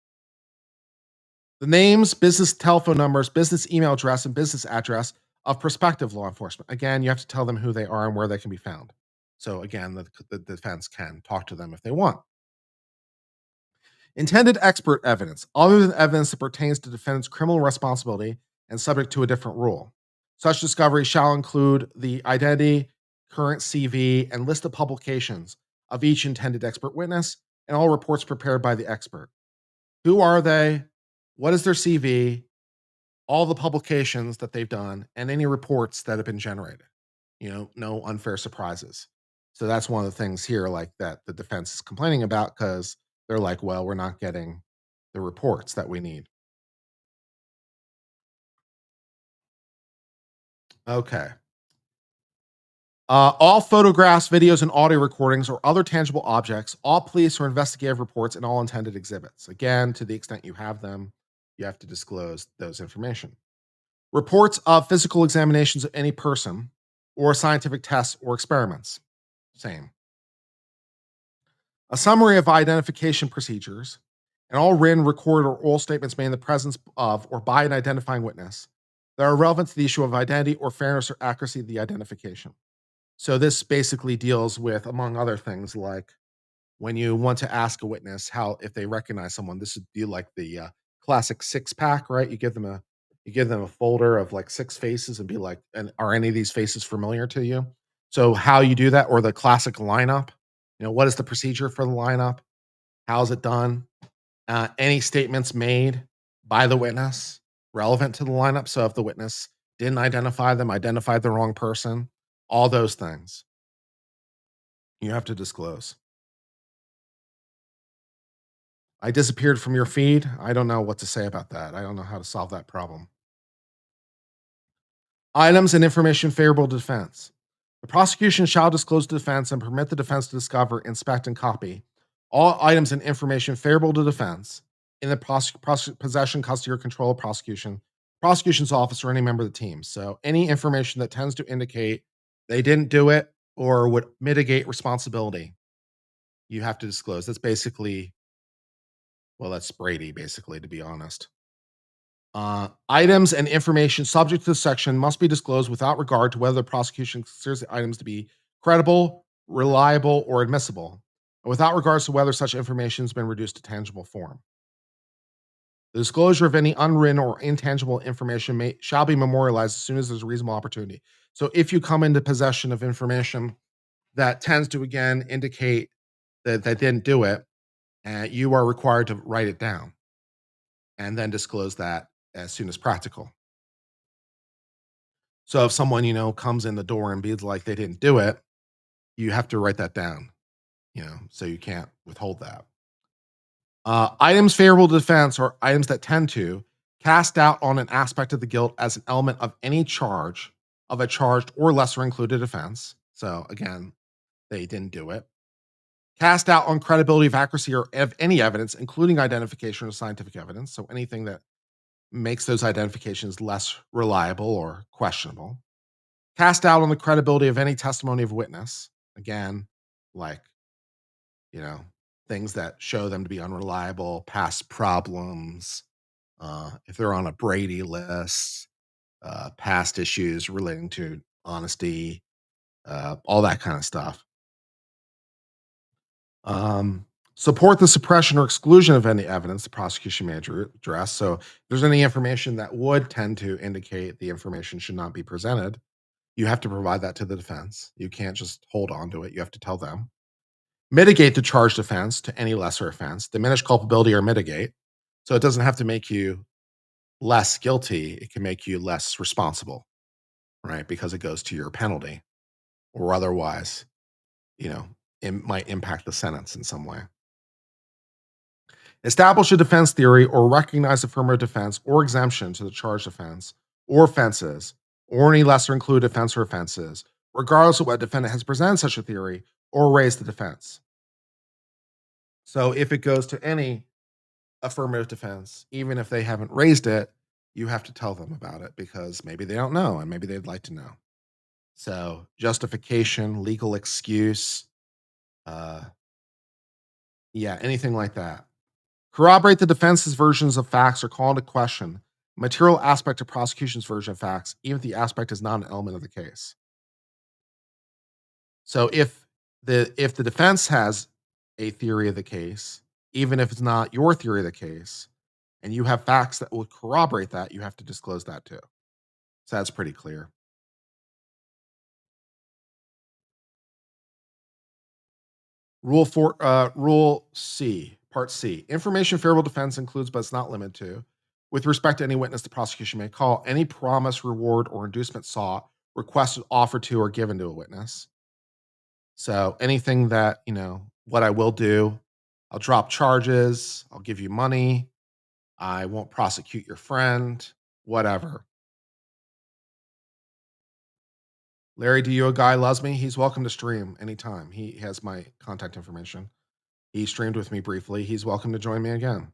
The names, business telephone numbers, business email address, and business address of prospective law enforcement. Again, you have to tell them who they are and where they can be found. So again, the defense can talk to them if they want. Intended expert evidence, other than evidence that pertains to defendant's criminal responsibility and subject to a different rule. Such discovery shall include the identity, current CV, and list of publications of each intended expert witness and all reports prepared by the expert. Who are they? What is their CV? All the publications that they've done and any reports that have been generated. No unfair surprises. So that's one of the things here like that the defense is complaining about because they're like, well, we're not getting the reports that we need. Okay. All photographs, videos, and audio recordings or other tangible objects, all police or investigative reports, and all intended exhibits. Again, to the extent you have them, you have to disclose those information. Reports of physical examinations of any person or scientific tests or experiments. Same. A summary of identification procedures and all written, recorded, or oral statements made in the presence of or by an identifying witness that are relevant to the issue of identity or fairness or accuracy of the identification. So this basically deals with, among other things, like when you want to ask a witness if they recognize someone. This would be like the classic 6-pack, right? You give them a folder of like 6 faces and be like, and are any of these faces familiar to you? So how you do that, or the classic lineup, what is the procedure for the lineup? How is it done? Any statements made by the witness relevant to the lineup. So if the witness didn't identify them, identified the wrong person, all those things you have to disclose. I disappeared from your feed. I don't know what to say about that. I don't know how to solve that problem. Items and information favorable to defense. The prosecution shall disclose to defense and permit the defense to discover, inspect, and copy all items and information favorable to defense in the possession, custody, or control of prosecution's office, or any member of the team. So any information that tends to indicate they didn't do it or would mitigate responsibility, you have to disclose. That's basically, well, that's Brady, basically, to be honest. Items and information subject to this section must be disclosed without regard to whether the prosecution considers the items to be credible, reliable, or admissible, and without regards to whether such information has been reduced to tangible form. The disclosure of any unwritten or intangible information shall be memorialized as soon as there's a reasonable opportunity. So if you come into possession of information that tends to, again, indicate that they didn't do it, you are required to write it down and then disclose that as soon as practical. So if someone, comes in the door and be like they didn't do it, you have to write that down, so you can't withhold that. Items favorable to defense are items that tend to cast doubt on an aspect of the guilt as an element of any charge of a charged or lesser included offense. So again, they didn't do it. Cast doubt on credibility of accuracy or of any evidence, including identification or scientific evidence. So anything that makes those identifications less reliable or questionable. Cast doubt on the credibility of any testimony of witness. Again, like, things that show them to be unreliable, past problems, if they're on a Brady list, past issues relating to honesty, all that kind of stuff. Support the suppression or exclusion of any evidence the prosecution may address. So if there's any information that would tend to indicate the information should not be presented, you have to provide that to the defense. You can't just hold on to it. You have to tell them. Mitigate the charged offense to any lesser offense. Diminish culpability or mitigate. So it doesn't have to make you less guilty. It can make you less responsible, right? Because it goes to your penalty, or otherwise, it might impact the sentence in some way. Establish a defense theory or recognize affirmative defense or exemption to the charged offense or offenses or any lesser included offense or offenses, regardless of what defendant has presented such a theory or raised the defense. So if it goes to any affirmative defense, even if they haven't raised it, you have to tell them about it because maybe they don't know and maybe they'd like to know. So justification, legal excuse, anything like that. Corroborate the defense's versions of facts or call into question material aspect of prosecution's version of facts, even if the aspect is not an element of the case. So if the defense has a theory of the case, even if it's not your theory of the case, and you have facts that will corroborate that, you have to disclose that too. So that's pretty clear. Rule C, Part C. Information favorable defense includes, but it's not limited to, with respect to any witness the prosecution may call, any promise, reward, or inducement sought, requested, offered to, or given to a witness. So anything that, what I will do, I'll drop charges, I'll give you money, I won't prosecute your friend, whatever. Larry, do you a guy loves me? He's welcome to stream anytime. He has my contact information. He streamed with me briefly. He's welcome to join me again.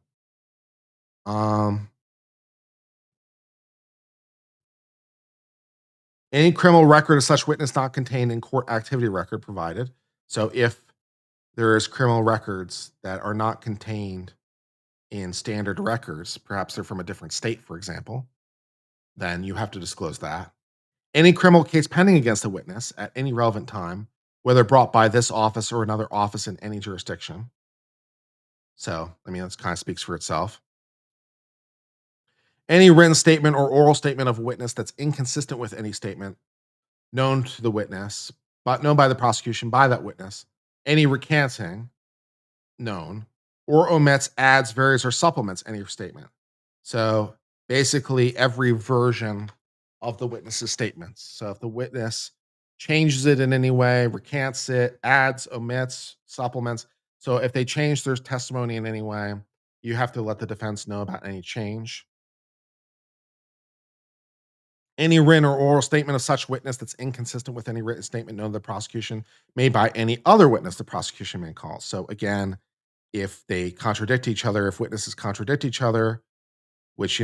Any criminal record of such witness not contained in court activity record provided. So if there is criminal records that are not contained in standard records, perhaps they're from a different state, for example, then you have to disclose that. Any criminal case pending against a witness at any relevant time, whether brought by this office or another office in any jurisdiction. So, that kind of speaks for itself. Any written statement or oral statement of a witness that's inconsistent with any statement known to the witness, but known by the prosecution by that witness. Any recanting known, or omits, adds, varies, or supplements any statement. So basically every version of the witness's statements. So if the witness changes it in any way, recants it, adds, omits, supplements. So if they change their testimony in any way, You have to let the defense know about any change. Any written or oral statement of such witness that's inconsistent with any written statement known to the prosecution made by any other witness the prosecution may call. So again, if they contradict each other, if witnesses contradict each other, which,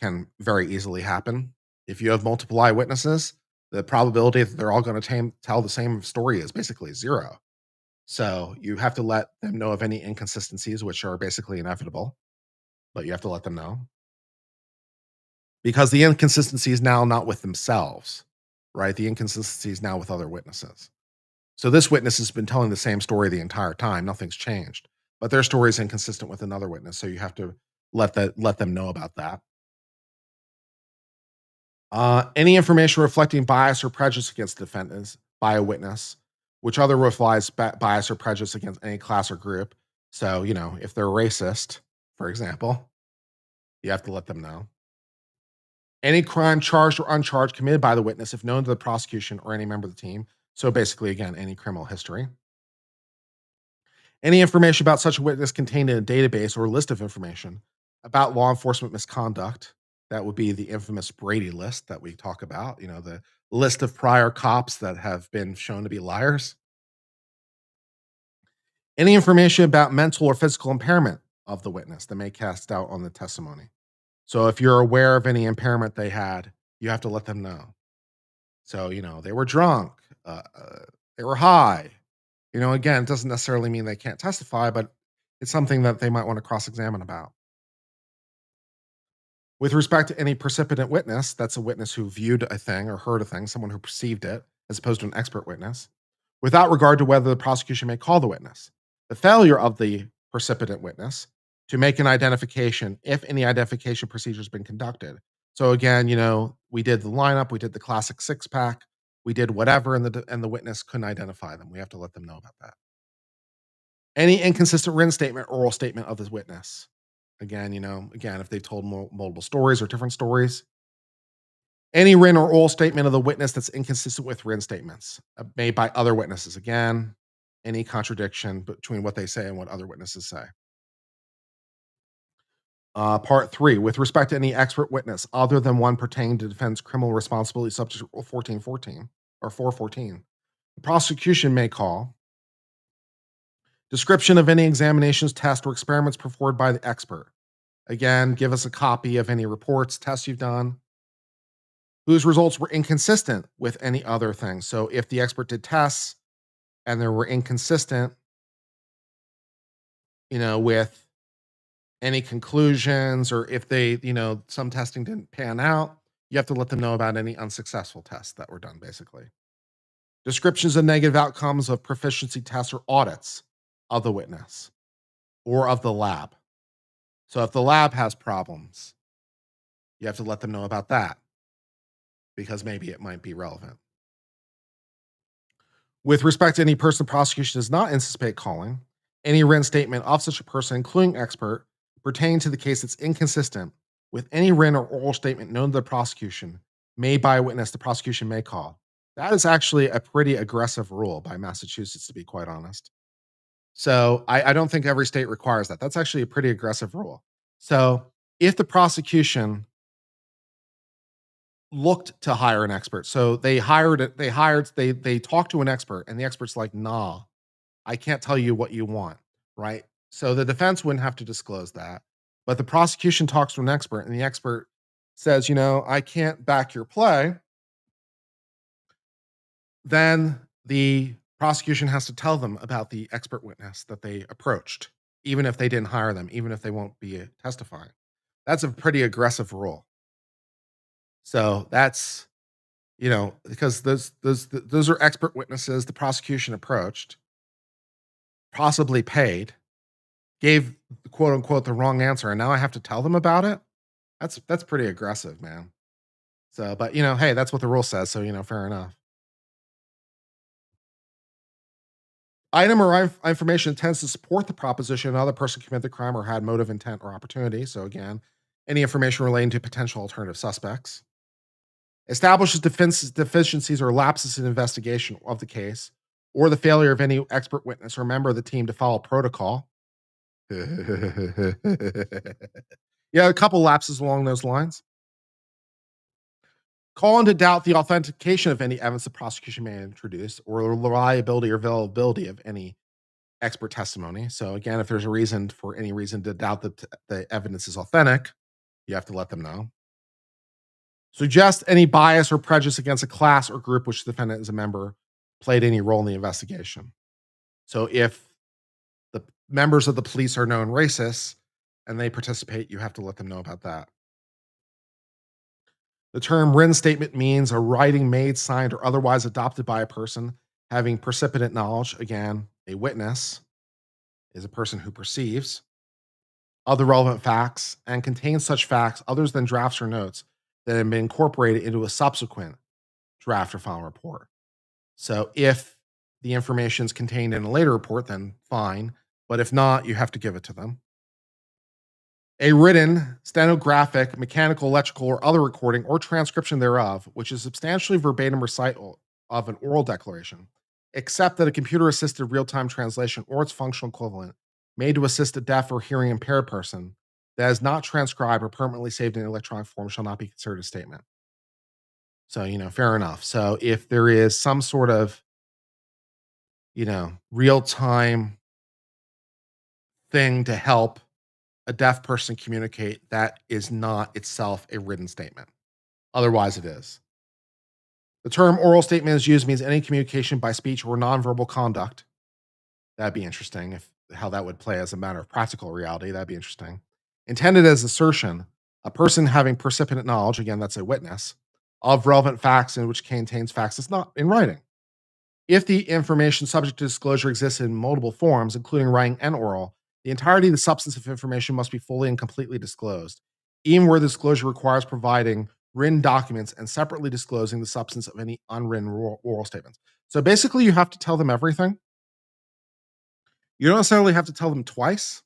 can very easily happen. If you have multiple eyewitnesses, the probability that they're all going to tell the same story is basically zero. So you have to let them know of any inconsistencies, which are basically inevitable, but you have to let them know. Because the inconsistency is now not with themselves, right? The inconsistency is now with other witnesses. So this witness has been telling the same story the entire time. Nothing's changed, but their story is inconsistent with another witness. So you have to let them know about that. Any information reflecting bias or prejudice against the defendants by a witness, which other reflects bias or prejudice against any class or group. So, if they're racist, for example, you have to let them know. Any crime charged or uncharged committed by the witness, if known to the prosecution or any member of the team. So basically, again, any criminal history. Any information about such a witness contained in a database or list of information about law enforcement misconduct. That would be the infamous Brady list that we talk about, the list of prior cops that have been shown to be liars. Any information about mental or physical impairment of the witness that may cast doubt on the testimony. So if you're aware of any impairment they had, you have to let them know. So, they were drunk, they were high. Again, it doesn't necessarily mean they can't testify, but it's something that they might want to cross-examine about. With respect to any precipitant witness, that's a witness who viewed a thing or heard a thing, someone who perceived it, as opposed to an expert witness, without regard to whether the prosecution may call the witness. The failure of the precipitant witness to make an identification, if any identification procedure has been conducted. So again, we did the lineup, we did the classic 6-pack, we did whatever, and the witness couldn't identify them. We have to let them know about that. Any inconsistent written statement, oral statement of this witness. Again, if they've told multiple stories or different stories. Any written or oral statement of the witness that's inconsistent with written statements made by other witnesses. Again, any contradiction between what they say and what other witnesses say. Part 3, with respect to any expert witness other than one pertaining to defense criminal responsibility subject to Rule 1414 or 414, the prosecution may call description of any examinations, tests, or experiments performed by the expert. Again, give us a copy of any reports, tests you've done, whose results were inconsistent with any other thing. So if the expert did tests and they were inconsistent, with any conclusions, or if they, some testing didn't pan out, you have to let them know about any unsuccessful tests that were done, basically. Descriptions of negative outcomes of proficiency tests or audits of the witness or of the lab. So if the lab has problems, you have to let them know about that because maybe it might be relevant. With respect to any person the prosecution does not anticipate calling, any written statement of such a person, including expert, pertaining to the case that's inconsistent with any written or oral statement known to the prosecution made by a witness the prosecution may call. That is actually a pretty aggressive rule by Massachusetts, to be quite honest. So I don't think every state requires that. That's actually a pretty aggressive rule. So if the prosecution looked to hire an expert, so they talked to an expert and the expert's like, nah, I can't tell you what you want, right? So the defense wouldn't have to disclose that, but the prosecution talks to an expert and the expert says, I can't back your play. Then the prosecution has to tell them about the expert witness that they approached, even if they didn't hire them, even if they won't be testifying. That's a pretty aggressive rule. So that's, because those are expert witnesses the prosecution approached, possibly paid, gave quote unquote the wrong answer, and now I have to tell them about it. That's pretty aggressive, man. So, but hey, that's what the rule says. So, fair enough. Item or information tends to support the proposition another person committed the crime or had motive, intent, or opportunity. So again, any information relating to potential alternative suspects. Establishes deficiencies or lapses in investigation of the case, or the failure of any expert witness or member of the team to follow protocol. Yeah, a couple lapses along those lines. Call into doubt the authentication of any evidence the prosecution may introduce, or the reliability or availability of any expert testimony. So again, if there's a reason for any reason to doubt that the evidence is authentic, you have to let them know. Suggest any bias or prejudice against a class or group which the defendant is a member played any role in the investigation. So if the members of the police are known racists and they participate, you have to let them know about that. The term written statement means a writing made, signed, or otherwise adopted by a person having precipitant knowledge. Again, a witness is a person who perceives of the relevant facts and contains such facts others than drafts or notes that have been incorporated into a subsequent draft or final report. So if the information is contained in a later report, then fine. But if not, you have to give it to them. A written, stenographic, mechanical, electrical, or other recording or transcription thereof, which is substantially verbatim recital of an oral declaration, except that a computer-assisted real-time translation or its functional equivalent made to assist a deaf or hearing impaired person that is not transcribed or permanently saved in electronic form shall not be considered a statement. So, fair enough. So if there is some sort of, real-time thing to help a deaf person communicate, that is not itself a written statement. Otherwise, it is. The term oral statement is used means any communication by speech or nonverbal conduct. That'd be interesting how that would play as a matter of practical reality. That'd be interesting. Intended as assertion, a person having precipitant knowledge, again, that's a witness, of relevant facts in which contains facts that's not in writing. If the information subject to disclosure exists in multiple forms, including writing and oral, the entirety of the substance of information must be fully and completely disclosed, even where the disclosure requires providing written documents and separately disclosing the substance of any unwritten oral statements. So basically, you have to tell them everything. You don't necessarily have to tell them twice.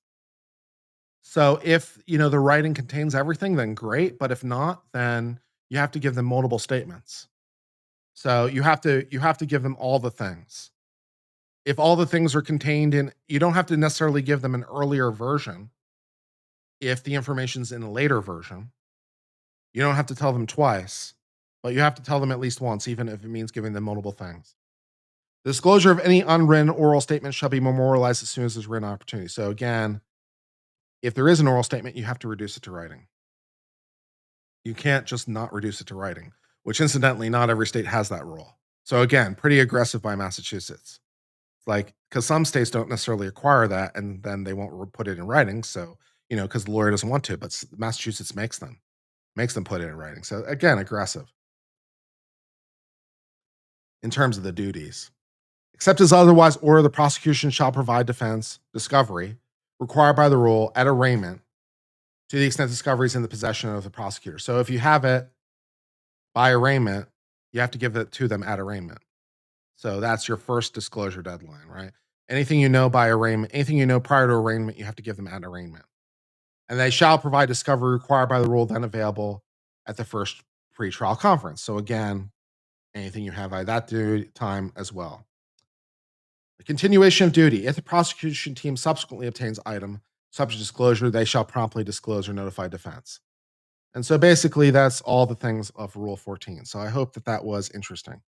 So if the writing contains everything, then great. But if not, then you have to give them multiple statements. So you have to give them all the things. If all the things are contained in, you don't have to necessarily give them an earlier version. If the information's in a later version, you don't have to tell them twice, but you have to tell them at least once, even if it means giving them multiple things. Disclosure of any unwritten oral statement shall be memorialized as soon as there's written opportunity. So again, if there is an oral statement, you have to reduce it to writing. You can't just not reduce it to writing, which incidentally, not every state has that rule. So again, pretty aggressive by Massachusetts. Like, because some states don't necessarily require that, and then they won't put it in writing. So, because the lawyer doesn't want to, but Massachusetts makes them put it in writing. So again, aggressive in terms of the duties. Except as otherwise ordered, the prosecution shall provide defense discovery required by the rule at arraignment to the extent discovery is in the possession of the prosecutor. So if you have it by arraignment, you have to give it to them at arraignment. So that's your first disclosure deadline, right? Anything you know by arraignment, anything you know prior to arraignment, you have to give them at arraignment. And they shall provide discovery required by the rule then available at the first pretrial conference. So again, anything you have by that time as well. The continuation of duty. If the prosecution team subsequently obtains item subject to disclosure, they shall promptly disclose or notify defense. And so basically that's all the things of Rule 14. So I hope that was interesting.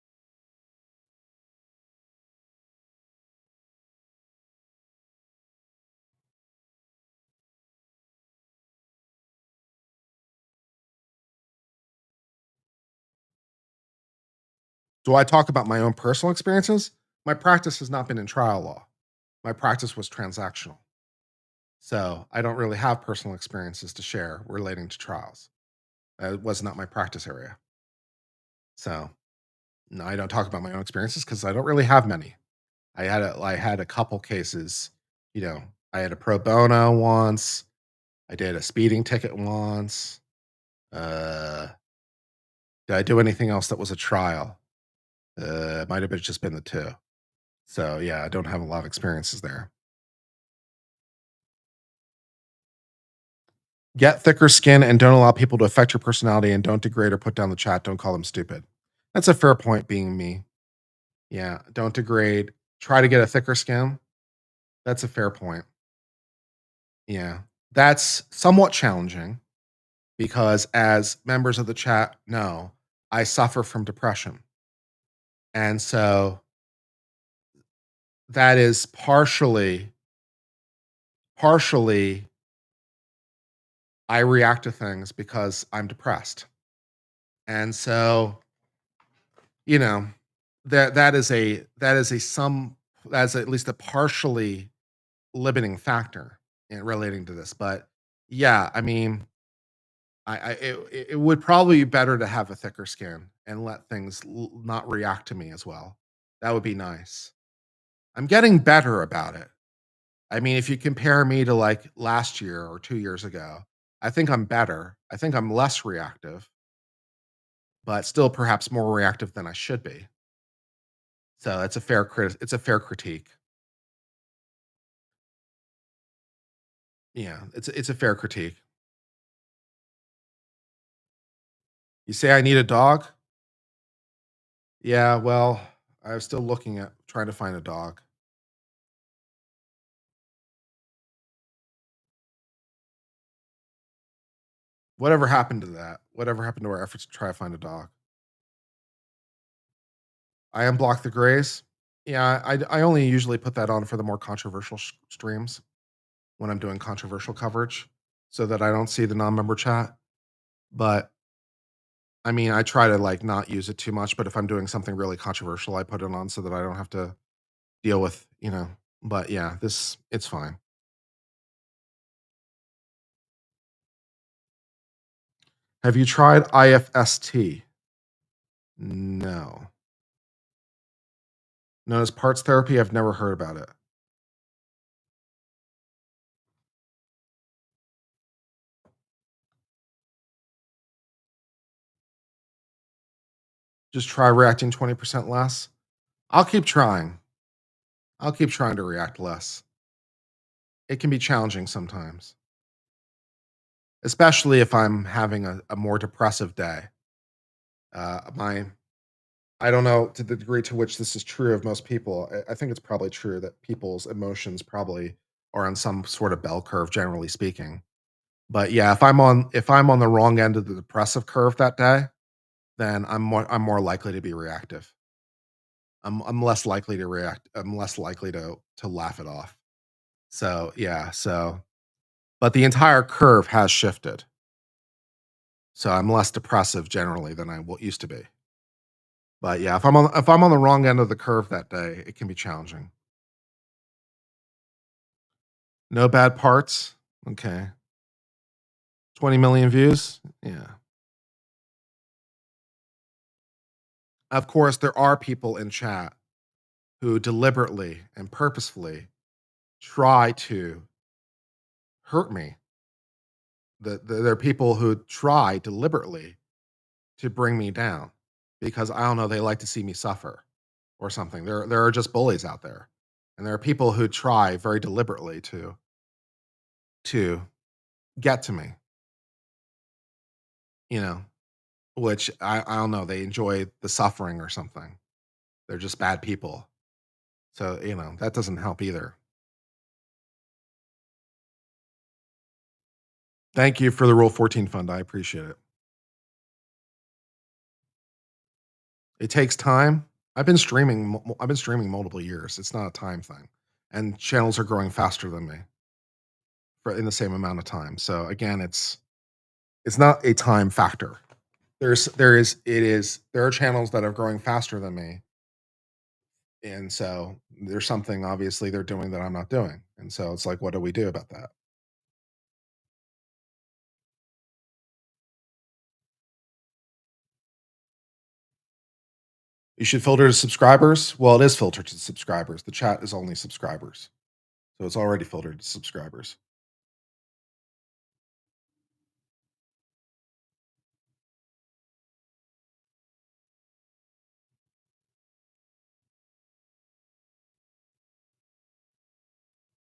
Do I talk about my own personal experiences? My practice has not been in trial law. My practice was transactional. So I don't really have personal experiences to share relating to trials. It was not my practice area. So no, I don't talk about my own experiences because I don't really have many. I had a couple cases, I had a pro bono once. I did a speeding ticket once. Did I do anything else that was a trial? It might have just been the two. So yeah, I don't have a lot of experiences there. Get thicker skin and don't allow people to affect your personality, and don't degrade or put down the chat. Don't call them stupid. That's a fair point, being me. Yeah, don't degrade. Try to get a thicker skin. That's a fair point. Yeah. That's somewhat challenging because as members of the chat know, I suffer from depression. And so that is partially I react to things because I'm depressed. And so, you know, that's at least a partially limiting factor in relating to this. But yeah, I mean, it would probably be better to have a thicker skin and let things not react to me as well. That would be nice. I'm getting better about it. I mean, if you compare me to like last year or 2 years ago, I think I'm better. I think I'm less reactive, but still perhaps more reactive than I should be. So it's a fair critique. Yeah, it's a fair critique. You say I need a dog? Yeah, well, I was still looking at trying to find a dog. Whatever happened to that? Whatever happened to our efforts to try to find a dog? I unblocked the grays. Yeah, I only usually put that on for the more controversial streams when I'm doing controversial coverage, so that I don't see the non-member chat. But I mean, I try to like not use it too much. But if I'm doing something really controversial, I put it on so that I don't have to deal with, you know. But yeah, it's fine. Have you tried IFST? No. Known as parts therapy. I've never heard about it. Just try reacting 20% less. I'll keep trying. I'll keep trying to react less. It can be challenging sometimes, especially if I'm having a more depressive day. My I don't know to the degree to which this is true of most people. I think it's probably true that people's emotions probably are on some sort of bell curve, generally speaking. But yeah, if I'm on the wrong end of the depressive curve that day, then I'm more likely to be reactive. I'm less likely to react. I'm less likely to laugh it off. So yeah, but the entire curve has shifted. So I'm less depressive generally than used to be. But yeah, if I'm on the wrong end of the curve that day, it can be challenging. No bad parts. Okay. 20 million views. Yeah. Of course, there are people in chat who deliberately and purposefully try to hurt me. There are people who try deliberately to bring me down because I don't know, they like to see me suffer or something. There are just bullies out there. And there are people who try very deliberately to get to me, you know, which I don't know, they enjoy the suffering or something. They're just bad people. So, you know, that doesn't help either. Thank you for the Rule 14 fund. I appreciate it. It takes time. I've been streaming multiple years. It's not a time thing. And channels are growing faster than me for in the same amount of time. So again, it's not a time factor. There are channels that are growing faster than me. And so there's something obviously they're doing that I'm not doing. And so it's like, what do we do about that? You should filter to subscribers. Well, it is filtered to subscribers. The chat is only subscribers. So it's already filtered to subscribers.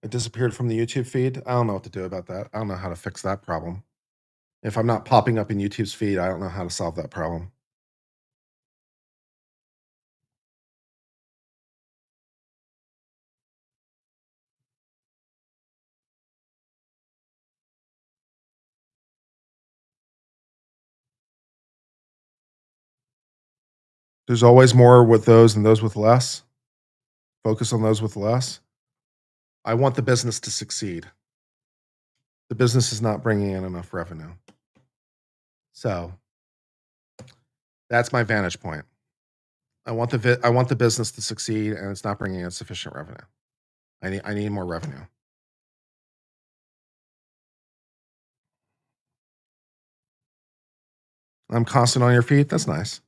It disappeared from the YouTube feed. I don't know what to do about that. I don't know how to fix that problem. If I'm not popping up in YouTube's feed, I don't know how to solve that problem. There's always more with those than those with less. Focus on those with less. I want the business to succeed. The business is not bringing in enough revenue. So that's my vantage point. I want the business to succeed, and it's not bringing in sufficient revenue. I need more revenue. I'm constant on your feet. That's nice.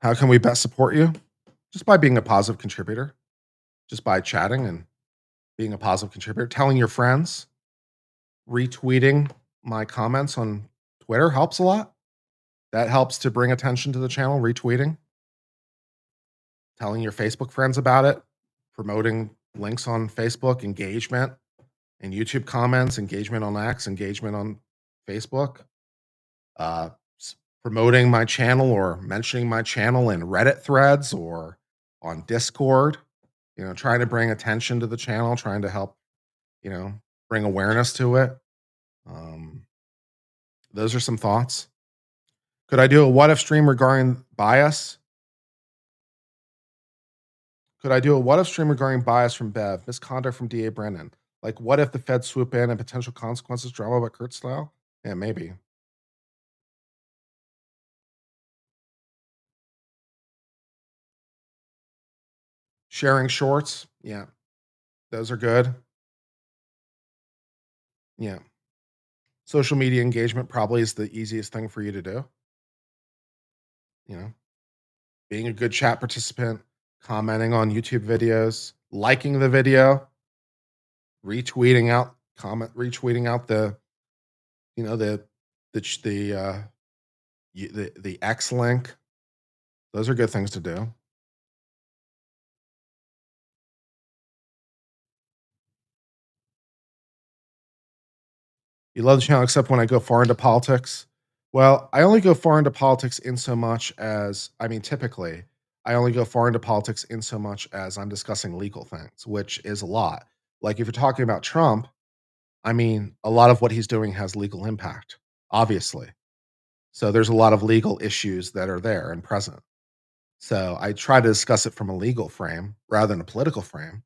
How can we best support you? Just by being a positive contributor, just by chatting and being a positive contributor, telling your friends, retweeting my comments on Twitter helps a lot. That helps to bring attention to the channel, retweeting, telling your Facebook friends about it, promoting links on Facebook, engagement and YouTube comments, engagement on X, engagement on Facebook, promoting my channel or mentioning my channel in Reddit threads or on Discord, trying to bring attention to the channel, trying to help, bring awareness to it. Those are some thoughts. Could I do a what if stream regarding bias? Could I do a what if stream regarding bias from Bev, misconduct from DA Brennan? Like, what if the Fed swoop in and potential consequences drama about Kurt style? Yeah, maybe. Sharing shorts. Yeah. Those are good. Yeah. Social media engagement probably is the easiest thing for you to do. Being a good chat participant, commenting on YouTube videos, liking the video, retweeting out the the X link. Those are good things to do. You love the channel except when I go far into politics. Well, I only go far into politics in so much as, typically, I only go far into politics in so much as I'm discussing legal things, which is a lot. Like if you're talking about Trump, a lot of what he's doing has legal impact, obviously. So there's a lot of legal issues that are there and present. So I try to discuss it from a legal frame rather than a political frame.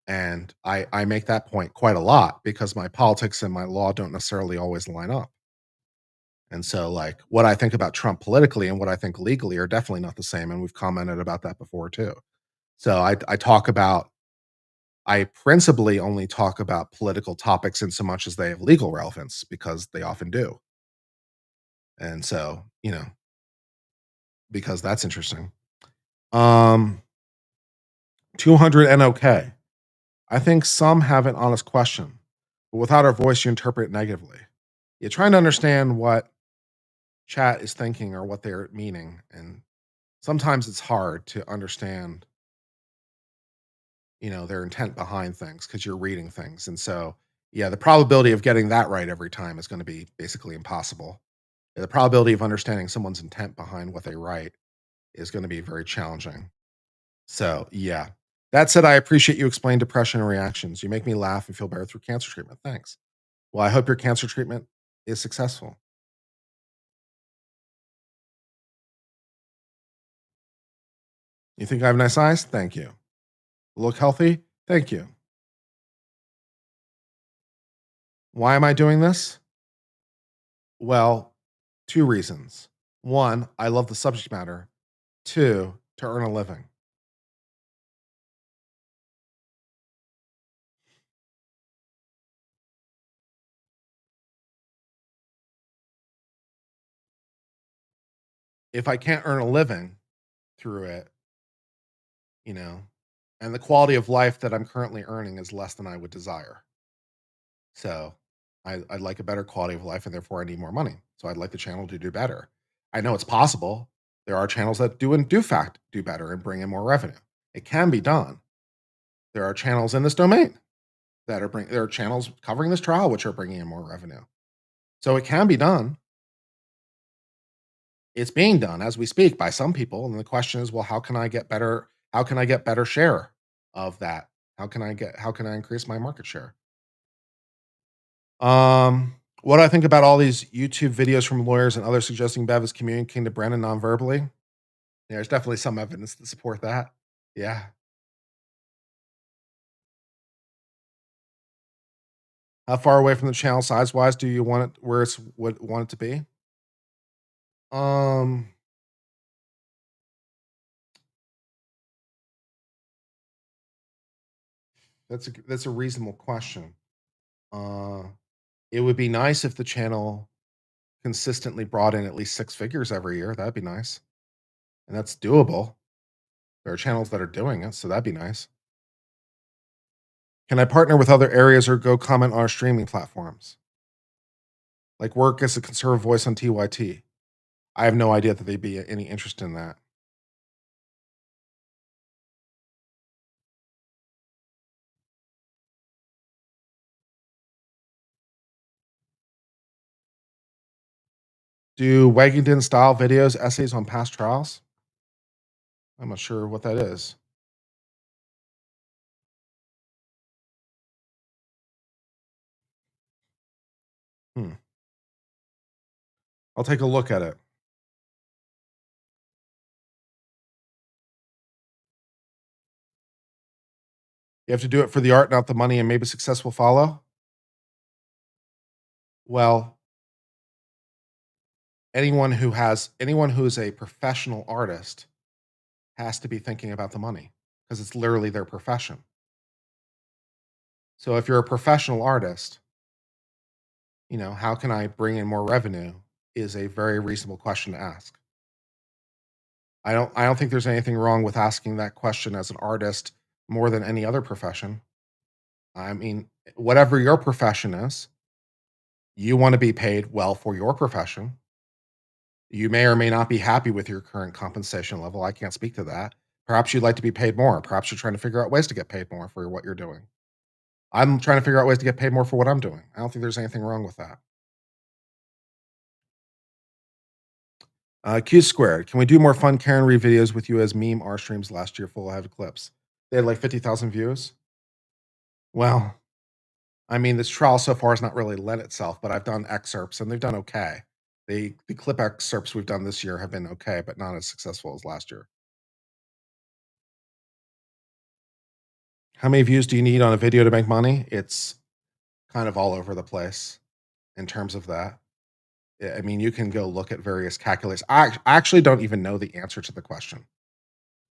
And I make that point quite a lot because my politics and my law don't necessarily always line up. And so, like, what I think about Trump politically and what I think legally are definitely not the same. And we've commented about that before too. So I principally only talk about political topics in so much as they have legal relevance because they often do. And so, because that's interesting. 200 NOK. I think some have an honest question, but without our voice, you interpret it negatively. You're trying to understand what chat is thinking or what they're meaning. And sometimes it's hard to understand, their intent behind things because you're reading things. And so, yeah, the probability of getting that right every time is going to be basically impossible. The probability of understanding someone's intent behind what they write is going to be very challenging. So, yeah. That said, I appreciate you explaining depression and reactions. You make me laugh and feel better through cancer treatment. Thanks. Well, I hope your cancer treatment is successful. You think I have nice eyes? Thank you. Look healthy? Thank you. Why am I doing this? Well, 2 reasons. 1, I love the subject matter. 2, to earn a living. If I can't earn a living through it, and the quality of life that I'm currently earning is less than I would desire. So I'd like a better quality of life, and therefore I need more money. So I'd like the channel to do better. I know it's possible. There are channels that do better and bring in more revenue. It can be done. There are channels in this domain there are channels covering this trial which are bringing in more revenue. So it can be done. It's being done as we speak by some people, and the question is, well, how can I get better? How can I get better share of that? How can I increase my market share? What do I think about all these YouTube videos from lawyers and others suggesting Bev is communicating to Brandon non-verbally? Yeah, there's definitely some evidence to support that. Yeah. How far away from the channel size-wise do you want it where it's want it to be? Um, that's a reasonable question. It would be nice if the channel consistently brought in at least 6 figures every year. That'd be nice. And that's doable. There are channels that are doing it, so that'd be nice. Can I partner with other areas or go comment on our streaming platforms? Like work as a conservative voice on TYT. I have no idea that they'd be any interest in that. Do Wagington style videos, essays on past trials? I'm not sure what that is. I'll take a look at it. You have to do it for the art, not the money, and maybe success will follow? Well, anyone who is a professional artist has to be thinking about the money because it's literally their profession. So if you're a professional artist, how can I bring in more revenue is a very reasonable question to ask. I don't think there's anything wrong with asking that question as an artist more than any other profession. I mean, whatever your profession is, you want to be paid well for your profession. You may or may not be happy with your current compensation level. I can't speak to that. Perhaps you'd like to be paid more. Perhaps you're trying to figure out ways to get paid more for what you're doing. I'm trying to figure out ways to get paid more for what I'm doing. I don't think there's anything wrong with that. Q squared. Can we do more fun Karen Reed videos with you as meme R streams last year full of clips? They had like 50,000 views. Well, I mean, this trial so far has not really led itself, but I've done excerpts and they've done okay. The clip excerpts we've done this year have been okay, but not as successful as last year. How many views do you need on a video to make money? It's kind of all over the place in terms of that. I mean, you can go look at various calculators. I actually don't even know the answer to the question.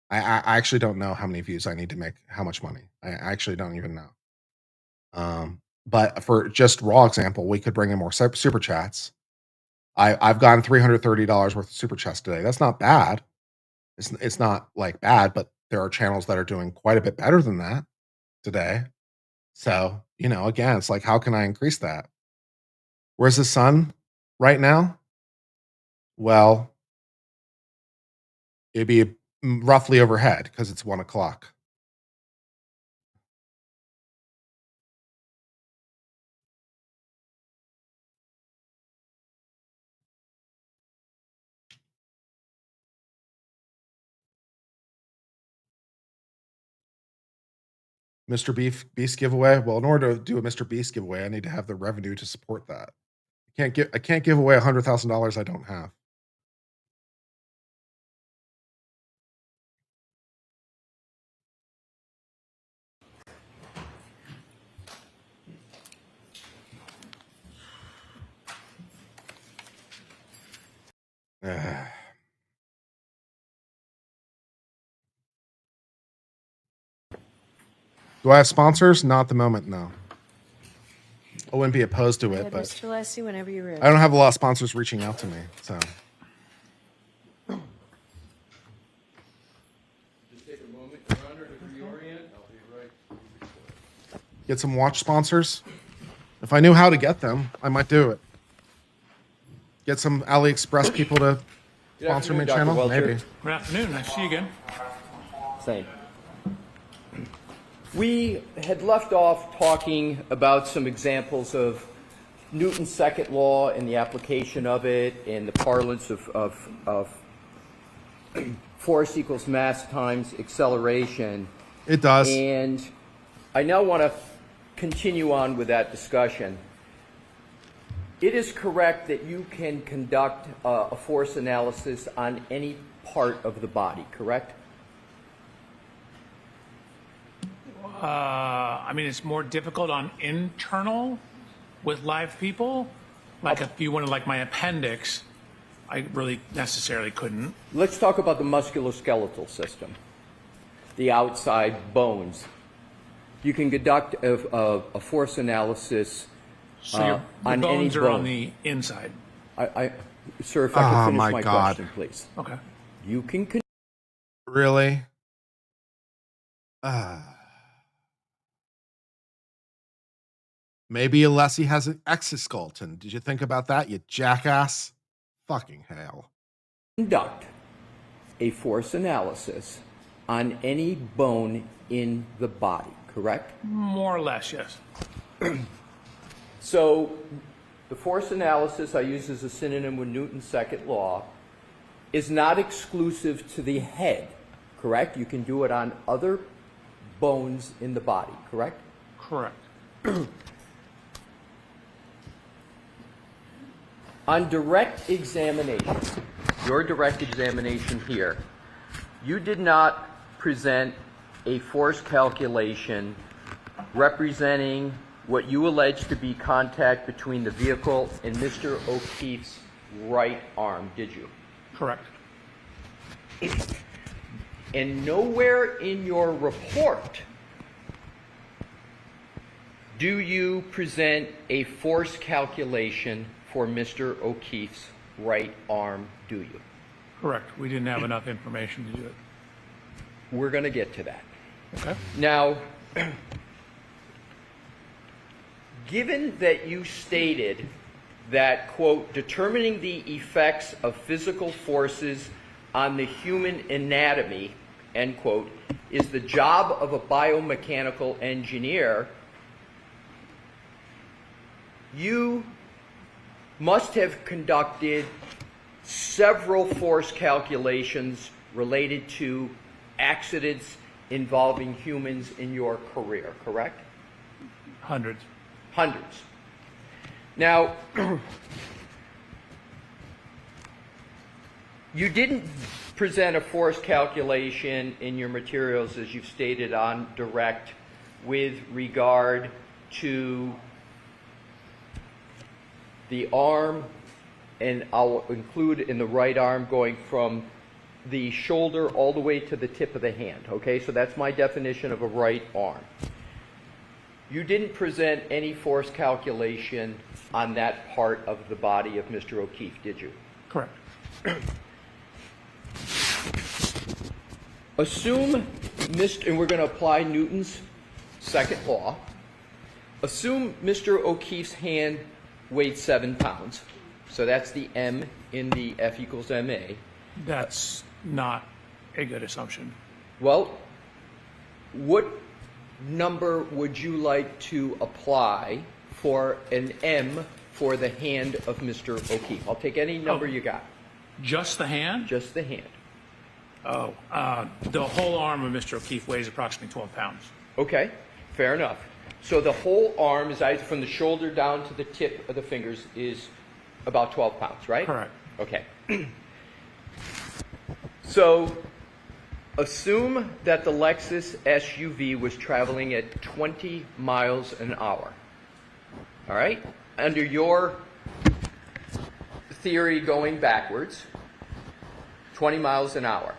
I actually don't know how many views I need to make how much money. I actually don't even know. But for just raw example, we could bring in more super chats. I've gotten $330 worth of super chats today. That's not bad. It's not like bad, but there are channels that are doing quite a bit better than that today. So, again, it's like, how can I increase that? Where's the sun right now? Well, it'd be roughly overhead because it's 1 o'clock. Mr. Beast giveaway. Well, in order to do a Mr. Beast giveaway, I need to have the revenue to support that. I can't give away $100,000 I don't have. Do I have sponsors? Not at the moment, no. I wouldn't be opposed to it, but Mr. Leslie, whenever you're ready. I don't have a lot of sponsors reaching out to me, so. Just take a moment, Your Honor, to reorient. I'll be right. Get some watch sponsors. If I knew how to get them, I might do it. Get some AliExpress people to sponsor my channel, Welcher. maybe. Good afternoon. Nice to see you again. Same. We had left off talking about some examples of Newton's second law and the application of it in the parlance of force equals mass times acceleration. It does. And I now want to continue on with that discussion. It is correct that you can conduct a force analysis on any part of the body, correct? I mean, it's more difficult on internal with live people. Like if you wanted like my appendix, I really necessarily couldn't. Let's talk about the musculoskeletal system, the outside bones. You can conduct a force analysis So your on any bones are bone. on the inside. Sir, if I could finish my my God. question, please. Okay. You can Really? Maybe Alessi has an exoskeleton. Did you think about that, you jackass? Fucking hell. conduct a force analysis on any bone in the body, correct? More or less, yes. So the force analysis I use as a synonym with Newton's second law is not exclusive to the head, correct? You can do it on other bones in the body, correct? Correct. On direct examination, your direct examination here, you did not present a force calculation representing what you allege to be contact between the vehicle and Mr. O'Keefe's right arm, did you? Correct. And nowhere in your report do you present a force calculation for Mr. O'Keefe's right arm, do you? Correct. We didn't have enough information to do it. We're going to get to that. Okay. Now, given that you stated that, quote, determining the effects of physical forces on the human anatomy, end quote, is the job of a biomechanical engineer, you must have conducted several force calculations related to accidents involving humans in your career, correct? Hundreds. Hundreds. Now, you didn't present a force calculation in your materials, as you've stated on direct, with regard to the arm, and I'll include in the right arm going from the shoulder all the way to the tip of the hand, okay? So that's my definition of a right arm. You didn't present any force calculation on that part of the body of Mr. O'Keefe, did you? Correct. Assume, and we're going to apply Newton's second law. Assume Mr. O'Keefe's hand weighed 7 pounds. So that's the M in the F equals MA. That's not a good assumption. Well, what number would you like to apply for an M for the hand of Mr. O'Keefe? I'll take any number you got. Just the hand? Just the hand. Oh, the whole arm of Mr. O'Keefe weighs approximately 12 pounds. Okay, fair enough. So the whole arm, is either from the shoulder down to the tip of the fingers, is about 12 pounds, right? Correct. Okay. So assume that the Lexus SUV was traveling at 20 miles an hour. All right? Under your theory going backwards, 20 miles an hour.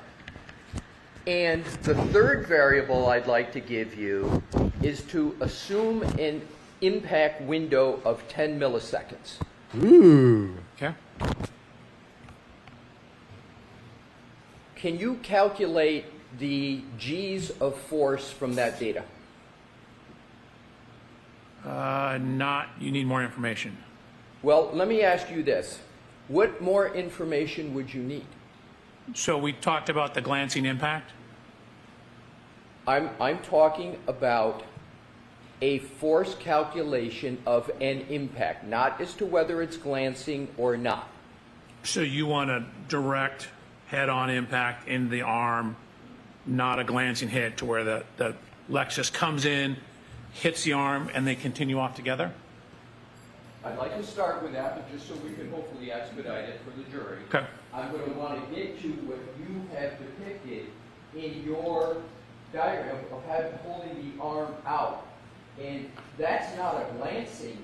And the third variable I'd like to give you is to assume an impact window of 10 milliseconds. Ooh. Okay. Can you calculate the G's of force from that data? You need more information. Well, let me ask you this. What more information would you need? So we talked about the glancing impact. I'm talking about a force calculation of an impact, not as to whether it's glancing or not. So you want a direct head-on impact in the arm, not a glancing hit to where the Lexus comes in, hits the arm, and they continue off together? I'd like to start with that, but just so we can hopefully expedite it for the jury. Okay. I'm going to want to get to what you have depicted in your diagram of having holding the arm out. And that's not a glancing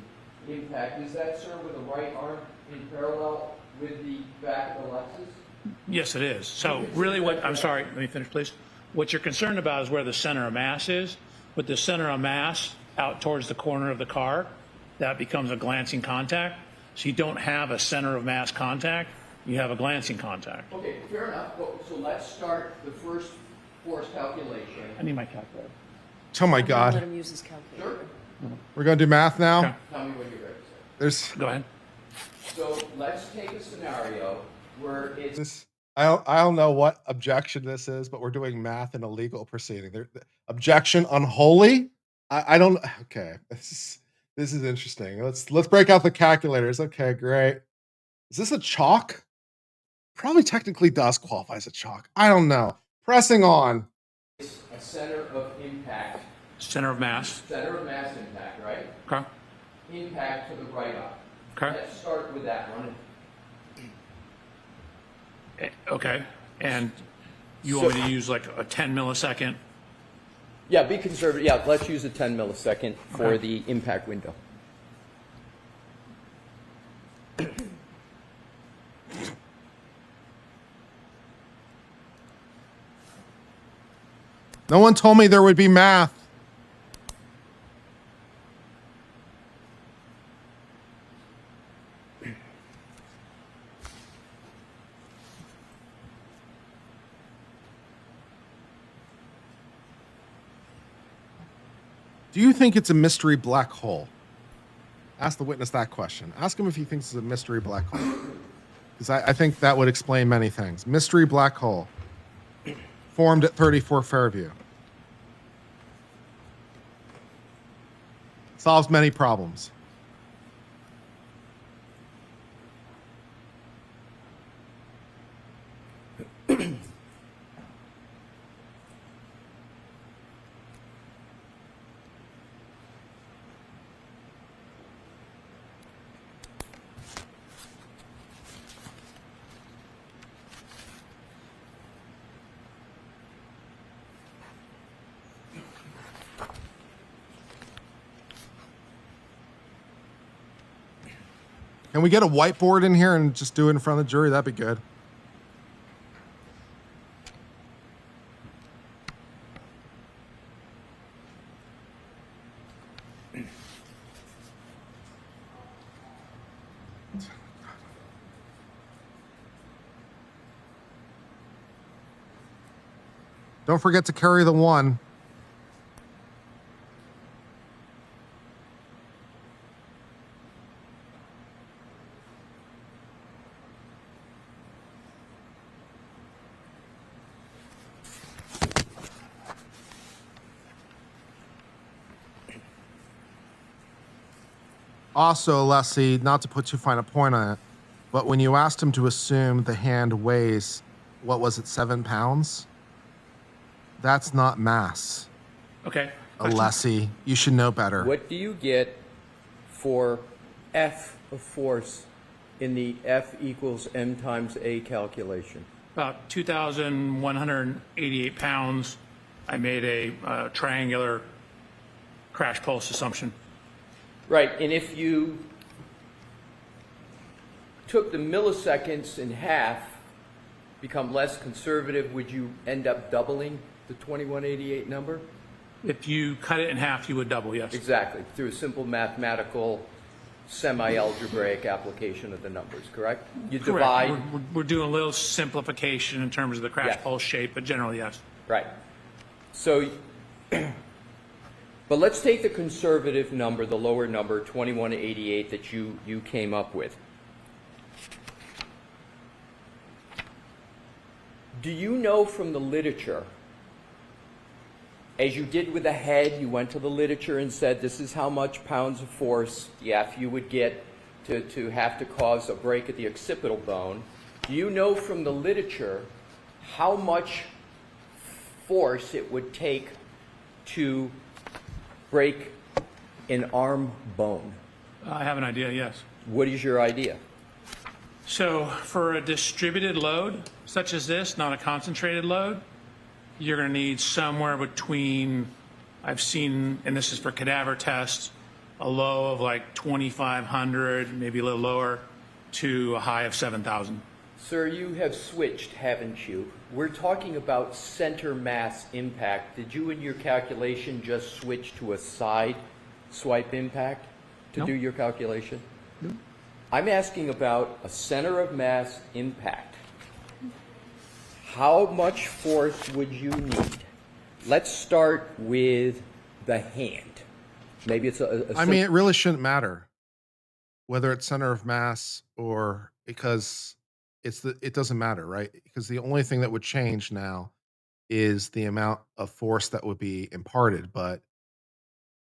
impact. Is that, sir, with the right arm in parallel with the back of the Lexus? Yes, it is. So really I'm sorry, let me finish, please. What you're concerned about is where the center of mass is. With the center of mass out towards the corner of the car, that becomes a glancing contact. So you don't have a center of mass contact, you have a glancing contact. Okay, fair enough. Well, so let's start the first force calculation. I need my calculator. Oh my Let God. him use his calculator. Sure. We're going to do math now. Okay. Tell me when you're ready, sir. There's Go ahead. So let's take a scenario where it's this. I don't know what objection this is, but we're doing math in a legal proceeding. Objection unholy. I don't. Okay, this is interesting. Let's break out the calculators. Okay, great. Is this a chalk? Probably technically does qualify as a chalk. I don't know. Pressing on. a center of impact, Center of mass. center of mass impact, right? Okay. Impact to the right arm. Okay. Let's start with that one. Okay. And you want me to use like a 10 millisecond? Yeah, be conservative. Yeah, let's use a 10 millisecond for Okay. the impact window. No one told me there would be math. Do you think it's a mystery black hole? Ask the witness that question. Ask him if he thinks it's a mystery black hole. Because I think that would explain many things. Mystery black hole. Formed at 34 Fairview. Solves many problems. Can we get a whiteboard in here and just do it in front of the jury? That'd be good. Don't forget to carry the one. Also, Leslie, not to put too fine a point on it, but when you asked him to assume the hand weighs, what was it, 7 pounds? That's not mass. Okay. Leslie, you should know better. What do you get for F of force in the F equals M times A calculation? About 2,188 pounds. I made a triangular crash pulse assumption. Right, and if you took the milliseconds in half, become less conservative, would you end up doubling the 2188 number? If you cut it in half, you would double, yes. Exactly, through a simple mathematical, semi-algebraic application of the numbers, correct? You divide. Correct. We're doing a little simplification in terms of the crash Yeah. pulse shape, but generally, yes. Right. So, but let's take the conservative number, the lower number, 2188, that you came up with. Do you know from the literature, as you did with the head, you went to the literature and said this is how much pounds of force the F you would get to have to cause a break at the occipital bone. Do you know from the literature how much force it would take to break an arm bone? I have an idea, yes. What is your idea? So for a distributed load, such as this, not a concentrated load, you're going to need somewhere between, I've seen, and this is for cadaver tests, a low of like 2,500, maybe a little lower, to a high of 7,000. Sir, you have switched, haven't you? We're talking about center mass impact. Did you in your calculation just switch to a side swipe impact to No. do your calculation? No. I'm asking about a center of mass impact. How much force would you need? Let's start with the hand. Maybe it's I mean, it really shouldn't matter whether it's center of mass or because it doesn't matter, right? Because the only thing that would change now is the amount of force that would be imparted. But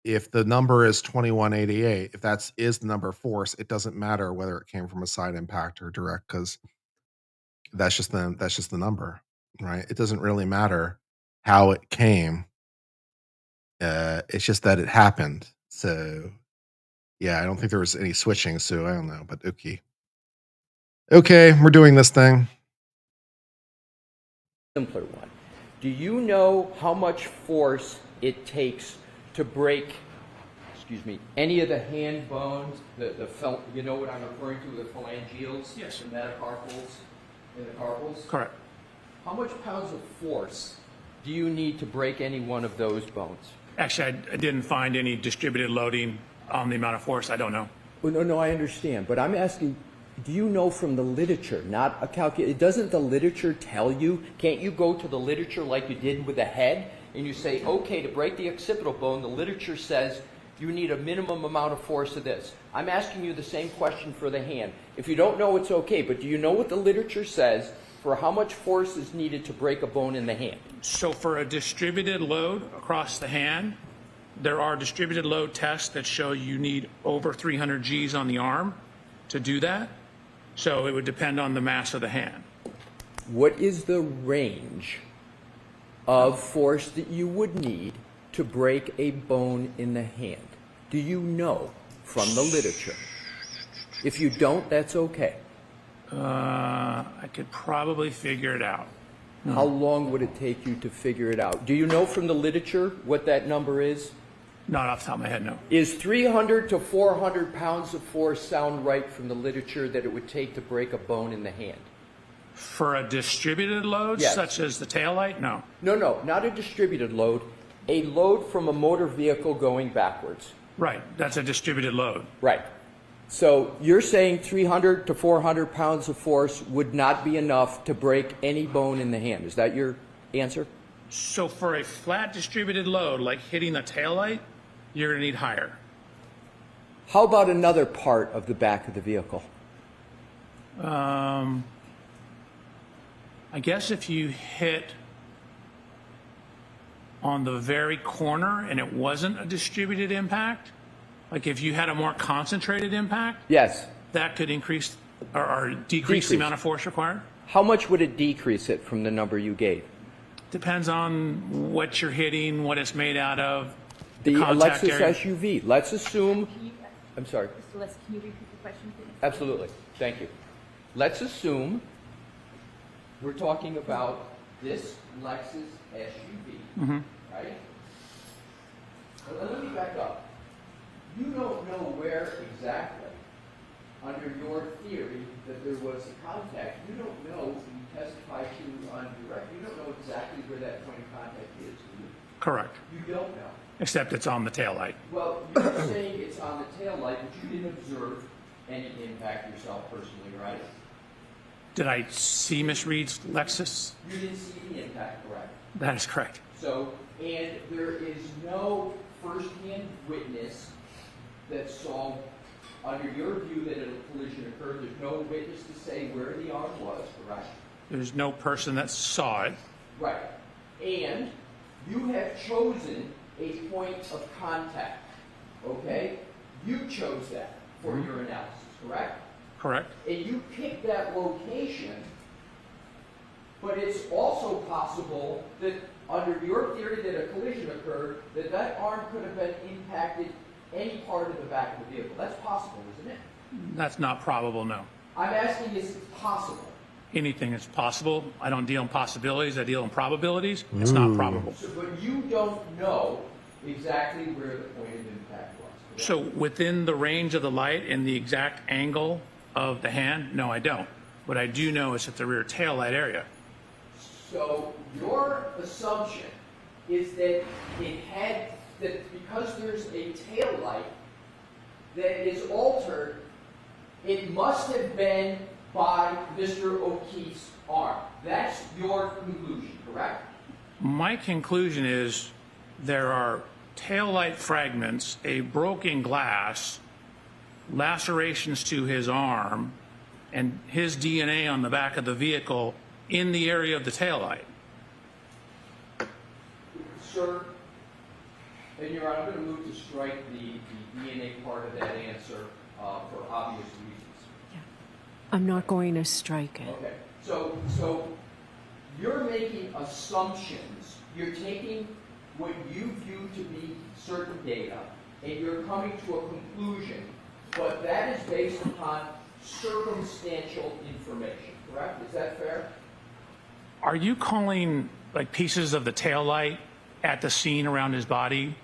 if the number is 2188, if that's is the number of force, it doesn't matter whether it came from a side impact or direct, because that's just the number, right? It doesn't really matter how it came. It's just that it happened. So yeah, I don't think there was any switching, so I don't know, but okay. Okay, we're doing this thing. simpler one. Do you know how much force it takes to break, any of the hand bones, you know what I'm referring to, the phalangeals, Yes. the metacarpals, and the carpals? Correct. How much pounds of force do you need to break any one of those bones? Actually, I didn't find any distributed loading on the amount of force. I don't know. Well, no, I understand, but I'm asking, do you know from the literature, not a calculation, doesn't the literature tell you, can't you go to the literature like you did with the head, and you say, okay, to break the occipital bone, the literature says you need a minimum amount of force of this. I'm asking you the same question for the hand. If you don't know, it's okay, but do you know what the literature says for how much force is needed to break a bone in the hand? So for a distributed load across the hand, there are distributed load tests that show you need over 300 Gs on the arm to do that. So it would depend on the mass of the hand. What is the range of force that you would need to break a bone in the hand? Do you know from the literature? If you don't, that's okay. I could probably figure it out. How long would it take you to figure it out? Do you know from the literature what that number is? Not off the top of my head, no. Is 300 to 400 pounds of force sound right from the literature that it would take to break a bone in the hand? For a distributed load, Yes. such as the taillight, no. No, not a distributed load. A load from a motor vehicle going backwards. Right, that's a distributed load. Right. So you're saying 300 to 400 pounds of force would not be enough to break any bone in the hand. Is that your answer? So for a flat distributed load, like hitting the taillight, you're going to need higher. How about another part of the back of the vehicle? I guess if you hit on the very corner and it wasn't a distributed impact, like if you had a more concentrated impact, Yes. that could increase or decrease the amount of force required. How much would it decrease it from the number you gave? Depends on what you're hitting, what it's made out of, The contact Lexus area. SUV. Let's assume. I'm sorry. Mr. Leslie, can you repeat the question, please? Absolutely. Thank you. Let's assume we're talking about this Lexus SUV, right? Well, let me back up. You don't know where exactly, under your theory, that there was a contact. You don't know, you testified to on direct, you don't know exactly where that point of contact is, do you? Correct. You don't know. Except it's on the taillight. Well, you're saying it's on the tail light, but you didn't observe any impact yourself personally, right? Did I see Miss Reed's Lexus? You didn't see the impact, correct? That is correct. So, and there is no first-hand witness that saw, under your view, that a collision occurred. There's no witness to say where the arm was, correct? There's no person that saw it. Right. And you have chosen a point of contact, okay? You chose that for your analysis, correct? Correct. And you picked that location, but it's also possible that under your theory that a collision occurred, that arm could have been impacted any part of the back of the vehicle. That's possible, isn't it? That's not probable, no. I'm asking, is it possible? Anything is possible. I don't deal in possibilities, I deal in probabilities. It's not probable. So, but you don't know exactly where the point of impact was, correct? So within the range of the light and the exact angle of the hand, no, I don't. What I do know is at the rear tail light area. So your assumption is that that because there's a tail light that is altered, it must have been by Mr. O'Keefe's arm. That's your conclusion, correct? My conclusion is there are tail light fragments, a broken glass, lacerations to his arm, and his DNA on the back of the vehicle in the area of the tail light. Sir, and Your Honor, I'm going to move to strike the DNA part of that answer for obvious reasons. I'm not going to strike it. Okay, so you're making assumptions. You're taking what you view to be certain data, and you're coming to a conclusion, but that is based upon circumstantial information, correct? Is that fair? Are you calling like pieces of the tail light at the scene around his body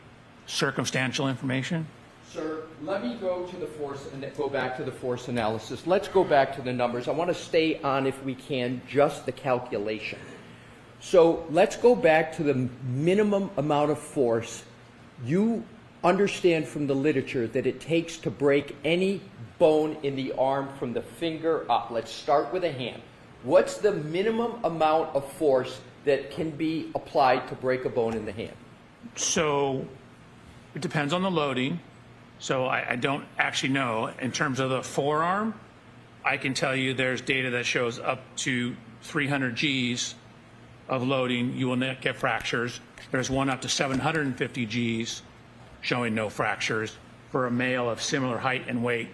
circumstantial information? Sir, let me go to the force and go back to the force analysis. Let's go back to the numbers. I want to stay on, if we can, just the calculation. So let's go back to the minimum amount of force you understand from the literature that it takes to break any bone in the arm from the finger up. Let's start with a hand. What's the minimum amount of force that can be applied to break a bone in the hand? So it depends on the loading. So I don't actually know. In terms of the forearm, I can tell you there's data that shows up to 300 Gs of loading, you will not get fractures. There's one up to 750 Gs showing no fractures for a male of similar height and weight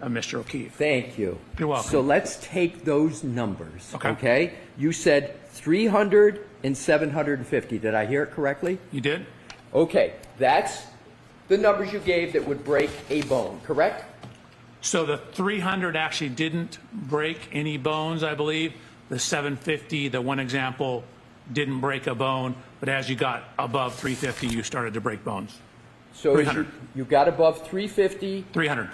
of Mr. O'Keefe. Thank you. You're welcome. So let's take those numbers, Okay. okay? You said 300 and 750. Did I hear it correctly? You did? Okay, that's the numbers you gave that would break a bone, correct? So the 300 actually didn't break any bones, I believe. The 750, the one example, didn't break a bone, but as you got above 350, you started to break bones. So 300. you got above 350, 300.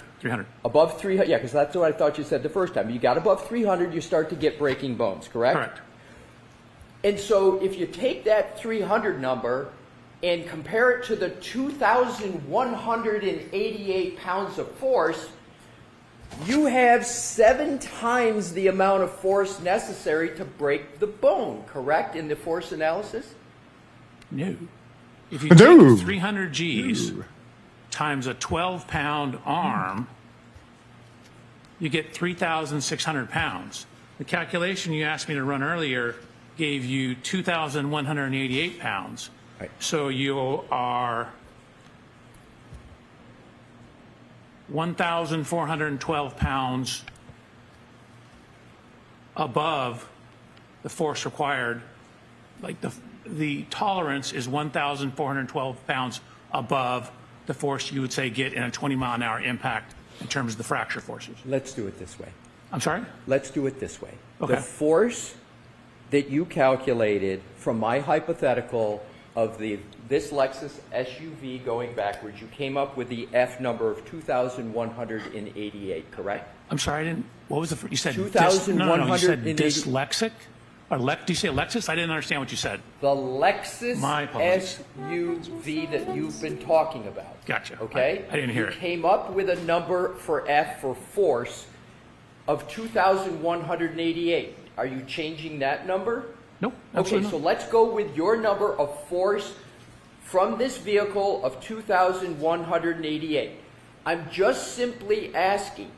above 300, yeah, because that's what I thought you said the first time. You got above 300, you start to get breaking bones, correct? Correct. And so if you take that 300 number and compare it to the 2,188 pounds of force, you have 7 times the amount of force necessary to break the bone, correct, in the force analysis? No. If you No. take 300 Gs times a 12-pound arm, you get 3,600 pounds. The calculation you asked me to run earlier gave you 2,188 pounds. Right. So you are 1,412 pounds above the force required. Like the tolerance is 1,412 pounds above the force you would say get in a 20-mile-an-hour impact in terms of the fracture forces. Let's do it this way. I'm sorry? Let's do it this way. Okay. The force that you calculated from my hypothetical of this Lexus SUV going backwards, you came up with the F number of 2,188, correct? I'm sorry, I didn't. What was the? You said 2,180. You said dyslexic, or did you say Lexus? I didn't understand what you said. The Lexus My apologies. SUV that you've been talking about. Gotcha. Okay? I didn't hear it. You came up with a number for F for force of 2,188. Are you changing that number? Nope. Okay, Absolutely so not. let's go with your number of force from this vehicle of 2,188. I'm just simply asking,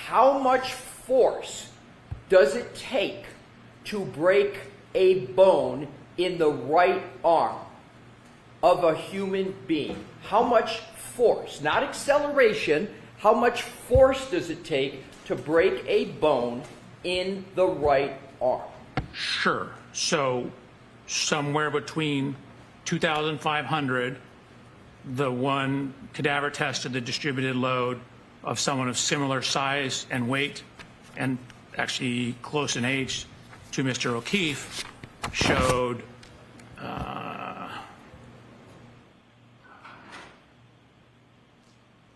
how much force does it take to break a bone in the right arm of a human being? How much force, not acceleration, how much force does it take to break a bone in the right arm? Sure. So somewhere between 2,500 the one cadaver tested the distributed load of someone of similar size and weight, and actually close in age to Mr. O'Keefe, showed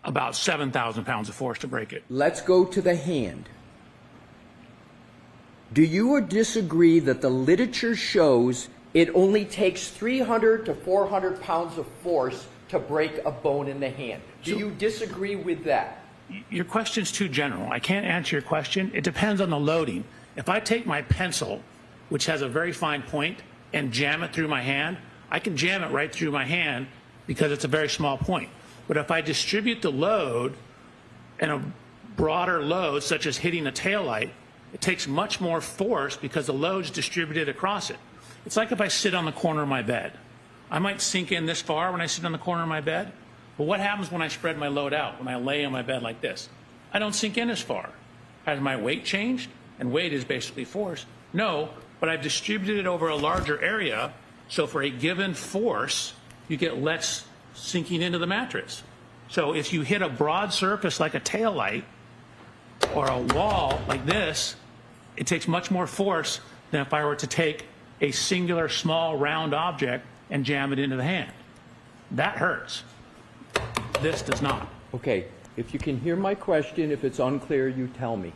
about 7,000 pounds of force to break it. Let's go to the hand. Do you disagree that the literature shows it only takes 300 to 400 pounds of force to break a bone in the hand? Do you disagree with that? Your question's too general. I can't answer your question. It depends on the loading. If I take my pencil, which has a very fine point, and jam it through my hand, I can jam it right through my hand because it's a very small point. But if I distribute the load and a broader load, such as hitting a taillight, it takes much more force because the load's distributed across it. It's like if I sit on the corner of my bed. I might sink in this far when I sit on the corner of my bed, but what happens when I spread my load out, when I lay on my bed like this? I don't sink in as far. Has my weight changed? And weight is basically force. No, but I've distributed it over a larger area, so for a given force, you get less sinking into the mattress. So if you hit a broad surface like a taillight or a wall like this, it takes much more force than if I were to take a singular small round object and jam it into the hand. That hurts. This does not. Okay, if you can hear my question, if it's unclear, you tell me.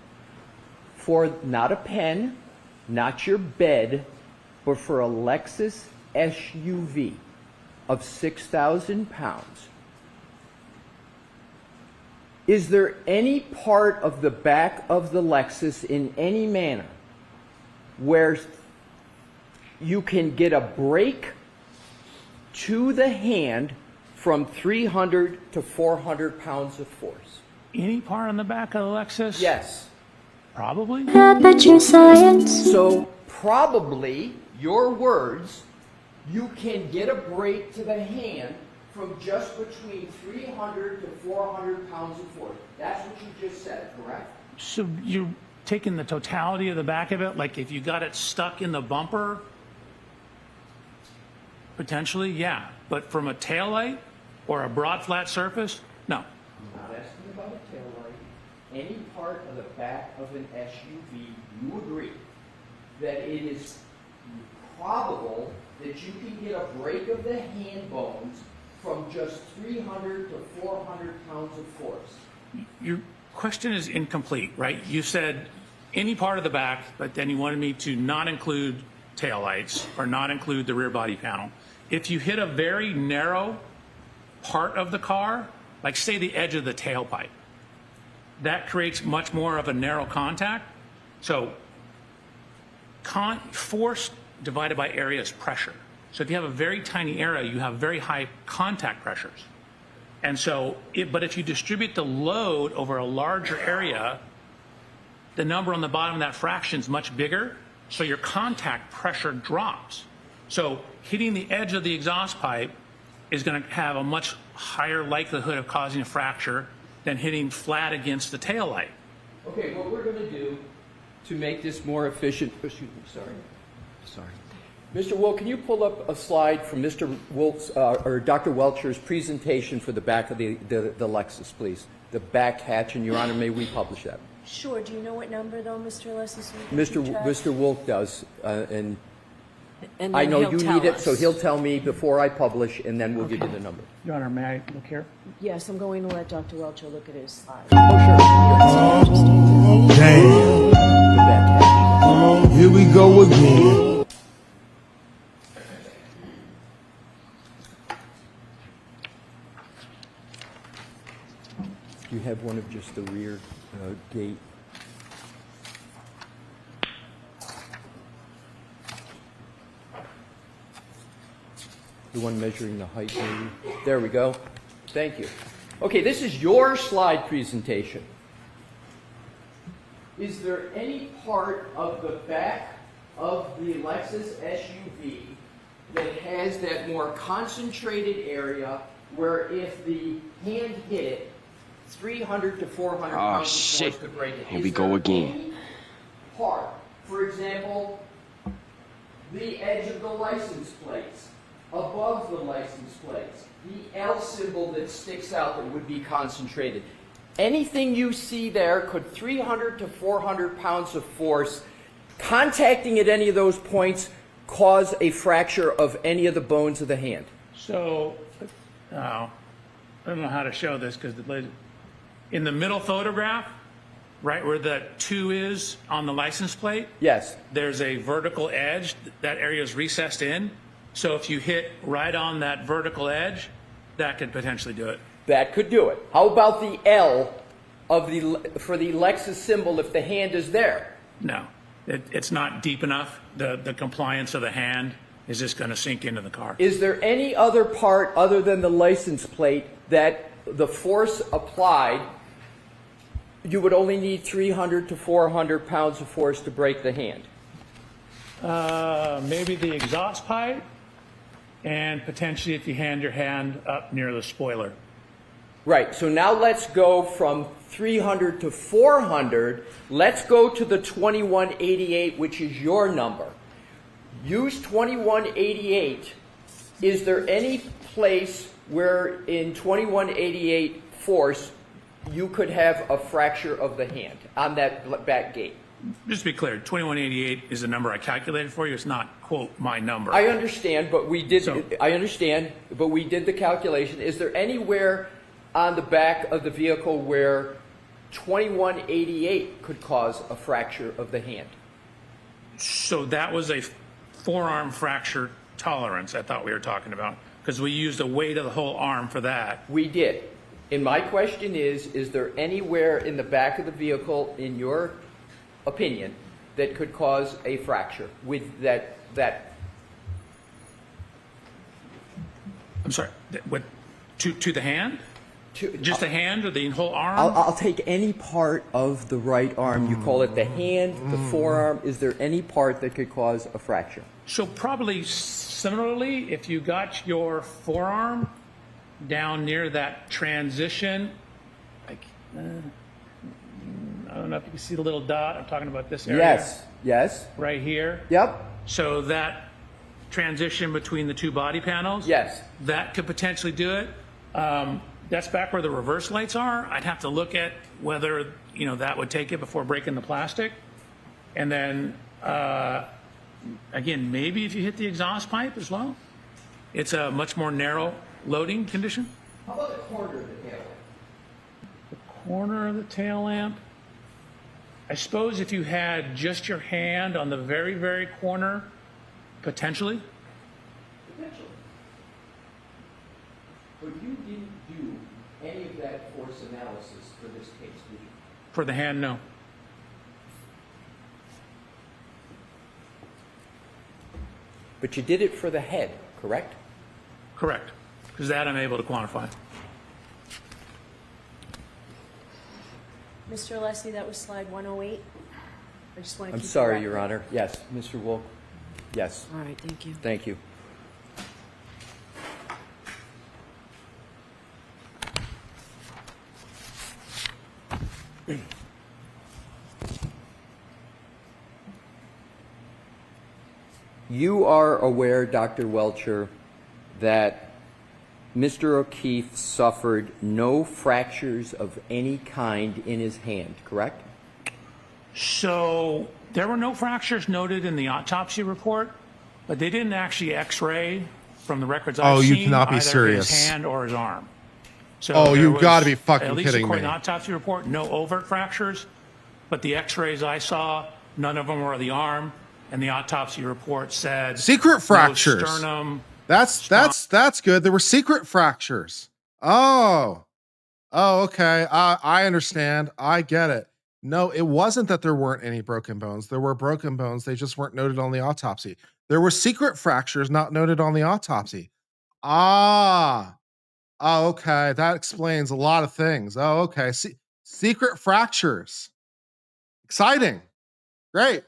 For not a pen, not your bed, but for a Lexus SUV of 6,000 pounds, is there any part of the back of the Lexus in any manner where you can get a break to the hand from 300 to 400 pounds of force? Any part on the back of the Lexus? Yes. Probably. So probably, your words, you can get a break to the hand from just between 300 to 400 pounds of force. That's what you just said, correct? So you're taking the totality of the back of it, like if you got it stuck in the bumper, potentially, yeah. But from a taillight or a broad flat surface, no. I'm not asking about a taillight. Any part of the back of an SUV, you agree that it is probable that you can get a break of the hand bones from just 300 to 400 pounds of force? Your question is incomplete, right? You said any part of the back, but then you wanted me to not include taillights or not include the rear body panel. If you hit a very narrow part of the car, like say the edge of the tailpipe, that creates much more of a narrow contact. So force divided by area is pressure. So if you have a very tiny area, you have very high contact pressures. And so, but if you distribute the load over a larger area, the number on the bottom of that fraction is much bigger, so your contact pressure drops. So hitting the edge of the exhaust pipe is going to have a much higher likelihood of causing a fracture than hitting flat against the taillight. Okay, what we're going to do to make this more efficient, excuse me, sorry. Mr. Wolf, can you pull up a slide from Mr. Wolf's, or Dr. Welcher's presentation for the back of the Lexus, please? The back hatch, and Your Honor, may we publish that? Sure. Do you know what number, though, Mr. Leslie? Mr. Wolf does, and And I then know he'll you tell need it, us. so he'll tell me before I publish, and then we'll give you the number. Your Honor, may I look here? Yes, I'm going to let Dr. Welcher look at his slide. Oh, sure. Damn. The back hatch. Here we go again. You have one of just the rear gate. The one measuring the height, maybe. There we go. Thank you. Okay, this is your slide presentation. Is there any part of the back of the Lexus SUV that has that more concentrated area where if the hand hit it, 300 to 400 pounds of force to break it? Here we go again. Part, for example, the edge of the license plates, above the license plates, the L symbol that sticks out that would be concentrated. Anything you see there could 300 to 400 pounds of force contacting at any of those points cause a fracture of any of the bones of the hand. So, I don't know how to show this because in the middle photograph, right where the 2 is on the license plate, Yes. there's a vertical edge. That area is recessed in. So if you hit right on that vertical edge, that could potentially do it. That could do it. How about the L of for the Lexus symbol if the hand is there? No, it's not deep enough. The compliance of the hand is just going to sink into the car. Is there any other part other than the license plate that the force applied, you would only need 300 to 400 pounds of force to break the hand? Maybe the exhaust pipe, and potentially if you hand your hand up near the spoiler. Right, so now let's go from 300 to 400. Let's go to the 2188, which is your number. Use 2188. Is there any place where in 2188 force you could have a fracture of the hand on that back gate? Just to be clear, 2188 is the number I calculated for you. It's not, quote, my number. I understand, but we did. So- I understand, but we did the calculation. Is there anywhere on the back of the vehicle where 2188 could cause a fracture of the hand? So that was a forearm fracture tolerance I thought we were talking about, because we used the weight of the whole arm for that. We did. And my question is there anywhere in the back of the vehicle, in your opinion, that could cause a fracture with that? I'm sorry, what, to the hand? Just the hand or the whole arm? I'll take any part of the right arm. You call it the hand, the forearm. Is there any part that could cause a fracture? So probably similarly, if you got your forearm down near that transition, like, I don't know if you can see the little dot. I'm talking about this area. Yes. Yes. Right here. Yep. So that transition between the 2 body panels. Yes. That could potentially do it. That's back where the reverse lights are. I'd have to look at whether, that would take it before breaking the plastic. And then, again, maybe if you hit the exhaust pipe as well. It's a much more narrow loading condition. How about the corner of the tail lamp? The corner of the tail lamp. I suppose if you had just your hand on the very, very corner, potentially. Potentially. But you didn't do any of that force analysis for this case, did you? For the hand, no. But you did it for the head, correct? Correct. Because that I'm able to quantify. Mr. Alessi, that was slide 108. I just want to I'm keep sorry, the Your record. Honor. Yes, Mr. Wolk. Yes, All right, thank you. thank you. You are aware, Dr. Welcher, that Mr. O'Keefe suffered no fractures of any kind in his hand, correct? So there were no fractures noted in the autopsy report, but they didn't actually X-ray from the records I've Oh, seen. you cannot be either serious. His hand or his arm. So Oh, there you've was, gotta be fucking at least kidding according me. to the autopsy report, no overt fractures, but the X-rays I saw, none of them were the arm, and the autopsy report said Secret fractures. No sternum. That's good. There were secret fractures. Oh, okay. I understand. I get it. No, it wasn't that there weren't any broken bones. There were broken bones. They just weren't noted on the autopsy. There were secret fractures not noted on the autopsy. Oh, okay. That explains a lot of things. Oh, okay. Secret fractures. Exciting. Great.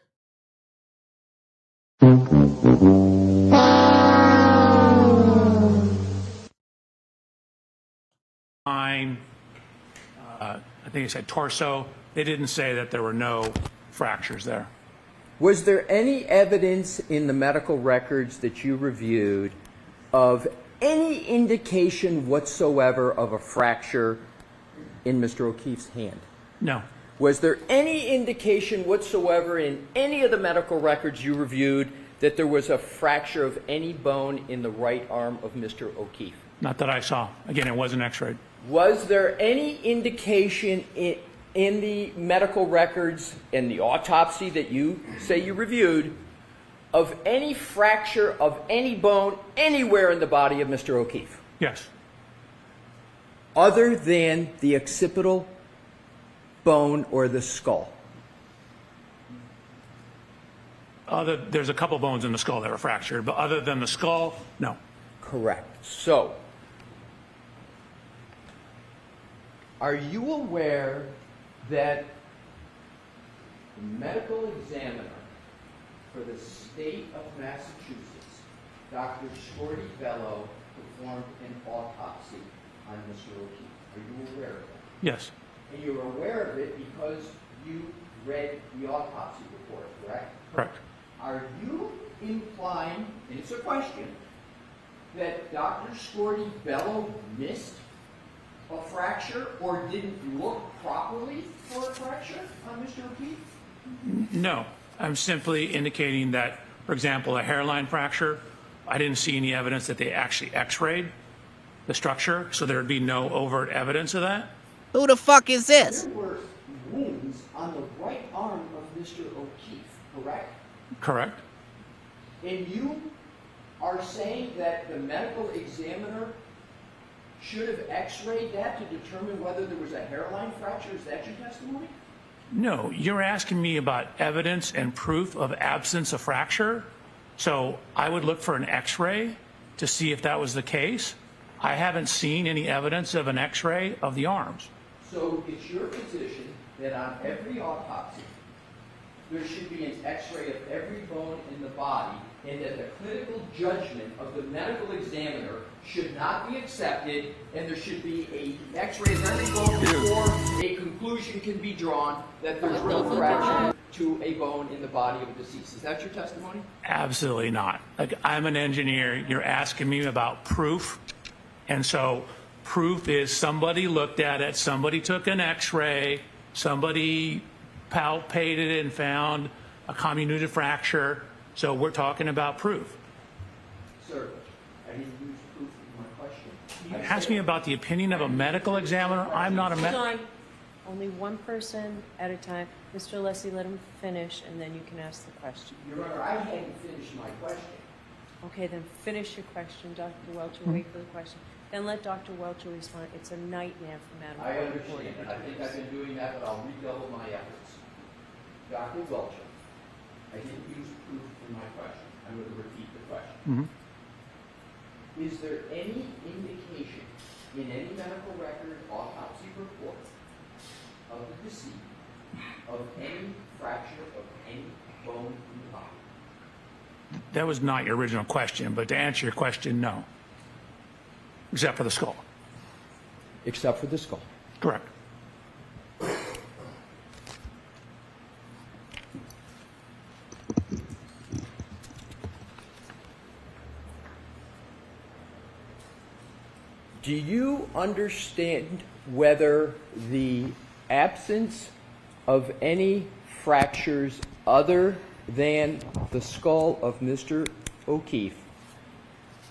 I think it said torso. They didn't say that there were no fractures there. Was there any evidence in the medical records that you reviewed of any indication whatsoever of a fracture in Mr. O'Keefe's hand? No. Was there any indication whatsoever in any of the medical records you reviewed that there was a fracture of any bone in the right arm of Mr. O'Keefe? Not that I saw. Again, it wasn't x-rayed. Was there any indication in the medical records and the autopsy that you say you reviewed of any fracture of any bone anywhere in the body of Mr. O'Keefe? Yes. Other than the occipital bone or the skull? There's a couple bones in the skull that were fractured, but other than the skull, no. Correct. So, are you aware that the medical examiner for the state of Massachusetts, Dr. Shorty Bello, performed an autopsy on Mr. O'Keefe? Are you aware of that? Yes. And you're aware of it because you read the autopsy report, correct? Correct. Are you implying, and it's a question, that Dr. Shorty Bello missed a fracture or didn't look properly for a fracture on Mr. O'Keefe? No. I'm simply indicating that, for example, a hairline fracture, I didn't see any evidence that they actually x-rayed the structure, so there would be no overt evidence of that. Who the fuck is this? There were wounds on the right arm of Mr. O'Keefe, correct? Correct. And you are saying that the medical examiner should have x-rayed that to determine whether there was a hairline fracture? Is that your testimony? No, you're asking me about evidence and proof of absence of fracture. So I would look for an x-ray to see if that was the case. I haven't seen any evidence of an x-ray of the arms. So it's your position that on every autopsy, there should be an x-ray of every bone in the body, and that the clinical judgment of the medical examiner should not be accepted, and there should be an x-ray of every bone before a conclusion can be drawn that there's no fracture to a bone in the body of a deceased. Is that your testimony? Absolutely not. Like, I'm an engineer. You're asking me about proof. And so proof is somebody looked at it, somebody took an x-ray, somebody palpated it and found a comminuted fracture. So we're talking about proof. Sir, I didn't use proof in my question. Ask me about the opinion of a medical examiner. I'm not a Hold medical. on. Only one person at a time. Mr. Leslie, let him finish, and then you can ask the question. Your Honor, I hadn't finished my question. Okay, then finish your question, Dr. Welcher. Wait for the question. Then let Dr. Welcher respond. It's a nightmare for Madam I Court understand, and I think I've been doing that, but I'll redouble my efforts. Dr. Welcher, I didn't use proof in my question. I'm going to repeat the question. Is there any indication in any medical record, autopsy report of the deceased of any fracture of any bone in the body? That was not your original question, but to answer your question, no. Except for the skull. Except for the skull. Correct. Do you understand whether the absence of any fractures other than the skull of Mr. O'Keefe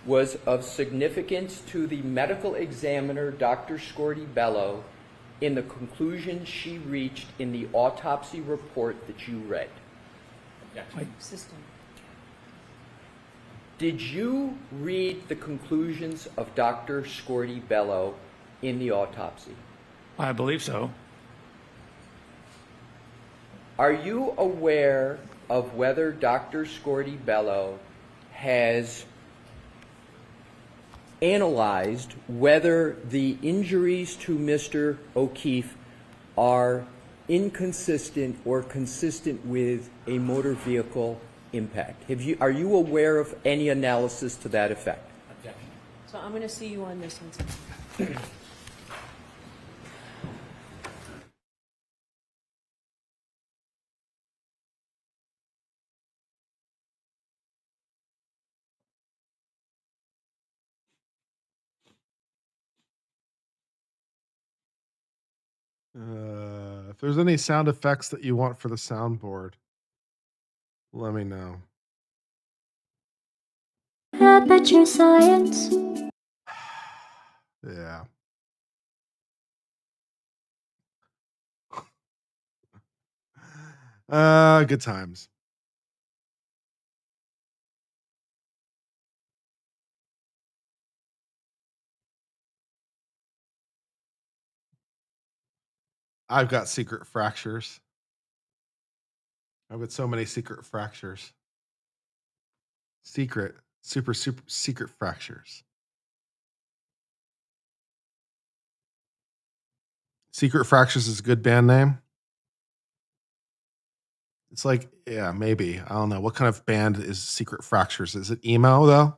was of significance to the medical examiner, Dr. Shorty Bello, in the conclusion she reached in the autopsy report that you read? System. Did you read the conclusions of Dr. Shorty Bello in the autopsy? I believe so. Are you aware of whether Dr. Shorty Bello has analyzed whether the injuries to Mr. O'Keefe are inconsistent or consistent with a motor vehicle impact? Are you aware of any analysis to that effect? So I'm going to see you on this one. If there's any sound effects that you want for the soundboard, let me know. Aperture Science. Yeah. Good times. I've got secret fractures. I've got so many secret fractures. Secret, super secret fractures. Secret Fractures is a good band name. It's like, yeah, maybe. I don't know. What kind of band is Secret Fractures? Is it emo though?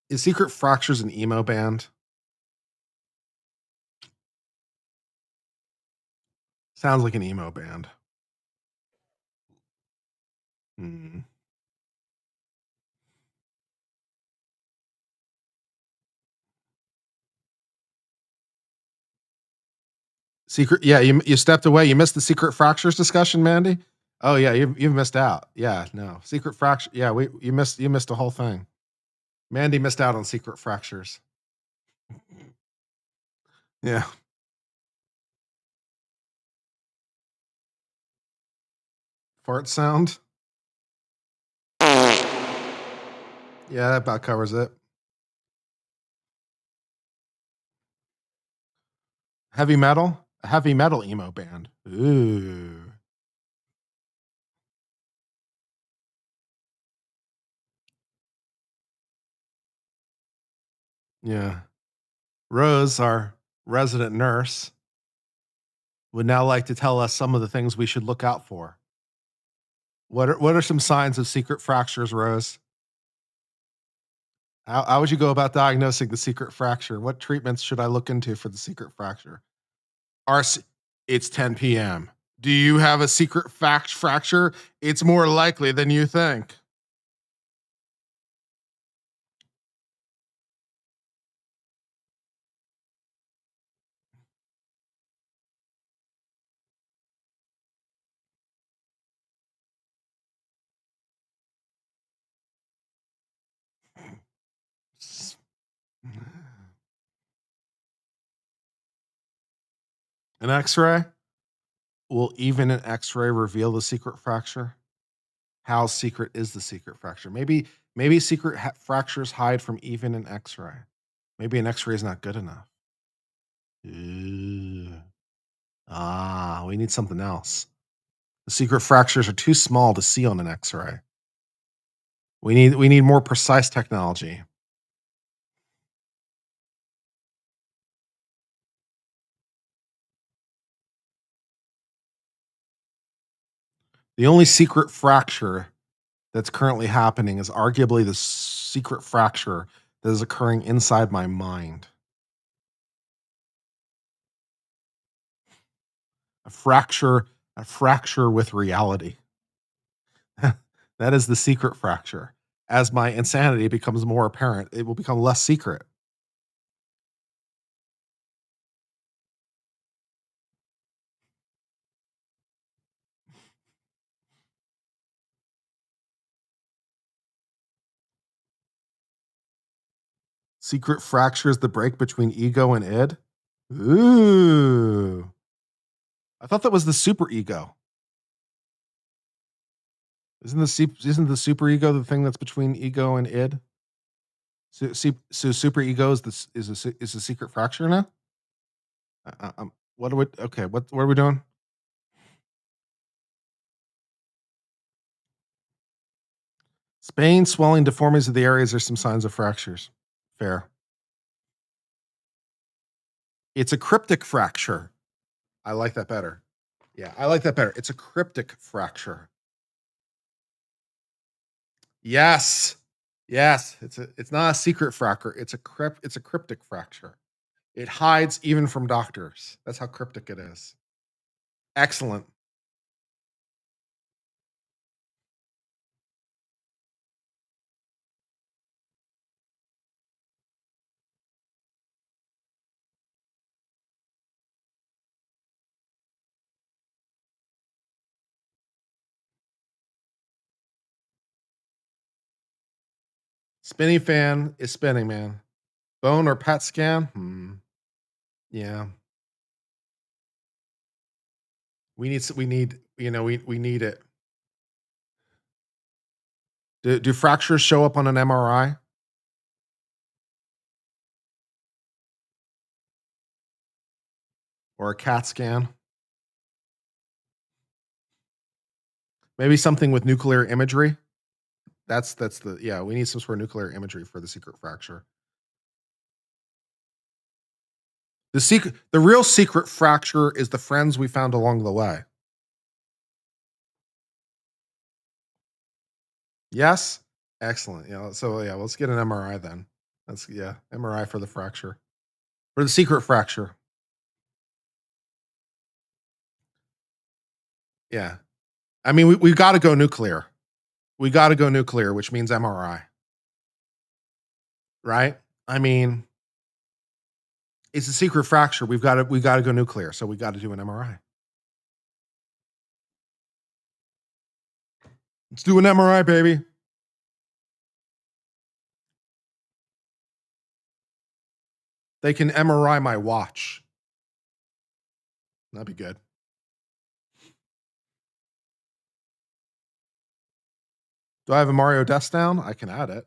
Is Secret Fractures an emo band? Sounds like an emo band. Hmm. Secret, yeah, you stepped away. You missed the Secret Fractures discussion, Mandy. Oh yeah, you've missed out. Yeah, no Secret Fracture. Yeah, you missed the whole thing. Mandy missed out on Secret Fractures. Yeah, fart sound. Yeah, that about covers it. Heavy metal, a heavy metal emo band. Ooh, yeah. Rose, our resident nurse, would now like to tell us some of the things we should look out for. What are some signs of secret fractures, Rose? How would you go about diagnosing the secret fracture? What treatments should I look into for the secret fracture? It's 10 p.m. Do you have a secret fracture? It's more likely than you think. An X-ray? Will even an X-ray reveal the secret fracture? How secret is the secret fracture? Maybe secret fractures hide from even an X-ray. Maybe an X-ray is not good enough. Ooh. We need something else. The secret fractures are too small to see on an X-ray. We need more precise technology. The only secret fracture that's currently happening is arguably the secret fracture that is occurring inside my mind. A fracture, a fracture with reality. That is the secret fracture. As my insanity becomes more apparent, it will become less secret. Secret fractures the break between ego and id. Ooh. I thought that was the super ego. Isn't the super ego the thing that's between ego and id? So super ego is is a secret fracture now? What are we? Okay, what are we doing? Spain, swelling, deformities of the areas are some signs of fractures. Fair. It's a cryptic fracture. I like that better. Yeah, I like that better. It's a cryptic fracture. Yes. Yes. It's not a secret fracture. It's a cryptic fracture. It hides even from doctors. That's how cryptic it is. Excellent. Spinny fan is spinning, man. Bone or PET scan? Yeah. We need it. Do fractures show up on an MRI? Or a CAT scan? Maybe something with nuclear imagery? We need some sort of nuclear imagery for the secret fracture. The real secret fracture is the friends we found along the way. Yes? Excellent. Let's get an MRI then. MRI for the fracture. For the secret fracture. Yeah. I mean, we've got to go nuclear. We got to go nuclear, which means MRI. Right? I mean, it's a secret fracture. We've got to go nuclear, so we got to do an MRI. Let's do an MRI, baby. They can MRI my watch. That'd be good. Do I have a Mario desk down? I can add it.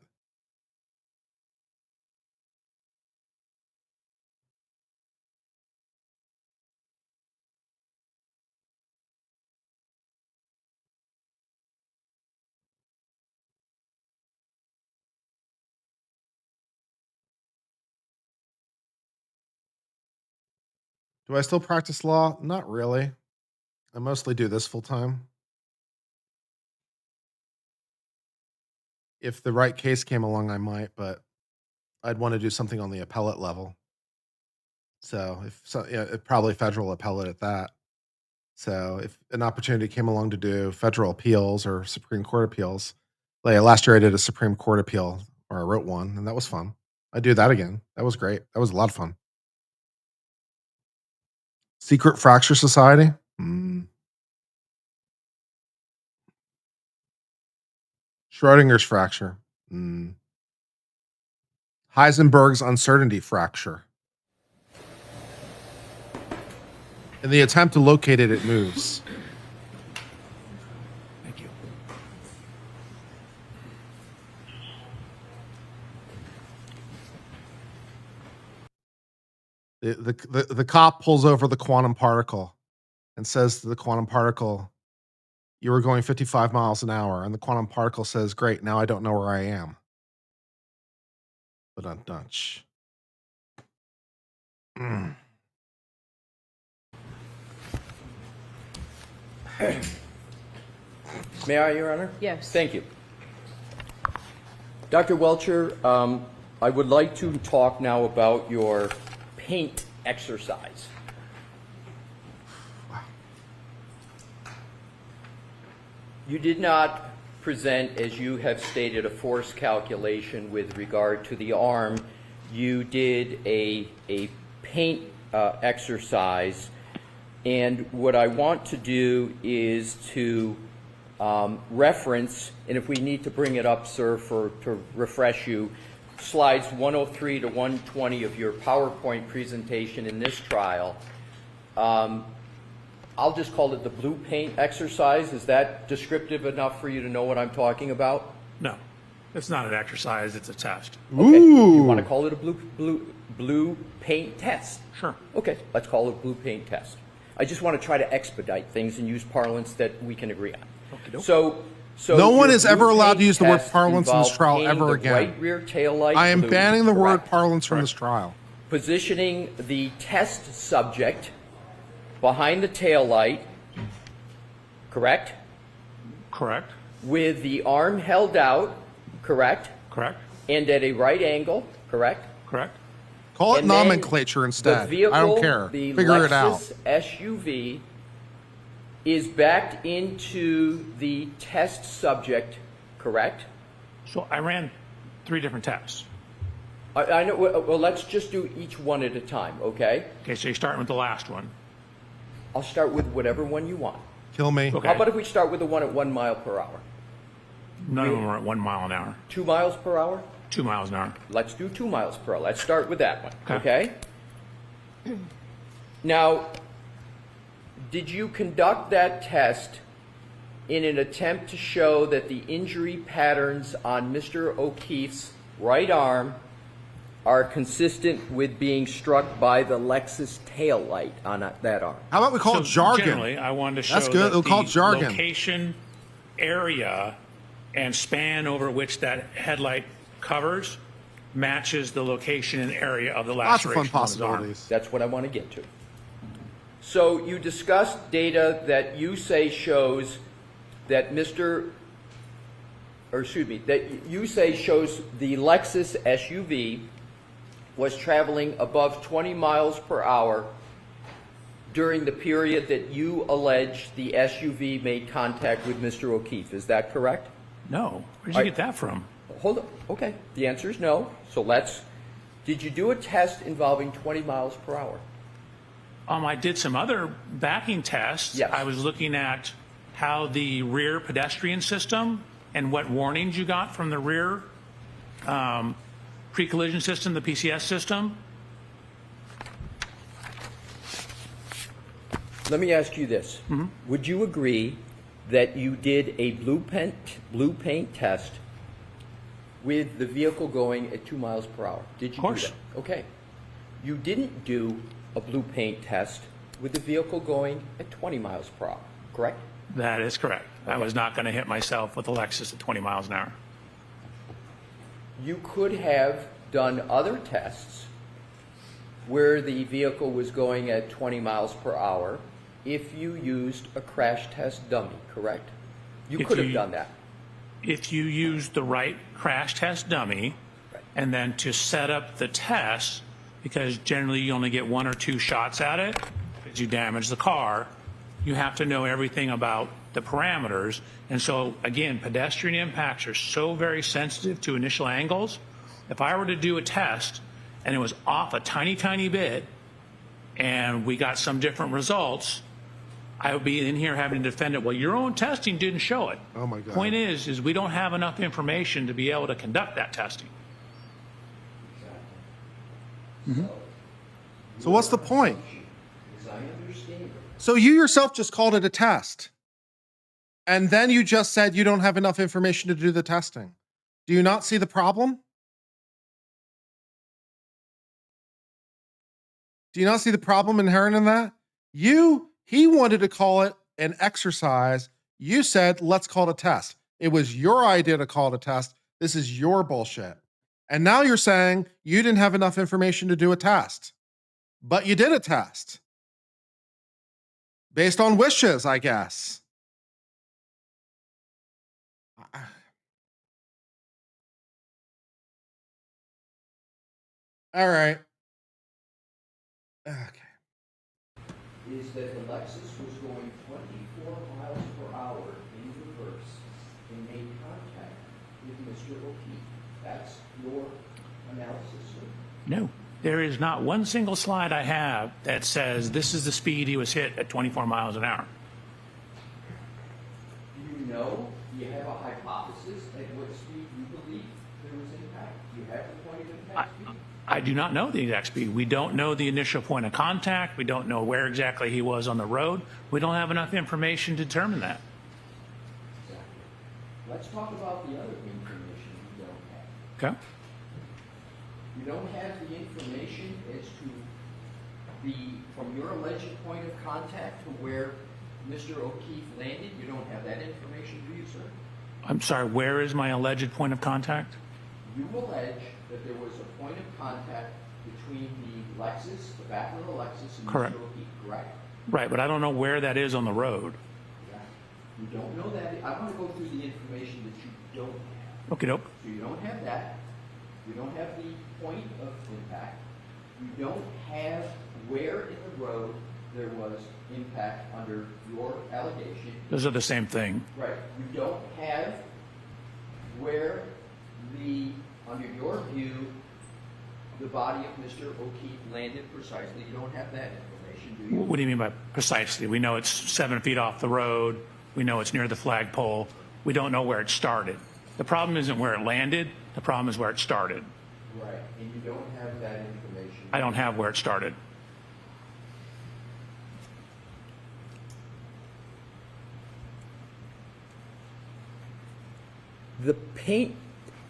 Do I still practice law? Not really. I mostly do this full time. If the right case came along, I might, but I'd want to do something on the appellate level. Probably federal appellate at that. So if an opportunity came along to do federal appeals or Supreme Court appeals, like last year I did a Supreme Court appeal, or I wrote one, and that was fun. I'd do that again. That was great. That was a lot of fun. Secret Fracture Society? Schrodinger's fracture. Heisenberg's uncertainty fracture. In the attempt to locate it, it moves. Thank you. The cop pulls over the quantum particle and says to the quantum particle, "You were going 55 miles an hour." And the quantum particle says, "Great, now I don't know where I am." But on Dutch. May I, Your Honor? Yes. Thank you. Dr. Welcher, I would like to talk now about your paint exercise. You did not present, as you have stated, a force calculation with regard to the arm. You did a paint exercise, and what I want to do is to reference, and if we need to bring it up, sir, to refresh you, slides 103 to 120 of your PowerPoint presentation in this trial. I'll just call it the blue paint exercise. Is that descriptive enough for you to know what I'm talking about? No, it's not an exercise, it's a test. Okay. You want to call it a blue paint test? Sure. Okay, let's call it a blue paint test. I just want to try to expedite things and use parlance that we can agree on. Okey-doke. So No one your is ever blue allowed paint to use the word test parlance in this involved trial painting ever the again. Right rear tail light I am blue, banning the word correct. parlance from this trial. Positioning the test subject behind the tail light, correct? Correct. With the arm held out, correct? Correct. And at a right angle, correct? Correct. Call it And then nomenclature instead. The vehicle, I don't care. the Figure it out. Lexus SUV is backed into the test subject, correct? So I ran 3 different tests. I know. Well, let's just do each one at a time, okay? Okay, so you're starting with the last one. I'll start with whatever one you want. Kill me. Okay. How about if we start with the one at 1 mile per hour? None of them are at 1 mile an hour. 2 miles per hour? 2 miles an hour. Let's do 2 miles per hour. Let's start with that one, Okay. okay? Now, did you conduct that test in an attempt to show that the injury patterns on Mr. O'Keefe's right arm are consistent with being struck by the Lexus tail light on that arm? How about we call So it jargon? Generally, I wanted to show That's good. that We'll call it the jargon. location, area, and span over which that headlight covers matches the location and area of the Lots of laceration fun on his arm. possibilities. That's what I want to get to. So you discussed data that you say shows that that you say shows the Lexus SUV was traveling above 20 miles per hour during the period that you allege the SUV made contact with Mr. O'Keefe. Is that correct? No. Where'd you get that from? Hold on. Okay. The answer is no. So did you do a test involving 20 miles per hour? I did some other backing tests. Yes. I was looking at how the rear pedestrian system and what warnings you got from the rear pre-collision system, the PCS system. Let me ask you this. Mm-hmm. Would you agree that you did a blue paint test with the vehicle going at 2 miles per hour? Did you Of course. do that? Okay. You didn't do a blue paint test with the vehicle going at 20 miles per hour, correct? That is correct. I Okay. was not going to hit myself with a Lexus at 20 miles an hour. You could have done other tests where the vehicle was going at 20 miles per hour if you used a crash test dummy, correct? You If could have you- done that. If you use the right crash test dummy, Right. and then to set up the test, because generally you only get 1 or 2 shots at it, because you damage the car, you have to know everything about the parameters. And so, again, pedestrian impacts are so very sensitive to initial angles. If I were to do a test and it was off a tiny, tiny bit, and we got some different results, I would be in here having to defend it. Well, your own testing didn't show it. Oh, my God. Point is we don't have enough information to be able to conduct that testing. So what's the point? As I understand it, So you yourself just called it a test. And then you just said you don't have enough information to do the testing. Do you not see the problem? Do you not see the problem inherent in that? He wanted to call it an exercise. You said, let's call it a test. It was your idea to call it a test. This is your bullshit. And now you're saying you didn't have enough information to do a test. But you did a test. Based on wishes, I guess. All right. Okay. is that the Lexus was going 24 miles per hour in reverse and made contact with Mr. O'Keefe. That's your analysis, sir? No. There is not one single slide I have that says this is the speed he was hit at 24 miles an hour. Do you know, do you have a hypothesis at what speed you believe there was impact? Do you have the point of impact speed? I do not know the exact speed. We don't know the initial point of contact. We don't know where exactly he was on the road. We don't have enough information to determine that. Exactly. Let's talk about the other information you don't have. Okay? You don't have the information as to from your alleged point of contact to where Mr. O'Keefe landed. You don't have that information, do you, sir? I'm sorry, where is my alleged point of contact? You allege that there was a point of contact between the Lexus, the back of the Lexus, and Correct. Mr. O'Keefe, correct? Right, but I don't know where that is on the road. Yeah. You don't know that. I want to go through the information that you don't have. Okay, doke. So you don't have that. You don't have the point of impact. You don't have where in the road there was impact under your allegation. Those are the same thing. Right. You don't have where under your view, the body of Mr. O'Keefe landed precisely. You don't have that information, do you? What do you mean by precisely? We know it's 7 feet off the road. We know it's near the flagpole. We don't know where it started. The problem isn't where it landed. The problem is where it started. Right, and you don't have that information. I don't have where it started. The paint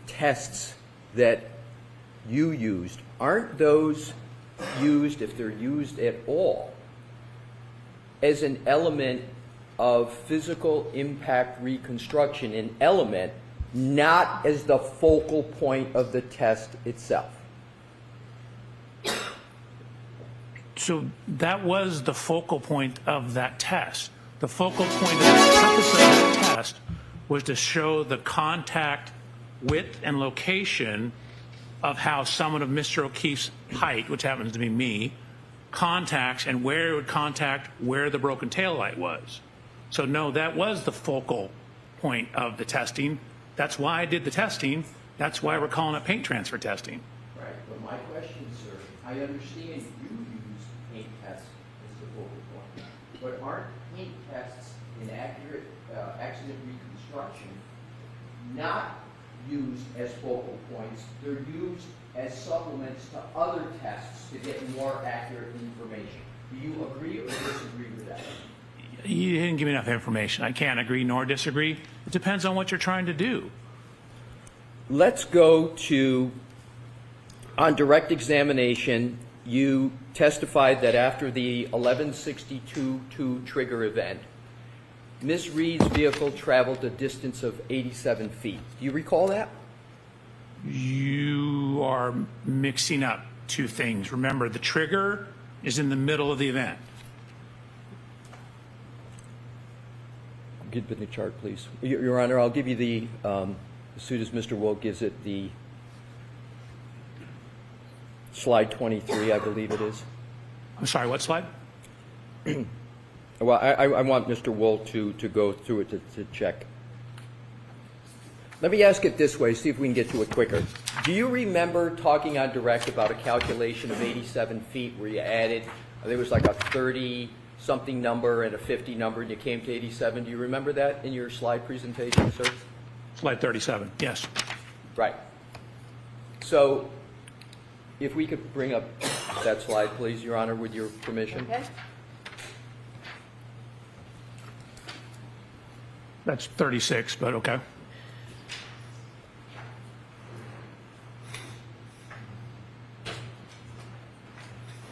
tests that you used, aren't those used, if they're used at all, as an element of physical impact reconstruction, an element, not as the focal point of the test itself? So that was the focal point of that test. The focal point of the purpose of that test was to show the contact width and location of how someone of Mr. O'Keefe's height, which happens to be me, contacts and where it would contact where the broken taillight was. So no, that was the focal point of the testing. That's why I did the testing. That's why we're calling it paint transfer testing. Right, but my question, sir, I understand you use paint tests as the focal point, but aren't paint tests in accurate accident reconstruction not used as focal points? They're used as supplements to other tests to get more accurate information. Do you agree or disagree with that? You didn't give me enough information. I can't agree nor disagree. It depends on what you're trying to do. Let's go to, on direct examination, you testified that after the 1162-2 trigger event, Ms. Reed's vehicle traveled a distance of 87 feet. Do you recall that? You are mixing up two things. Remember, the trigger is in the middle of the event. Give me the chart, please. Your Honor, I'll give you the, as soon as Mr. Woke gives it, the slide 23, I believe it is. I'm sorry, what slide? Well, I want Mr. Wolt to go through it to check. Let me ask it this way, see if we can get to it quicker. Do you remember talking on direct about a calculation of 87 feet where you added, there was like a 30-something number and a 50 number and you came to 87? Do you remember that in your slide presentation, sir? Slide 37, yes. Right. So if we could bring up that slide, please, Your Honor, with your permission. Okay. That's 36, but okay.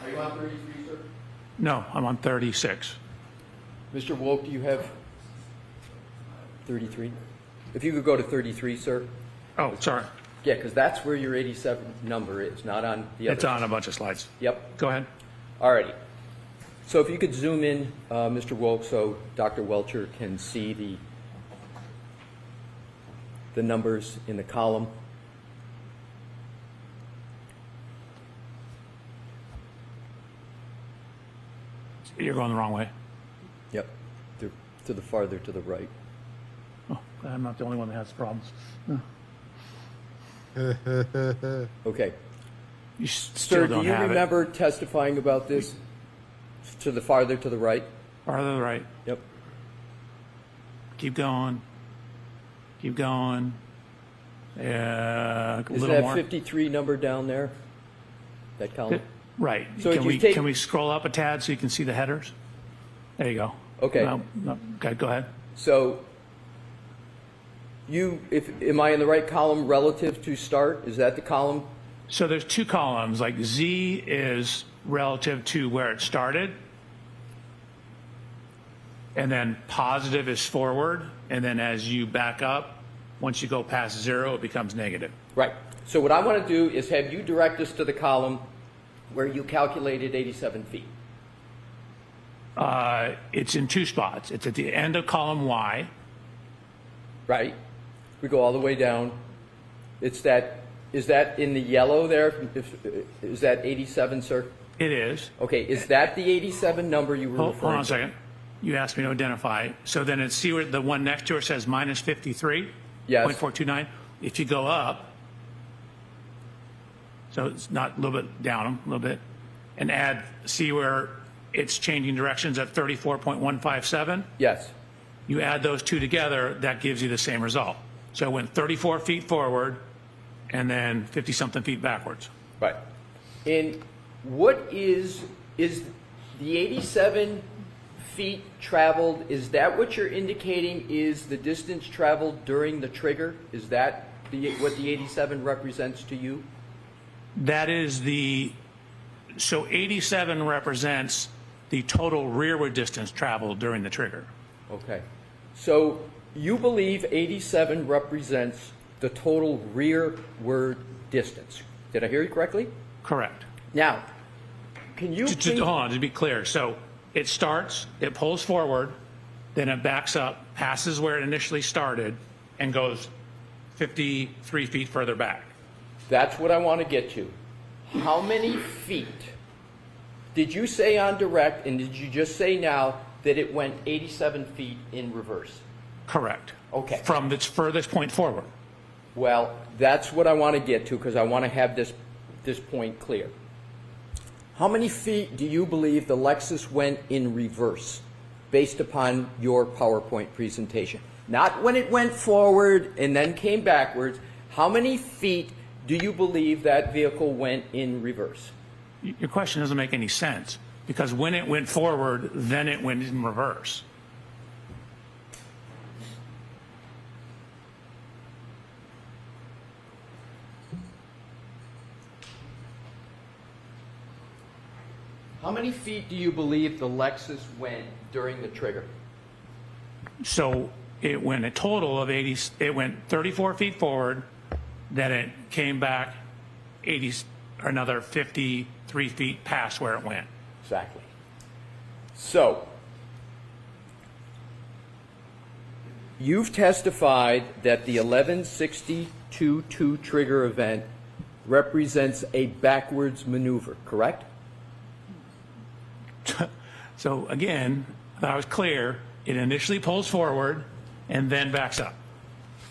Are you on 33, sir? No, I'm on 36. Mr. Woke, do you have 33? If you could go to 33, sir. Oh, sorry. Yeah, because that's where your 87 number is, not on the other. It's on a bunch of slides. Yep. Go ahead. All righty. So if you could zoom in, Mr. Woke, so Dr. Welcher can see the numbers in the column. You're going the wrong way. Yep. They're to the farther to the right. Oh, I'm not the only one that has problems. Okay. You Sir, still do don't you have remember testifying about this? To the farther to the right? it. Farther to the right. Yep. Keep going. Keep going. A Is little that more. 53 number down there? That column? Right. So if can you we take- can we scroll up a tad so you can see the headers? There you go. Okay. No, okay, go ahead. So am I in the right column relative to start? Is that the column? So there's two columns. Like Z is relative to where it started, and then positive is forward, and then as you back up, once you go past 0, it becomes negative. Right. So what I want to do is have you direct us to the column where you calculated 87 feet. It's in two spots. It's at the end of column Y. Right. We go all the way down. Is that in the yellow there? Is that 87, sir? It is. Okay. Is that the 87 number you were referring to? Hold on a second. You asked me to identify. So then it's, see where the one next to it says minus 53? Yes. 0.429. If you go up, so it's not a little bit down, a little bit, and add, see where it's changing directions at 34.157? Yes. You add those two together, that gives you the same result. So it went 34 feet forward and then 50-something feet backwards. Right. And what is the 87 feet traveled, is that what you're indicating is the distance traveled during the trigger? Is that what the 87 represents to you? That is so 87 represents the total rearward distance traveled during the trigger. Okay. So you believe 87 represents the total rearward distance. Did I hear you correctly? Correct. Now, can you please... Hold on, to be clear. So it starts, it pulls forward, then it backs up, passes where it initially started, and goes 53 feet further back. That's what I want to get to. How many feet did you say on direct, and did you just say now that it went 87 feet in reverse? Correct. Okay. From its furthest point forward. Well, that's what I want to get to because I want to have this point clear. How many feet do you believe the Lexus went in reverse based upon your PowerPoint presentation? Not when it went forward and then came backwards. How many feet do you believe that vehicle went in reverse? Your question doesn't make any sense because when it went forward, then it went in reverse. How many feet do you believe the Lexus went during the trigger? So it went a total of 80, it went 34 feet forward, then it came back another 53 feet past where it went. Exactly. So, you've testified that the 1162-2 trigger event represents a backwards maneuver, correct? So again, if I was clear, it initially pulls forward and then backs up.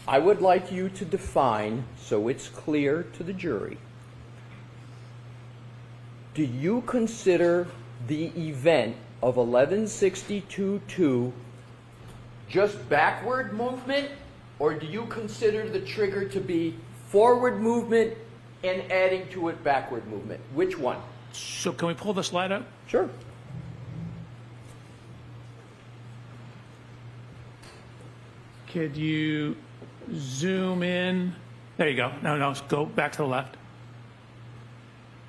I would like you to define, so it's clear to the jury, do you consider the event of 1162-2 just backward movement, or do you consider the trigger to be forward movement and adding to it backward movement? Which one? So can we pull the slide up? Sure. Could you zoom in? There you go. No, go back to the left.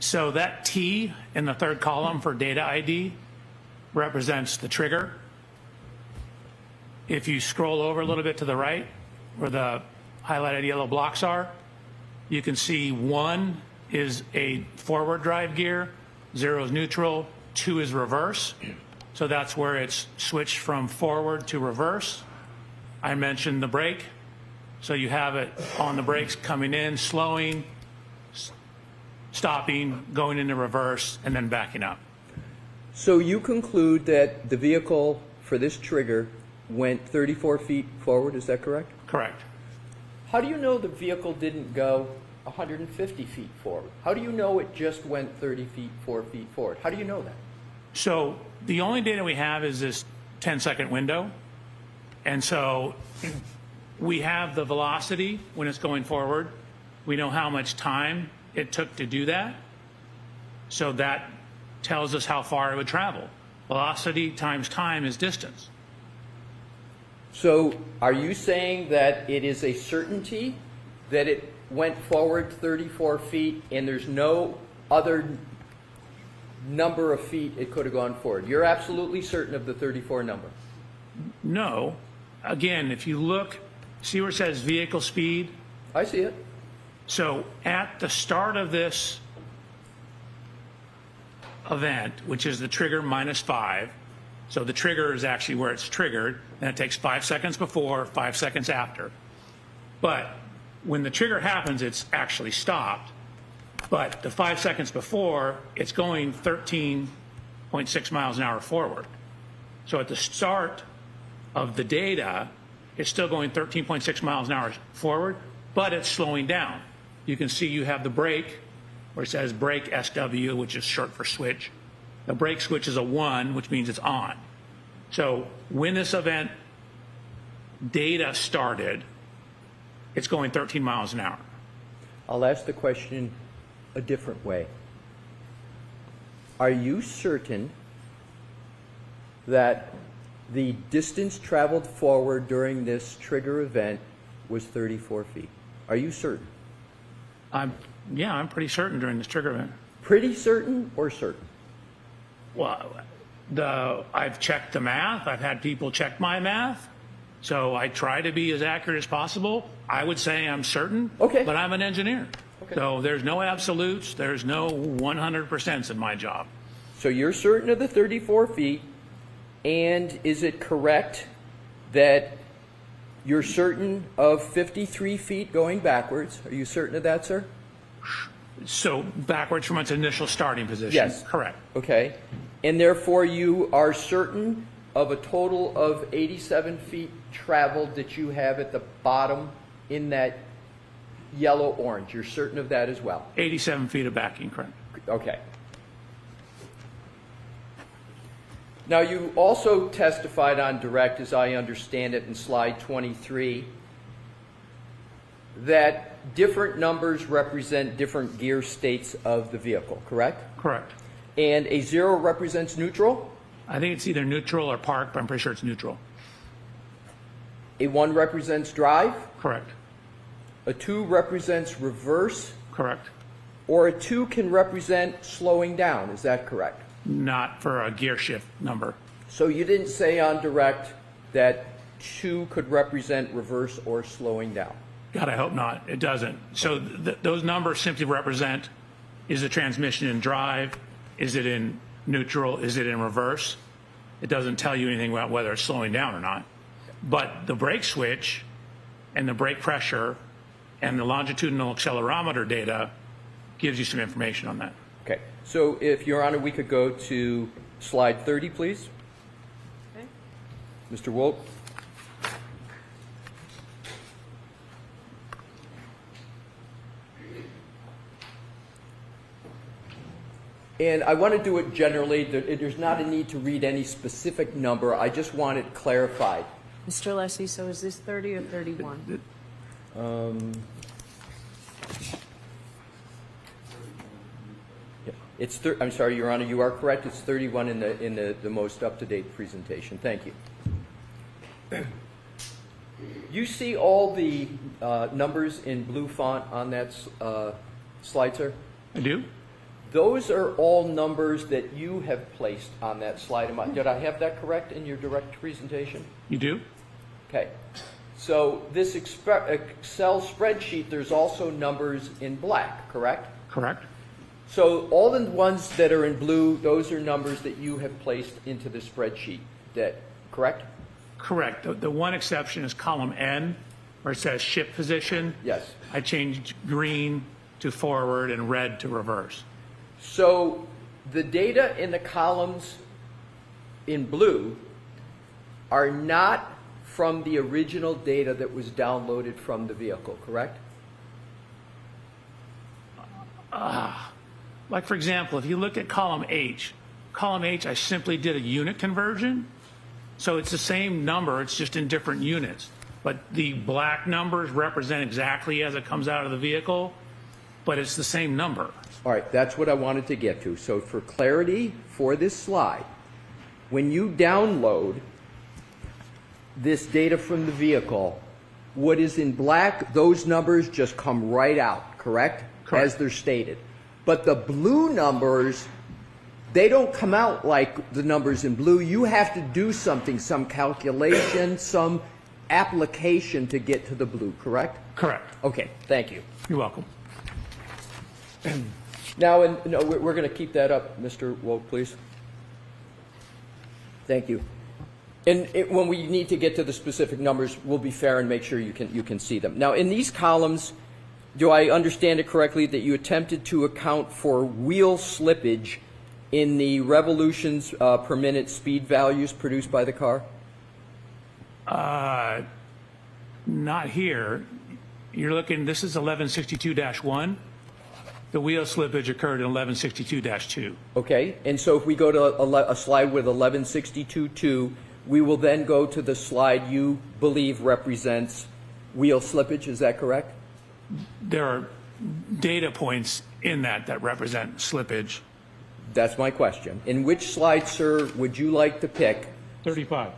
So that T in the third column for data ID represents the trigger. If you scroll over a little bit to the right, where the highlighted yellow blocks are, you can see 1 is a forward drive gear, 0 is neutral, 2 is reverse. So that's where it's switched from forward to reverse. I mentioned the brake. So you have it on the brakes coming in, slowing, stopping, going into reverse, and then backing up. So you conclude that the vehicle for this trigger went 34 feet forward, is that correct? Correct. How do you know the vehicle didn't go 150 feet forward? How do you know it just went 30 feet, 4 feet forward? How do you know that? So the only data we have is this 10-second window. And so we have the velocity when it's going forward. We know how much time it took to do that. So that tells us how far it would travel. Velocity times time is distance. So are you saying that it is a certainty that it went forward 34 feet and there's no other number of feet it could have gone forward? You're absolutely certain of the 34 number? No. Again, if you look, see where it says vehicle speed? I see it. So at the start of this event, which is the trigger -5, so the trigger is actually where it's triggered, and it takes 5 seconds before, 5 seconds after. But when the trigger happens, it's actually stopped. But the 5 seconds before, it's going 13.6 miles an hour forward. So at the start of the data, it's still going 13.6 miles an hour forward, but it's slowing down. You can see you have the brake, where it says brake SW, which is short for switch. The brake switch is a 1, which means it's on. So when this event data started, it's going 13 miles an hour. I'll ask the question a different way. Are you certain that the distance traveled forward during this trigger event was 34 feet? Are you certain? Yeah, I'm pretty certain during this trigger event. Pretty certain or certain? Well, I've checked the math. I've had people check my math. So I try to be as accurate as possible. I would say I'm certain, Okay. but I'm an engineer. Okay. So there's no absolutes. There's no 100% in my job. So you're certain of the 34 feet, and is it correct that you're certain of 53 feet going backwards? Are you certain of that, sir? So backwards from its initial starting position. Yes. Correct. Okay. And therefore you are certain of a total of 87 feet traveled that you have at the bottom in that yellow-orange. You're certain of that as well? 87 feet of backing, correct. Okay. Now, you also testified on direct, as I understand it, in slide 23, that different numbers represent different gear states of the vehicle, correct? Correct. And a 0 represents neutral? I think it's either neutral or park, but I'm pretty sure it's neutral. A 1 represents drive? Correct. A 2 represents reverse? Correct. Or a 2 can represent slowing down, is that correct? Not for a gear shift number. So you didn't say on direct that 2 could represent reverse or slowing down? God, I hope not. It doesn't. So those numbers simply represent, is the transmission in drive? Is it in neutral? Is it in reverse? It doesn't tell you anything about whether it's slowing down or not. But the brake switch and the brake pressure and the longitudinal accelerometer data gives you some information on that. Okay. So if, Your Honor, we could go to slide 30, please. Okay. Mr. Wolt. And I want to do it generally. There's not a need to read any specific number. I just want it clarified. Mr. Leslie, so is this 30 or 31? It's I'm sorry, Your Honor, you are correct. It's 31 in the most up-to-date presentation. Thank you. You see all the numbers in blue font on that slide, sir? I do? Those are all numbers that you have placed on that slide. Did I have that correct in your direct presentation? You do? Okay. So this Excel spreadsheet, there's also numbers in black, correct? Correct. So all the ones that are in blue, those are numbers that you have placed into the spreadsheet. Correct? Correct. The one exception is column N, where it says ship position. Yes. I changed green to forward and red to reverse. So the data in the columns in blue are not from the original data that was downloaded from the vehicle, correct? Like, for example, if you look at column H, I simply did a unit conversion. So it's the same number, it's just in different units. But the black numbers represent exactly as it comes out of the vehicle, but it's the same number. All right, that's what I wanted to get to. So for clarity for this slide, when you download this data from the vehicle, what is in black, those numbers just come right out, correct? Correct. As they're stated. But the blue numbers, they don't come out like the numbers in blue. You have to do something, some calculation, some application to get to the blue, correct? Correct. Okay, thank you. You're welcome. Now, we're going to keep that up, Mr. Woke, please. Thank you. And when we need to get to the specific numbers, we'll be fair and make sure you can see them. Now, in these columns, do I understand it correctly that you attempted to account for wheel slippage in the revolutions per minute speed values produced by the car? Not here. You're looking, this is 1162-1. The wheel slippage occurred in 1162-2. Okay, and so if we go to a slide with 1162.2, we will then go to the slide you believe represents wheel slippage, is that correct? There are data points in that represent slippage. That's my question. In which slide, sir, would you like to pick? 35.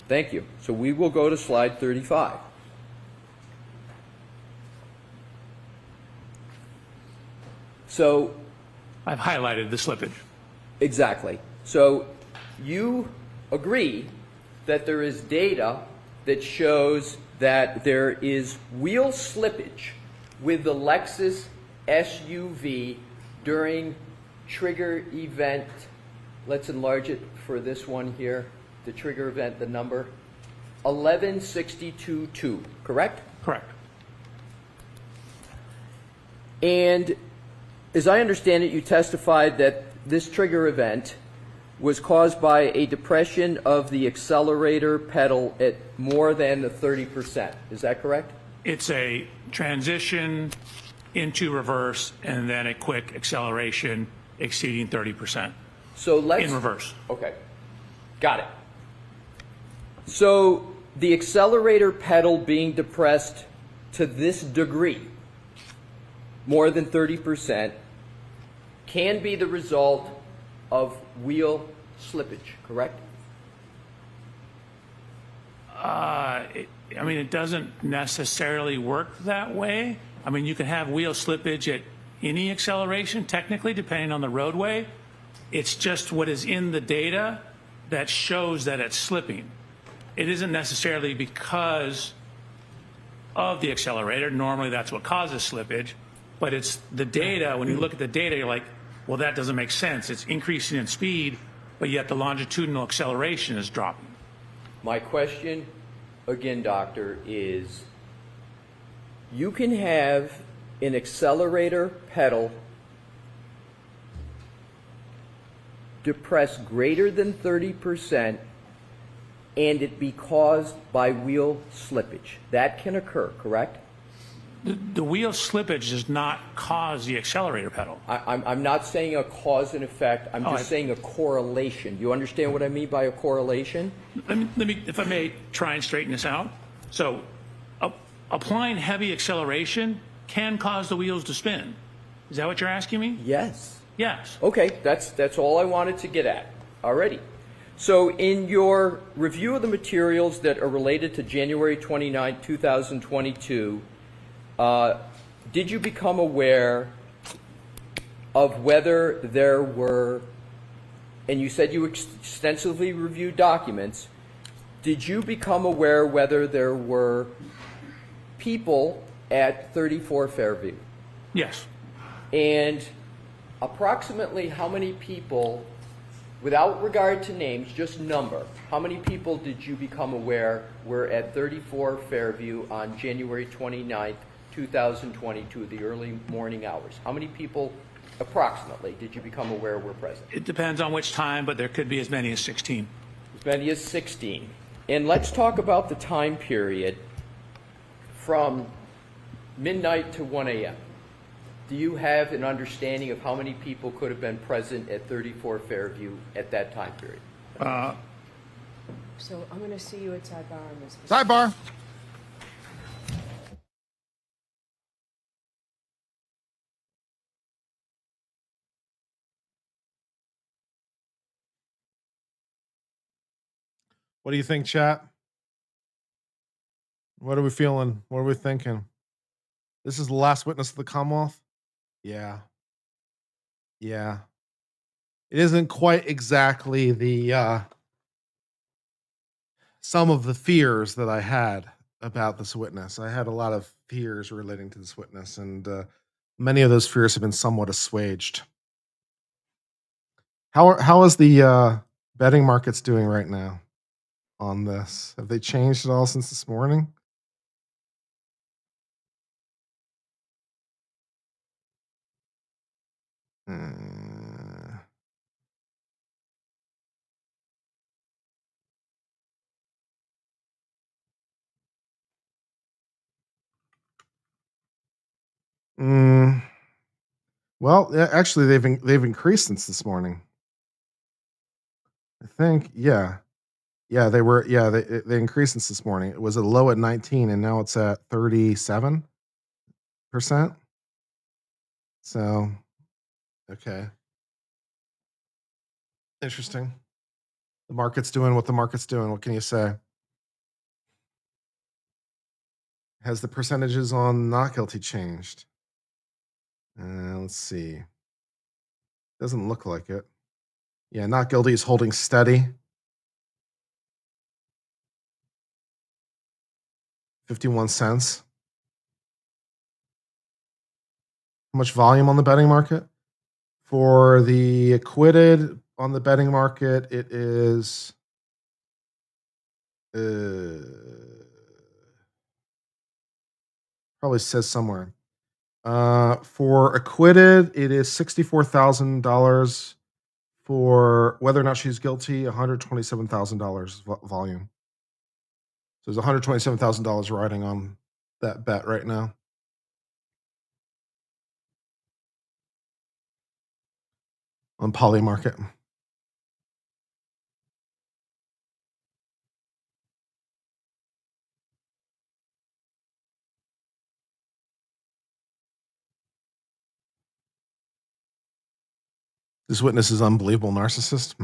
Thank you. So we will go to slide 35. So, I've highlighted the slippage. exactly. So you agree that there is data that shows that there is wheel slippage with the Lexus SUV during trigger event. Let's enlarge it for this one here. The trigger event, the number 1162-2, correct? Correct. And as I understand it, you testified that this trigger event was caused by a depression of the accelerator pedal at more than 30%. Is that correct? It's a transition into reverse and then a quick acceleration exceeding 30% So let's in reverse. Okay. Got it. So the accelerator pedal being depressed to this degree, more than 30%, can be the result of wheel slippage, correct? It doesn't necessarily work that way. I mean, you can have wheel slippage at any acceleration, technically, depending on the roadway. It's just what is in the data that shows that it's slipping. It isn't necessarily because of the accelerator. Normally, that's what causes slippage. But it's the data. When you look at the data, you're like, well, that doesn't make sense. It's increasing in speed, but yet the longitudinal acceleration is dropping. My question, again, doctor, is you can have an accelerator pedal depress greater than 30% and it be caused by wheel slippage. That can occur, correct? The wheel slippage does not cause the accelerator pedal. I'm not saying a cause and effect. I'm just saying a correlation. You understand what I mean by a correlation? Let me, if I may, try and straighten this out. So, applying heavy acceleration can cause the wheels to spin. Is that what you're asking me? Yes. Yes. Okay, that's all I wanted to get at. Alrighty. So in your review of the materials that are related to January 29, 2022, did you become aware of whether there were, and you said you extensively reviewed documents, did you become aware whether there were people at 34 Fairview? Yes. And approximately how many people, without regard to names, just number, how many people did you become aware were at 34 Fairview on January 29th, 2022, the early morning hours? How many people approximately did you become aware were present? It depends on which time, but there could be as many as 16. As many as 16. And let's talk about the time period from midnight to 1 a.m. Do you have an understanding of how many people could have been present at 34 Fairview at that time period? So I'm going to see you at sidebar on this. Sidebar. What do you think, chat? What are we feeling? What are we thinking? This is the last witness of the Commonwealth? Yeah. Yeah. It isn't quite exactly the some of the fears that I had about this witness. I had a lot of fears relating to this witness, and many of those fears have been somewhat assuaged. How is the betting markets doing right now on this? Have they changed at all since this morning? Well, actually, they've increased since this morning. I think, yeah, Yeah, they were. Yeah, they increased since this morning. It was a low at 19, and now it's at 37%. So, okay, interesting. The market's doing what the market's doing. What can you say? Has the percentages on not guilty changed? Let's see. Doesn't look like it. Yeah, not guilty is holding steady. 51 cents. How much volume on the betting market? For the acquitted on the betting market, it is probably says somewhere. For acquitted, it is $64,000. For whether or not she's guilty, $127,000 volume. So there's $127,000 riding on that bet right now. On Poly Market. This witness is unbelievable narcissist.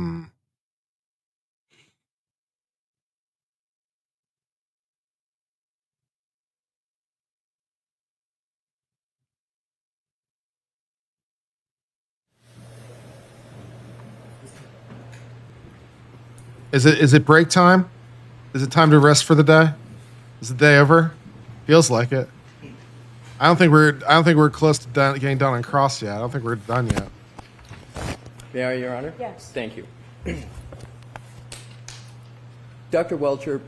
Is it break time? Is it time to rest for the day? Is the day over? Feels like it. I don't think we're close to getting done on cross yet. I don't think we're done yet. May I, Your Honor? Yes. Thank you. Dr. Welcher,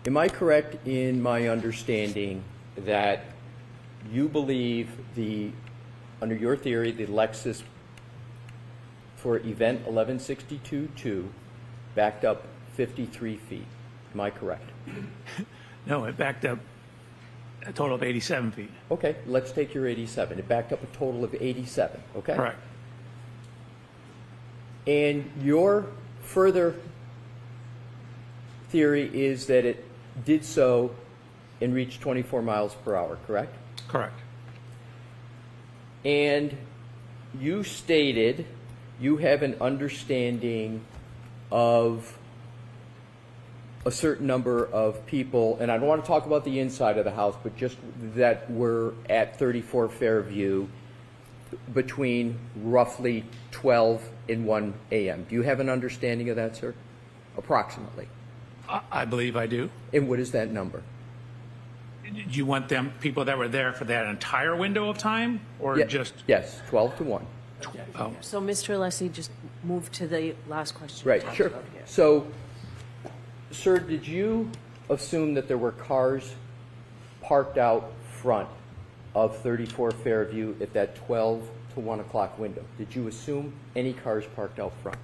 am I correct in my understanding that you believe under your theory, the Lexus for event 1162-2 backed up 53 feet? Am I correct? No, it backed up a total of 87 feet. Okay, let's take your 87. It backed up a total of 87, okay? Correct. And your further theory is that it did so and reached 24 miles per hour, correct? Correct. And you stated you have an understanding of a certain number of people, and I don't want to talk about the inside of the house, but just that were at 34 Fairview between roughly 12 and 1 a.m. Do you have an understanding of that, sir? Approximately. I believe I do. And what is that number? Do you want people that were there for that entire window of time, or just? Yes, 12 to 1. Oh. So Mr. Alessi, just move to the last question. Right, sure. So, sir, did you assume that there were cars parked out front of 34 Fairview at that 12 to 1 o'clock window? Did you assume any cars parked out front?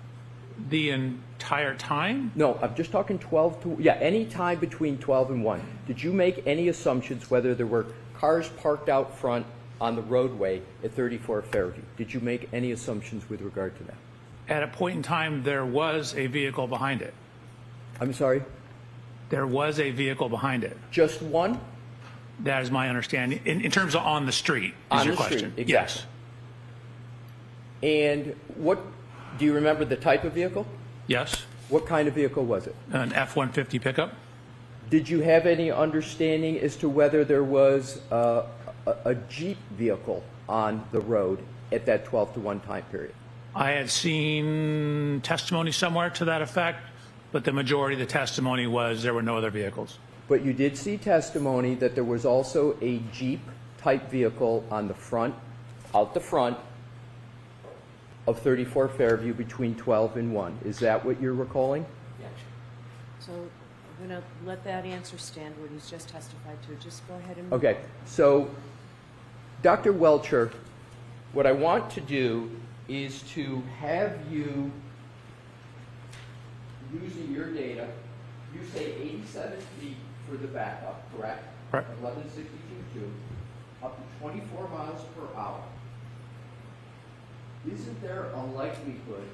The entire time? No, I'm just talking 12 to, any time between 12 and 1. Did you make any assumptions whether there were cars parked out front on the roadway at 34 Fairview? Did you make any assumptions with regard to that? At a point in time, there was a vehicle behind it. I'm sorry? There was a vehicle behind it. Just one? That is my understanding. In terms of on the street, is your question? Street, exactly. Yes. And what, do you remember the type of vehicle? Yes. What kind of vehicle was it? An F-150 pickup. Did you have any understanding as to whether there was a Jeep vehicle on the road at that 12 to 1 time period? I had seen testimony somewhere to that effect, but the majority of the testimony was there were no other vehicles. But you did see testimony that there was also a Jeep type vehicle on the front, out the front of 34 Fairview between 12 and 1. Is that what you're recalling? Yes. So I'm going to let that answer stand, what he's just testified to. Just go ahead and move Okay. on. So, Dr. Welcher, what I want to do is to have you, using your data, you say 87 feet for the backup, correct? Correct. 1162 up to 24 miles per hour. Isn't there a likelihood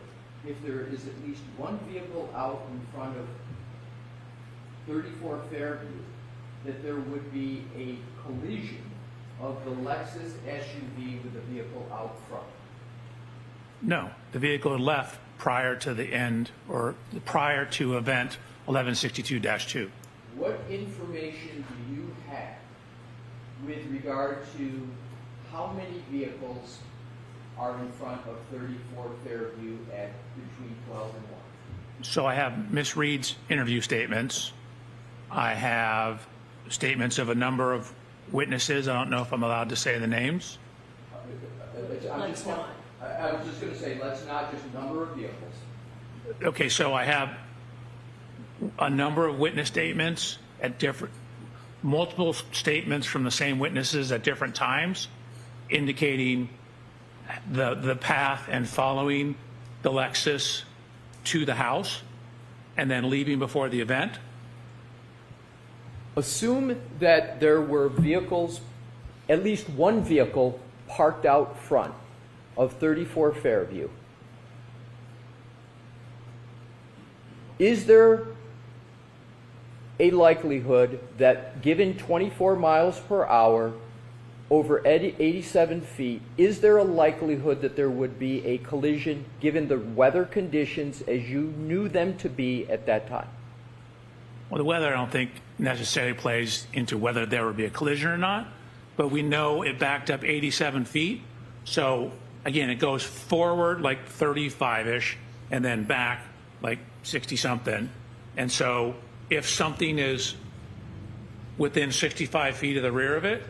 if there is at least one vehicle out in front of 34 Fairview, that there would be a collision of the Lexus SUV with the vehicle out front? No, the vehicle had left prior to the end or prior to event 1162-2. What information do you have with regard to how many vehicles are in front of 34 Fairview at between 12 and 1? So I have Ms. Reed's interview statements. I have statements of a number of witnesses. I don't know if I'm allowed to say the names. Let's not. I was just going to say, let's not just number of vehicles. Okay, so I have a number of witness statements at multiple statements from the same witnesses at different times, indicating the path and following the Lexus to the house and then leaving before the event. Assume that there were vehicles, at least one vehicle, parked out front of 34 Fairview. Is there a likelihood that, given 24 miles per hour over 87 feet, is there a likelihood that there would be a collision given the weather conditions as you knew them to be at that time? Well, the weather I don't think necessarily plays into whether there would be a collision or not, but we know it backed up 87 feet. So again, it goes forward like 35-ish and then back like 60-something. And so if something is within 65 feet of the rear of it,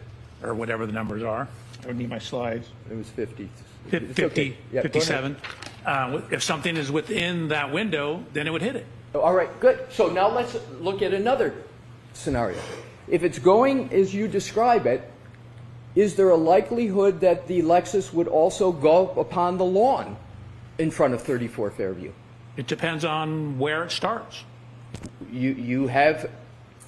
or whatever the numbers are, I would need my slides. It was 50. 50, okay. Yeah, 57. If something is within that window, then it would hit it. All right, good. So now let's look at another scenario. If it's going as you describe it, is there a likelihood that the Lexus would also go upon the lawn in front of 34 Fairview? It depends on where it starts. You have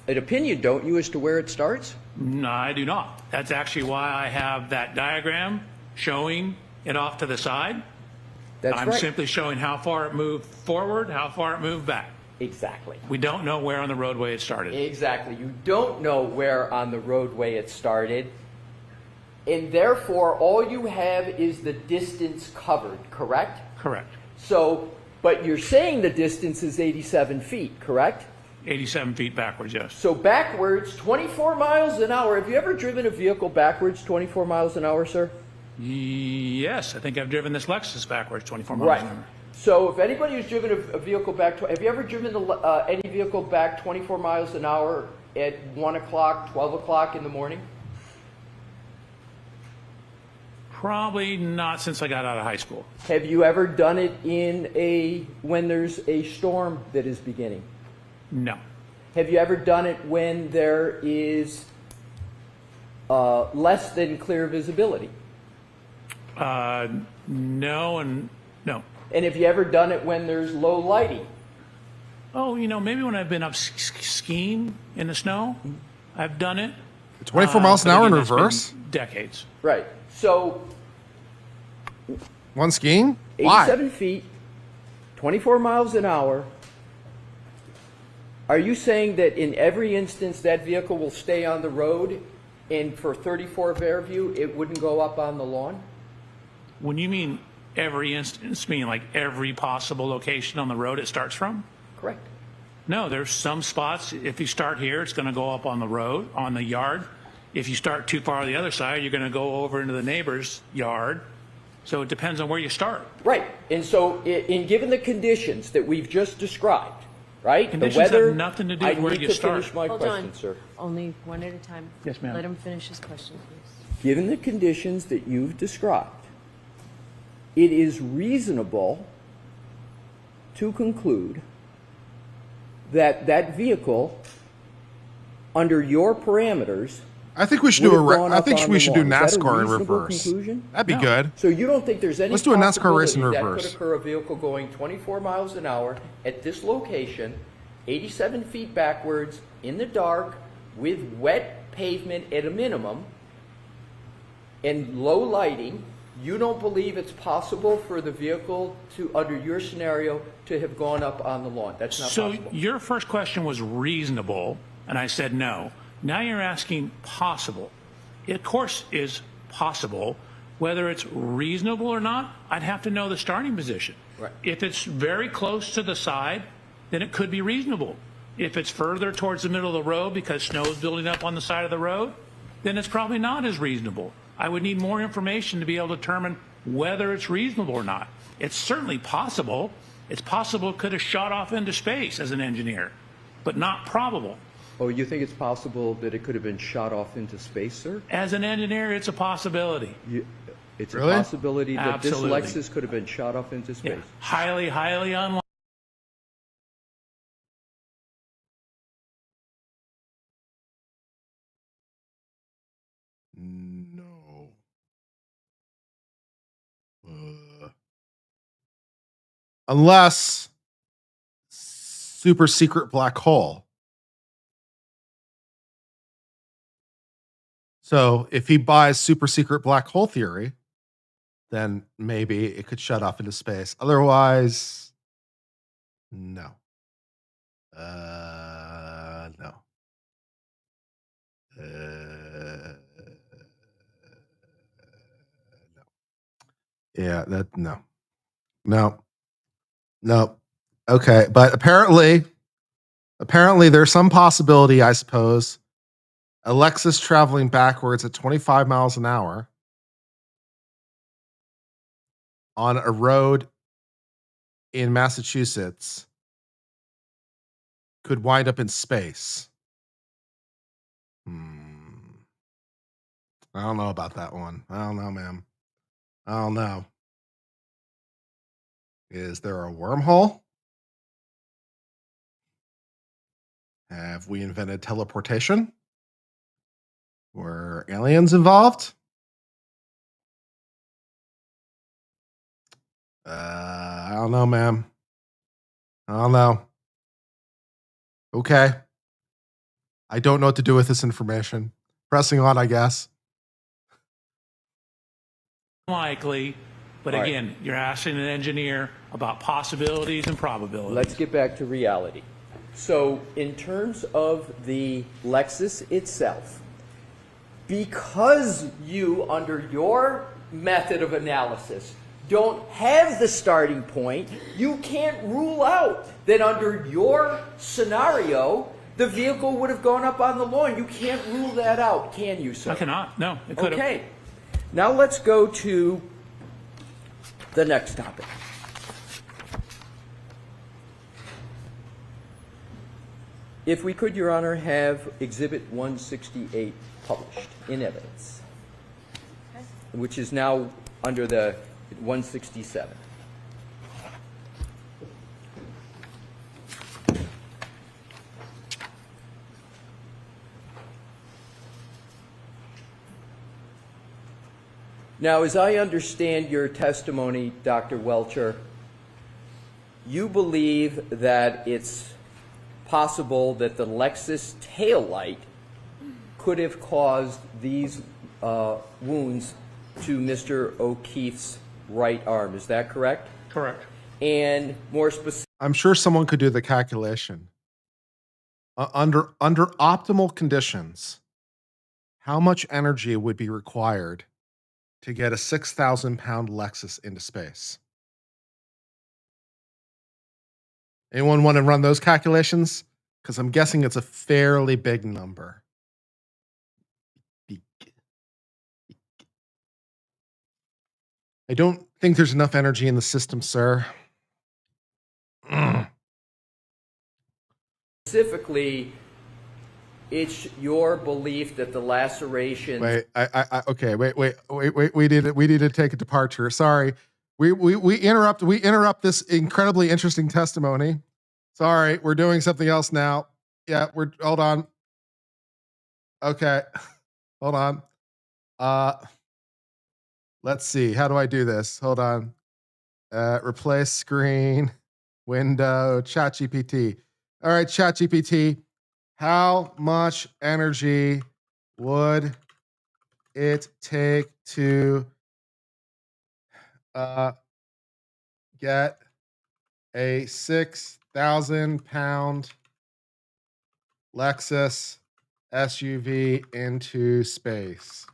an opinion, don't you, as to where it starts? No, I do not. That's actually why I have that diagram showing it off to the side. That's I'm right. simply showing how far it moved forward, how far it moved back. Exactly. We don't know where on the roadway it started. Exactly. You don't know where on the roadway it started, and therefore all you have is the distance covered, correct? Correct. So, but you're saying the distance is 87 feet, correct? 87 feet backwards, yes. So backwards, 24 miles an hour. Have you ever driven a vehicle backwards 24 miles an hour, sir? Yes, I think I've driven this Lexus backwards 24 miles an hour. So if anybody who's driven a vehicle back, have you ever driven any vehicle back 24 miles an hour at 1 o'clock, 12 o'clock in the morning? Probably not since I got out of high school. Have you ever done it when there's a storm that is beginning? No. Have you ever done it when there is less than clear visibility? No and no. And have you ever done it when there's low lighting? Oh, maybe when I've been up skiing in the snow, I've done it. 24 miles an but hour in again, that's been reverse? Decades. Right. So One skiing? Why? 87 feet, 24 miles an hour. Are you saying that in every instance that vehicle will stay on the road, and for 34 Fairview it wouldn't go up on the lawn? When you mean every instance, mean like every possible location on the road it starts from? Correct. No, there's some spots, if you start here, it's going to go up on the road, on the yard. If you start too far on the other side, you're going to go over into the neighbor's yard. So it depends on where you start. Right. And so in given the conditions that we've just described, right? Conditions the weather have nothing to do with I where need you to start. finish my Hold question, on. sir. Only one at a time. Yes, ma'am. Let him finish his question, please. Given the conditions that you've described, it is reasonable to conclude that that vehicle, under your parameters, I think we should would do have gone I up think on we the should do lawn. Is that a NASCAR in reasonable reverse. conclusion? That'd be No. good. So you don't think there's any Let's do a NASCAR race in possibility that reverse. could occur a vehicle going 24 miles an hour at this location, 87 feet backwards, in the dark, with wet pavement at a minimum, and low lighting, You don't believe it's possible for the vehicle to, under your scenario, to have gone up on the lawn? That's not So possible. your first question was reasonable, and I said no. Now you're asking possible. It, of course, is possible. Whether it's reasonable or not, I'd have to know the starting position. Right. If it's very close to the side, then it could be reasonable. If it's further towards the middle of the road because snow is building up on the side of the road, then it's probably not as reasonable. I would need more information to be able to determine whether it's reasonable or not. It's certainly possible. It's possible it could have shot off into space as an engineer, but not probable. Oh, you think it's possible that it could have been shot off into space, sir? As an engineer, it's a possibility. It's Really? a possibility that Absolutely. this Lexus could have been shot off into space. Yeah. Highly, highly unlikely. No. Unless super secret black hole. So if he buys super secret black hole theory, then maybe it could shut off into space. Otherwise, no. No. No. Yeah, that no. No. Okay, but apparently there's some possibility, I suppose. A Lexus traveling backwards at 25 miles an hour on a road in Massachusetts could wind up in space. I don't know about that one. I don't know, ma'am. I don't know. Is there a wormhole? Have we invented teleportation? Were aliens involved? I don't know, ma'am. I don't know. Okay. I don't know what to do with this information. Pressing on, I guess. Likely, but All right. again, you're asking an engineer about possibilities and probabilities. Let's get back to reality. So, in terms of the Lexus itself, because you, under your method of analysis, don't have the starting point, you can't rule out that under your scenario, the vehicle would have gone up on the lawn. You can't rule that out, can you, sir? I cannot. No, it could have. Okay. Now let's go to the next topic. If we could, Your Honor, have Exhibit 168 published in evidence, which is now under the 167. Now, as I understand your testimony, Dr. Welcher, you believe that it's possible that the Lexus taillight could have caused these wounds to Mr. O'Keefe's right arm. Is that correct? Correct. And more specific. I'm sure someone could do the calculation. Under optimal conditions, how much energy would be required to get a 6,000-pound Lexus into space? Anyone want to run those calculations? Because I'm guessing it's a fairly big number. I don't think there's enough energy in the system, sir. Specifically, it's your belief that the laceration. Wait, okay, wait. We need to take a departure. Sorry, we interrupt this incredibly interesting testimony. Sorry, we're doing something else now. Yeah, hold on. Okay, hold on. Let's see. How do I do this? Hold on. Replace screen, window, ChatGPT. All right, ChatGPT. How much energy would it take to get a 6,000-pound Lexus SUV into space.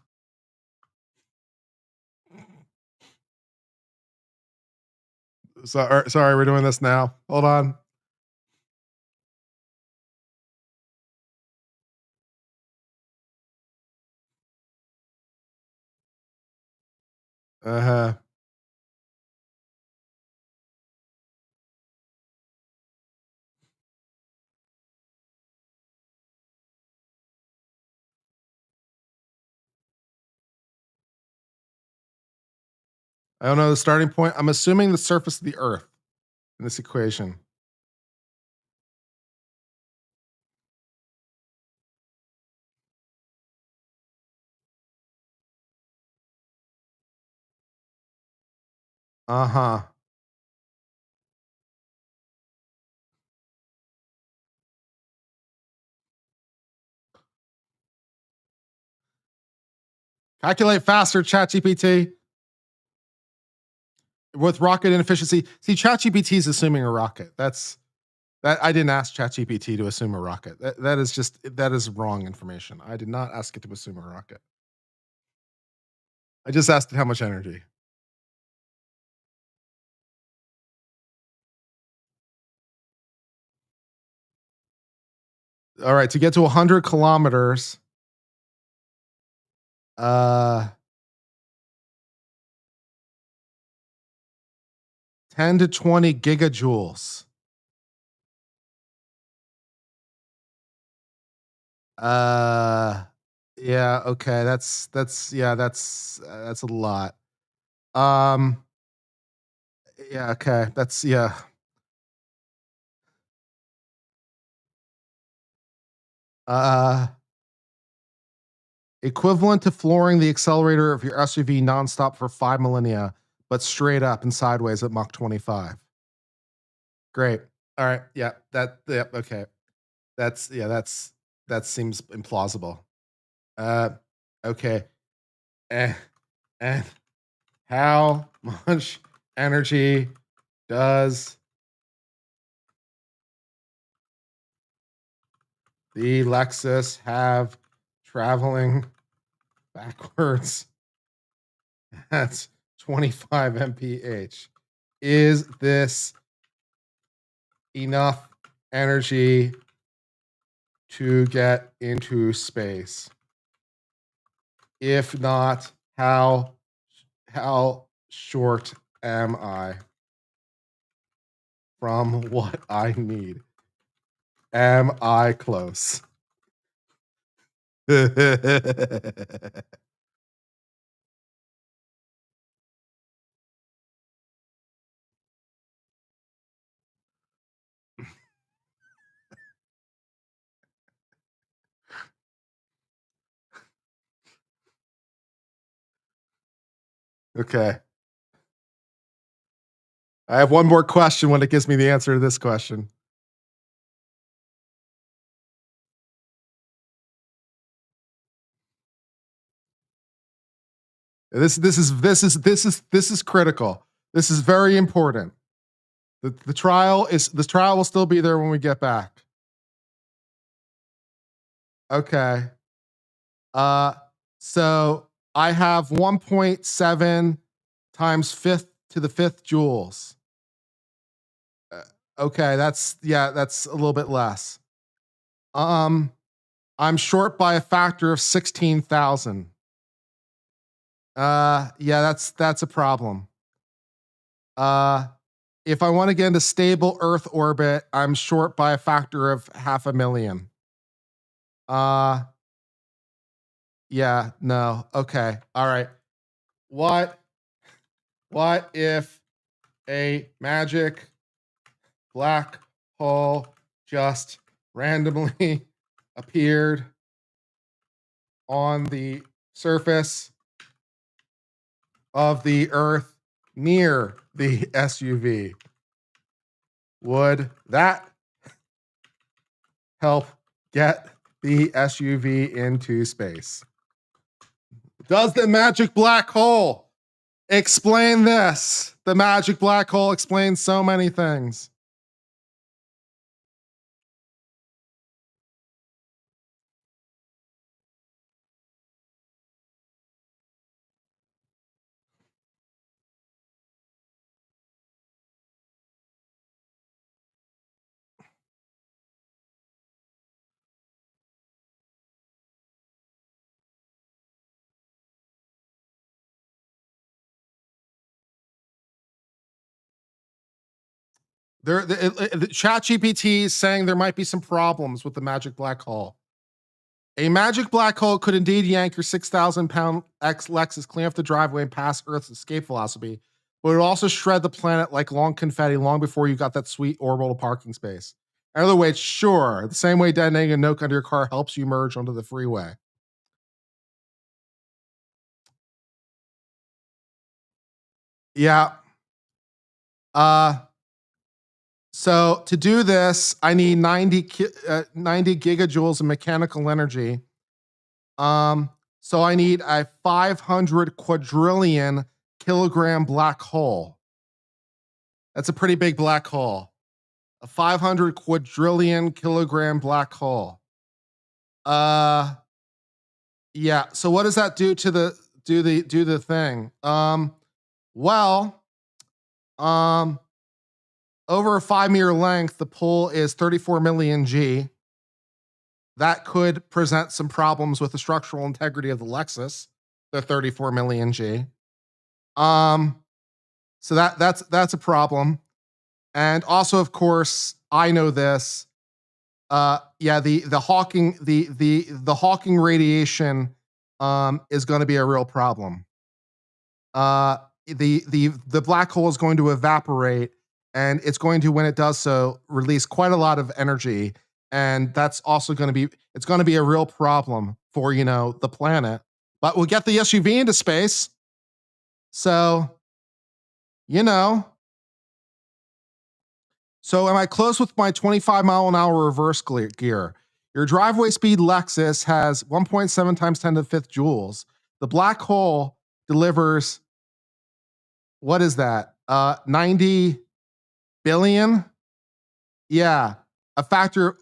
Sorry, we're doing this now. Hold on. Uh-huh. I don't know the starting point. I'm assuming the surface of the Earth in this equation. Uh-huh. Calculate faster, ChatGPT. With rocket inefficiency. See, ChatGPT is assuming a rocket. That I didn't ask ChatGPT to assume a rocket. That is wrong information. I did not ask it to assume a rocket. I just asked it how much energy. All right, to get to 100 kilometers, 10 to 20 gigajoules. Yeah, okay, that's a lot. Yeah, okay, yeah. Uh, Equivalent to flooring the accelerator of your SUV nonstop for 5 millennia, but straight up and sideways at Mach 25. Great. All right. Yeah. Okay. That seems implausible. Okay. And how much energy does the Lexus have traveling backwards at 25 mph? Is this enough energy to get into space? If not, how short am I from what I need? Am I close? Okay. I have one more question when it gives me the answer to this question. This is critical. This is very important. The trial will still be there when we get back. Okay. So I have 1.7 times 5 joules. Okay, that's a little bit less. I'm short by a factor of 16,000. Yeah, that's a problem. If I want to get into stable Earth orbit, I'm short by a factor of 500,000. Yeah, no. Okay. All right. What if a magic black hole just randomly appeared on the surface of the Earth near the SUV? Would that help get the SUV into space? Does the magic black hole Explain this. The magic black hole explains so many things. The ChatGPT is saying there might be some problems with the magic black hole. A magic black hole could indeed yank your 6,000-pound Lexus clean off the driveway and past Earth's escape velocity, but it would also shred the planet like long confetti long before you got that sweet orbital parking space. In other words, sure, the same way detonating a nuke under your car helps you merge onto the freeway. Yeah. So to do this, I need 90 gigajoules of mechanical energy. So I need a 500 quadrillion kilogram black hole. That's a pretty big black hole. A 500 quadrillion kilogram black hole. Yeah. So what does that do to the thing? Over a 5-meter length, the pull is 34 million G. That could present some problems with the structural integrity of the Lexus, the 34 million G. So that's a problem. And also, of course, I know this. The Hawking radiation is going to be a real problem. The black hole is going to evaporate, and it's going to, when it does so, release quite a lot of energy. And that's also going to be a real problem for, the planet. But we'll get the SUV into space. So, So am I close with my 25-mile-an-hour reverse gear? Your driveway speed Lexus has 1.7 times 10 to the 5th joules. The black hole delivers, what is that? 90 billion? Yeah, a factor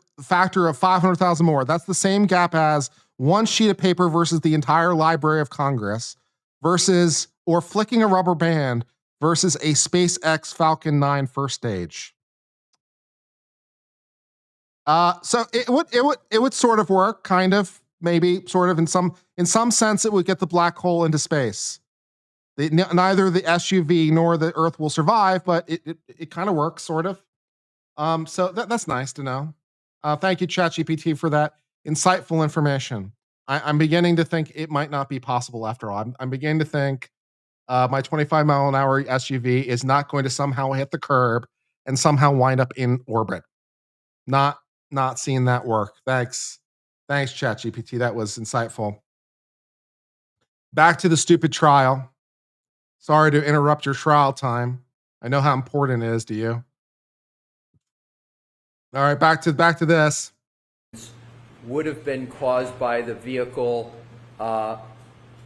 of 500,000 more. That's the same gap as one sheet of paper versus the entire Library of Congress versus, or flicking a rubber band versus a SpaceX Falcon 9 first stage. So it would sort of work, kind of, maybe, sort of, in some sense, it would get the black hole into space. Neither the SUV nor the Earth will survive, but it kind of works, sort of. So that's nice to know. Thank you, ChatGPT, for that insightful information. I'm beginning to think it might not be possible after all. I'm beginning to think my 25-mile-an-hour SUV is not going to somehow hit the curb and somehow wind up in orbit. Not seeing that work. Thanks, ChatGPT. That was insightful. Back to the stupid trial. Sorry to interrupt your trial time. I know how important it is to you. All right, back to this. Would have been caused by the vehicle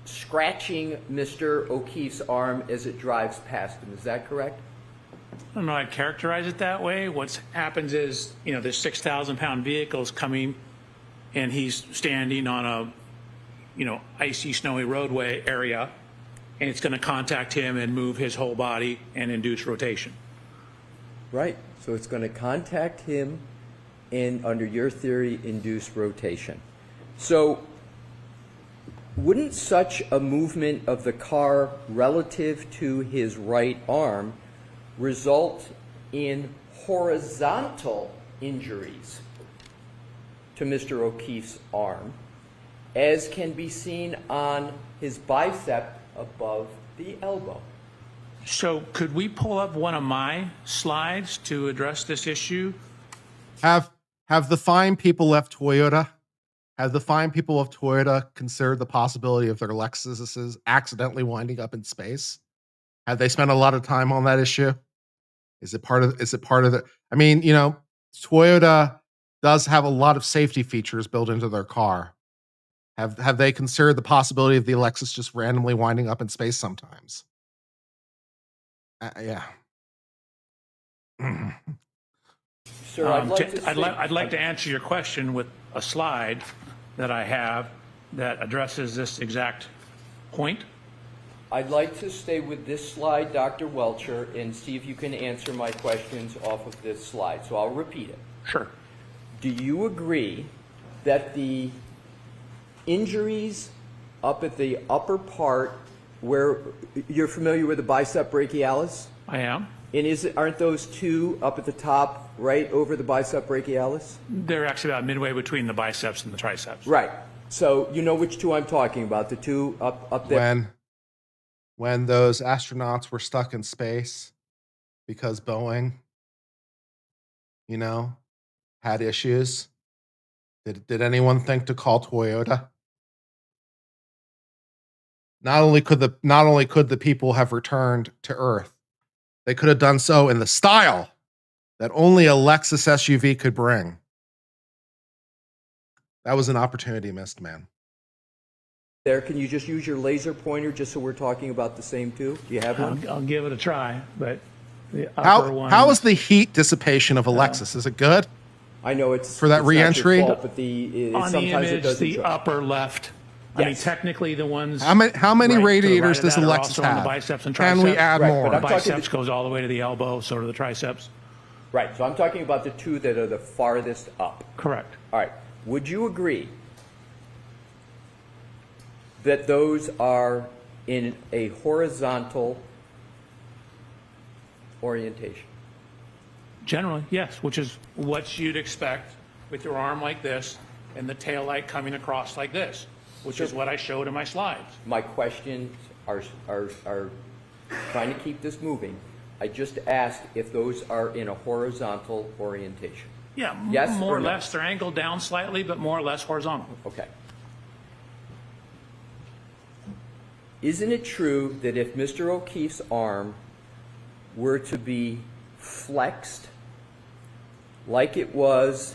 scratching Mr. O'Keefe's arm as it drives past him. Is that correct? I don't know, I'd characterize it that way. What happens is, this 6,000-pound vehicle is coming and he's standing on a, icy, snowy roadway area, and it's going to contact him and move his whole body and induce rotation. Right. So it's going to contact him and, under your theory, induce rotation. So wouldn't such a movement of the car relative to his right arm result in horizontal injuries to Mr. O'Keefe's arm, as can be seen on his bicep above the elbow? So could we pull up one of my slides to address this issue? Have the fine people of Toyota considered the possibility of their Lexuses accidentally winding up in space? Have they spent a lot of time on that issue? Is it part of the, I mean, Toyota does have a lot of safety features built into their car. Have they considered the possibility of the Lexus just randomly winding up in space sometimes? Yeah. Sir, I'd like to answer your question with a slide that I have that addresses this exact point. I'd like to stay with this slide, Dr. Welcher, and see if you can answer my questions off of this slide. So I'll repeat it. Sure. Do you agree that the injuries up at the upper part where you're familiar with the bicep brachialis? I am. And aren't those two up at the top right over the bicep brachialis? They're actually about midway between the biceps and the triceps. Right. So you know which two I'm talking about, the two up there? When those astronauts were stuck in space because Boeing, had issues, did anyone think to call Toyota? Not only could the people have returned to Earth, they could have done so in the style that only a Lexus SUV could bring. That was an opportunity missed, man. There, can you just use your laser pointer just so we're talking about the same two? Do you have one? I'll give it a try, but the upper one. How is the heat dissipation of a Lexus? Is it good? I know it's for that it's re-entry. Not your fault, but on sometimes the image, it doesn't. the upper left. Yes. I mean, technically, the ones. How many right radiators to does the that are Lexus also on have? the biceps and triceps. Can we add Right, more? but The I'm talking biceps goes all the way to the elbow, so do the triceps. Right. So I'm talking about the two that are the farthest up. Correct. All right. Would you agree that those are in a horizontal orientation? Generally, yes, which is what you'd expect with your arm like this and the tail light coming across like this, which is what I showed in my slides. My questions are trying to keep this moving. I just asked if those are in a horizontal orientation. Yeah, Yes more or or no? less. They're angled down slightly, but more or less horizontal. Okay. Isn't it true that if Mr. O'Keefe's arm were to be flexed like it was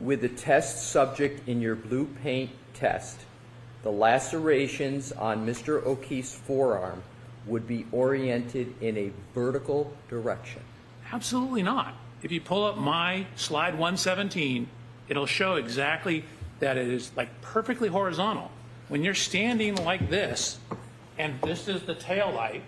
with the test subject in your blue paint test, the lacerations on Mr. O'Keefe's forearm would be oriented in a vertical direction? Absolutely not. If you pull up my slide 117, it'll show exactly that it is like perfectly horizontal. When you're standing like this, and this is the tail light,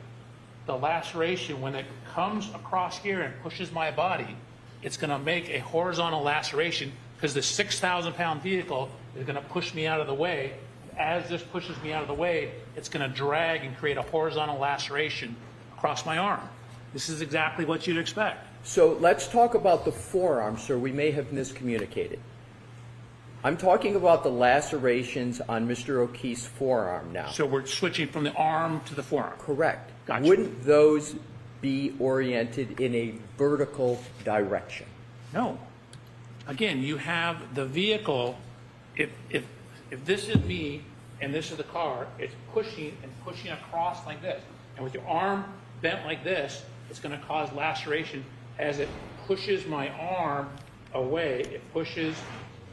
the laceration, when it comes across here and pushes my body, it's going to make a horizontal laceration because the 6,000-pound vehicle is going to push me out of the way. As this pushes me out of the way, it's going to drag and create a horizontal laceration across my arm. This is exactly what you'd expect. So let's talk about the forearm, sir. We may have miscommunicated. I'm talking about the lacerations on Mr. O'Keefe's forearm now. So we're switching from the arm to the forearm. Correct. Gotcha. Wouldn't those be oriented in a vertical direction? No. Again, you have the vehicle. If this is me and this is the car, it's pushing and pushing across like this. And with your arm bent like this, it's going to cause laceration as it pushes my arm away. It pushes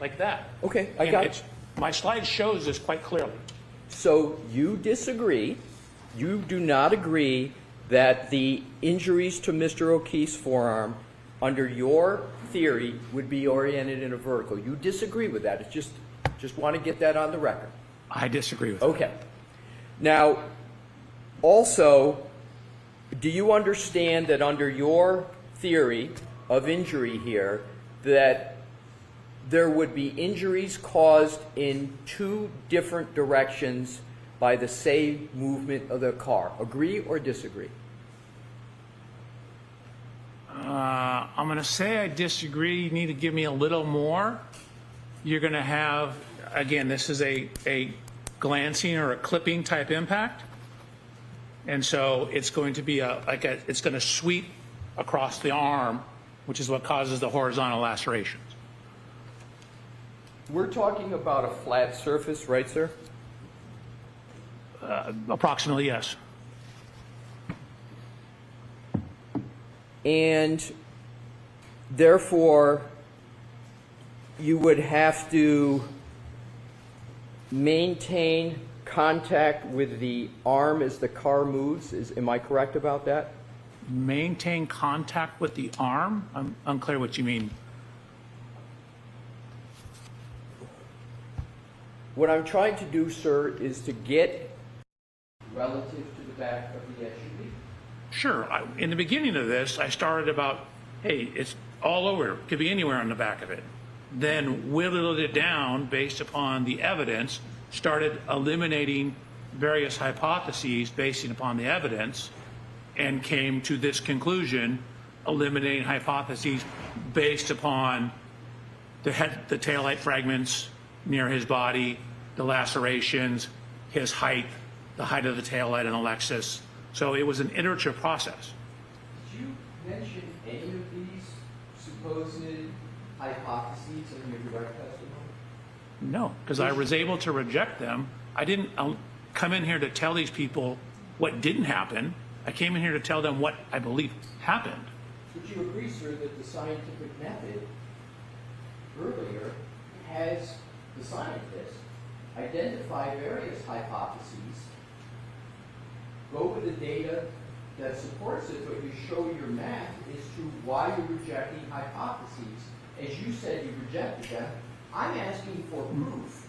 like that. Okay, I And got it. My slide shows this quite clearly. So you disagree, you do not agree that the injuries to Mr. O'Keefe's forearm under your theory would be oriented in a vertical. You disagree with that. It's just want to get that on the record. I disagree with that. Okay. Now, also, do you understand that under your theory of injury here, that there would be injuries caused in two different directions by the same movement of the car? Agree or disagree? I'm going to say I disagree. You need to give me a little more. You're going to have, again, this is a glancing or a clipping type impact. And so it's going to be it's going to sweep across the arm, which is what causes the horizontal lacerations. We're talking about a flat surface, right, sir? Approximately, yes. And therefore, you would have to maintain contact with the arm as the car moves. Am I correct about that? maintain contact with the arm? I'm unclear what you mean. What I'm trying to do, sir, is to get relative to the back of the SUV. Sure. In the beginning of this, I started about, hey, it's all over. It could be anywhere on the back of it. Then whittled it down based upon the evidence, started eliminating various hypotheses based upon the evidence, and came to this conclusion, eliminating hypotheses based upon the taillight fragments near his body, the lacerations, his height, the height of the taillight and the Lexus. So it was an iterative process. Did you mention any of these supposed hypotheses in your direct testimony? No, because I was able to reject them. I didn't come in here to tell these people what didn't happen. I came in here to tell them what I believe happened. Would you agree, sir, that the scientific method earlier has the scientists identify various hypotheses, go with the data that supports it, but you show your math as to why you're rejecting hypotheses. As you said, you rejected them. I'm asking for proof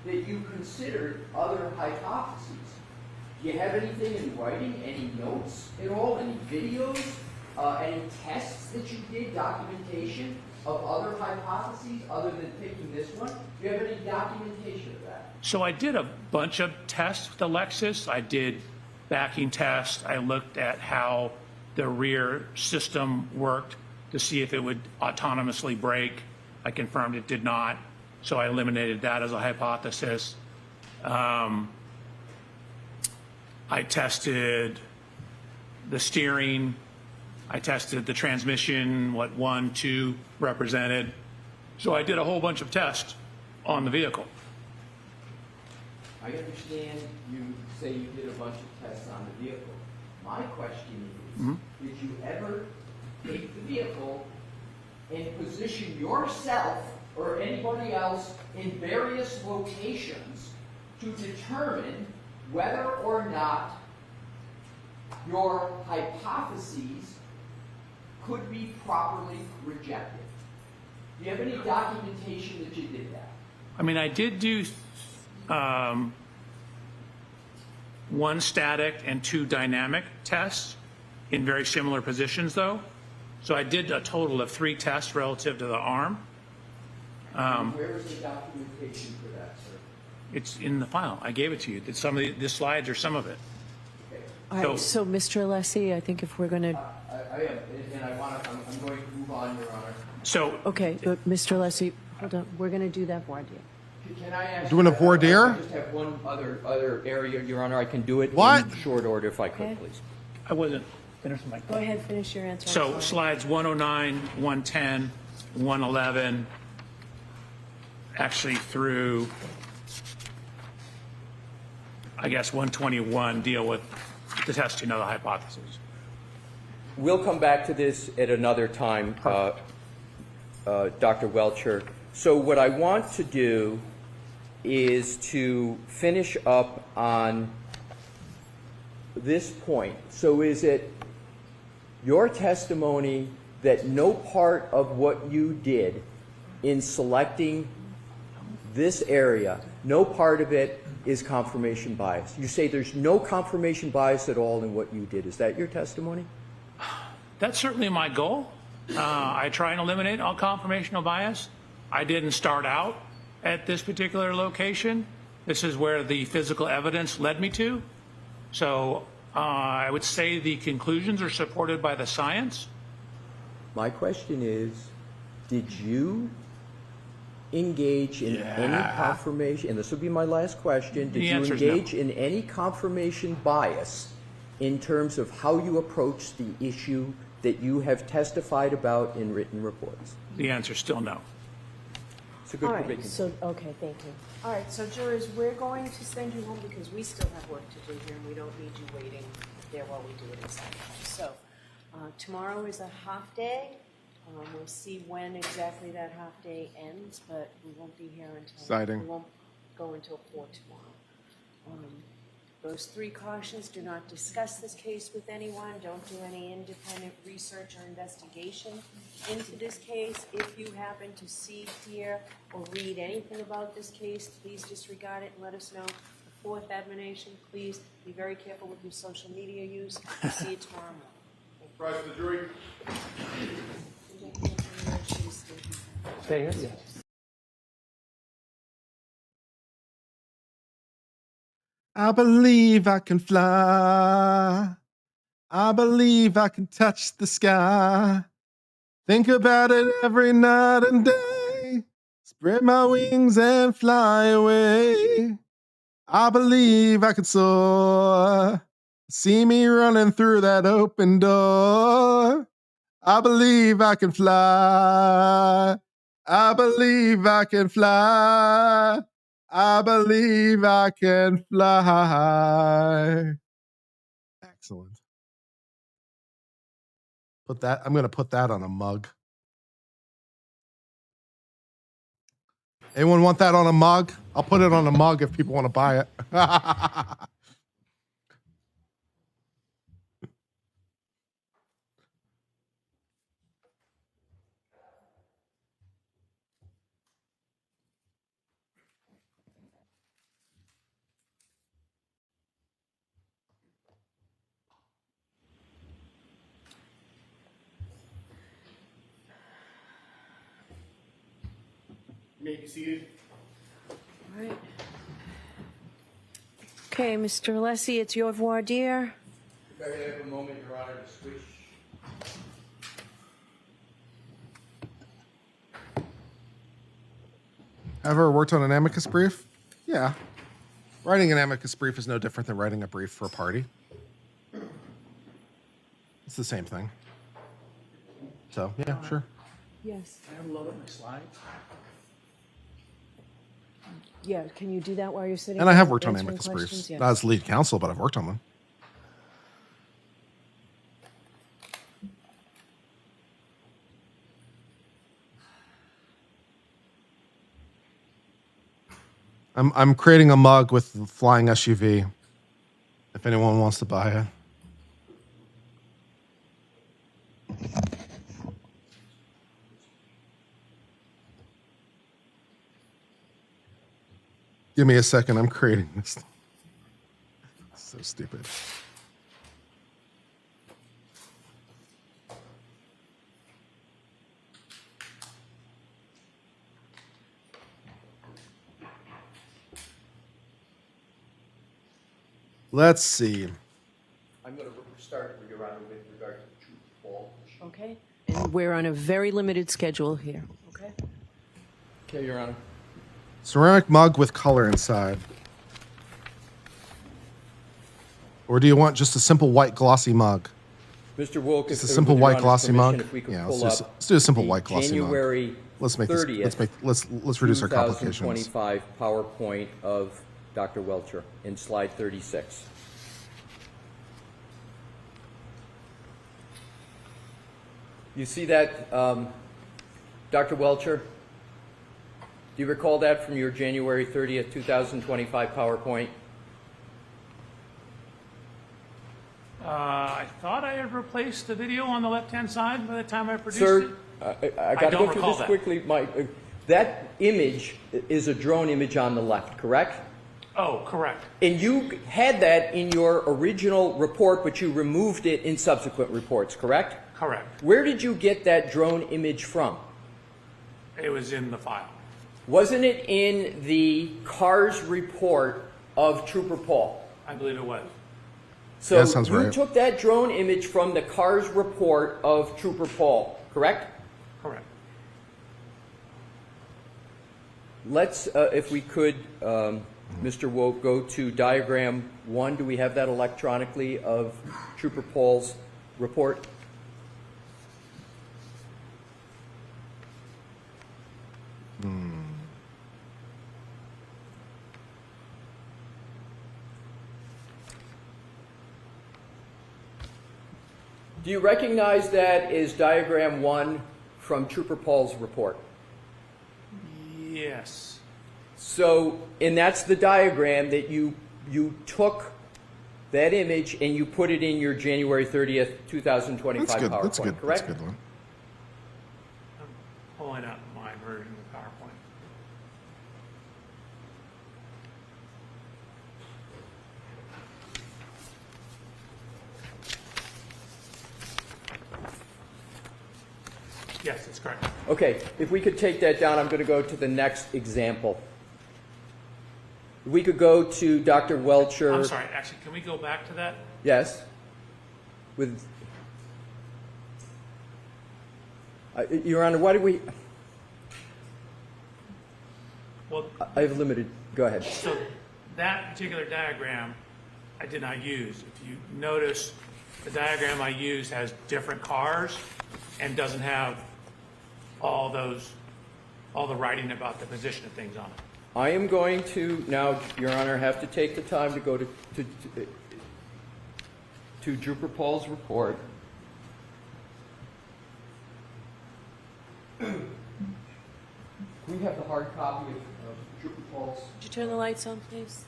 that you considered other hypotheses. Do you have anything in writing, any notes at all, any videos, any tests that you did, documentation of other hypotheses other than picking this one? Do you have any documentation of that? So I did a bunch of tests with the Lexus. I did backing tests. I looked at how the rear system worked to see if it would autonomously brake. I confirmed it did not, so I eliminated that as a hypothesis. I tested the steering. I tested the transmission, what 1, 2 represented. So I did a whole bunch of tests on the vehicle. I understand you say you did a bunch of tests on the vehicle. My question is, did you ever take the vehicle and position yourself or anybody else in various locations to determine whether or not your hypotheses could be properly rejected? Do you have any documentation that you did that? I mean, I did do one static and 2 dynamic tests in very similar positions, though. So I did a total of 3 tests relative to the arm. Where is the documentation for that, sir? It's in the file. I gave it to you. Some of the slides are some of it. Okay. All right, so Mr. Alessi, I think if we're going to... I am, and I'm going to move on, Your Honor. So Okay, but Mr. Alessi, hold on. We're going to do that voir dire. Can I ask? Doing a voir dire? I just have one other area, Your Honor. I can do it What? in short order if I could, Okay. please. I wasn't finished my Go ahead, finish your answer. I'm So sorry. slides 109, 110, 111, actually through, I guess, 121 deal with the testing of the hypothesis. We'll come back to this at another time, Dr. Welcher. So what I want to do is to finish up on this point. So is it your testimony that no part of what you did in selecting this area, no part of it is confirmation bias? You say there's no confirmation bias at all in what you did. Is that your testimony? That's certainly my goal. I try and eliminate all confirmational bias. I didn't start out at this particular location. This is where the physical evidence led me to. So I would say the conclusions are supported by the science. My question is, did you engage in any confirmation, and this will be my last question, did The you answer is no. engage in any confirmation bias in terms of how you approach the issue that you have testified about in written reports? The answer is still no. It's a good All right, predicament. so, okay, thank you. All right, so jurors, we're going to send you home because we still have work to do here and we don't need you waiting there while we do it exactly. So tomorrow is a half day. We'll see when exactly that half day ends, but we won't be here until... Exciting. We won't go until 4 tomorrow. Those 3 cautions: do not discuss this case with anyone, don't do any independent research or investigation into this case. If you happen to see, hear, or read anything about this case, please disregard it and let us know. The 4th admonition: please be very careful with your social media use. See you tomorrow morning. Rise to the jury. Stay here? Yes. I believe I can fly. I believe I can touch the sky. Think about it every night and day. Spread my wings and fly away. I believe I can soar. See me running through that open door. I believe I can fly. I believe I can fly. I believe I can fly. Excellent. I'm going to put that on a mug. Anyone want that on a mug? I'll put it on a mug if people want to buy it. You may be seated. All right. Okay, Mr. Alessi, it's your voir dire. If I could have a moment, Your Honor, to switch. Ever worked on an amicus brief? Yeah. Writing an amicus brief is no different than writing a brief for a party. It's the same thing. So, yeah, sure. Yes. Can I have a look at my slides? Yeah, can you do that while you're sitting And I there have worked on answering amicus questions? briefs. Yes. Not as lead counsel, but I've worked on them. I'm creating a mug with the flying SUV. If anyone wants to buy it. Give me a second. I'm creating this. So stupid. Let's see. I'm going to start, Your Honor, with regard to the true or false. Okay. And we're on a very limited schedule here. Okay. Okay, Your Honor. Ceramic mug with color inside. Or do you want just a simple white glossy mug? Mr. Wilk, Just a with simple Your white Honor's glossy permission, mug? if we could Yeah, pull let's up do a simple the white glossy mug. January Let's make this. 30th, Let's reduce our complications. 2025 PowerPoint of Dr. Welcher in slide 36. You see that, Dr. Welcher? Do you recall that from your January 30th, 2025 PowerPoint? I thought I had replaced the video on the left-hand side by the time I produced Sir, it. I got to don't go through recall this that. quickly. That image is a drone image on the left, correct? Oh, correct. And you had that in your original report, but you removed it in subsequent reports, correct? Correct. Where did you get that drone image from? It was in the file. Wasn't it in the CARS report of Trooper Paul? I believe it was. So Yeah, sounds you right. took that drone image from the CARS report of Trooper Paul, correct? Correct. Let's, if we could, Mr. Woke, go to diagram 1. Do we have that electronically of Trooper Paul's report? Do you recognize that as diagram 1 from Trooper Paul's report? Yes. So, and that's the diagram that you took that image and you put it in your January 30th, 2025 That's good. PowerPoint, That's good. correct? That's a good one. I'm pulling up my version of PowerPoint. Yes, that's correct. Okay, if we could take that down, I'm going to go to the next example. We could go to Dr. Welcher. I'm sorry, actually, can we go back to that? Yes. With Your Honor, why do we? Well, I have limited. Go ahead. so that particular diagram I did not use. If you notice, the diagram I used has different cars and doesn't have all the writing about the position of things on it. I am going to now, Your Honor, have to take the time to go to Trooper Paul's report. Can we have the hard copy of Trooper Paul's? Could you turn the lights on, please?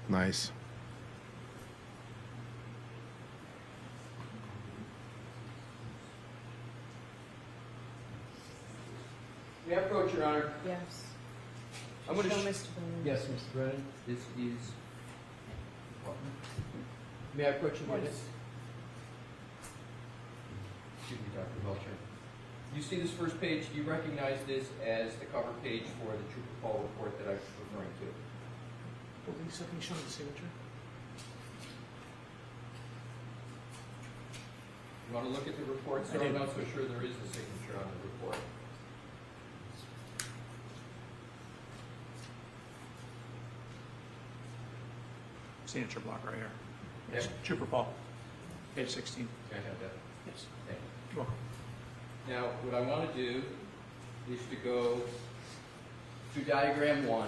Nice. May I approach, Your Honor? Yes. I'm going to Show Mr. Brennan. Yes, Mr. Brennan. This is. May I approach the witness? Excuse me, Dr. Welcher. You see this first page? Do you recognize this as the cover page for the Trooper Paul report that I was referring to? Well, Lisa, can you show me the signature? You want to look at the report, sir? I'm not so sure there is a signature on the report. Signature block right here. Yes. Trooper Paul, page 16. Can I have that? Yes. Thank you. You're welcome. Now, what I want to do is to go to diagram 1,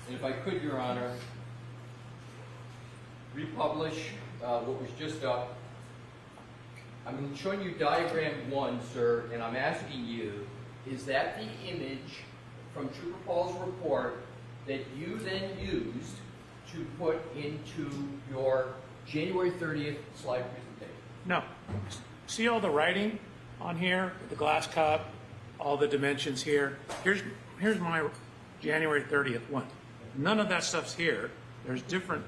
and if I could, Your Honor, republish what was just up. I'm showing you diagram 1, sir, and I'm asking you, is that the image from Trooper Paul's report that you then used to put into your January 30th slide presentation? No. See all the writing on here, the glass cup, all the dimensions here? Here's my January 30th one. None of that stuff's here. There's different,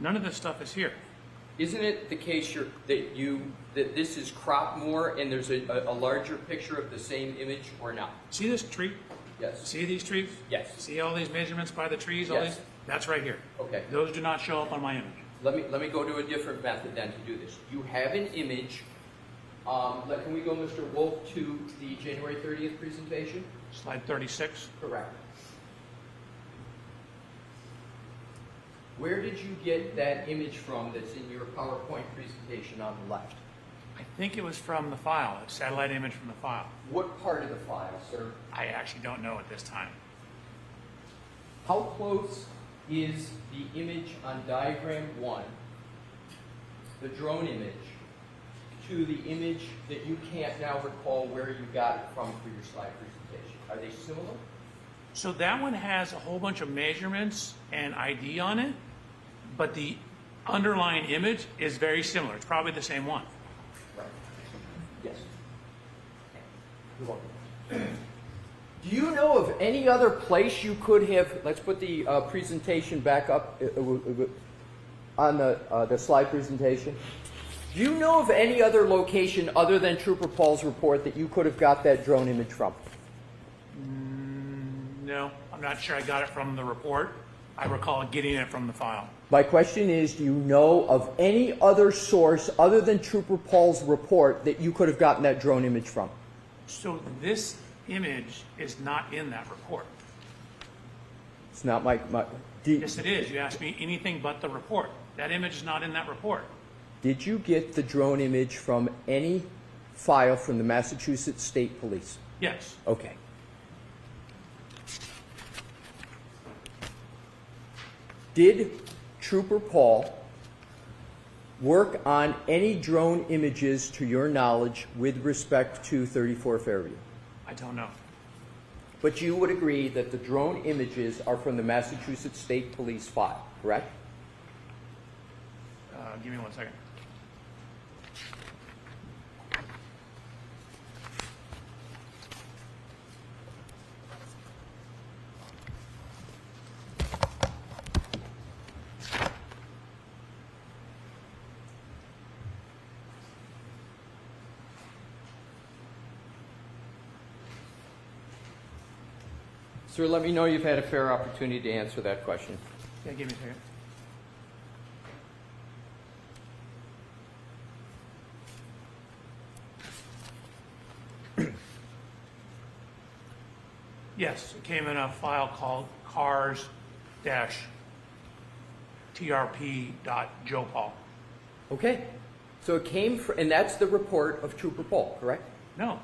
none of this stuff is here. Isn't it the case that this is cropped more and there's a larger picture of the same image, or not? See this tree? Yes. See these trees? Yes. See all these measurements by the trees? All Yes. these? That's right here. Okay. Those do not show up on my image. Let me go to a different method then to do this. You have an image. Can we go, Mr. Wolf, to the January 30th presentation? Slide 36. Correct. Where did you get that image from that's in your PowerPoint presentation on the left? I think it was from the file, a satellite image from the file. What part of the file, sir? I actually don't know at this time. How close is the image on diagram 1, the drone image, to the image that you can't now recall where you got it from for your slide presentation? Are they similar? So that one has a whole bunch of measurements and ID on it, but the underlying image is very similar. It's probably the same one. Right. Yes. You're welcome. Do you know of any other place you could have, let's put the presentation back up on the slide presentation. Do you know of any other location other than Trooper Paul's report that you could have got that drone image from? No, I'm not sure I got it from the report. I recall getting it from the file. My question is, do you know of any other source other than Trooper Paul's report that you could have gotten that drone image from? So this image is not in that report. It's not my Yes, it is. You asked me anything but the report. That image is not in that report. Did you get the drone image from any file from the Massachusetts State Police? Yes. Okay. Did Trooper Paul work on any drone images to your knowledge with respect to 34 Fairview? I don't know. But you would agree that the drone images are from the Massachusetts State Police file, correct? Give me 1 second. Sir, let me know you've had a fair opportunity to answer that question. Yeah, give me a second. Yes, it came in a file called cars-trp.jopal. Okay. So it came from, and that's the report of Trooper Paul, correct? No,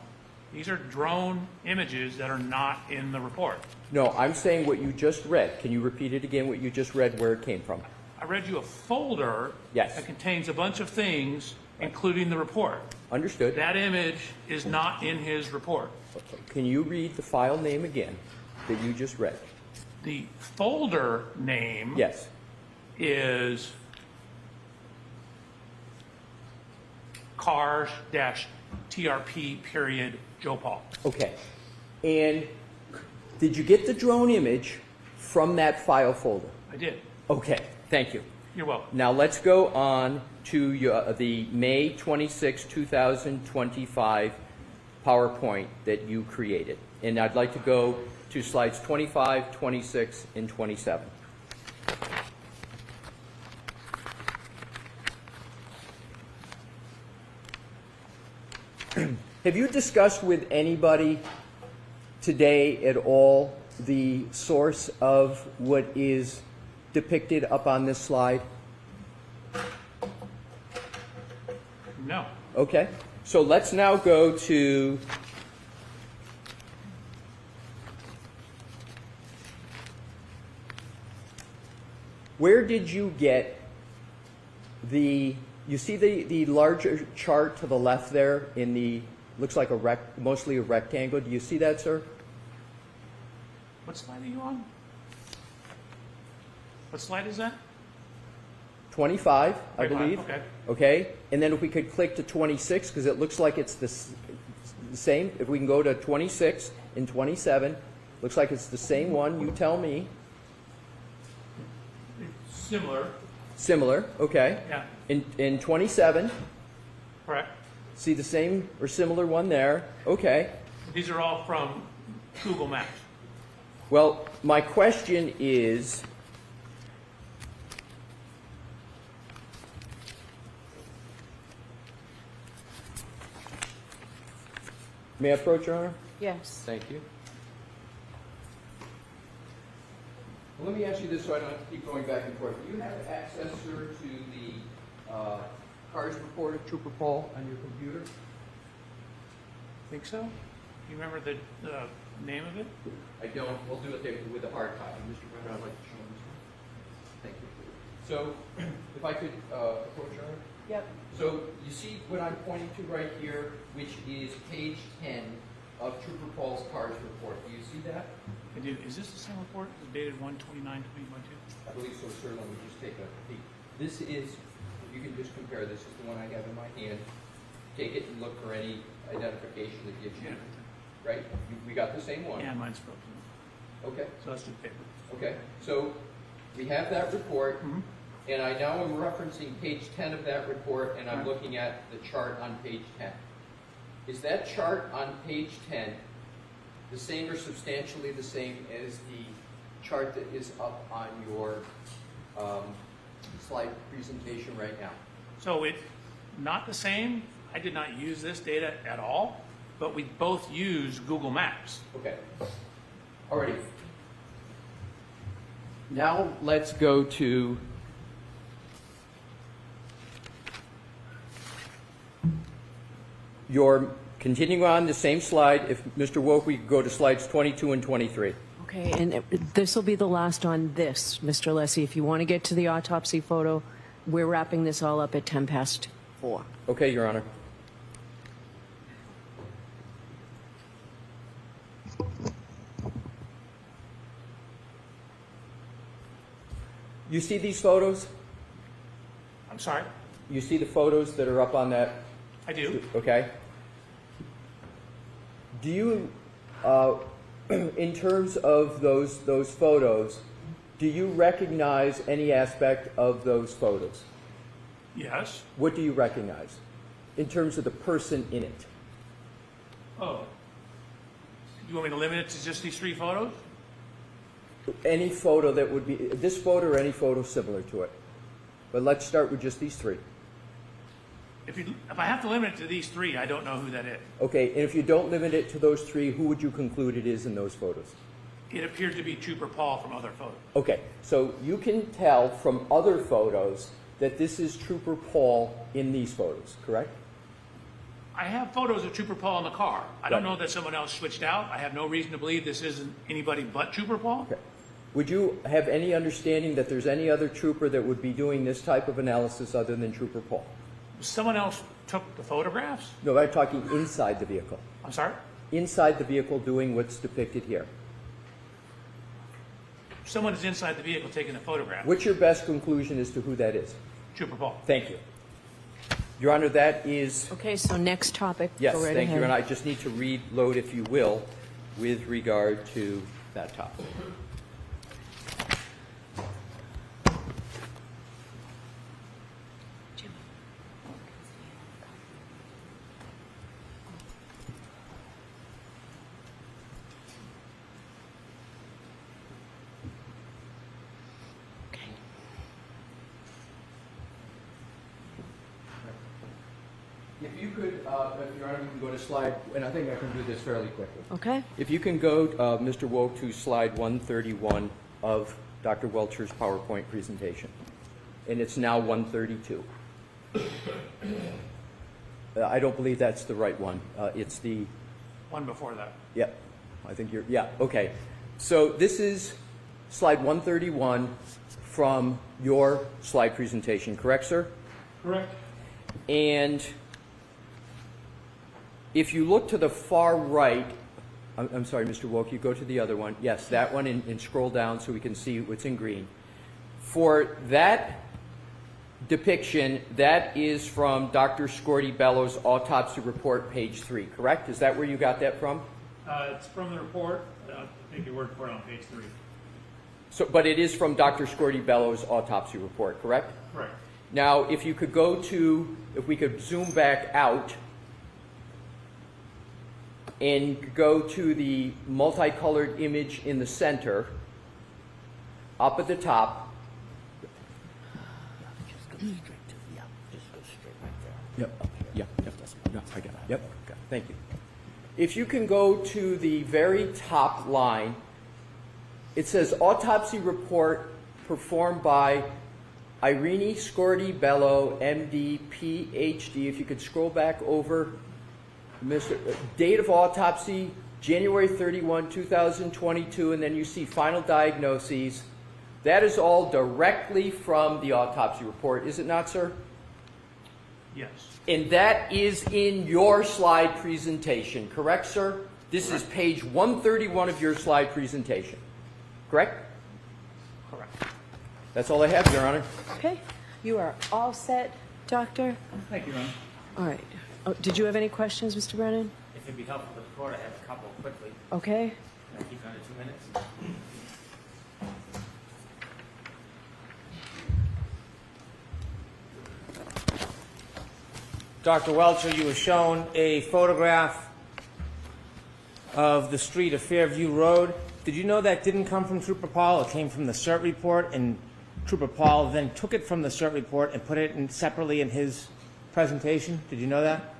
these are drone images that are not in the report. No, I'm saying what you just read. Can you repeat it again, what you just read, where it came from? I read you a folder Yes. that contains a bunch of things, including the report. Understood. That image is not in his report. Okay. Can you read the file name again that you just read? The folder name Yes. is cars-trp.jopal. Okay. And did you get the drone image from that file folder? I did. Okay. Thank you. You're welcome. Now let's go on to the May 26, 2025 PowerPoint that you created. And I'd like to go to slides 25, 26, and 27. Have you discussed with anybody today at all the source of what is depicted up on this slide? No. Okay, so let's now go to where did you get the, you see the larger chart to the left there in the, looks like mostly a rectangle. Do you see that, sir? What slide are you on? What slide is that? 25, I 25, believe. okay. Okay, and then if we could click to 26, because it looks like it's the same. If we can go to 26 and 27, looks like it's the same one. You tell me. Similar. Similar, okay. Yeah. In 27, Correct. see the same or similar one there. Okay. These are all from Google Maps. Well, my question is, may I approach, Your Honor? Yes. Thank you. Well, let me ask you this so I don't have to keep going back and forth. Do you have access, sir, to the CARS report of Trooper Paul on your computer? Think so? You remember the name of it? I don't. We'll do it there with the hard copy. Mr. Brenner, I'd like to show this one. Thank you. So, if I could approach, Your Honor? Yep. So, you see what I'm pointing to right here, which is page 10 of Trooper Paul's CARS report. Do you see that? I did. Is this the same report? It's dated 1/29/2022? I believe so, sir. Let me just take a peek. This is, you can just compare, this is the one I have in my hand. Take it and look for any identification that gives you, right? We got the same one. Yeah, mine's frozen. Okay, So let's do paper. okay. So we have that report, and I now am referencing page 10 of that report, and I'm looking at the chart on page 10. Is that chart on page 10 the same or substantially the same as the chart that is up on your slide presentation right now? So it's not the same. I did not use this data at all, but we both use Google Maps. Okay. Alrighty. Now let's go to your, continuing on the same slide, if Mr. Wolf, we could go to slides 22 and 23. Okay, and this will be the last on this, Mr. Lessie. If you want to get to the autopsy photo, we're wrapping this all up at 4:10. Okay, Your Honor. You see these photos? I'm sorry? You see the photos that are up on that? I do. Okay. Do you, in terms of those photos, do you recognize any aspect of those photos? Yes. What do you recognize in terms of the person in it? Oh. You want me to limit it to just these 3 photos? Any photo that would be, this photo or any photo similar to it. But let's start with just these 3. If I have to limit it to these 3, I don't know who that is. Okay, and if you don't limit it to those 3, who would you conclude it is in those photos? It appeared to be Trooper Paul from other photos. Okay, so you can tell from other photos that this is Trooper Paul in these photos, correct? I have photos of Trooper Paul in the car. I don't know that someone else switched out. I have no reason to believe this isn't anybody but Trooper Paul. Okay. Would you have any understanding that there's any other trooper that would be doing this type of analysis other than Trooper Paul? Someone else took the photographs? No, I'm talking inside the vehicle. I'm sorry? Inside the vehicle doing what's depicted here. Someone is inside the vehicle taking the photograph. What's your best conclusion as to who that is? Trooper Paul. Thank you. Your Honor, that is... Okay, so next topic. Yes, Go right thank you. ahead. And I just need to reload, if you will, with regard to that topic. If you could, if Your Honor, you can go to slide, and I think I can do this fairly quickly. Okay. If you can go, Mr. Woke, to slide 131 of Dr. Welcher's PowerPoint presentation. And it's now 132. I don't believe that's the right one. It's the... One before that. Yep. I think you're... Yeah, okay. So this is slide 131 from your slide presentation, correct, sir? Correct. And if you look to the far right, I'm sorry, Mr. Woke, you go to the other one. Yes, that one, and scroll down so we can see what's in green. For that depiction, that is from Dr. Scorty Bellows' autopsy report, page 3, correct? Is that where you got that from? It's from the report. I'll take your word for it on page 3. So, but it is from Dr. Scorty Bellows' autopsy report, correct? Correct. Now, if you could go to, if we could zoom back out and go to the multicolored image in the center, up at the top. Just go straight to the, just go straight right there. Yep. Yep. Yep. I got it. Yep. Okay. Thank you. If you can go to the very top line, it says autopsy report performed by Irene Scorty Bello, MD, PhD. If you could scroll back over, date of autopsy, January 31, 2022, and then you see final diagnoses. That is all directly from the autopsy report, is it not, sir? Yes. And that is in your slide presentation, correct, sir? This is page 131 of your slide presentation, correct? Correct. That's all I have, Your Honor. Okay. You are all set, Doctor? Thank you, Ron. All right. Oh, did you have any questions, Mr. Brennan? If it'd be helpful to the court, I have a couple quickly. Okay. Can I keep it under 2 minutes? Dr. Welcher, you were shown a photograph of the street of Fairview Road. Did you know that didn't come from Trooper Paul? It came from the CERT report, and Trooper Paul then took it from the CERT report and put it in separately in his presentation. Did you know that?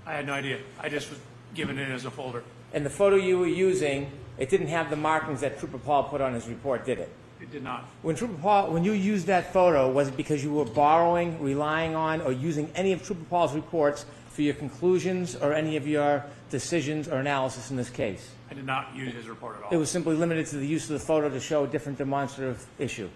I had no idea. I just was given it as a folder. And the photo you were using, it didn't have the markings that Trooper Paul put on his report, did it? It did not. When Trooper Paul, when you used that photo, was it because you were borrowing, relying on, or using any of Trooper Paul's reports for your conclusions or any of your decisions or analysis in this case? I did not use his report at all. It was simply limited to the use of the photo to show a different demonstrative issue.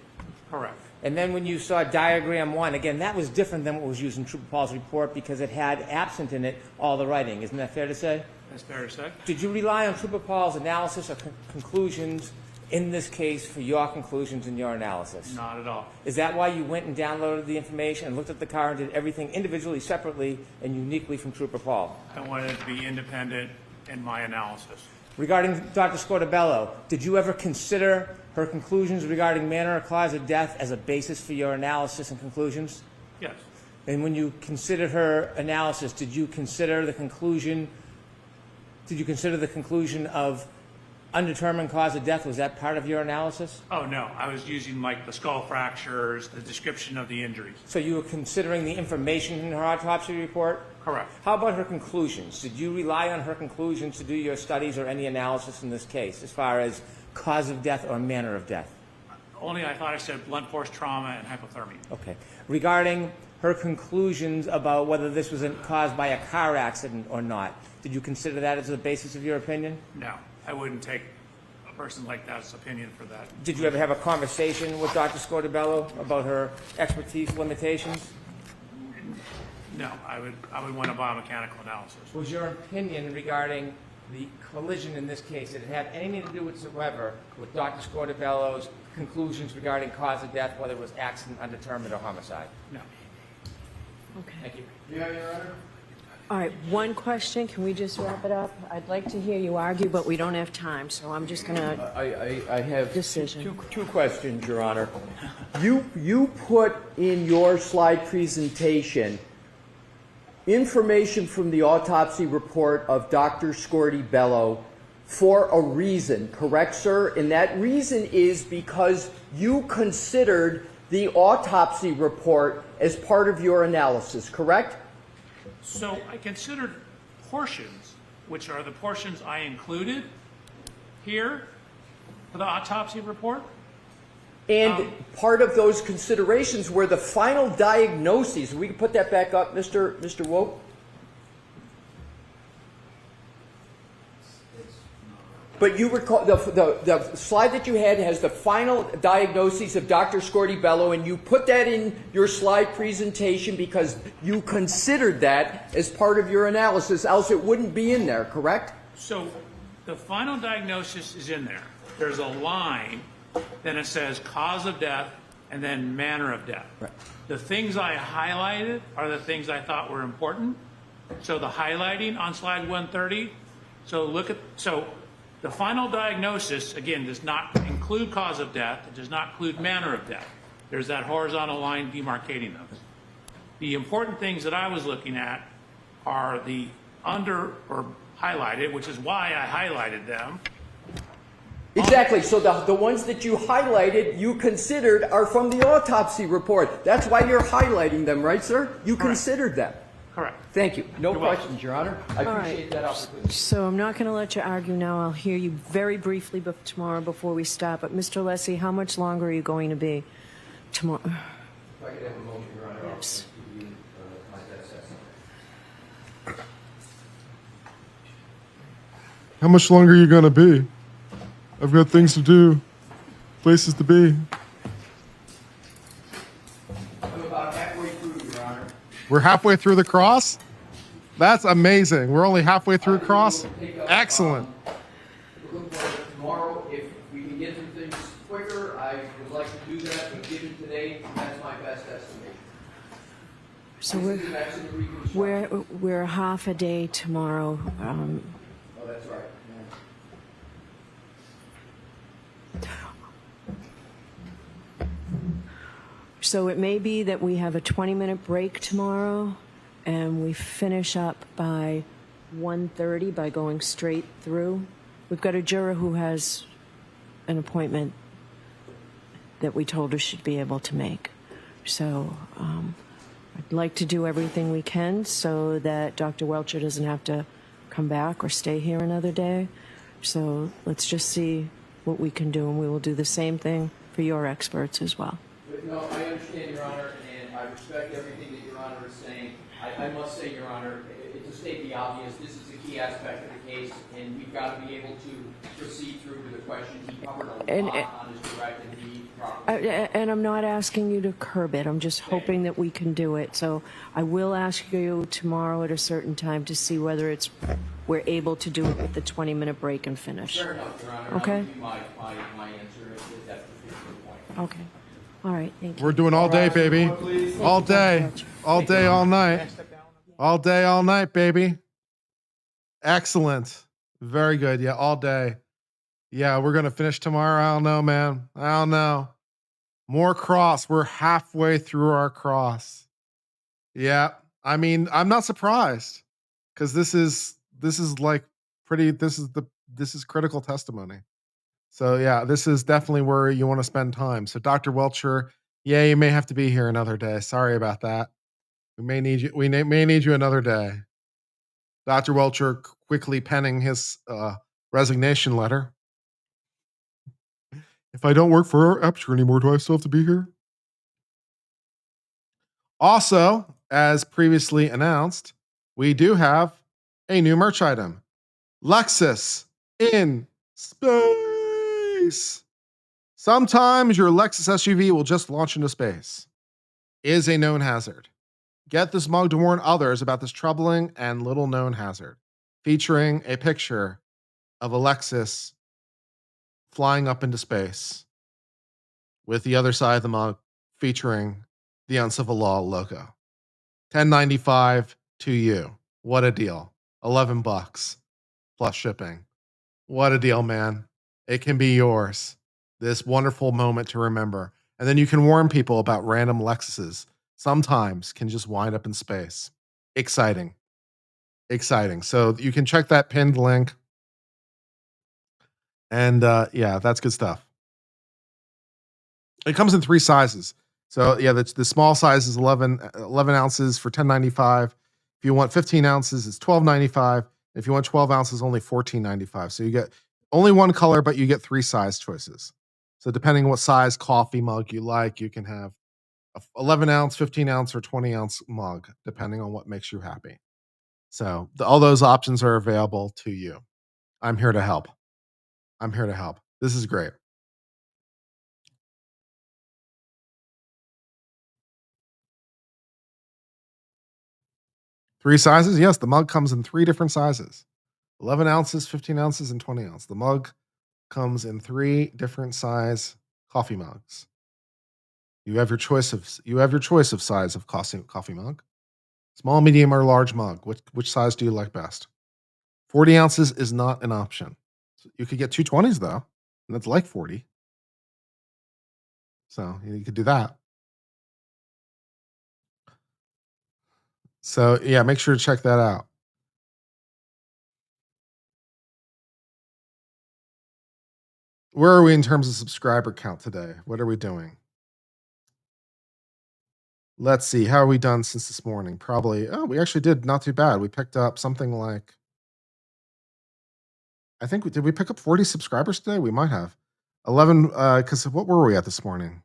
Correct. And then when you saw diagram 1, again, that was different than what was used in Trooper Paul's report because it had absent in it all the writing. Isn't that fair to say? That's fair to say. Did you rely on Trooper Paul's analysis or conclusions in this case for your conclusions and your analysis? Not at all. Is that why you went and downloaded the information and looked at the car and did everything individually, separately, and uniquely from Trooper Paul? I wanted it to be independent in my analysis. Regarding Dr. Scotabello, did you ever consider her conclusions regarding manner or cause of death as a basis for your analysis and conclusions? Yes. And when you considered her analysis, did you consider the conclusion of undetermined cause of death? Was that part of your analysis? Oh, no. I was using like the skull fractures, the description of the injuries. So you were considering the information in her autopsy report? Correct. How about her conclusions? Did you rely on her conclusions to do your studies or any analysis in this case as far as cause of death or manner of death? Only I thought I said blunt force trauma and hypothermia. Okay. Regarding her conclusions about whether this was caused by a car accident or not, did you consider that as the basis of your opinion? No. I wouldn't take a person like that's opinion for that. Did you ever have a conversation with Dr. Scotabello about her expertise limitations? No. I would want a biomechanical analysis. Was your opinion regarding the collision in this case, did it have anything to do whatsoever with Dr. Scotabello's conclusions regarding cause of death, whether it was accident, undetermined, or homicide? No. Okay. Thank you. Yeah, Your Honor. All right, one question. Can we just wrap it up? I'd like to hear you argue, but we don't have time, so I'm just going to... I have Decision. two questions, Your Honor. You put in your slide presentation information from the autopsy report of Dr. Scotabello for a reason, correct, sir? And that reason is because you considered the autopsy report as part of your analysis, correct? So I considered portions, which are the portions I included here for the autopsy report. And part of those considerations were the final diagnoses. We can put that back up, Mr. Woke. But you recall the slide that you had has the final diagnoses of Dr. Scotabello, and you put that in your slide presentation because you considered that as part of your analysis, else it wouldn't be in there, correct? So the final diagnosis is in there. There's a line, then it says cause of death, and then manner of death. Right. The things I highlighted are the things I thought were important. So the highlighting on slide 130. So the final diagnosis, again, does not include cause of death. It does not include manner of death. There's that horizontal line demarcating those. The important things that I was looking at are the under or highlighted, which is why I highlighted them. Exactly. So the ones that you highlighted, you considered are from the autopsy report. That's why you're highlighting them, right, sir? You Correct. considered them. Correct. Thank you. No You're questions, welcome. Your Honor. I All appreciate right. that opportunity. So I'm not going to let you argue now. I'll hear you very briefly tomorrow before we stop. But Mr. Lessie, how much longer are you going to be tomorrow? If I could have a motion, Your Honor, I'll Yes. give you my best estimate. How much longer are you going to be? I've got things to do, places to be. I'm about halfway through, Your Honor. We're halfway through the cross? That's amazing. We're only halfway through cross? Excellent. We're looking for it tomorrow. If we can get through things quicker, I would like to do that, but given today, that's my best estimate. So This is actually the reconstruction. we're half a day tomorrow. Oh, that's right. So it may be that we have a 20-minute break tomorrow, and we finish up by 1:30 by going straight through. We've got a juror who has an appointment that we told her she'd be able to make. So I'd like to do everything we can so that Dr. Welcher doesn't have to come back or stay here another day. So let's just see what we can do, and we will do the same thing for your experts as well. No, I understand, Your Honor, and I respect everything that Your Honor is saying. I must say, Your Honor, to state the obvious, this is a key aspect of the case, and we've got to be able to proceed through with the questions. He covered a lot on his direct, and he And I'm not asking you to curb it. I'm just hoping that we can do it. So I will ask you tomorrow at a certain time to see whether we're able to do it with the 20-minute break and finish. Fair enough, Your Honor. Okay. That would be my answer at that particular point. Okay. All right. Thank you. We're doing all day, baby. All day. All day, all night. All day, all night, baby. Excellent. Very good. Yeah, all day. Yeah, we're going to finish tomorrow. I don't know, man. I don't know. More cross. We're halfway through our cross. Yeah. I mean, I'm not surprised because this is like this is critical testimony. So yeah, this is definitely where you want to spend time. So Dr. Welcher, yeah, you may have to be here another day. Sorry about that. We may need you. May need you another day. Dr. Welcher quickly penning his resignation letter. If I don't work for Epster anymore, do I still have to be here? Also, as previously announced, we do have a new merch item. Lexus in space. Sometimes your Lexus SUV will just launch into space. Is a known hazard. Get this mug to warn others about this troubling and little known hazard. Featuring a picture of a Lexus flying up into space with the other side of the mug featuring the Uncivil Law logo. $10.95 to you. What a deal. $11 plus shipping. What a deal, man. It can be yours. This wonderful moment to remember. And then you can warn people about random Lexuses. Sometimes can just wind up in space. Exciting. Exciting. So you can check that pinned link. And yeah, that's good stuff. It comes in 3 sizes. So yeah, the small size is 11 ounces for $10.95. If you want 15 ounces, it's $12.95. If you want 12 ounces, only $14.95. So you get only one color, but you get 3 size choices. So depending on what size coffee mug you like, you can have a 11 ounce, 15 ounce, or 20 ounce mug, depending on what makes you happy. So all those options are available to you. I'm here to help. I'm here to help. This is great. Three sizes? Yes, the mug comes in 3 different sizes. 11 ounces, 15 ounces, and 20 ounces. The mug comes in 3 different size coffee mugs. You have your choice of size of coffee mug. Small, medium, or large mug. Which size do you like best? 40 ounces is not an option. So you could get 2 20s though, and that's like 40. So you could do that. So yeah, make sure to check that out. Where are we in terms of subscriber count today? What are we doing? Let's see. How are we done since this morning? Probably. Oh, we actually did not too bad. We picked up something like. I think did we pick up 40 subscribers today? We might have 11. Because what were we at this morning?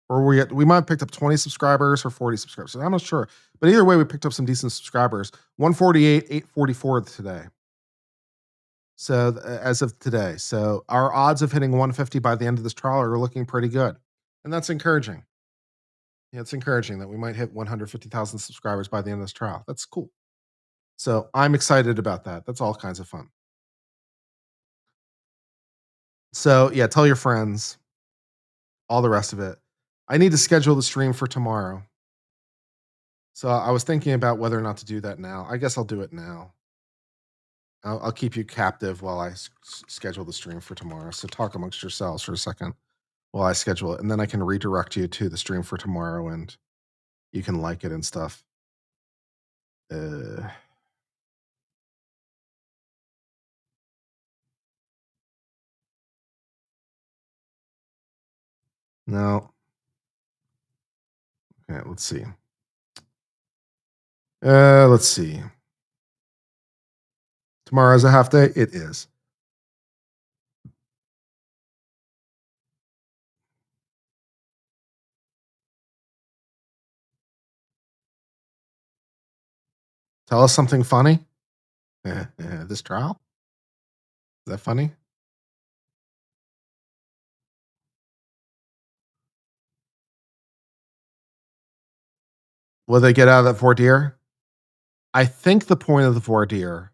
Or we might have picked up 20 subscribers or 40 subscribers. I'm not sure, but either way, we picked up some decent subscribers. 148, 844 today. So as of today, so our odds of hitting 150 by the end of this trial are looking pretty good, and that's encouraging. Yeah, it's encouraging that we might hit 150,000 subscribers by the end of this trial. That's cool. So I'm excited about that. That's all kinds of fun. So yeah, tell your friends, all the rest of it. I need to schedule the stream for tomorrow. So I was thinking about whether or not to do that now. I guess I'll do it now. I'll keep you captive while I schedule the stream for tomorrow. So talk amongst yourselves for a second while I schedule it, and then I can redirect you to the stream for tomorrow, and you can like it and stuff. No. Okay, let's see. Let's see. Tomorrow is a half day. It is. Tell us something funny. This trial? Is that funny? Will they get out of that voir dire? I think the point of the voir dire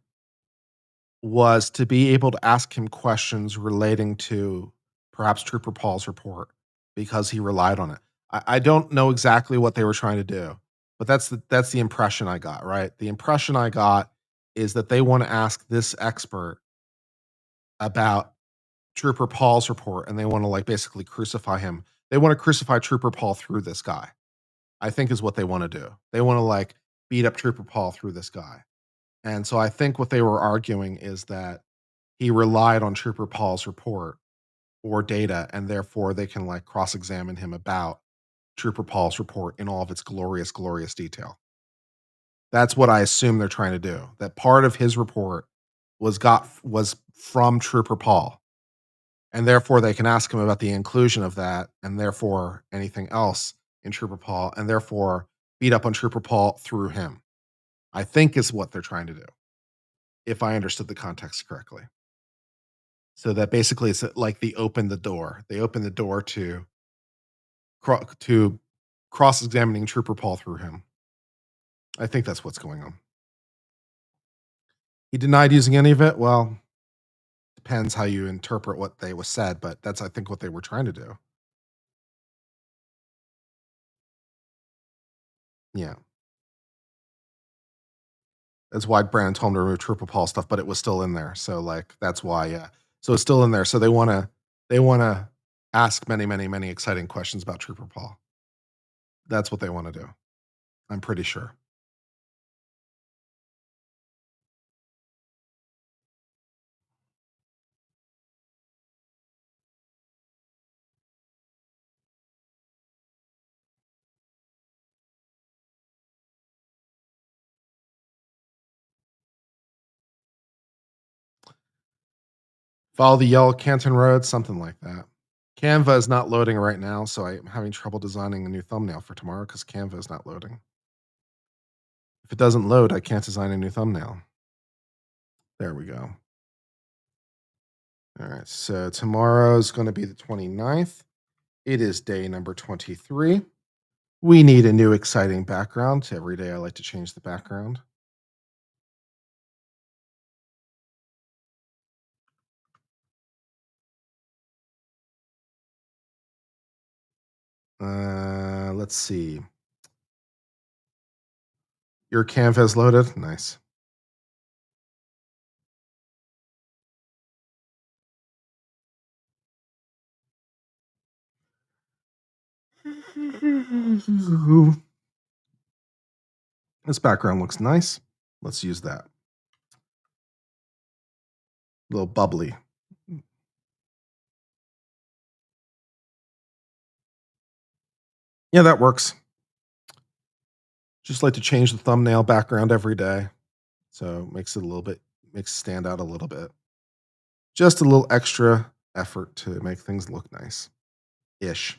was to be able to ask him questions relating to perhaps Trooper Paul's report because he relied on it. I don't know exactly what they were trying to do, but that's the impression I got, right? The impression I got is that they want to ask this expert about Trooper Paul's report and they want to like basically crucify him. They want to crucify Trooper Paul through this guy, I think is what they want to do. They want to like beat up Trooper Paul through this guy. And so I think what they were arguing is that he relied on Trooper Paul's report or data, and therefore they can like cross-examine him about Trooper Paul's report in all of its glorious, glorious detail. That's what I assume they're trying to do. That part of his report was from Trooper Paul. And therefore they can ask him about the inclusion of that, and therefore anything else in Trooper Paul, and therefore beat up on Trooper Paul through him. I think is what they're trying to do, if I understood the context correctly. So that basically it's like they open the door. They open the door to cross-examining Trooper Paul through him. I think that's what's going on. He denied using any of it. Well, depends how you interpret what they was said, but that's I think what they were trying to do. Yeah. That's why Brandon told him to remove Trooper Paul stuff, but it was still in there. So like that's why, yeah. So it's still in there. So they wanna ask many, many, many exciting questions about Trooper Paul. That's what they want to do. I'm pretty sure. Follow the yellow Canton road, something like that. Canva is not loading right now, so I'm having trouble designing a new thumbnail for tomorrow because Canva is not loading. If it doesn't load, I can't design a new thumbnail. There we go. All right, so tomorrow is going to be the 29th. It is day number 23. We need a new exciting background. Every day I like to change the background. Let's see. Your Canva is loaded. Nice. This background looks nice. Let's use that. A little bubbly. Yeah, that works. Just like to change the thumbnail background every day. So makes it stand out a little bit. Just a little extra effort to make things look nice. Ish.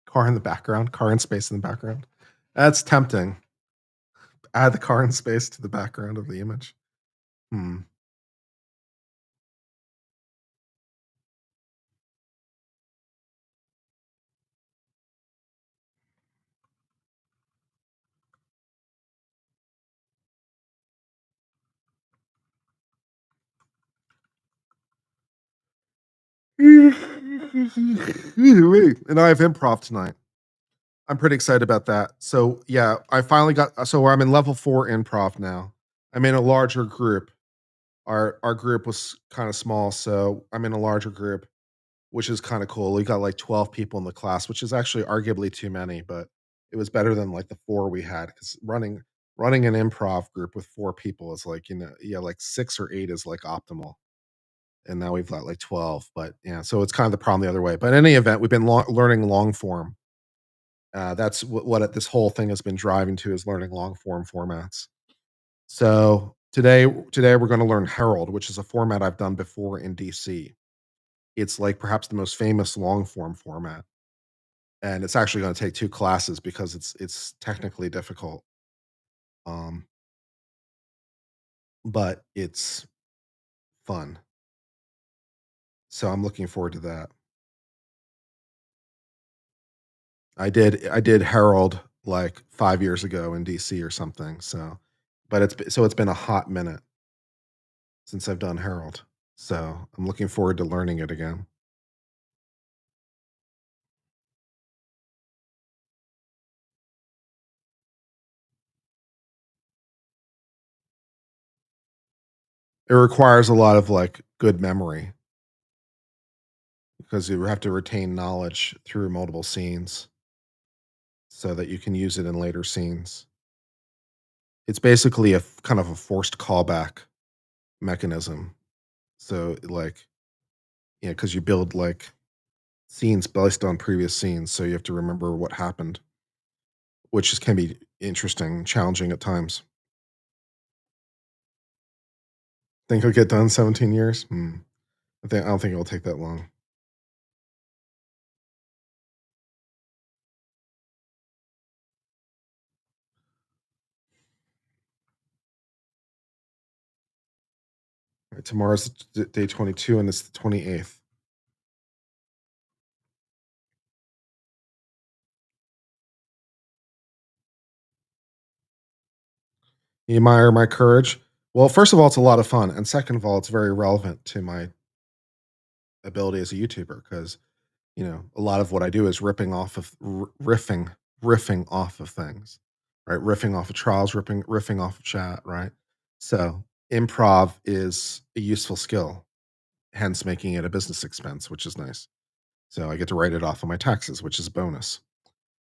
Car in the background, car in space in the background. That's tempting. Add the car in space to the background of the image. And I have improv tonight. I'm pretty excited about that. So yeah, I finally got. So I'm in level 4 improv now. I'm in a larger group. Our group was kind of small, so I'm in a larger group, which is kind of cool. We got like 12 people in the class, which is actually arguably too many, but it was better than like the 4 we had because running an improv group with 4 people is like like 6 or 8 is like optimal. And now we've got like 12, but yeah, so it's kind of the problem the other way. But in any event, we've been learning long form. That's what this whole thing has been driving to is learning long form formats. So today we're going to learn Herald, which is a format I've done before in DC. It's like perhaps the most famous long form format, and it's actually going to take 2 classes because it's technically difficult. But it's fun. So I'm looking forward to that. I did Herald like 5 years ago in DC or something. So, but it's been a hot minute since I've done Herald. So I'm looking forward to learning it again. It requires a lot of like good memory because you have to retain knowledge through multiple scenes so that you can use it in later scenes. It's basically kind of a forced callback mechanism. So like, yeah, because you build like scenes based on previous scenes, so you have to remember what happened, which can be interesting, challenging at times. Think he'll get done 17 years? I don't think it'll take that long. All right, tomorrow's day 22, and it's the 28th. You admire my courage? Well, first of all, it's a lot of fun, and second of all, it's very relevant to my ability as a YouTuber because a lot of what I do is riffing off of things, right? Riffing off of trials, riffing off of chat, right? So improv is a useful skill, hence making it a business expense, which is nice. So I get to write it off on my taxes, which is a bonus.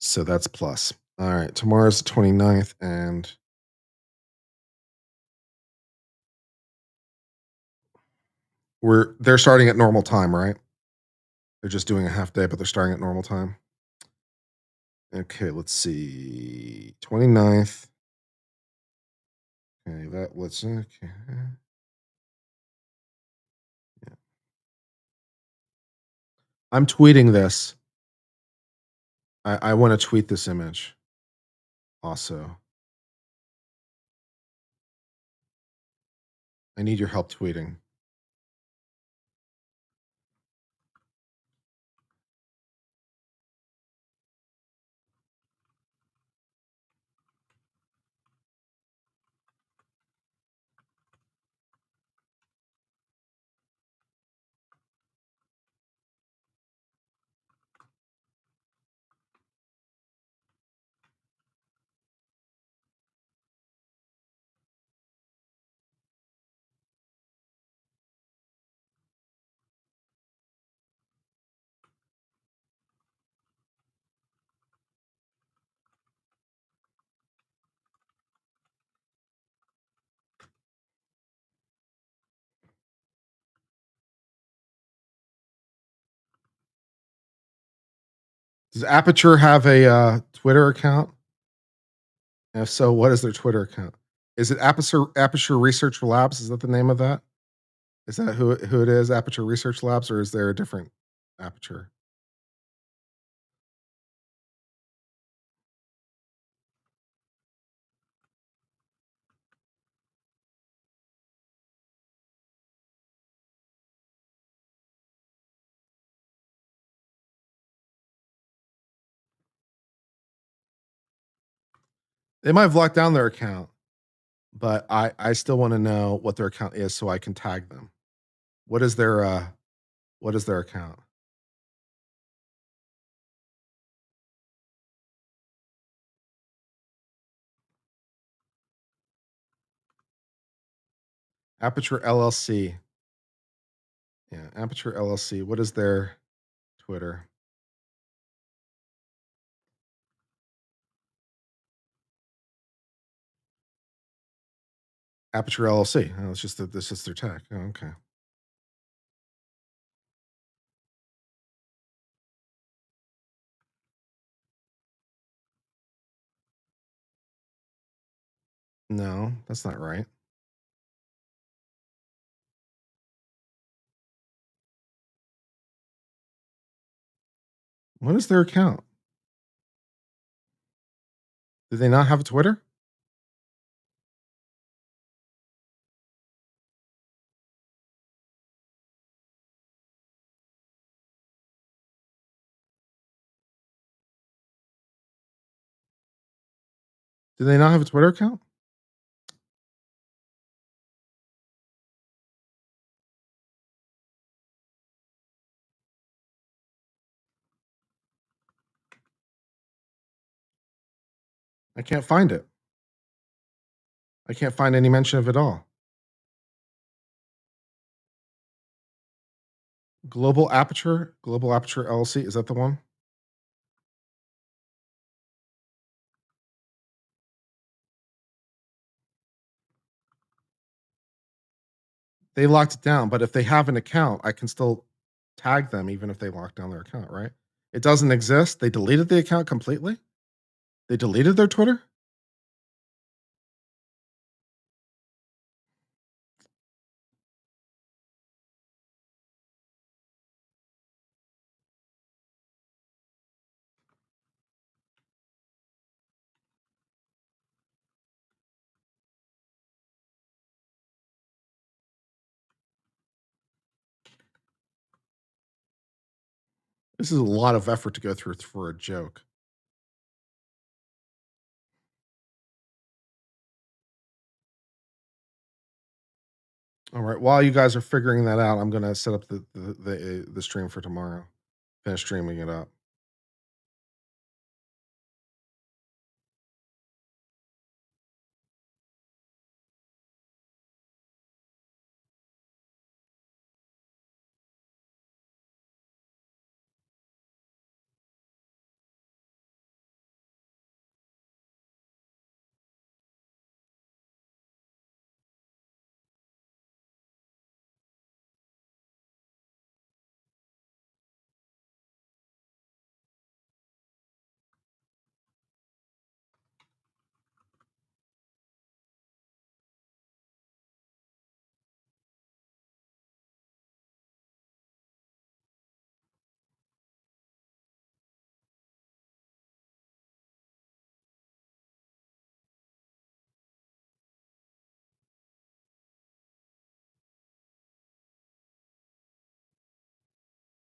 So that's plus. All right, tomorrow's the 29th, and they're starting at normal time, right? They're just doing a half day, but they're starting at normal time. Okay, let's see. 29th. Okay, okay. Yeah. I'm tweeting this. I want to tweet this image also. I need your help tweeting. Does Aperture have a Twitter account? If so, what is their Twitter account? Is it Aperture Research Labs? Is that the name of that? Is that who it is? Aperture Research Labs, or is there a different Aperture? They might have locked down their account, but I still want to know what their account is so I can tag them. What is their account? Aperture LLC. Yeah, Aperture LLC. What is their Twitter? Aperture LLC. Oh, it's just that this is their tag. Oh, okay. No, that's not right. What is their account? Do they not have a Twitter? Do they not have a Twitter account? I can't find it. I can't find any mention of it all. Global Aperture LLC. Is that the one? They locked it down, but if they have an account, I can still tag them even if they lock down their account, right? It doesn't exist. They deleted the account completely. They deleted their Twitter. This is a lot of effort to go through for a joke. All right. While you guys are figuring that out, I'm going to set up the stream for tomorrow. Finish streaming it up.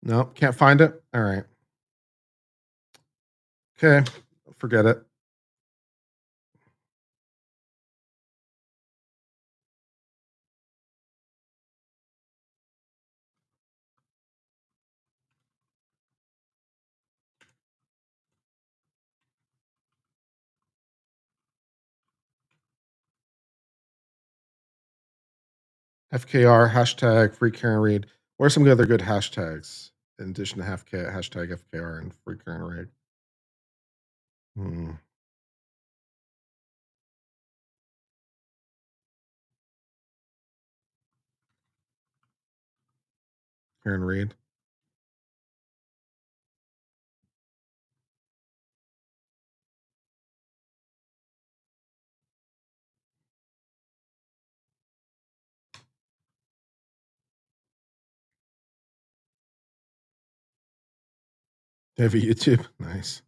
No, can't find it. All right. Okay. Forget it. FKR, hashtag free Karen Reed. What are some other good hashtags in addition to hashtag FKR and free Karen Reed? Karen Reed. Heavy YouTube. Nice.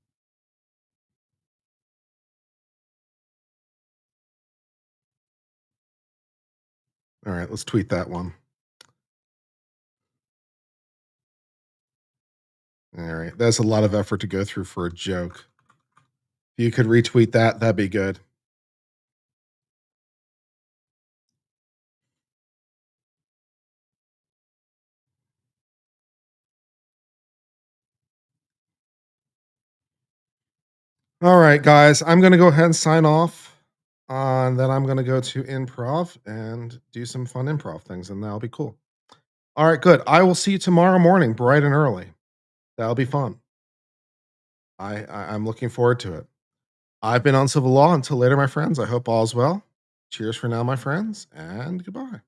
All right, let's tweet that one. All right, that's a lot of effort to go through for a joke. If you could retweet that, that'd be good. All right, guys, I'm going to go ahead and sign off. Then I'm going to go to improv and do some fun improv things, and that'll be cool. All right, good. I will see you tomorrow morning, bright and early. That'll be fun. I'm looking forward to it. I've been on Civil Law. Until later, my friends. I hope all's well. Cheers for now, my friends, and goodbye.